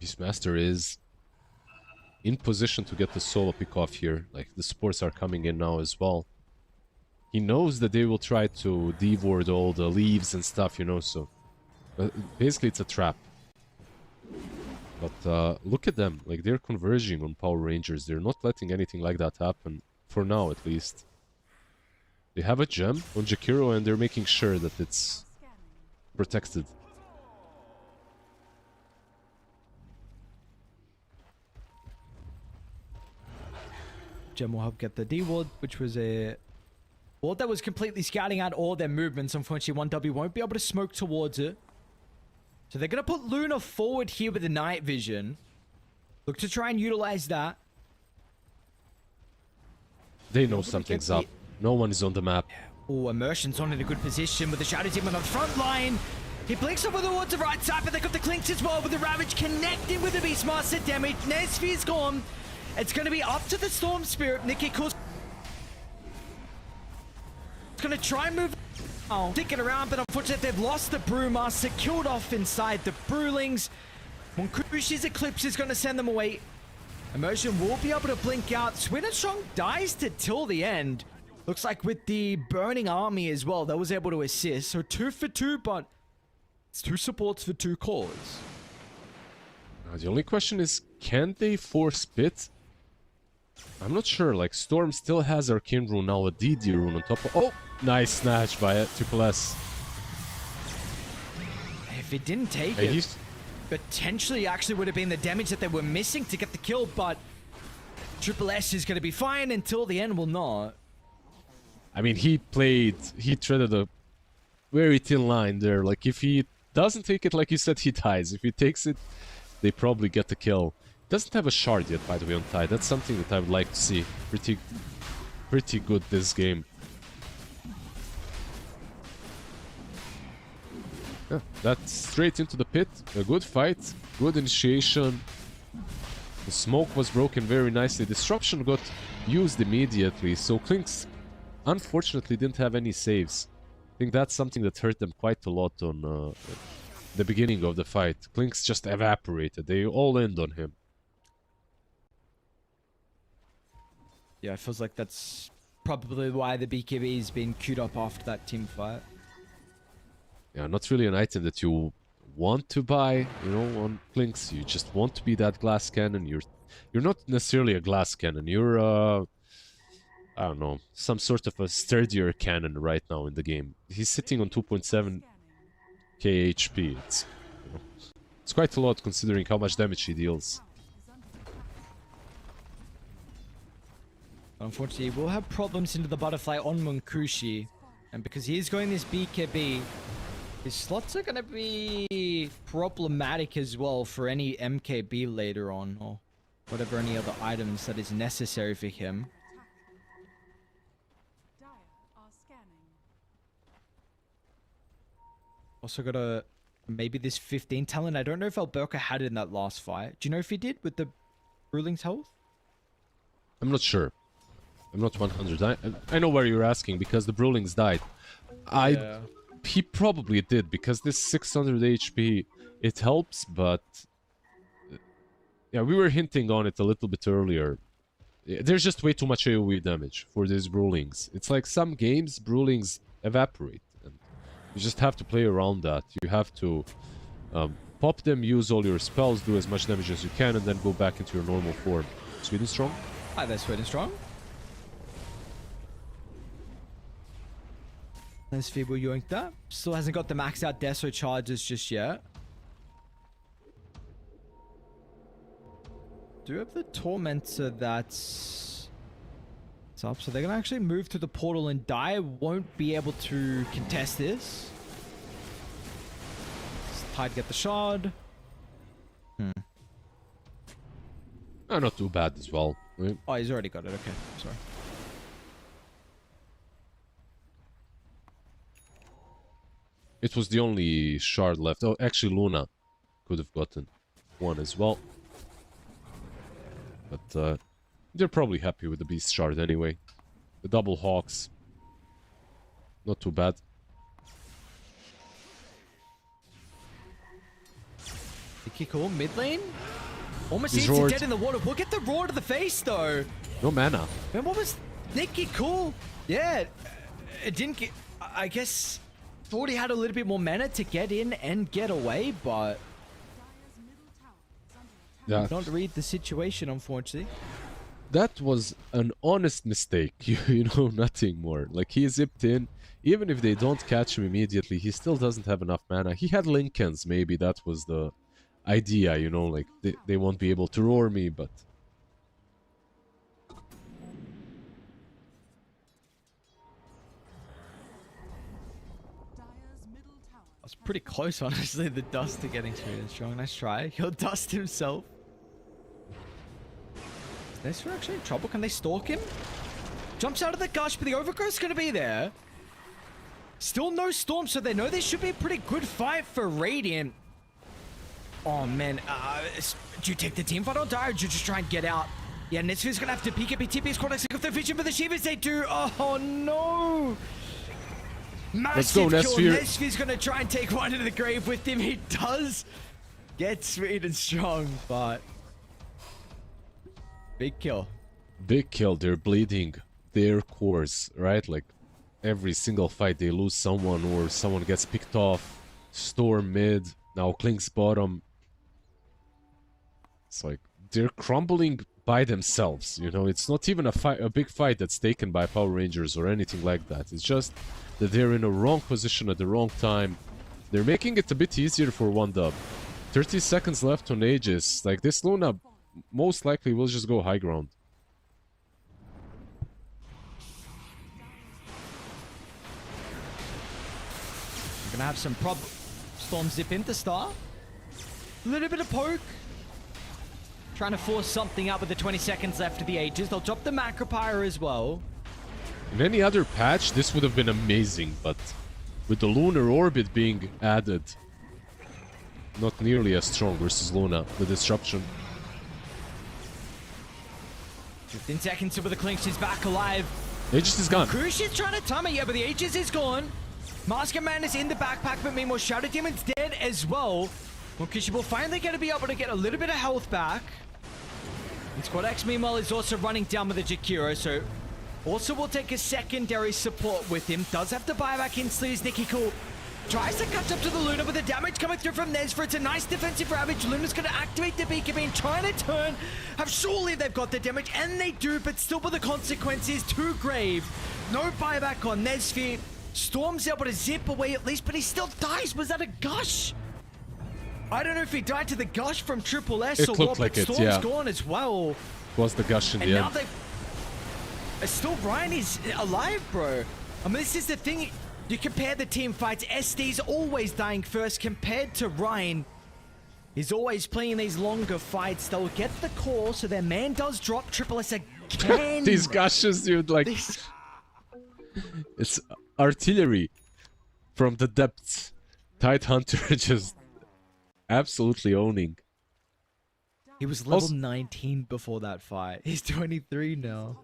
Beastmaster is in position to get the solo pick off here. Like, the supports are coming in now as well. He knows that they will try to devoured all the leaves and stuff, you know, so... basically, it's a trap. But look at them. Like, they're converging on Power Rangers. They're not letting anything like that happen. For now, at least. They have a gem on Jakiro and they're making sure that it's protected. Gem will help get the D ward, which was a ward that was completely scouting out all their movements. Unfortunately, 1W won't be able to smoke towards it. So they're going to put Luna forward here with the night vision. Look to try and utilize that. They know something's up. No one is on the map. Oh, Immersion's on in a good position with the Shadow Demon on the front line. He blinks over towards the right side, but they got the Clinks as well with the Ravage connecting with the Beastmaster damage. Nesfi's gone. It's going to be up to the Storm Spirit. Nikki Cool's going to try and move. Oh, sticking around, but unfortunately they've lost the Brewmaster, killed off inside the Brewlings. Monkushi's Eclipse is going to send them away. Immersion will be able to blink out. Swin and Strong dies to till the end. Looks like with the Burning Army as well, that was able to assist. So 2 for 2, but it's 2 supports for 2 cores. The only question is, can they force Pit? I'm not sure. Like, Storm still has Arcane Rune now, a DD rune on top of... Oh! Nice snatch by it, Triple S. If it didn't take it, potentially actually would have been the damage that they were missing to get the kill, but Triple S is going to be fine until the end will not. I mean, he treaded a very thin line there. Like, if he doesn't take it, like you said, he dies. If he takes it, they probably get the kill. Doesn't have a shard yet, by the way, on Tide. That's something that I would like to see. Pretty good this game. Yeah, that's straight into the pit. A good fight, good initiation. The smoke was broken very nicely. Disruption got used immediately, so Clinks unfortunately didn't have any saves. I think that's something that hurt them quite a lot on the beginning of the fight. Clinks just evaporated. They all end on him. Yeah, it feels like that's probably why the BKB's been queued up after that team fight. Yeah, not really an item that you want to buy, you know, on Clinks. You just want to be that glass cannon. You're not necessarily a glass cannon. You're I don't know, some sort of a sturdier cannon right now in the game. He's sitting on 2.7k HP. It's quite a lot considering how much damage he deals. Unfortunately, we'll have problems into the butterfly on Monkushi, and because he's going this BKB, his slots are going to be problematic as well for any MKB later on, or whatever any other items that is necessary for him. Also got a maybe this 15 talent. I don't know if Alberca had it in that last fight. Do you know if he did with the Ruling's health? I'm not sure. I'm not 100. I know where you're asking because the Brewlings died. Yeah. He probably did because this 600 HP, it helps, but yeah, we were hinting on it a little bit earlier. There's just way too much AoE damage for these Brewlings. It's like some games, Brewlings evaporate, and you just have to play around that. You have to pop them, use all your spells, do as much damage as you can, and then go back into your normal form. Sweden Strong? Hi there, Sweden Strong. Nice Feeble yoinked that. Still hasn't got the maxed out Deso charges just yet. Do have the Tormentor that's up, so they're gonna actually move to the portal, and Dire won't be able to contest this. Tide get the shard. Not too bad as well. Right? Oh, he's already got it. Okay, sorry. It was the only shard left. Oh, actually Luna could have gotten one as well. But they're probably happy with the Beast shard anyway. The double Hawks. Not too bad. Nicky Cool mid lane. Almost needs to dead in the water. We'll get the roar to the face though. No mana. Man, what was Nicky Cool? Yeah, it didn't get... I guess... Thought he had a little bit more mana to get in and get away, but That, Not read the situation, unfortunately. that was an honest mistake. You know, nothing more. Like, he zipped in. Even if they don't catch him immediately, he still doesn't have enough mana. He had Lincolns, maybe that was the idea, you know, like, they won't be able to roar me, but... I was pretty close, honestly, the dust to getting sweet and strong. Nice try. He'll dust himself. Is this actually in trouble? Can they stalk him? Jumps out of the gush, but the overgrowth's going to be there. Still no storm, so they know this should be a pretty good fight for Radiant. Oh, man. Do you take the team fight or die, or do you just try and get out? Yeah, Nesfir's going to have to peek at BTP's cortex of the vision for the Shivas. They do. Oh, no. Let's go, Nesfir. Nesfir's going to try and take one into the grave with him. He does get sweet and strong, but... Big kill. Big kill. They're bleeding their cores, right? Like, every single fight they lose someone or someone gets picked off. Storm mid, now Klink's bottom. It's like, they're crumbling by themselves, you know? It's not even a big fight that's taken by Power Rangers or anything like that. It's just that they're in a wrong position at the wrong time. They're making it a bit easier for one dub. 30 seconds left on Aegis. Like, this Luna most likely will just go high ground. We're gonna have some Storm zip into Star. A little bit of poke. Trying to force something up with the 20 seconds left of the Aegis. They'll drop the Macropyre as well. In any other patch, this would have been amazing, but with the Lunar Orbit being added, not nearly as strong versus Luna, the disruption. 15 seconds with the Clink, she's back alive. Aegis is gone. Crush is trying to time it, yeah, but the Aegis is gone. Masker Man is in the backpack, but meanwhile Shadow Demon's dead as well. Mokushi will finally going to be able to get a little bit of health back. And Squad X meanwhile is also running down with the Jakiro, so also will take a secondary support with him. Does have to buy back instantly as Nikki Cool tries to catch up to the Luna, but the damage coming through from Nesfir. It's a nice defensive ravage. Luna's going to activate the Beacon Beam, trying to turn. Surely they've got the damage, and they do, but still with the consequences too grave. No buyback on Nesfir. Storm's able to zip away at least, but he still dies. Was that a gush? I don't know if he died to the gush from Triple S It or looked what, like but it, Storm's yeah. gone as well. Was the gush in And the now end. they... Still Ryan is alive, bro. I mean, this is the thing. You compare the team fights, SD's always dying first compared to Ryan. He's always playing these longer fights. They'll get the call, so their man does drop Triple S again. These gushes, dude, like... It's artillery from the depths. Tidehunter just absolutely owning. He was level 19 before that fight. He's 23 now.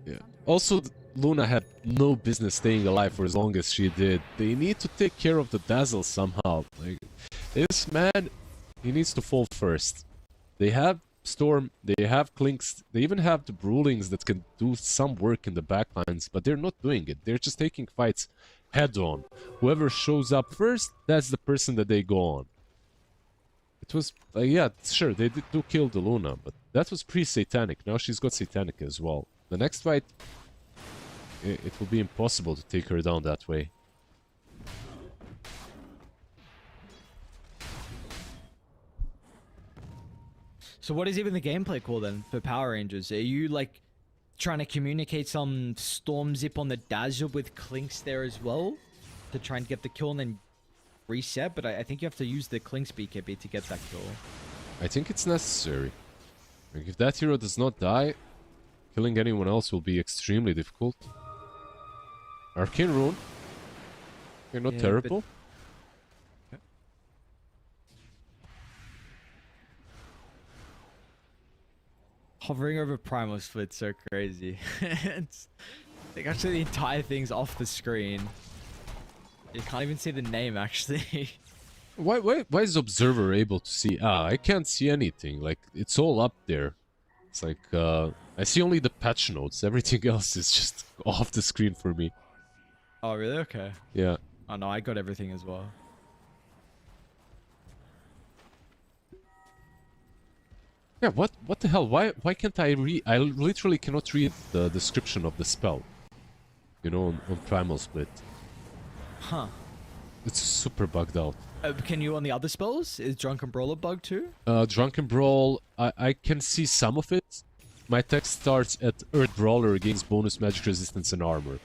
Yeah. Also, Luna had no business staying alive for as long as she did. They need to take care of the Dazzle somehow. Like, this man, he needs to fall first. They have Storm, they have Klinks, they even have the Brewlings that can do some work in the backlines, but they're not doing it. They're just taking fights head on. Whoever shows up first, that's the person that they go on. It was, yeah, sure, they do kill the Luna, but that was pre-Satanic. Now she's got Satanic as well. The next fight, it will be impossible to take her down that way. So what is even the gameplay call then for Power Rangers? Are you like trying to communicate some Storm Zip on the Dazzle with Klinks there as well? To try and get the kill and then reset? But I think you have to use the Klinks BKB to get that kill. I think it's necessary. Like, if that hero does not die, killing anyone else will be extremely difficult. Arcane Rune. Okay, not terrible. But... Hovering over Primal Split's so crazy. It's like actually the entire thing's off the screen. You can't even see the name actually. Why is Observer able to see? Ah, I can't see anything. Like, it's all up there. It's like, I see only the patch notes. Everything else is just off the screen for me. Oh, really? Okay. Yeah. Oh, no, I got everything as well. Yeah, what the hell? Why can't I read? I literally cannot read the description of the spell. You know, on Primal Split. Huh. It's super bugged out. Can you on the other spells? Is Drunken Brawler bug too? Drunken Brawl, I can see some of it. My text starts at Earth Brawler gains bonus magic resistance and armor.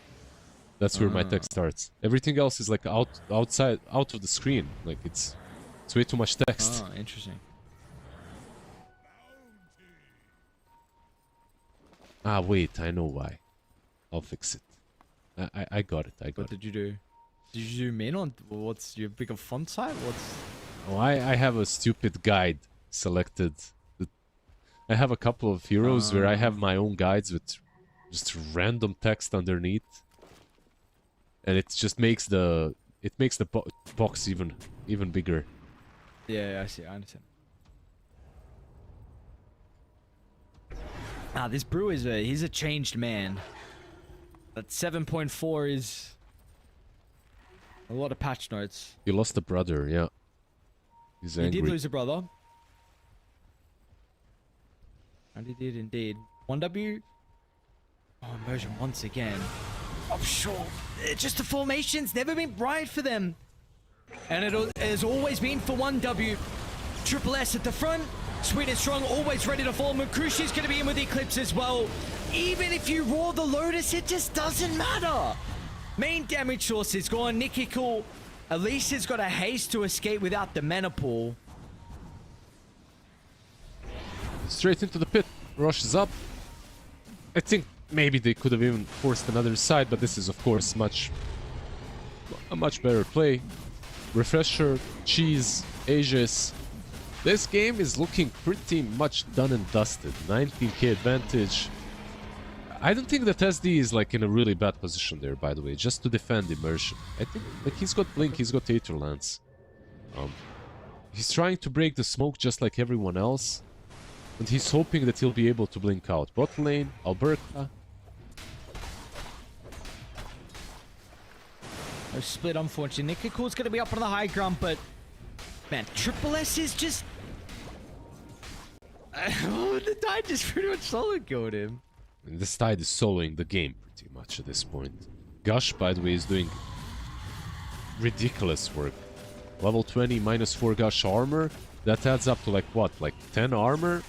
That's where my text starts. Everything else is like out of the screen. Like it's way too much text. Oh, interesting. Ah, wait, I know why. I'll fix it. I got it. What did you do? Did you zoom in on what's your bigger font size? What's... Oh, I have a stupid guide selected. I have a couple of heroes where I have my own guides with just random text underneath. And it just makes the box even bigger. Yeah, I see. I understand. Ah, this brew is he's a changed man. That 7.4 is a lot of patch notes. He lost a brother, yeah. He's He angry. did lose a brother. And he did indeed. 1W. Oh, immersion once again. Oh, sure. Just the formation's never been right for them. And it has always been for 1W. Triple S at the front. Sweet and Strong always ready to fall. Mukushi's going to be in with Eclipse as well. Even if you roar the Lotus, it just doesn't matter. Main damage source is gone. Nikiko at least has got a haste to escape without the mana pool. Straight into the pit. Rushes up. I think maybe they could have even forced another side, but this is of course a much better play. Refresher, Cheese, Aegis. This game is looking pretty much done and dusted. 19k advantage. I don't think that SD is like in a really bad position there, by the way, just to defend Immersion. I think like he's got Blink, he's got Aether Lance. He's trying to break the smoke just like everyone else. And he's hoping that he'll be able to blink out. Bot lane, Alberta. No split, unfortunately. Nikiko's going to be up on the high ground, but... Man, Triple S is just... the Tide just pretty much solo killed him. And this Tide is soloing the game pretty much at this point. Gush, by the way, is doing ridiculous work. Level 20, minus 4 Gush armor. That adds up to like what? Like 10 armor?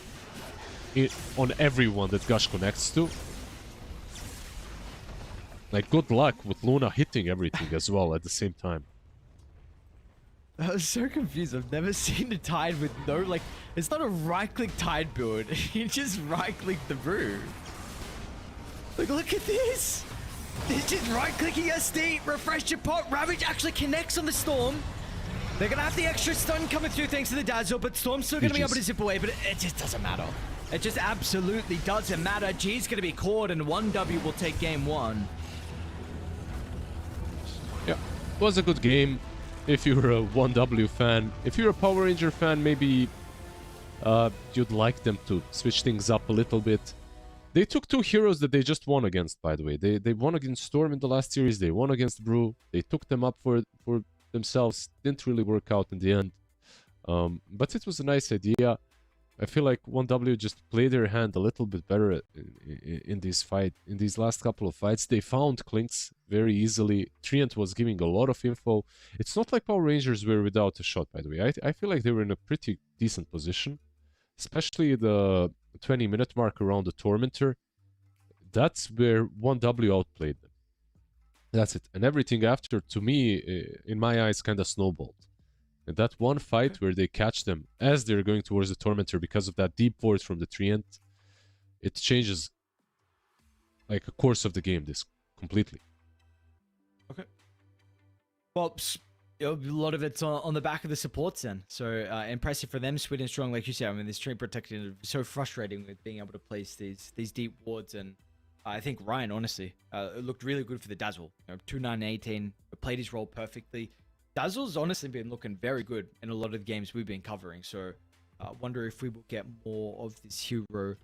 On everyone that Gush connects to. Like, good luck with Luna hitting everything as well at the same time. I was so confused. I've never seen a Tide with no, like... It's not a right-click Tide build. You just right-click the brew. Like, look at this! It's just right-clicking SD, refresh your pot. Ravage actually connects on the Storm. They're gonna have the extra stun coming through thanks to the Dazzle, but Storm's still gonna be able to zip away, but it just doesn't matter. It just absolutely doesn't matter. G's gonna be caught, and 1W will take game 1. Yeah, it was a good game. If you're a 1W fan, if you're a Power Ranger fan, maybe you'd like them to switch things up a little bit. They took 2 heroes that they just won against, by the way. They won against Storm in the last series, they won against Brew. They took them up for themselves. Didn't really work out in the end. But it was a nice idea. I feel like 1W just played their hand a little bit better in this fight. In these last couple of fights, they found Clinks very easily. Treant was giving a lot of info. It's not like Power Rangers were without a shot, by the way. I feel like they were in a pretty decent position. Especially the 20-minute mark around the Tormentor. That's where 1W outplayed them. That's it. And everything after, to me, in my eyes, kind of snowballed. And that one fight where they catch them as they're going towards the Tormentor because of that deep ward from the Treant, it changes like a course of the game this completely. Okay. Well, a lot of it's on the back of the supports then. So impressive for them, Sweet and Strong, like you said. I mean, this Treant Protector is so frustrating with being able to place these deep wards. And I think Ryan, honestly, it looked really good for the Dazzle. 2-9-18, played his role perfectly. Dazzle's honestly been looking very good in a lot of the games we've been covering. So I wonder if we will get more of this hero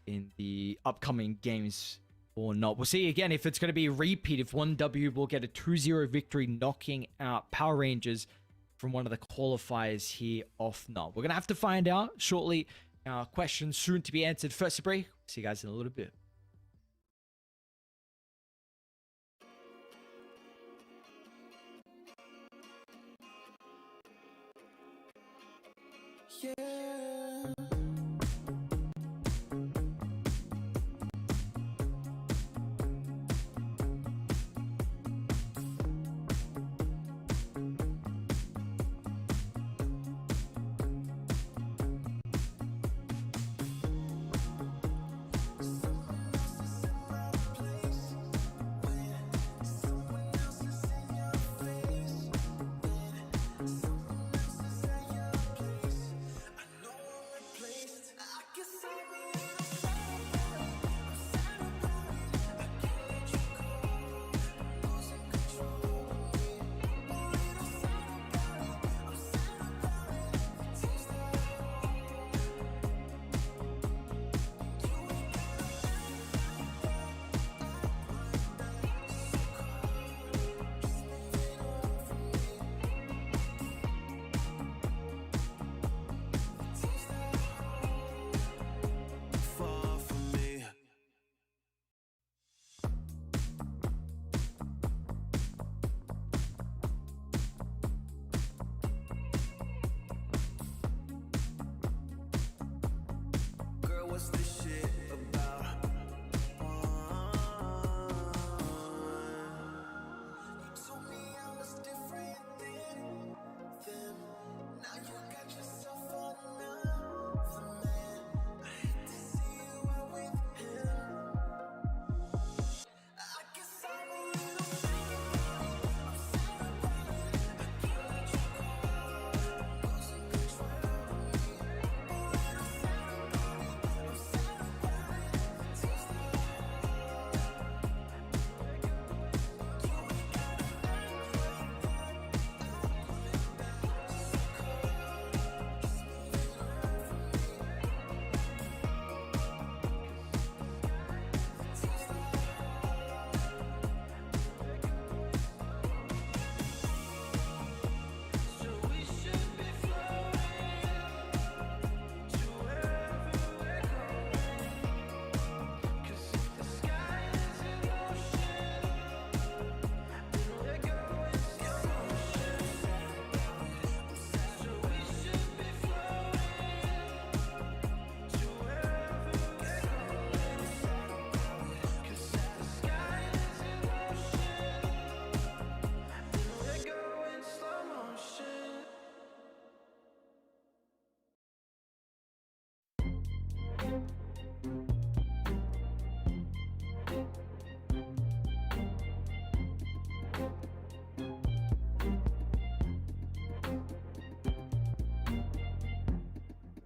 in the upcoming games or not. We'll see again if it's going to be a repeat, if 1W will get a 2-0 victory knocking out Power Rangers from one of the qualifiers here off not. We're going to have to find out shortly. questions soon to be answered. First, a break. See you guys in a little bit. Far from me. Girl, what's this shit about? You told me I was different then. Now you got yourself another man. I hate to see you out with him. I guess I'm a little sad about it. I can't let you go. Losing control of me. A little sad about it. I'm sad about it. Seems that you ain't got a friend like that.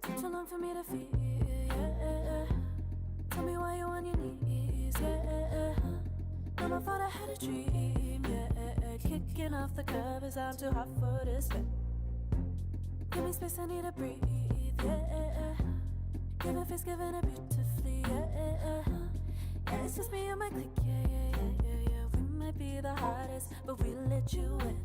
Took too long for me to feel, yeah. Tell me why you on your knees, yeah. Now my fault I had a dream, yeah. Kicking off the covers, I'm too hot for this bed. Give me space, I need to breathe, yeah. Give a face, giving it beautifully, yeah. Yeah, it's just me and my clique, yeah. We might be the hottest, but we let you in.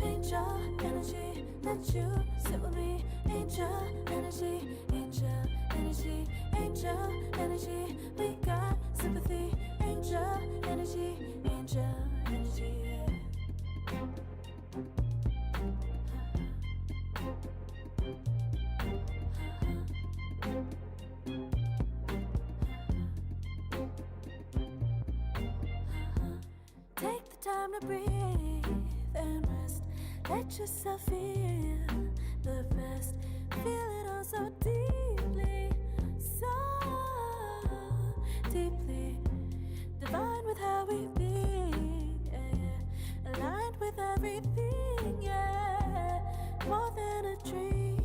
Angel energy, let you sit with me. Angel energy, angel energy, angel energy. We got sympathy. Angel energy, angel energy. Take the time to breathe and rest. Let yourself feel the best. Feel it all so deeply, so deeply. Divine with how we be, yeah. Aligned with everything, yeah. More than a dream,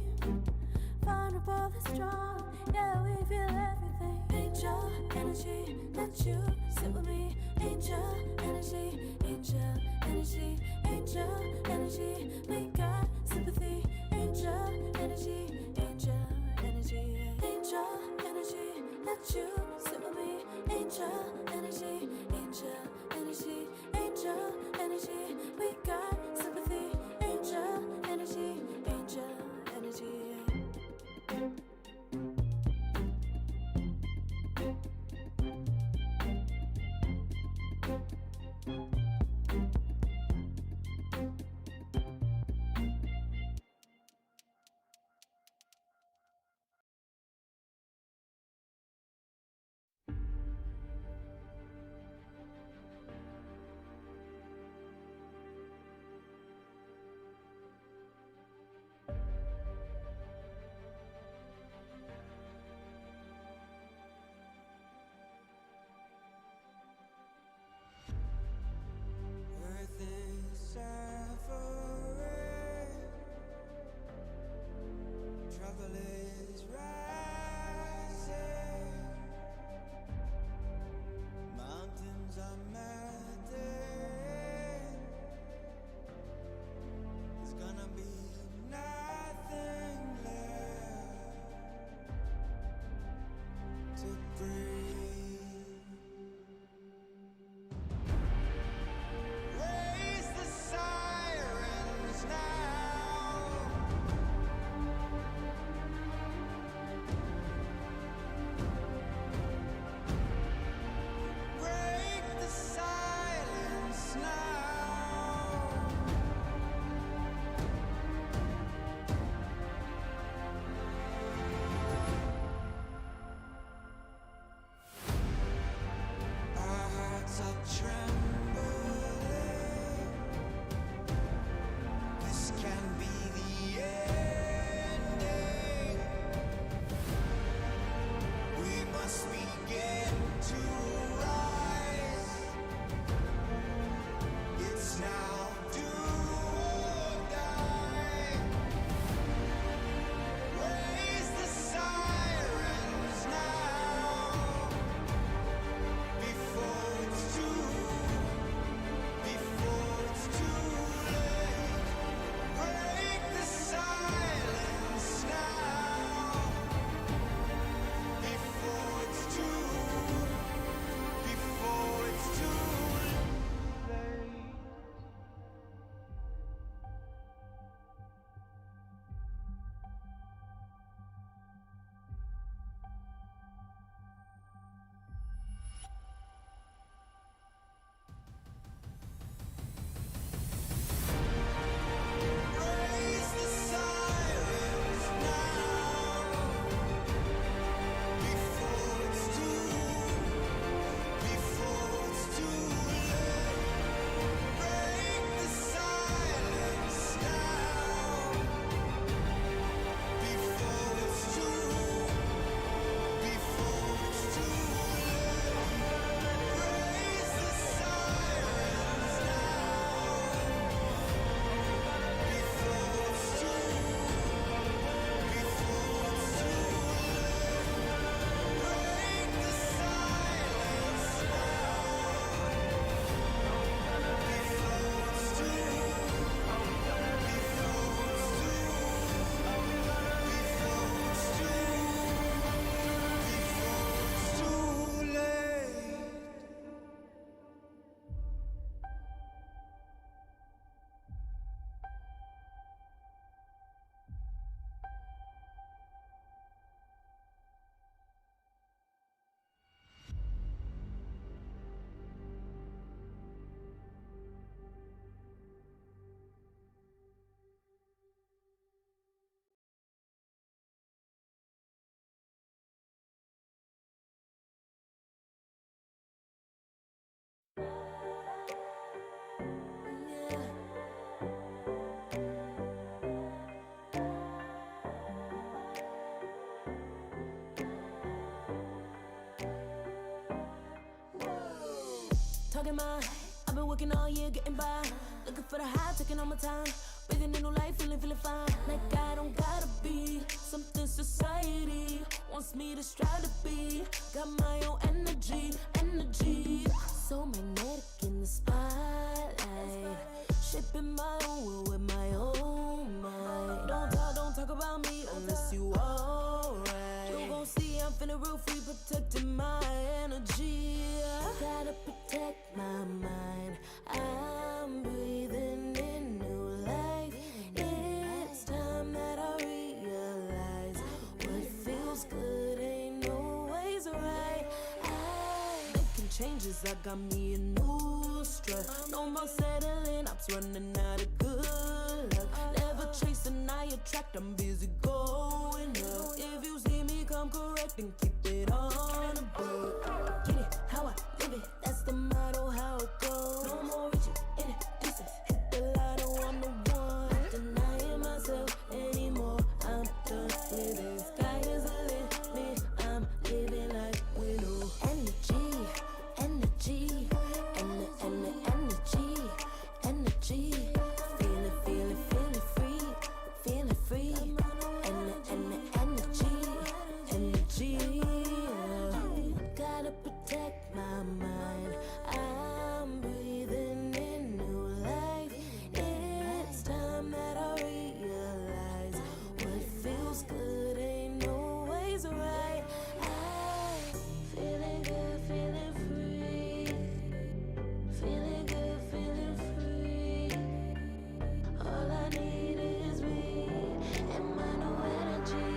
vulnerable and strong, yeah. We feel everything. Angel energy, let you sit with me. Angel energy, angel energy, angel energy. We got sympathy. Angel energy, angel energy, angel energy. Let you sit with me. Angel energy, angel energy, angel energy. We got sympathy. Angel energy, angel energy. talking mine. I've been working all year, getting by. Looking for the high, taking all my time. Breathing in new life, feeling fine. Like I don't gotta be something society wants me to strive to be. Got my own energy. So magnetic in the spotlight. Shaping my own world with my own mind. Don't talk about me unless you alright. You gon' see I'm feeling real free, protecting my energy. Gotta protect my mind. I'm breathing in new life. It's time that I realize what feels good ain't always right. I making changes, I got me a new strut. No more settling, I'm running out of good luck. Never chasing, I attract, I'm busy going up. If you see me come correct, then keep it on the book. Get it, how I live it, that's the motto, how it goes. No more reaching in the distance, hit the lotto, I'm the one. Not denying myself anymore, I'm done with it. Sky is the limit, I'm living life with no energy, and the energy. Feeling free, and the energy. Gotta protect my mind. I'm breathing in new life. It's time that I realize what feels good ain't always right. I'm feeling good, feeling free. Feeling good, feeling free. All I need is me and my new energy,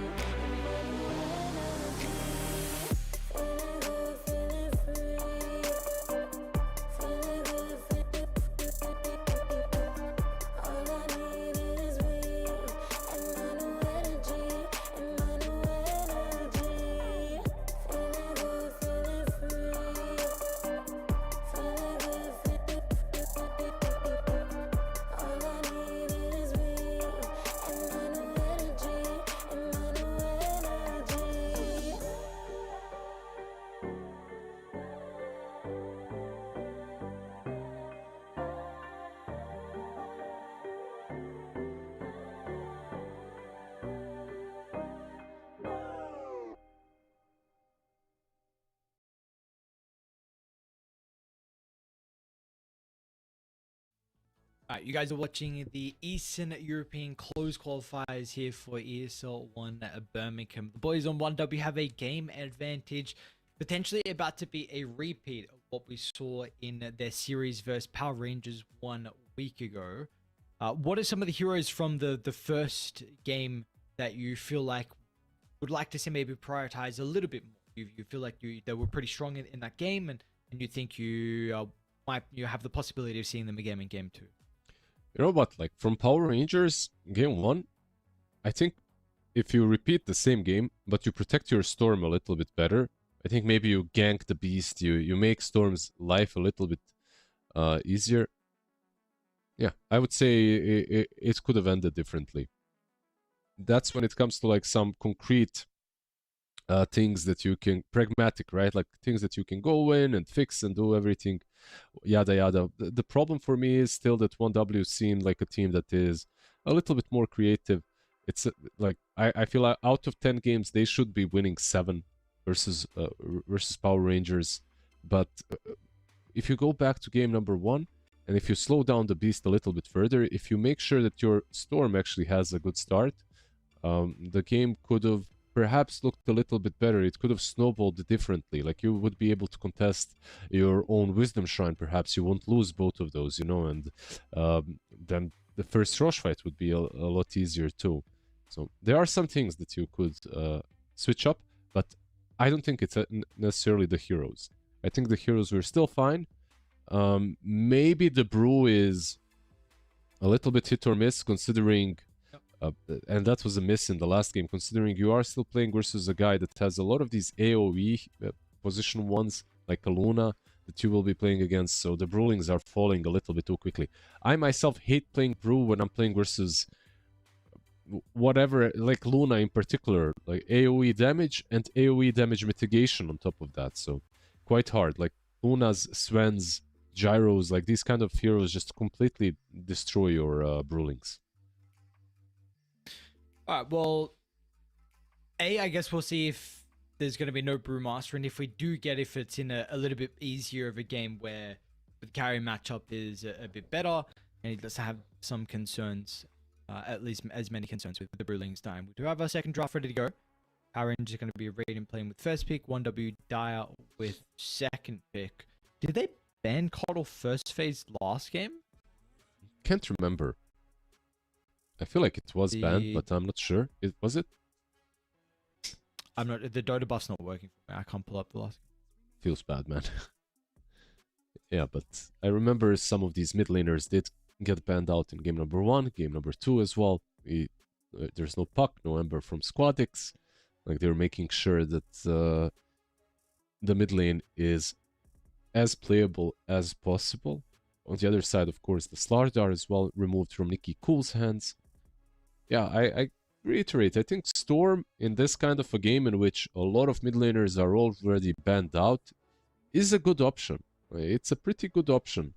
Feeling good, feeling free. Feeling good, feeling free. All I need is me and my new energy, Feeling good, feeling free. Feeling good, all I need is me and my new energy, Alright, you guys are watching the Eastern European closed qualifiers here for ESL One Birmingham. The boys on 1W have a game advantage, potentially about to be a repeat of what we saw in their series versus Power Rangers 1 week ago. What are some of the heroes from the first game that you feel like would like to see maybe prioritize a little bit more? You feel like they were pretty strong in that game, and you think you have the possibility of seeing them again in game 2. You know what, like from Power Rangers game 1, I think if you repeat the same game, but you protect your Storm a little bit better, I think maybe you gank the Beast, you make Storm's life a little bit easier. Yeah, I would say it could have ended differently. That's when it comes to like some concrete things that you can, pragmatic, right? Like things that you can go in and fix and do everything, yada yada. The problem for me is still that 1W seemed like a team that is a little bit more creative. It's like I feel like out of 10 games they should be winning 7 versus Power Rangers. But if you go back to game number 1, and if you slow down the Beast a little bit further, if you make sure that your Storm actually has a good start, the game could have perhaps looked a little bit better. It could have snowballed differently. Like you would be able to contest your own Wisdom Shrine. Perhaps you won't lose both of those, you know, and then the first Roche fight would be a lot easier too. So there are some things that you could switch up, but I don't think it's necessarily the heroes. I think the heroes were still fine. Maybe the brew is a little bit hit or miss, considering, and that was a miss in the last game, considering you are still playing versus a guy that has a lot of these AoE position ones, like a Luna, that you will be playing against, so the brewlings are falling a little bit too quickly. I myself hate playing brew when I'm playing versus whatever, like Luna in particular, like AoE damage and AoE damage mitigation on top of that, so quite hard. Like Luna's, Sven's, gyros, like these kind of heroes just completely destroy your brawlings. All right, well, I guess we'll see if there's going to be no Brewmaster, and if we do get, if it's in a little bit easier of a game where the carry matchup is a bit better, and he does have some concerns, at least as many concerns with the Brewlings time. We do have our second draft ready to go. Power Rangers are going to be Raiden playing with first pick, 1W Dyer with second pick. Did they ban Coddle first phase last game? Can't remember. I feel like it was banned, but I'm not sure. Was it? I'm not. The Dota buff's not working for me. I can't pull up the last. Feels bad, man. Yeah, but I remember some of these mid laners did get banned out in game number 1, game number 2 as well. There's no Puck, no Ember from Squadix. Like, they're making sure that the mid lane is as playable as possible. On the other side, of course, the Slardar as well, removed from Nikki Cool's hands. Yeah, I reiterate, I think Storm in this kind of a game in which a lot of mid laners are already banned out is a good option. It's a pretty good option.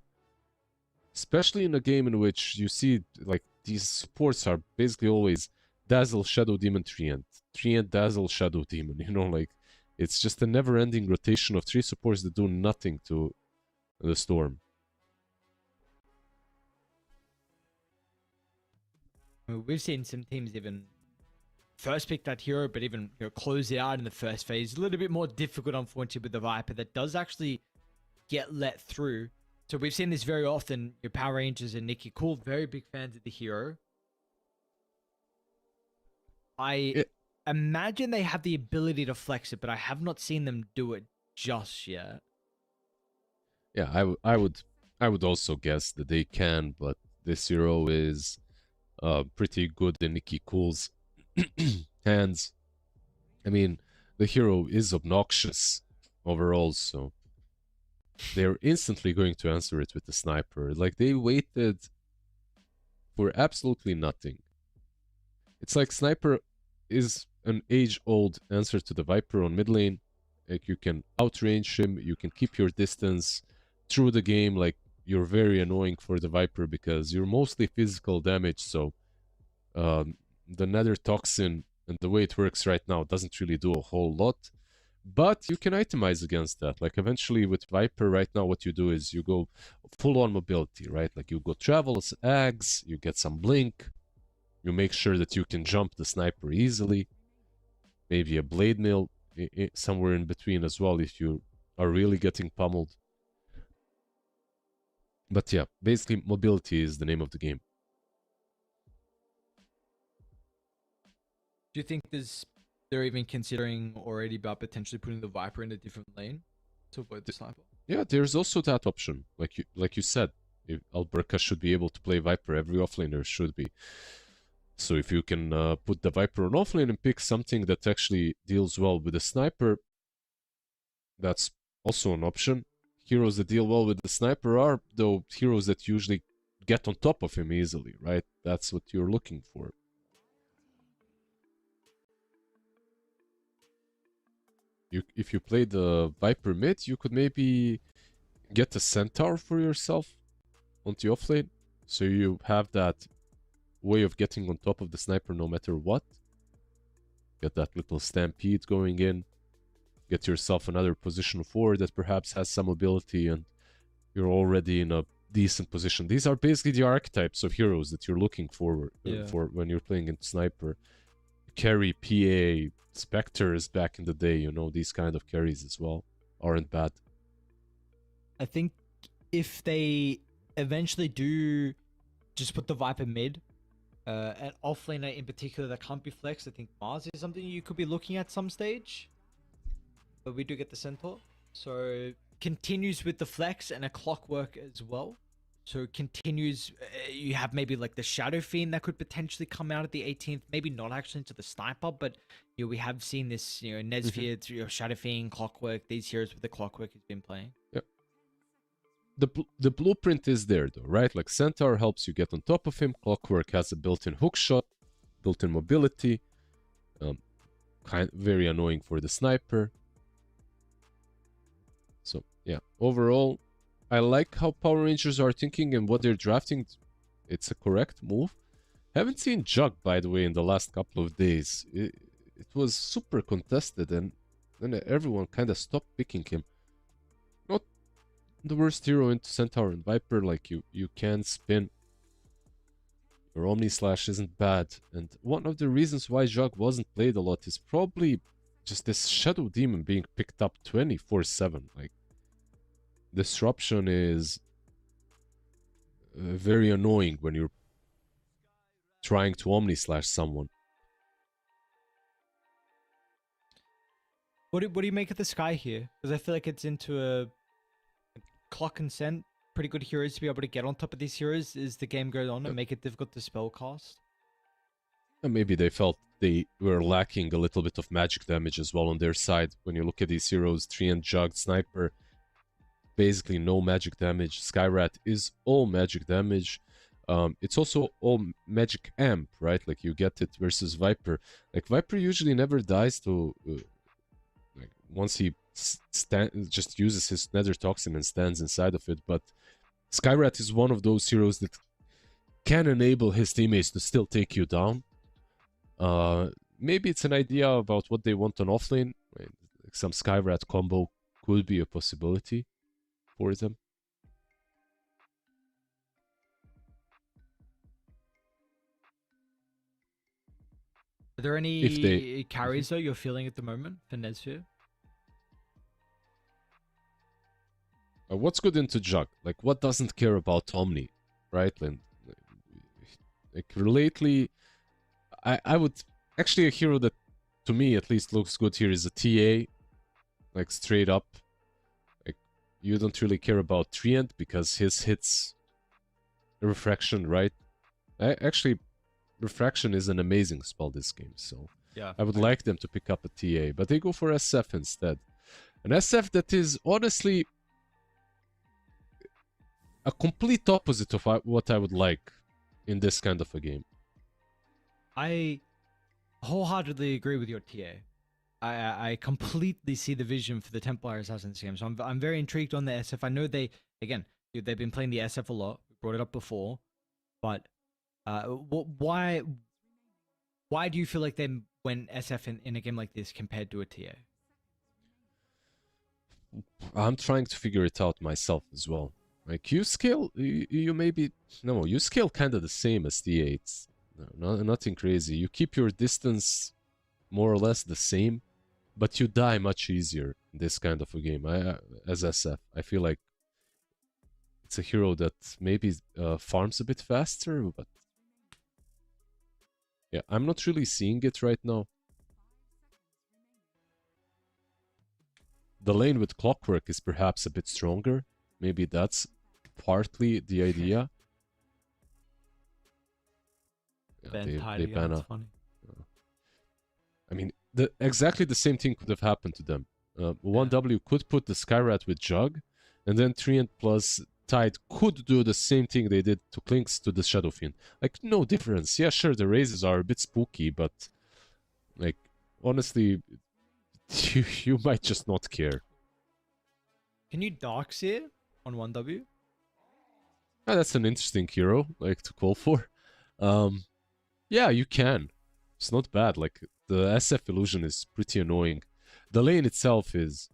Especially in a game in which you see, like, these supports are basically always Dazzle, Shadow Demon, Treant. Treant, Dazzle, Shadow Demon. You know, like, it's just a never-ending rotation of 3 supports that do nothing to the Storm. We've seen some teams even first pick that hero, but even close it out in the first phase. A little bit more difficult, unfortunately, with the Viper that does actually get let through. So we've seen this very often. Your Power Rangers and Nikki Cool, very big fans of the hero. I imagine they have the ability to flex it, but I have not seen them do it just yet. Yeah, I would also guess that they can, but this hero is pretty good in Nikki Cool's hands. I mean, the hero is obnoxious overall, so they're instantly going to answer it with the sniper. Like, they waited for absolutely nothing. It's like sniper is an age-old answer to the Viper on mid lane. Like, you can outrange him, you can keep your distance through the game. Like, you're very annoying for the Viper because you're mostly physical damage, so the Nether Toxin and the way it works right now doesn't really do a whole lot. But you can itemize against that. Like, eventually with Viper right now, what you do is you go full-on mobility, right? Like, you go travel as Ags, you get some blink, you make sure that you can jump the sniper easily. Maybe a blade mill somewhere in between as well if you are really getting pummeled. But yeah, basically mobility is the name of the game. Do you think they're even considering already about potentially putting the Viper in a different lane to avoid the sniper? Yeah, there's also that option. Like you said, if Alberca should be able to play Viper, every offlaner should be. So if you can put the Viper on offlane and pick something that actually deals well with the sniper, that's also an option. Heroes that deal well with the sniper are, though, heroes that usually get on top of him easily, right? That's what you're looking for. If you play the Viper mid, you could maybe get a Centaur for yourself on the offlane, so you have that way of getting on top of the sniper no matter what. Get that little stampede going in, get yourself another position 4 that perhaps has some mobility, and you're already in a decent position. These are basically the archetypes of heroes that you're looking for when you're playing in sniper. Carry, PA, Spectres back in the day, you know, these kind of carries as well aren't bad. I think if they eventually do just put the Viper mid, an offlaner in particular that can't be flexed, I think Mars is something you could be looking at some stage. But we do get the Centaur. So continues with the flex and a clockwork as well. So continues, you have maybe like the Shadow Fiend that could potentially come out at the 18th. Maybe not actually into the sniper, but we have seen this, Nesfear, Shadow Fiend, Clockwork, these heroes with the Clockwork he's been playing. Yep. The blueprint is there though, right? Like Centaur helps you get on top of him. Clockwork has a built-in hook shot, built-in mobility. Very annoying for the sniper. So yeah, overall, I like how Power Rangers are thinking and what they're drafting. It's a correct move. Haven't seen Jug, by the way, in the last couple of days. It was super contested, and then everyone kind of stopped picking him. Not the worst hero into Centaur and Viper. Like, you can spin. Your Omni Slash isn't bad. And one of the reasons why Jug wasn't played a lot is probably just this Shadow Demon being picked up 24/7. Like, disruption is very annoying when you're trying to Omni Slash someone. What do you make of the Sky here? Because I feel like it's into a clock and send. Pretty good heroes to be able to get on top of these heroes as the game goes on and make it difficult to spell cast. And maybe they felt they were lacking a little bit of magic damage as well on their side. When you look at these heroes, Treant, Jug, Sniper, basically no magic damage. Skyrat is all magic damage. It's also all magic amp, right? Like, you get it versus Viper. Like, Viper usually never dies to... like, once he just uses his Nether Toxin and stands inside of it, but Skyrat is one of those heroes that can enable his teammates to still take you down. Maybe it's an idea about what they want on offlane. Like, some Skyrat combo could be a possibility for them. Are there any carries though you're feeling at the moment for Nezsphere? What's good into Jug? Like, what doesn't care about Omni, right? And like, lately, I would actually, a hero that to me at least looks good here is a TA, like, straight up. Like, you don't really care about Treant because his hits refraction, right? Actually, refraction is an amazing spell this game, so yeah, I would like them to pick up a TA, but they go for SF instead. An SF that is honestly a complete opposite of what I would like in this kind of a game. I wholeheartedly agree with your TA. I completely see the vision for the Templar Assassins game, so I'm very intrigued on the SF. I know they've been playing the SF a lot. We brought it up before, but why do you feel like they went SF in a game like this compared to a TA? I'm trying to figure it out myself as well. Like, you scale, you maybe... No, you scale kind of the same as TA. It's nothing crazy. You keep your distance more or less the same, but you die much easier in this kind of a game. As SF, I feel like it's a hero that maybe farms a bit faster, but... yeah, I'm not really seeing it right now. The lane with Clockwork is perhaps a bit stronger. Maybe that's partly the idea. Yeah, they ban a... funny. I mean, exactly the same thing could have happened to them. 1W could put the Skyrat with Jug, and then Treant plus Tide could do the same thing they did to Clinks to the Shadow Fiend. Like, no difference. Yeah, sure, the raises are a bit spooky, but like, honestly, you might just not care. Can you Darkseer on 1W? Ah, that's an interesting hero, like, to call for. Yeah, you can. It's not bad. Like, the SF illusion is pretty annoying. The lane itself is...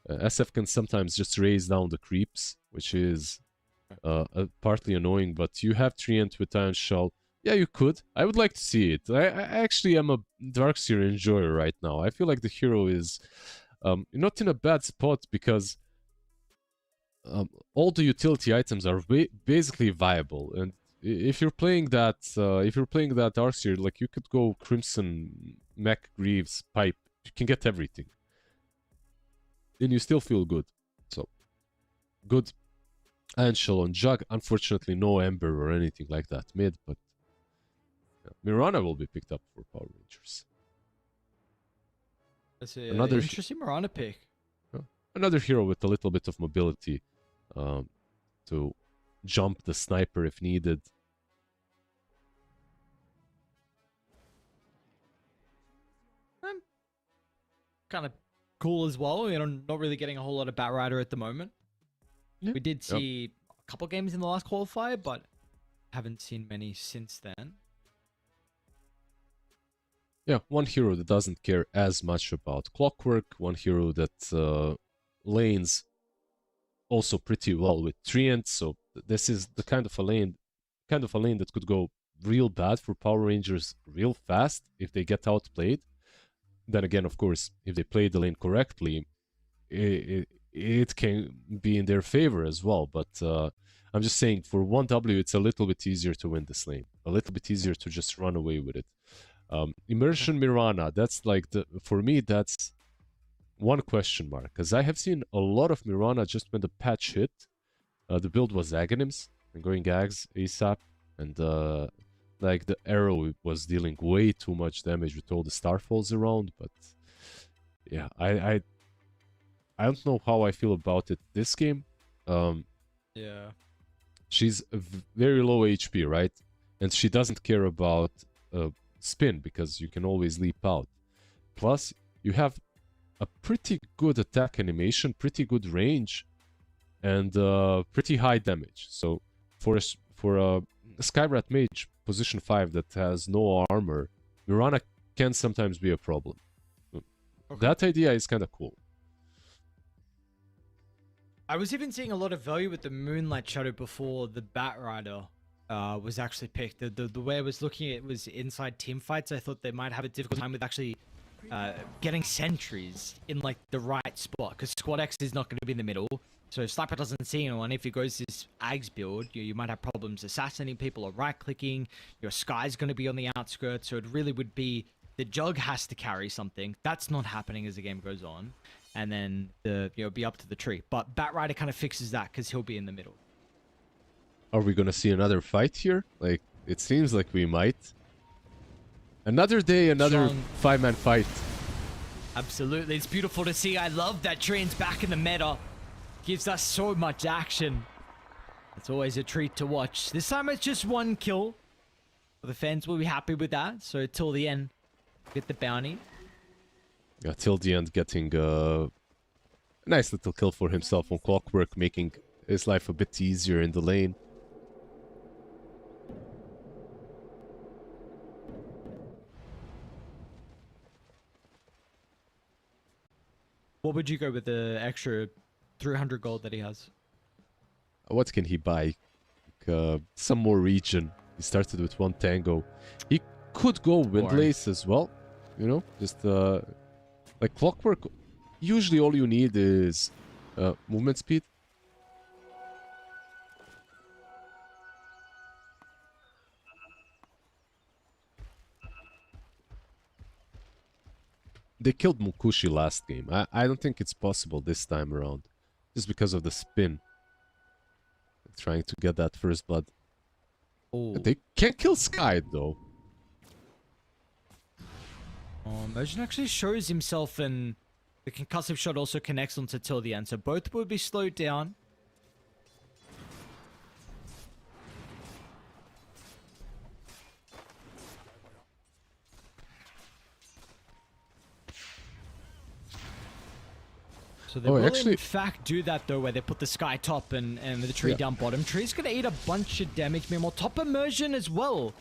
SF can sometimes just raise down the creeps, which is partly annoying, but you have Treant with Iron Shell. Yeah, you could. I would like to see it. I actually am a Darkseer enjoyer right now. I feel like the hero is not in a bad spot because all the utility items are basically viable, and if you're playing that, Darkseer, like, you could go Crimson, Mech, Greaves, Pipe. You can get everything, and you still feel good. So, good. Iron Shell on Jug. Unfortunately, no Ember or anything like that mid, but yeah. Mirana will be picked up for Power Rangers. That's another interesting Mirana pick. Another hero with a little bit of mobility to jump the sniper if needed. Kind of cool as well. You know, not really getting a whole lot of Batrider at the moment. Yeah. We did see a couple games in the last qualifier, but haven't seen many since then. Yeah, one hero that doesn't care as much about clockwork, one hero that lanes also pretty well with treant, so this is the kind of a lane that could go real bad for Power Rangers real fast if they get outplayed. Then again, of course, if they play the lane correctly, it can be in their favor as well. But I'm just saying, for 1W, it's a little bit easier to win this lane. A little bit easier to just run away with it. Immersion Mirana, that's like for me, that's one question mark. Because I have seen a lot of Mirana just when the patch hit. The build was Aghanims and going Ags ASAP. And like the arrow was dealing way too much damage with all the starfalls around. But yeah, I don't know how I feel about it this game. Yeah. She's very low HP, right? And she doesn't care about spin because you can always leap out. Plus, you have a pretty good attack animation, pretty good range, and pretty high damage. So for a Skyrat mage position 5 that has no armor, Mirana can sometimes be a problem. Okay. That idea is kind of cool. I was even seeing a lot of value with the Moonlight Shadow before the Bat Rider was actually picked. The way I was looking at it was inside team fights. I thought they might have a difficult time with actually getting sentries in like the right spot, because Squad X is not going to be in the middle. So if Sniper doesn't see anyone, if he goes this Ags build, you might have problems assassinating people or right-clicking. Your Sky's going to be on the outskirts, so it really would be the Jug has to carry something. That's not happening as the game goes on. And then be up to the tree. But Bat Rider kind of fixes that because he'll be in the middle. Are we gonna see another fight here? Like, it seems like we might. Another day, another five-man fight. Absolutely, it's beautiful to see. I love that Treant's back in the meta. Gives us so much action. It's always a treat to watch. This time it's just one kill. The fans will be happy with that. So till the end, get the bounty. Yeah, till the end, getting a nice little kill for himself on Clockwork, making his life a bit easier in the lane. What would you go with the extra 300 gold that he has? What can he buy? Some more region. He started with 1 tango. He could go Windlace as well. You know, just like Clockwork, usually all you need is movement speed. They killed Mukushi last game. I don't think it's possible this time around. Just because of the spin. Trying to get that first blood. Oh. They can't kill Sky though. Merchant actually shows himself, and the concussive shot also connects onto till the end. So both will be slowed down. So they will in fact do that though, where they put the Sky top and the tree down bottom. Tree's gonna eat a bunch of damage. Meanwhile, top immersion as well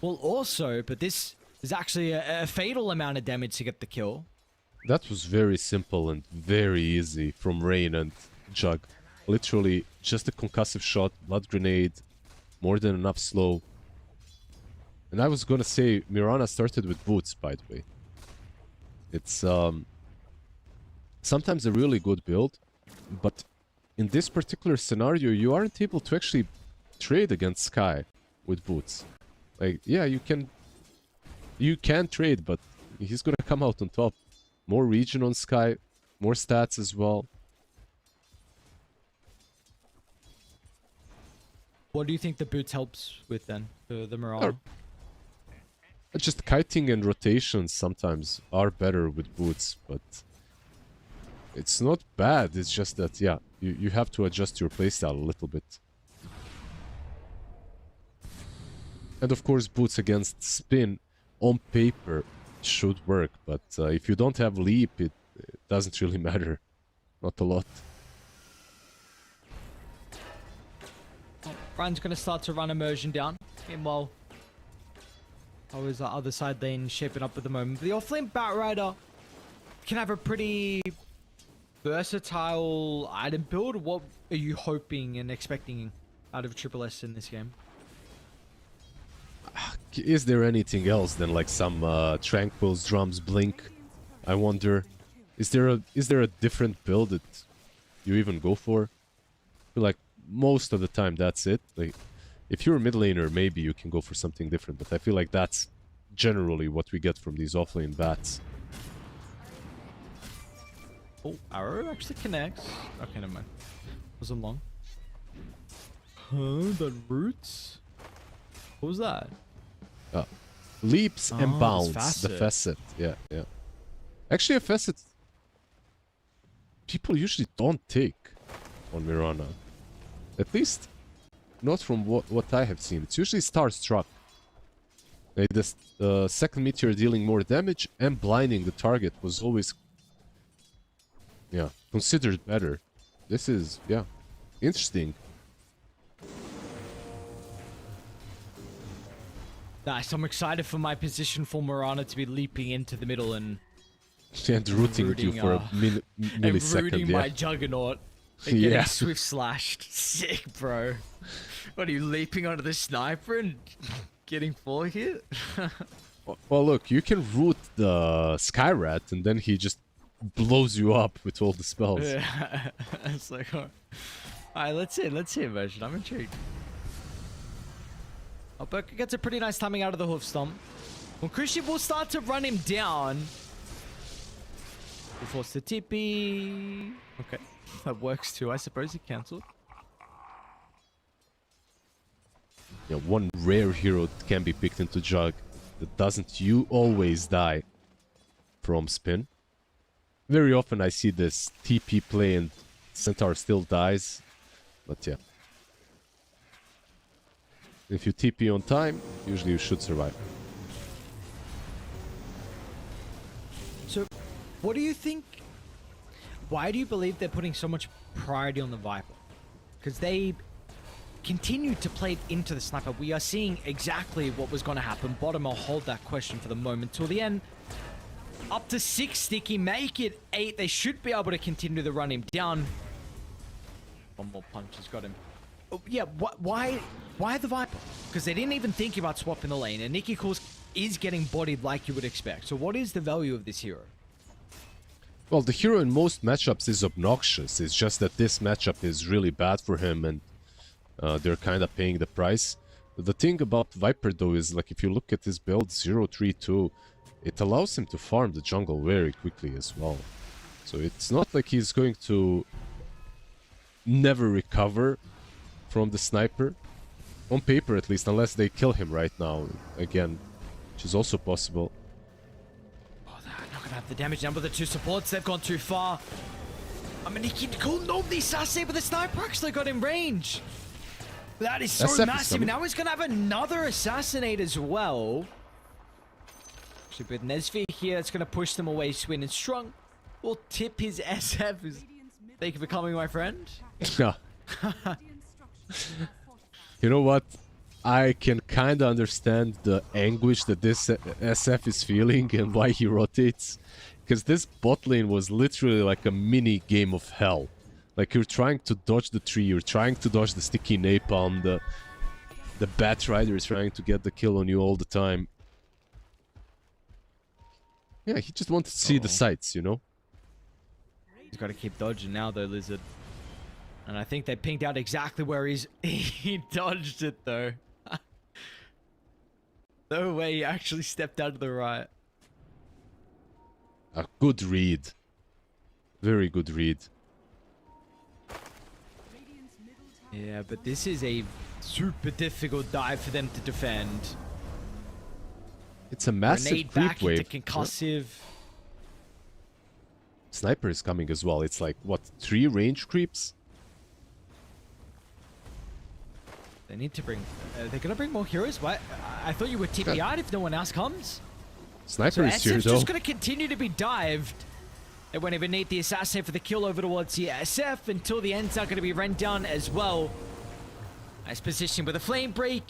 will also, but this is actually a fatal amount of damage to get the kill. That was very simple and very easy from Rain and Jug. Literally just a concussive shot, blood grenade, more than enough slow. And I was gonna say Mirana started with boots, by the way. It's sometimes a really good build, but in this particular scenario, you aren't able to actually trade against Sky with boots. Like, yeah, you can trade, but he's gonna come out on top. More region on Sky, more stats as well. What do you think the boots helps with then, for the Mirana? Just kiting and rotations sometimes are better with boots, but it's not bad. It's just that, yeah, you have to adjust your playstyle a little bit. And of course, boots against spin on paper should work, but if you don't have leap, it doesn't really matter. Not a lot. Ryan's going to start to run immersion down. Meanwhile, how is the other side lane shaping up at the moment? The offlane Batrider can have a pretty versatile item build. What are you hoping and expecting out of Triple S in this game? Is there anything else than like some Tranquil's drums blink? I wonder. Is there a different build that you even go for? I feel like most of the time that's it. Like, if you're a mid laner, maybe you can go for something different, but I feel like that's generally what we get from these offlane bats. Oh, arrow actually connects. Okay, never mind. Wasn't long. Huh? The roots? What was that? Leaps and bounds. The facet. facet. Yeah, yeah. Actually, a facet people usually don't take on Mirana. At least not from what I have seen. It's usually Star Struck. Like the second meteor dealing more damage and blinding the target was always, yeah, considered better. This is, yeah, interesting. Nice. I'm excited for my position for Mirana to be leaping into the middle and Rooting you for a millisecond. and rooting Yeah. my Juggernaut. And getting Yeah. swift slashed. Sick, bro. What are you, leaping onto the sniper and getting 4 hit? Well, look, you can root the Skyrat and then he just blows you up with all the spells. Yeah. It's like, alright, let's see version. I'm intrigued. Oh, Burka gets a pretty nice timing out of the hoof stomp. Well, Christian will start to run him down. He forced the TP. Okay, that works too. I suppose he cancelled. Yeah, one rare hero that can be picked into Jug that doesn't always die from spin. Very often I see this TP play and Centaur still dies, but yeah. If you TP on time, usually you should survive. So, what do you think? Why do you believe they're putting so much priority on the Viper? Because they continued to play it into the sniper. We are seeing exactly what was going to happen. Bottom, I'll hold that question for the moment till the end. Up to 6 sticky, make it 8. They should be able to continue to run him down. One more punch has got him. Oh, yeah, why the Viper? Because they didn't even think about swapping the lane, and Nikki Course is getting bodied like you would expect. So what is the value of this hero? Well, the hero in most matchups is obnoxious. It's just that this matchup is really bad for him and they're kind of paying the price. The thing about Viper though is, like, if you look at his build 0-3-2, it allows him to farm the jungle very quickly as well. So it's not like he's going to never recover from the sniper. On paper at least, unless they kill him right now again, which is also possible. Oh, they're not gonna have the damage now, but the 2 supports, they've gone too far. I mean, he couldn't hold the assassin, but the sniper actually got in range. That is so SF massive. Now he's gonna have another assassinate as well. Actually, with Nesvi here, it's gonna push them away. Swin and Strong will tip his SF. Thank you for coming, my friend. Yeah. You know what? I can kind of understand the anguish that this SF is feeling and why he rotates. Because this bot lane was literally like a mini game of hell. Like, you're trying to dodge the tree, you're trying to dodge the sticky napalm, the Bat Rider is trying to get the kill on you all the time. Yeah, he just wanted to see the sights, you know? He's got to keep dodging now, though, Lizard. And I think they pinged out exactly where he dodged it, though. No way he actually stepped out to the right. A good read. Very good read. Yeah, but this is a super difficult dive for them to defend. It's a massive Grenade creep back wave. into concussive. Sniper is coming as well. It's like, what, 3 range creeps? They need to bring... they're going to bring more heroes? What? I thought you were TPI'd if no one else comes. Sniper is here, SF's though. just going to continue to be dived. They won't even need the assassin for the kill over towards the SF until the end's not going to be rent down as well. Nice position with a flame break.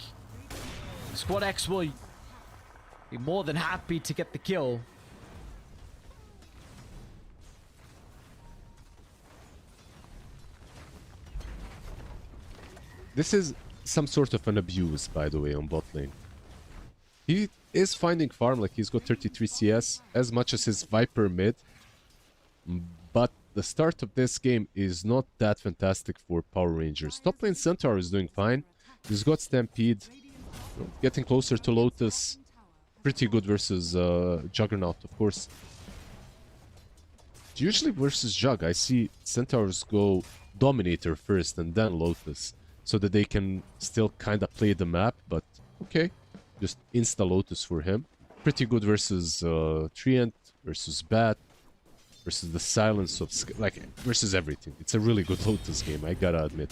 Squad X will be more than happy to get the kill. This is some sort of an abuse, by the way, on bot lane. He is finding farm, like he's got 33 CS, as much as his Viper mid. But the start of this game is not that fantastic for Power Rangers. Top lane Centaur is doing fine. He's got Stampede, getting closer to Lotus. Pretty good versus Juggernaut, of course. Usually versus Jug, I see Centaurs go Dominator first and then Lotus, so that they can still kind of play the map, but okay. Just insta Lotus for him. Pretty good versus Treant, versus Bat, versus the Silence of... like, versus everything. It's a really good Lotus game, I gotta admit.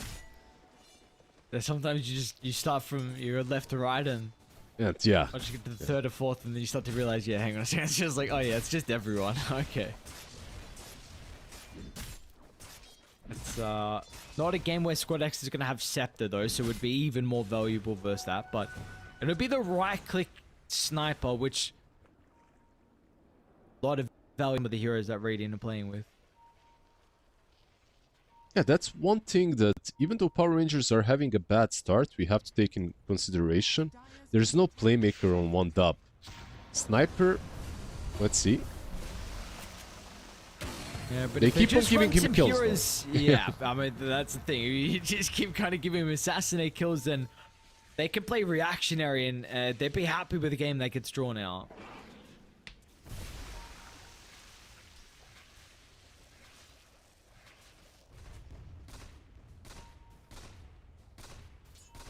Sometimes you start from your left to right and... yeah. Once you get to the third or fourth and then you start to realize, yeah, hang on a second, it's just like, oh yeah, it's just everyone. Okay. It's not a game where Squad X is going to have Scepter though, so it would be even more valuable versus that, but it would be the right-click sniper, which a lot of value with the heroes that Radiant are playing with. Yeah, that's one thing that, even though Power Rangers are having a bad start, we have to take in consideration. There's no playmaker on one dub. Sniper, let's see. Yeah, but they keep on giving him kills. Heroes, yeah, I mean, that's the thing. You just keep kind of giving him assassinate kills, then they can play reactionary and they'd be happy with a game that gets drawn out.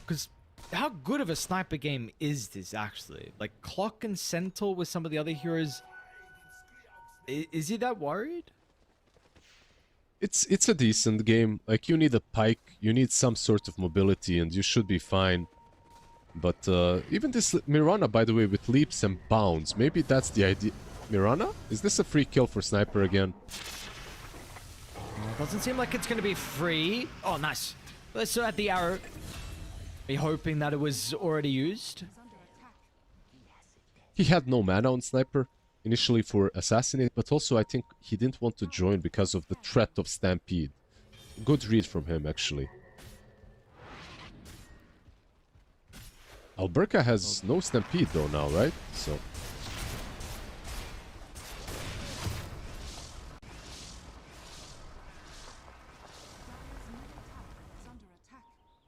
Because how good of a sniper game is this actually? Like Clock and Centaur with some of the other heroes. Is he that worried? It's a decent game. Like, you need a pike, you need some sort of mobility, and you should be fine. But even this Mirana, by the way, with leaps and bounds, maybe that's the idea. Mirana? Is this a free kill for Sniper again? Doesn't seem like it's going to be free. Oh, nice. Let's add the arrow. Be hoping that it was already used. He had no mana on Sniper initially for Assassinate, but also I think he didn't want to join because of the threat of Stampede. Good read from him, actually. Alberca has no Stampede though now, right? So...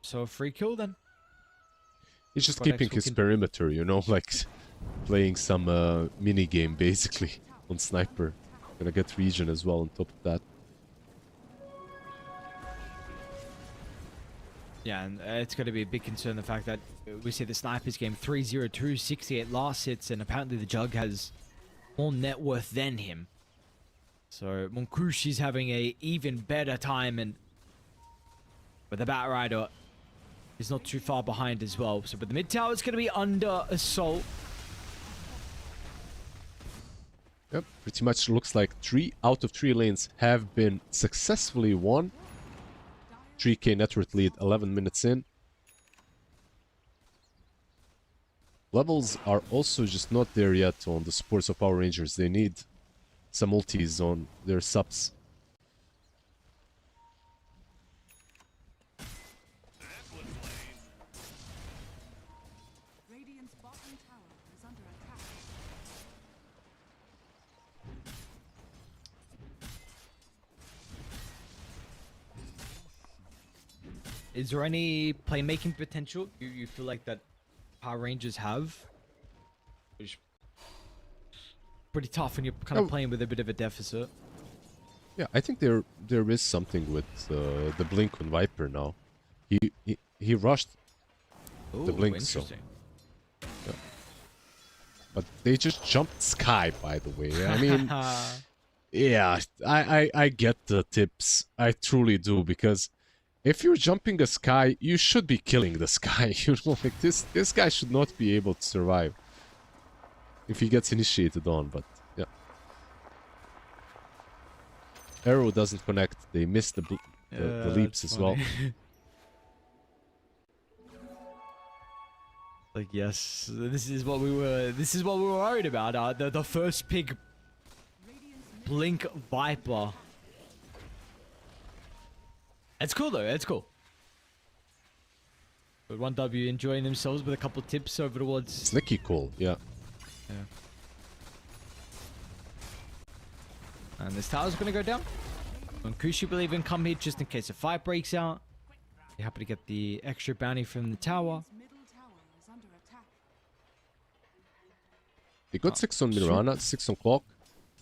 So a free kill then? he's just keeping his perimeter, you know, like playing some mini game basically on Sniper. Gonna get region as well on top of that. Yeah, and it's going to be a big concern, the fact that we see the Snipers game 3-0-2, 68 last hits, and apparently the Jug has more net worth than him. So Monkushi's having a even better time, and with the Bat Rider is not too far behind as well. So but the mid tower is going to be under assault. Yep, pretty much looks like 3 out of 3 lanes have been successfully won. 3k net worth lead 11 minutes in. Levels are also just not there yet on the supports of Power Rangers. They need some ultis on their subs. Is there any playmaking potential you feel like that Power Rangers have? Which pretty tough when you're kind of playing with a bit of a deficit. Yeah, I think there is something with the blink on Viper now. He rushed the blink, so yeah. But they just jumped Sky, by the way. I mean, yeah, I get the tips. I truly do, because if you're jumping a Sky, you should be killing the Sky. You know, like this guy should not be able to survive if he gets initiated on. But yeah, arrow doesn't connect. They miss the leaps as well. Like, yes, this is what we were worried about. The first pick, Blink Viper. It's cool though. It's cool. But 1W enjoying themselves with a couple tips over towards. Sneaky cool, yeah. Yeah. And this tower's gonna go down. And Kushi will even come here just in case a fight breaks out. You're happy to get the extra bounty from the tower. They got 6 on Mirana, 6 on Clock.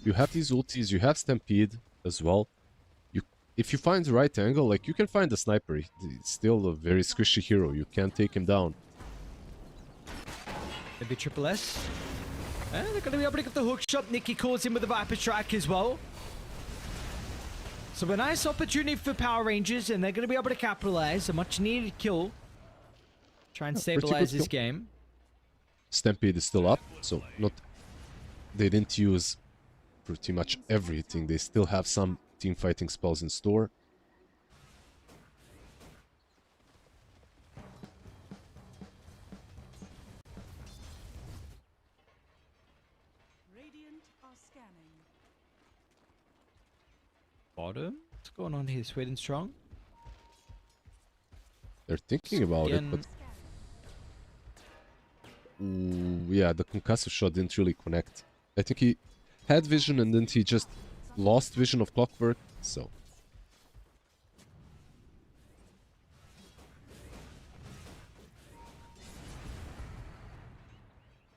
You have these ultis, you have Stampede as well. If you find the right angle, like, you can find a sniper. He's still a very squishy hero. You can't take him down. Maybe Triple S. And they're going to be able to get the hook shot. Nikki calls in with the Viper Strike as well. So a nice opportunity for Power Rangers, and they're going to be able to capitalize. A much needed kill. Try and stabilize this game. Stampede is still up, so they didn't use pretty much everything. They still have some team fighting spells in store. Bottom? What's going on here? Sweet and strong? They're thinking about it, but... Ooh, yeah, the concussive shot didn't really connect. I think he had vision and then he just lost vision of Clockwork, so...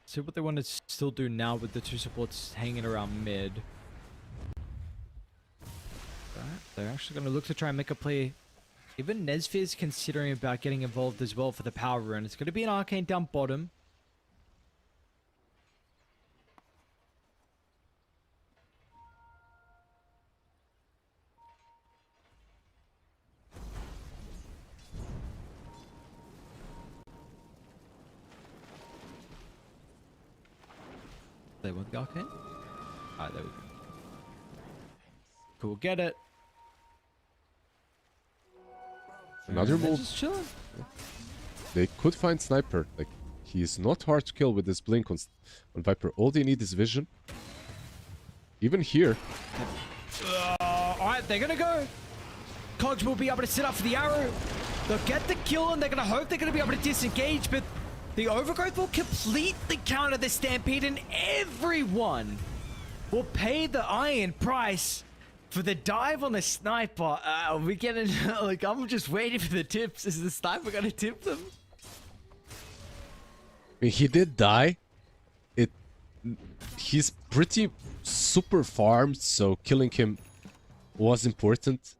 See what they want to still do now with the two supports hanging around mid. They're actually going to look to try and make a play. Even Nesfear is considering about getting involved as well for the power run. It's going to be an Arcane down bottom. They want the Arcane? Alright, there we go. Cool, get it. Another move. Just chilling. They could find Sniper. Like, he is not hard to kill with this blink on Viper. All they need is vision. Even here. Alright, they're gonna go. Cogs will be able to set up for the arrow. They'll get the kill and they're gonna hope they're gonna be able to disengage, but the overgrowth will completely counter the Stampede, and everyone will pay the iron price for the dive on the sniper. We getting like, I'm just waiting for the tips. Is the sniper gonna tip them? I mean, he did die. He's pretty super farmed, so killing him was important.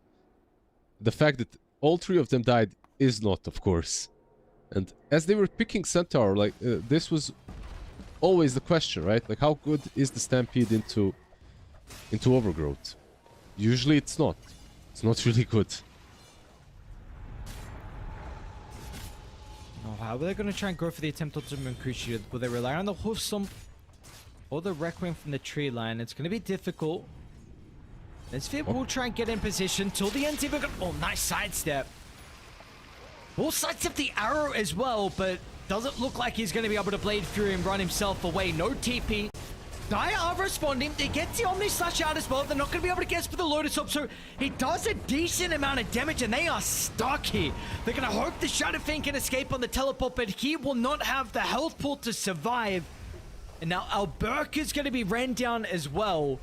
The fact that all three of them died is not, of course. And as they were picking Centaur, like, this was always the question, right? Like, how good is the Stampede into Overgrowth? Usually it's not. It's not really good. Oh, how are they going to try and go for the attempt onto Munkushi? Will they rely on the Hoof Stomp or the Requiem from the tree line? It's going to be difficult. Nesfear will try and get in position till the end. Oh, nice sidestep. Will sidestep the arrow as well, but doesn't look like he's going to be able to Blade Fury and run himself away. No TP. Dire are responding. They get the Omni Slash out as well. They're not going to be able to guess for the Lotus Orb, so he does a decent amount of damage, and they are stuck here. They're going to hope the Shadow Fiend can escape on the teleport, but he will not have the health pool to survive. And now Alberca is going to be ran down as well.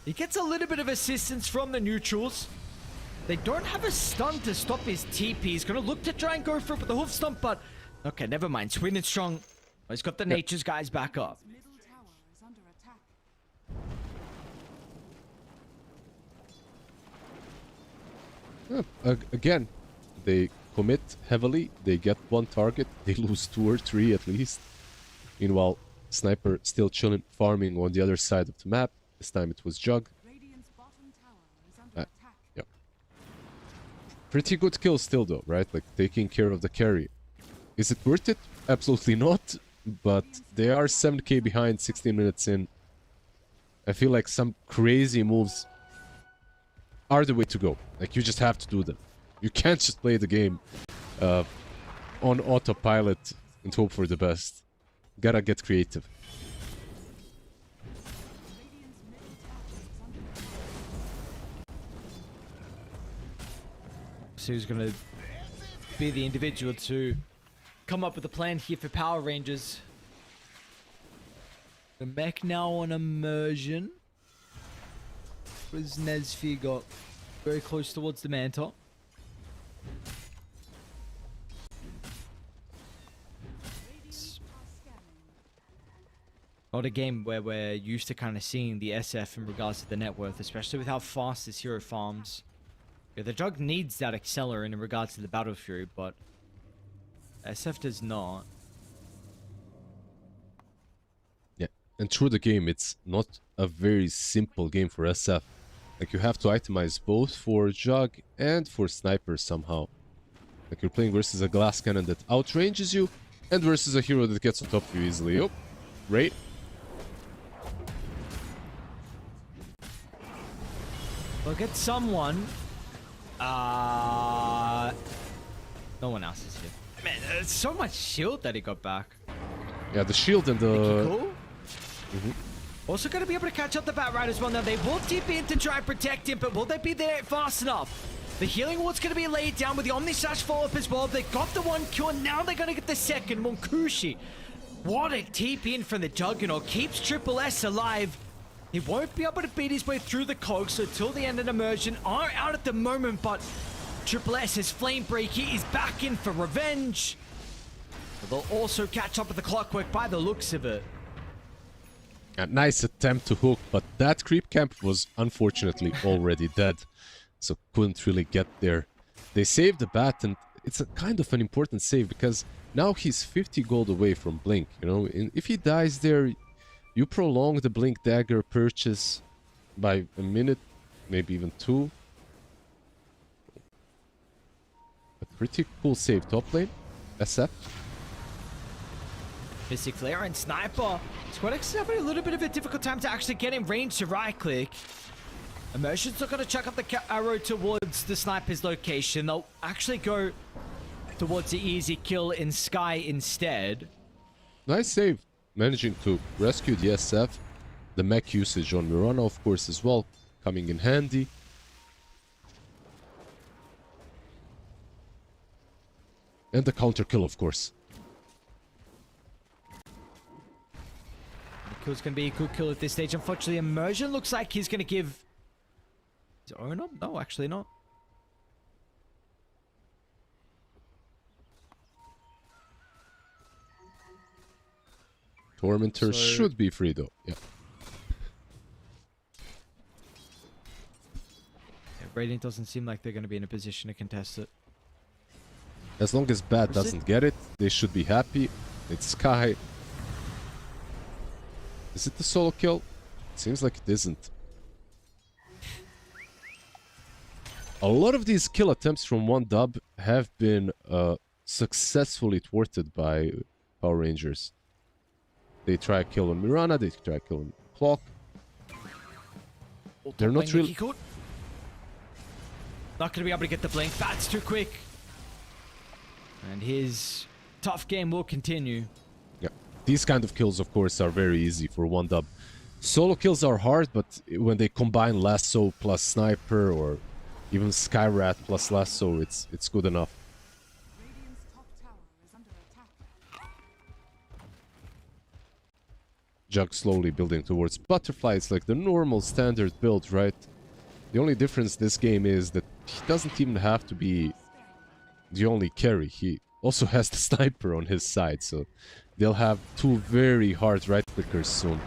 He gets a little bit of assistance from the neutrals. They don't have a stun to stop his TP. He's going to look to try and go for it with the Hoof Stomp, but... Okay, never mind. Sweet and strong. He's got the Nature's guys back up. Again, they commit heavily. They get one target. They lose 2 or 3 at least. Meanwhile, Sniper still chilling, farming on the other side of the map. This time it was Jug. Yeah. Pretty good kill still though, right? Like, taking care of the carry. Is it worth it? Absolutely not. But they are 7k behind, 16 minutes in. I feel like some crazy moves are the way to go. Like, you just have to do them. You can't just play the game on autopilot and hope for the best. Gotta get creative. So who's gonna be the individual to come up with a plan here for Power Rangers? The mech now on immersion. What has Nesfi got? Very close towards the Manta. Not a game where we're used to kind of seeing the SF in regards to the net worth, especially with how fast this hero farms. Yeah, the Jug needs that accelerant in regards to the Battle Fury, but SF does not. Yeah, and through the game, it's not a very simple game for SF. Like, you have to itemize both for Jug and for Sniper somehow. Like, you're playing versus a glass cannon that outranges you, and versus a hero that gets on top of you easily. Oh, great. Look at someone. No one else is here. Man, there's so much shield that he got back. Yeah, the shield and the... Cool. Also going to be able to catch up the Bat Riders well now. They will TP in to try and protect him, but will they be there fast enough? The healing ward's going to be laid down with the Omni Slash follow-up as well. They got the one kill, and now they're going to get the second. Monkushi, what a TP in from the Juggernaut. Keeps Triple S alive. He won't be able to beat his way through the cogs, so till the end of immersion are out at the moment, but Triple S's Flame Breaker is back in for revenge. But they'll also catch up with the Clockwork by the looks of it. A nice attempt to hook, but that creep camp was unfortunately already dead, so couldn't really get there. They saved the bat, and it's a kind of an important save because now he's 50 gold away from Blink, you know. If he dies there, you prolong the Blink Dagger purchase by a minute, maybe even 2. A pretty cool save top lane, SF. Mystic Flare and Sniper. Squad X is having a little bit of a difficult time to actually get in range to right click. Immersion's not going to chuck up the arrow towards the Sniper's location. They'll actually go towards the easy kill in Sky instead. Nice save. Managing to rescue the SF. The mech usage on Mirana, of course, as well, coming in handy. And the counter kill, of course. The kill's going to be a good kill at this stage. Unfortunately, Immersion looks like he's going to give his own up. No, actually not. Tormentor should be free, though. Yeah. Radiant doesn't seem like they're going to be in a position to contest it. As long as Bat doesn't get it, they should be happy. It's Sky. Is it the solo kill? Seems like it isn't. A lot of these kill attempts from one dub have been successfully thwarted by Power Rangers. They try a kill on Mirana, they try a kill on Clock. They're not really... Not going to be able to get the blink. Bat's too quick. And his tough game will continue. Yeah, these kind of kills, of course, are very easy for one dub. Solo kills are hard, but when they combine Lasso plus Sniper or even Skyrat plus Lasso, it's good enough. Radiant's top tower is under attack. Jug slowly building towards Butterfly. It's like the normal standard build, right? The only difference this game is that he doesn't even have to be the only carry. He also has the Sniper on his side, so they'll have two very hard right clickers soon.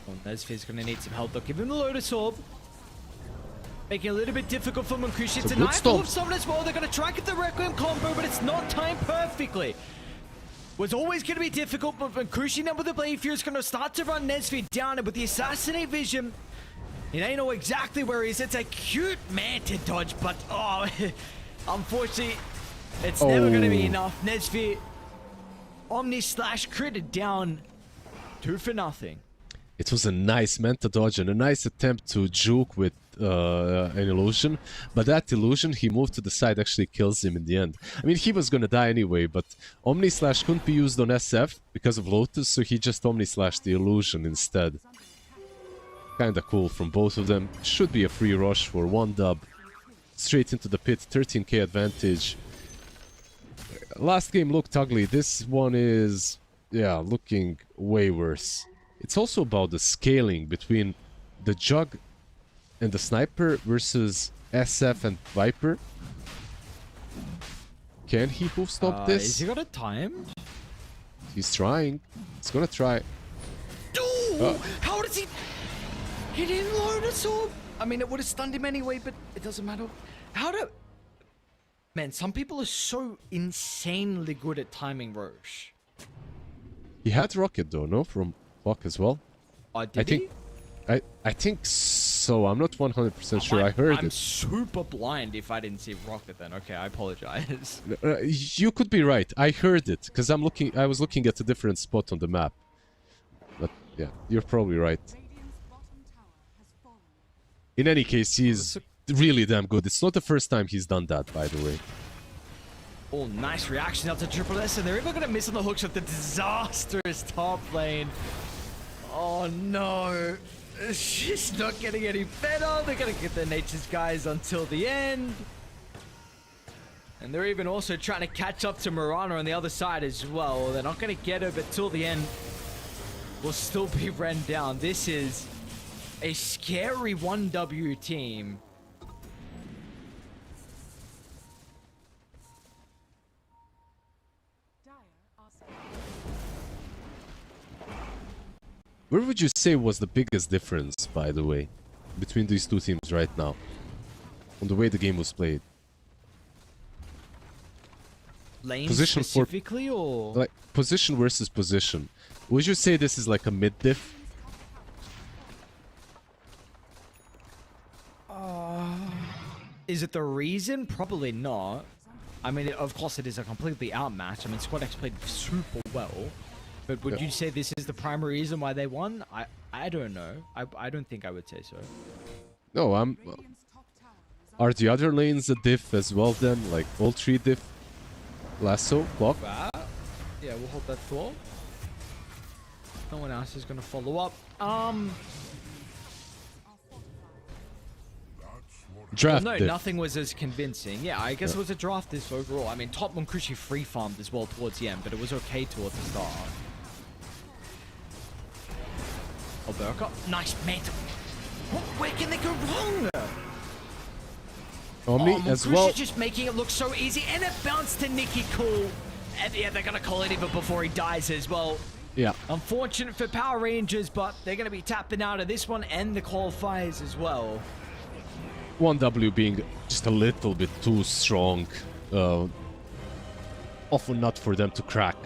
Well, Nesfi's going to need some help. They'll give him the Lotus Orb. Making it a little bit difficult for Monkushi. It's a nice of summon as well. They're going to try and get the Requiem combo, but it's not timed perfectly. Was always going to be difficult, but Monkushi now with the Blade Fury is going to start to run Nesfi down, and with the Assassinate Vision, he ain't know exactly where he is. It's a cute Manta dodge, but oh, unfortunately, it's never going to be enough. Nesfi, Omni Slash critted down 2 for nothing. It was a nice Manta dodge and a nice attempt to juke with an illusion, but that illusion he moved to the side actually kills him in the end. I mean, he was gonna die anyway, but Omni Slash couldn't be used on SF because of Lotus, so he just Omni Slashed the illusion instead. Kinda cool from both of them. Should be a free rush for 1-dub. Straight into the pit, 13k advantage. Last game looked ugly. This one is, yeah, looking way worse. It's also about the scaling between the Jug and the Sniper versus SF and Viper. Can he hoof stop this? Is he got it timed? He's trying. He's gonna try. How does he... He didn't load it, so... I mean, it would have stunned him anyway, but it doesn't matter. How do... Man, some people are so insanely good at timing Roche. He had Rocket though, no? From Buck as well. Did he? I think so. I'm not 100% sure. I heard I'm it. super blind if I didn't see Rocket then. Okay, I apologize. You could be right. I heard it because I was looking at a different spot on the map. But yeah, you're probably right. In any case, he's really damn good. It's not the first time he's done that, by the way. Oh, nice reaction out to Triple S, and they're even gonna miss on the hooks of the disastrous top lane. Oh no. It's just not getting any better. They're gonna get their Nature's guys until the end. And they're even also trying to catch up to Mirana on the other side as well. They're not gonna get her, but till the end, will still be ran down. This is a scary 1W team. Where would you say was the biggest difference, by the way, between these two teams right now? On the way the game was played? Lane Position specifically, or? Like, position versus position. Would you say this is like a mid-diff? Is it the reason? Probably not. I mean, of course it is a completely outmatch. I mean, Squad X played super well. But would you say this is the primary reason why they won? I don't know. I don't think I would say so. No, are the other lanes a diff as well then? Like all three diff? Lasso? Block? Yeah, we'll hold that thought. No one else is going to follow up. Draft no, diff. nothing was as convincing. Yeah, I guess it was a draft this overall. I mean, Top Monkushi free farmed as well towards the end, but it was okay towards the start. Oh, Berka. Nice mantle. Where can they go wrong? Omni as well. Just making it look so easy, and it bounced to Nikki Cool. And yeah, they're gonna call it even before he dies as well. Yeah. Unfortunate for Power Rangers, but they're gonna be tapping out of this one and the qualifiers as well. 1W being just a little bit too strong. Often not for them to crack.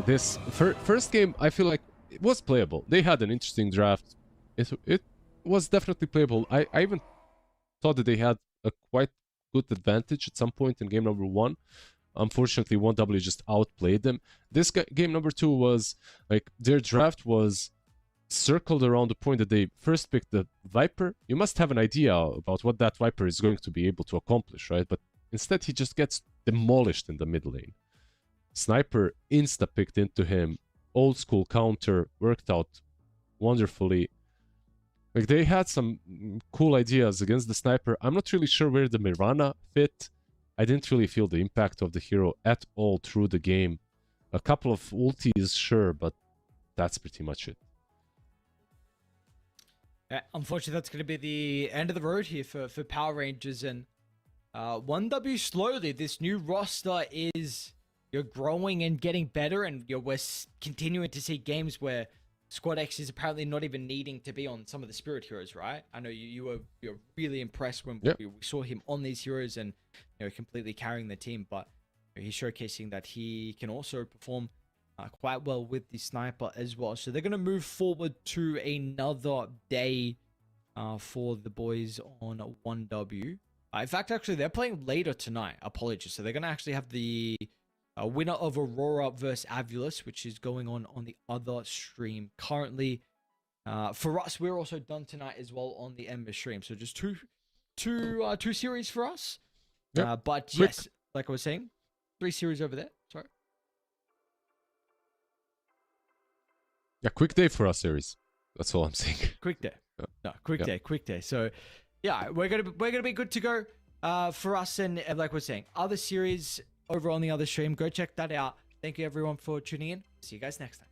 This first game, I feel like it was playable. They had an interesting draft. It was definitely playable. I even thought that they had a quite good advantage at some point in game number 1. Unfortunately, 1W just outplayed them. This game number 2 was like their draft was circled around the point that they first picked the Viper. You must have an idea about what that Viper is going to be able to accomplish, right? But instead, he just gets demolished in the mid lane. Sniper insta-picked into him. Old school counter worked out wonderfully. Like, they had some cool ideas against the Sniper. I'm not really sure where the Mirana fit. I didn't really feel the impact of the hero at all through the game. A couple of ultis, sure, but that's pretty much it. Unfortunately, that's going to be the end of the road here for Power Rangers. And 1W slowly, this new roster is you're growing and getting better. And we're continuing to see games where Squad X is apparently not even needing to be on some of the Spirit Heroes, right? I know you're really impressed when we saw him on these heroes and completely carrying the team. But he's showcasing that he can also perform quite well with the Sniper as well. So they're going to move forward to another day for the boys on 1W. In fact, actually, they're playing later tonight. Apologies. So they're going to actually have the winner of Aurora versus Avulus, which is going on the other stream currently. For us, we're also done tonight as well on the Ember stream. So just two series for us. Yep. But Quick. yes, like I was saying, 3 series over there. Sorry. Yeah, quick day for us, series. That's all I'm saying. Quick day. Yeah. No, quick day. So yeah, we're gonna be good to go. For us, and like we're saying, other series over on the other stream. Go check that out. Thank you everyone for tuning in. See you guys next time.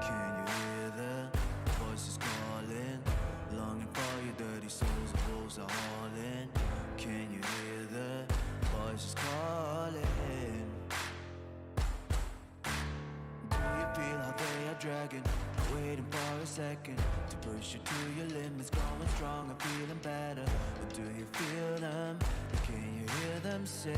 Can you hear the voices calling? Longing for your dirty souls, the wolves are hauling. Can you hear the voices calling? Do you feel how they are dragging? Waiting for a second to push you to your limits, going strong and feeling better. But do you feel them? Can you hear them say?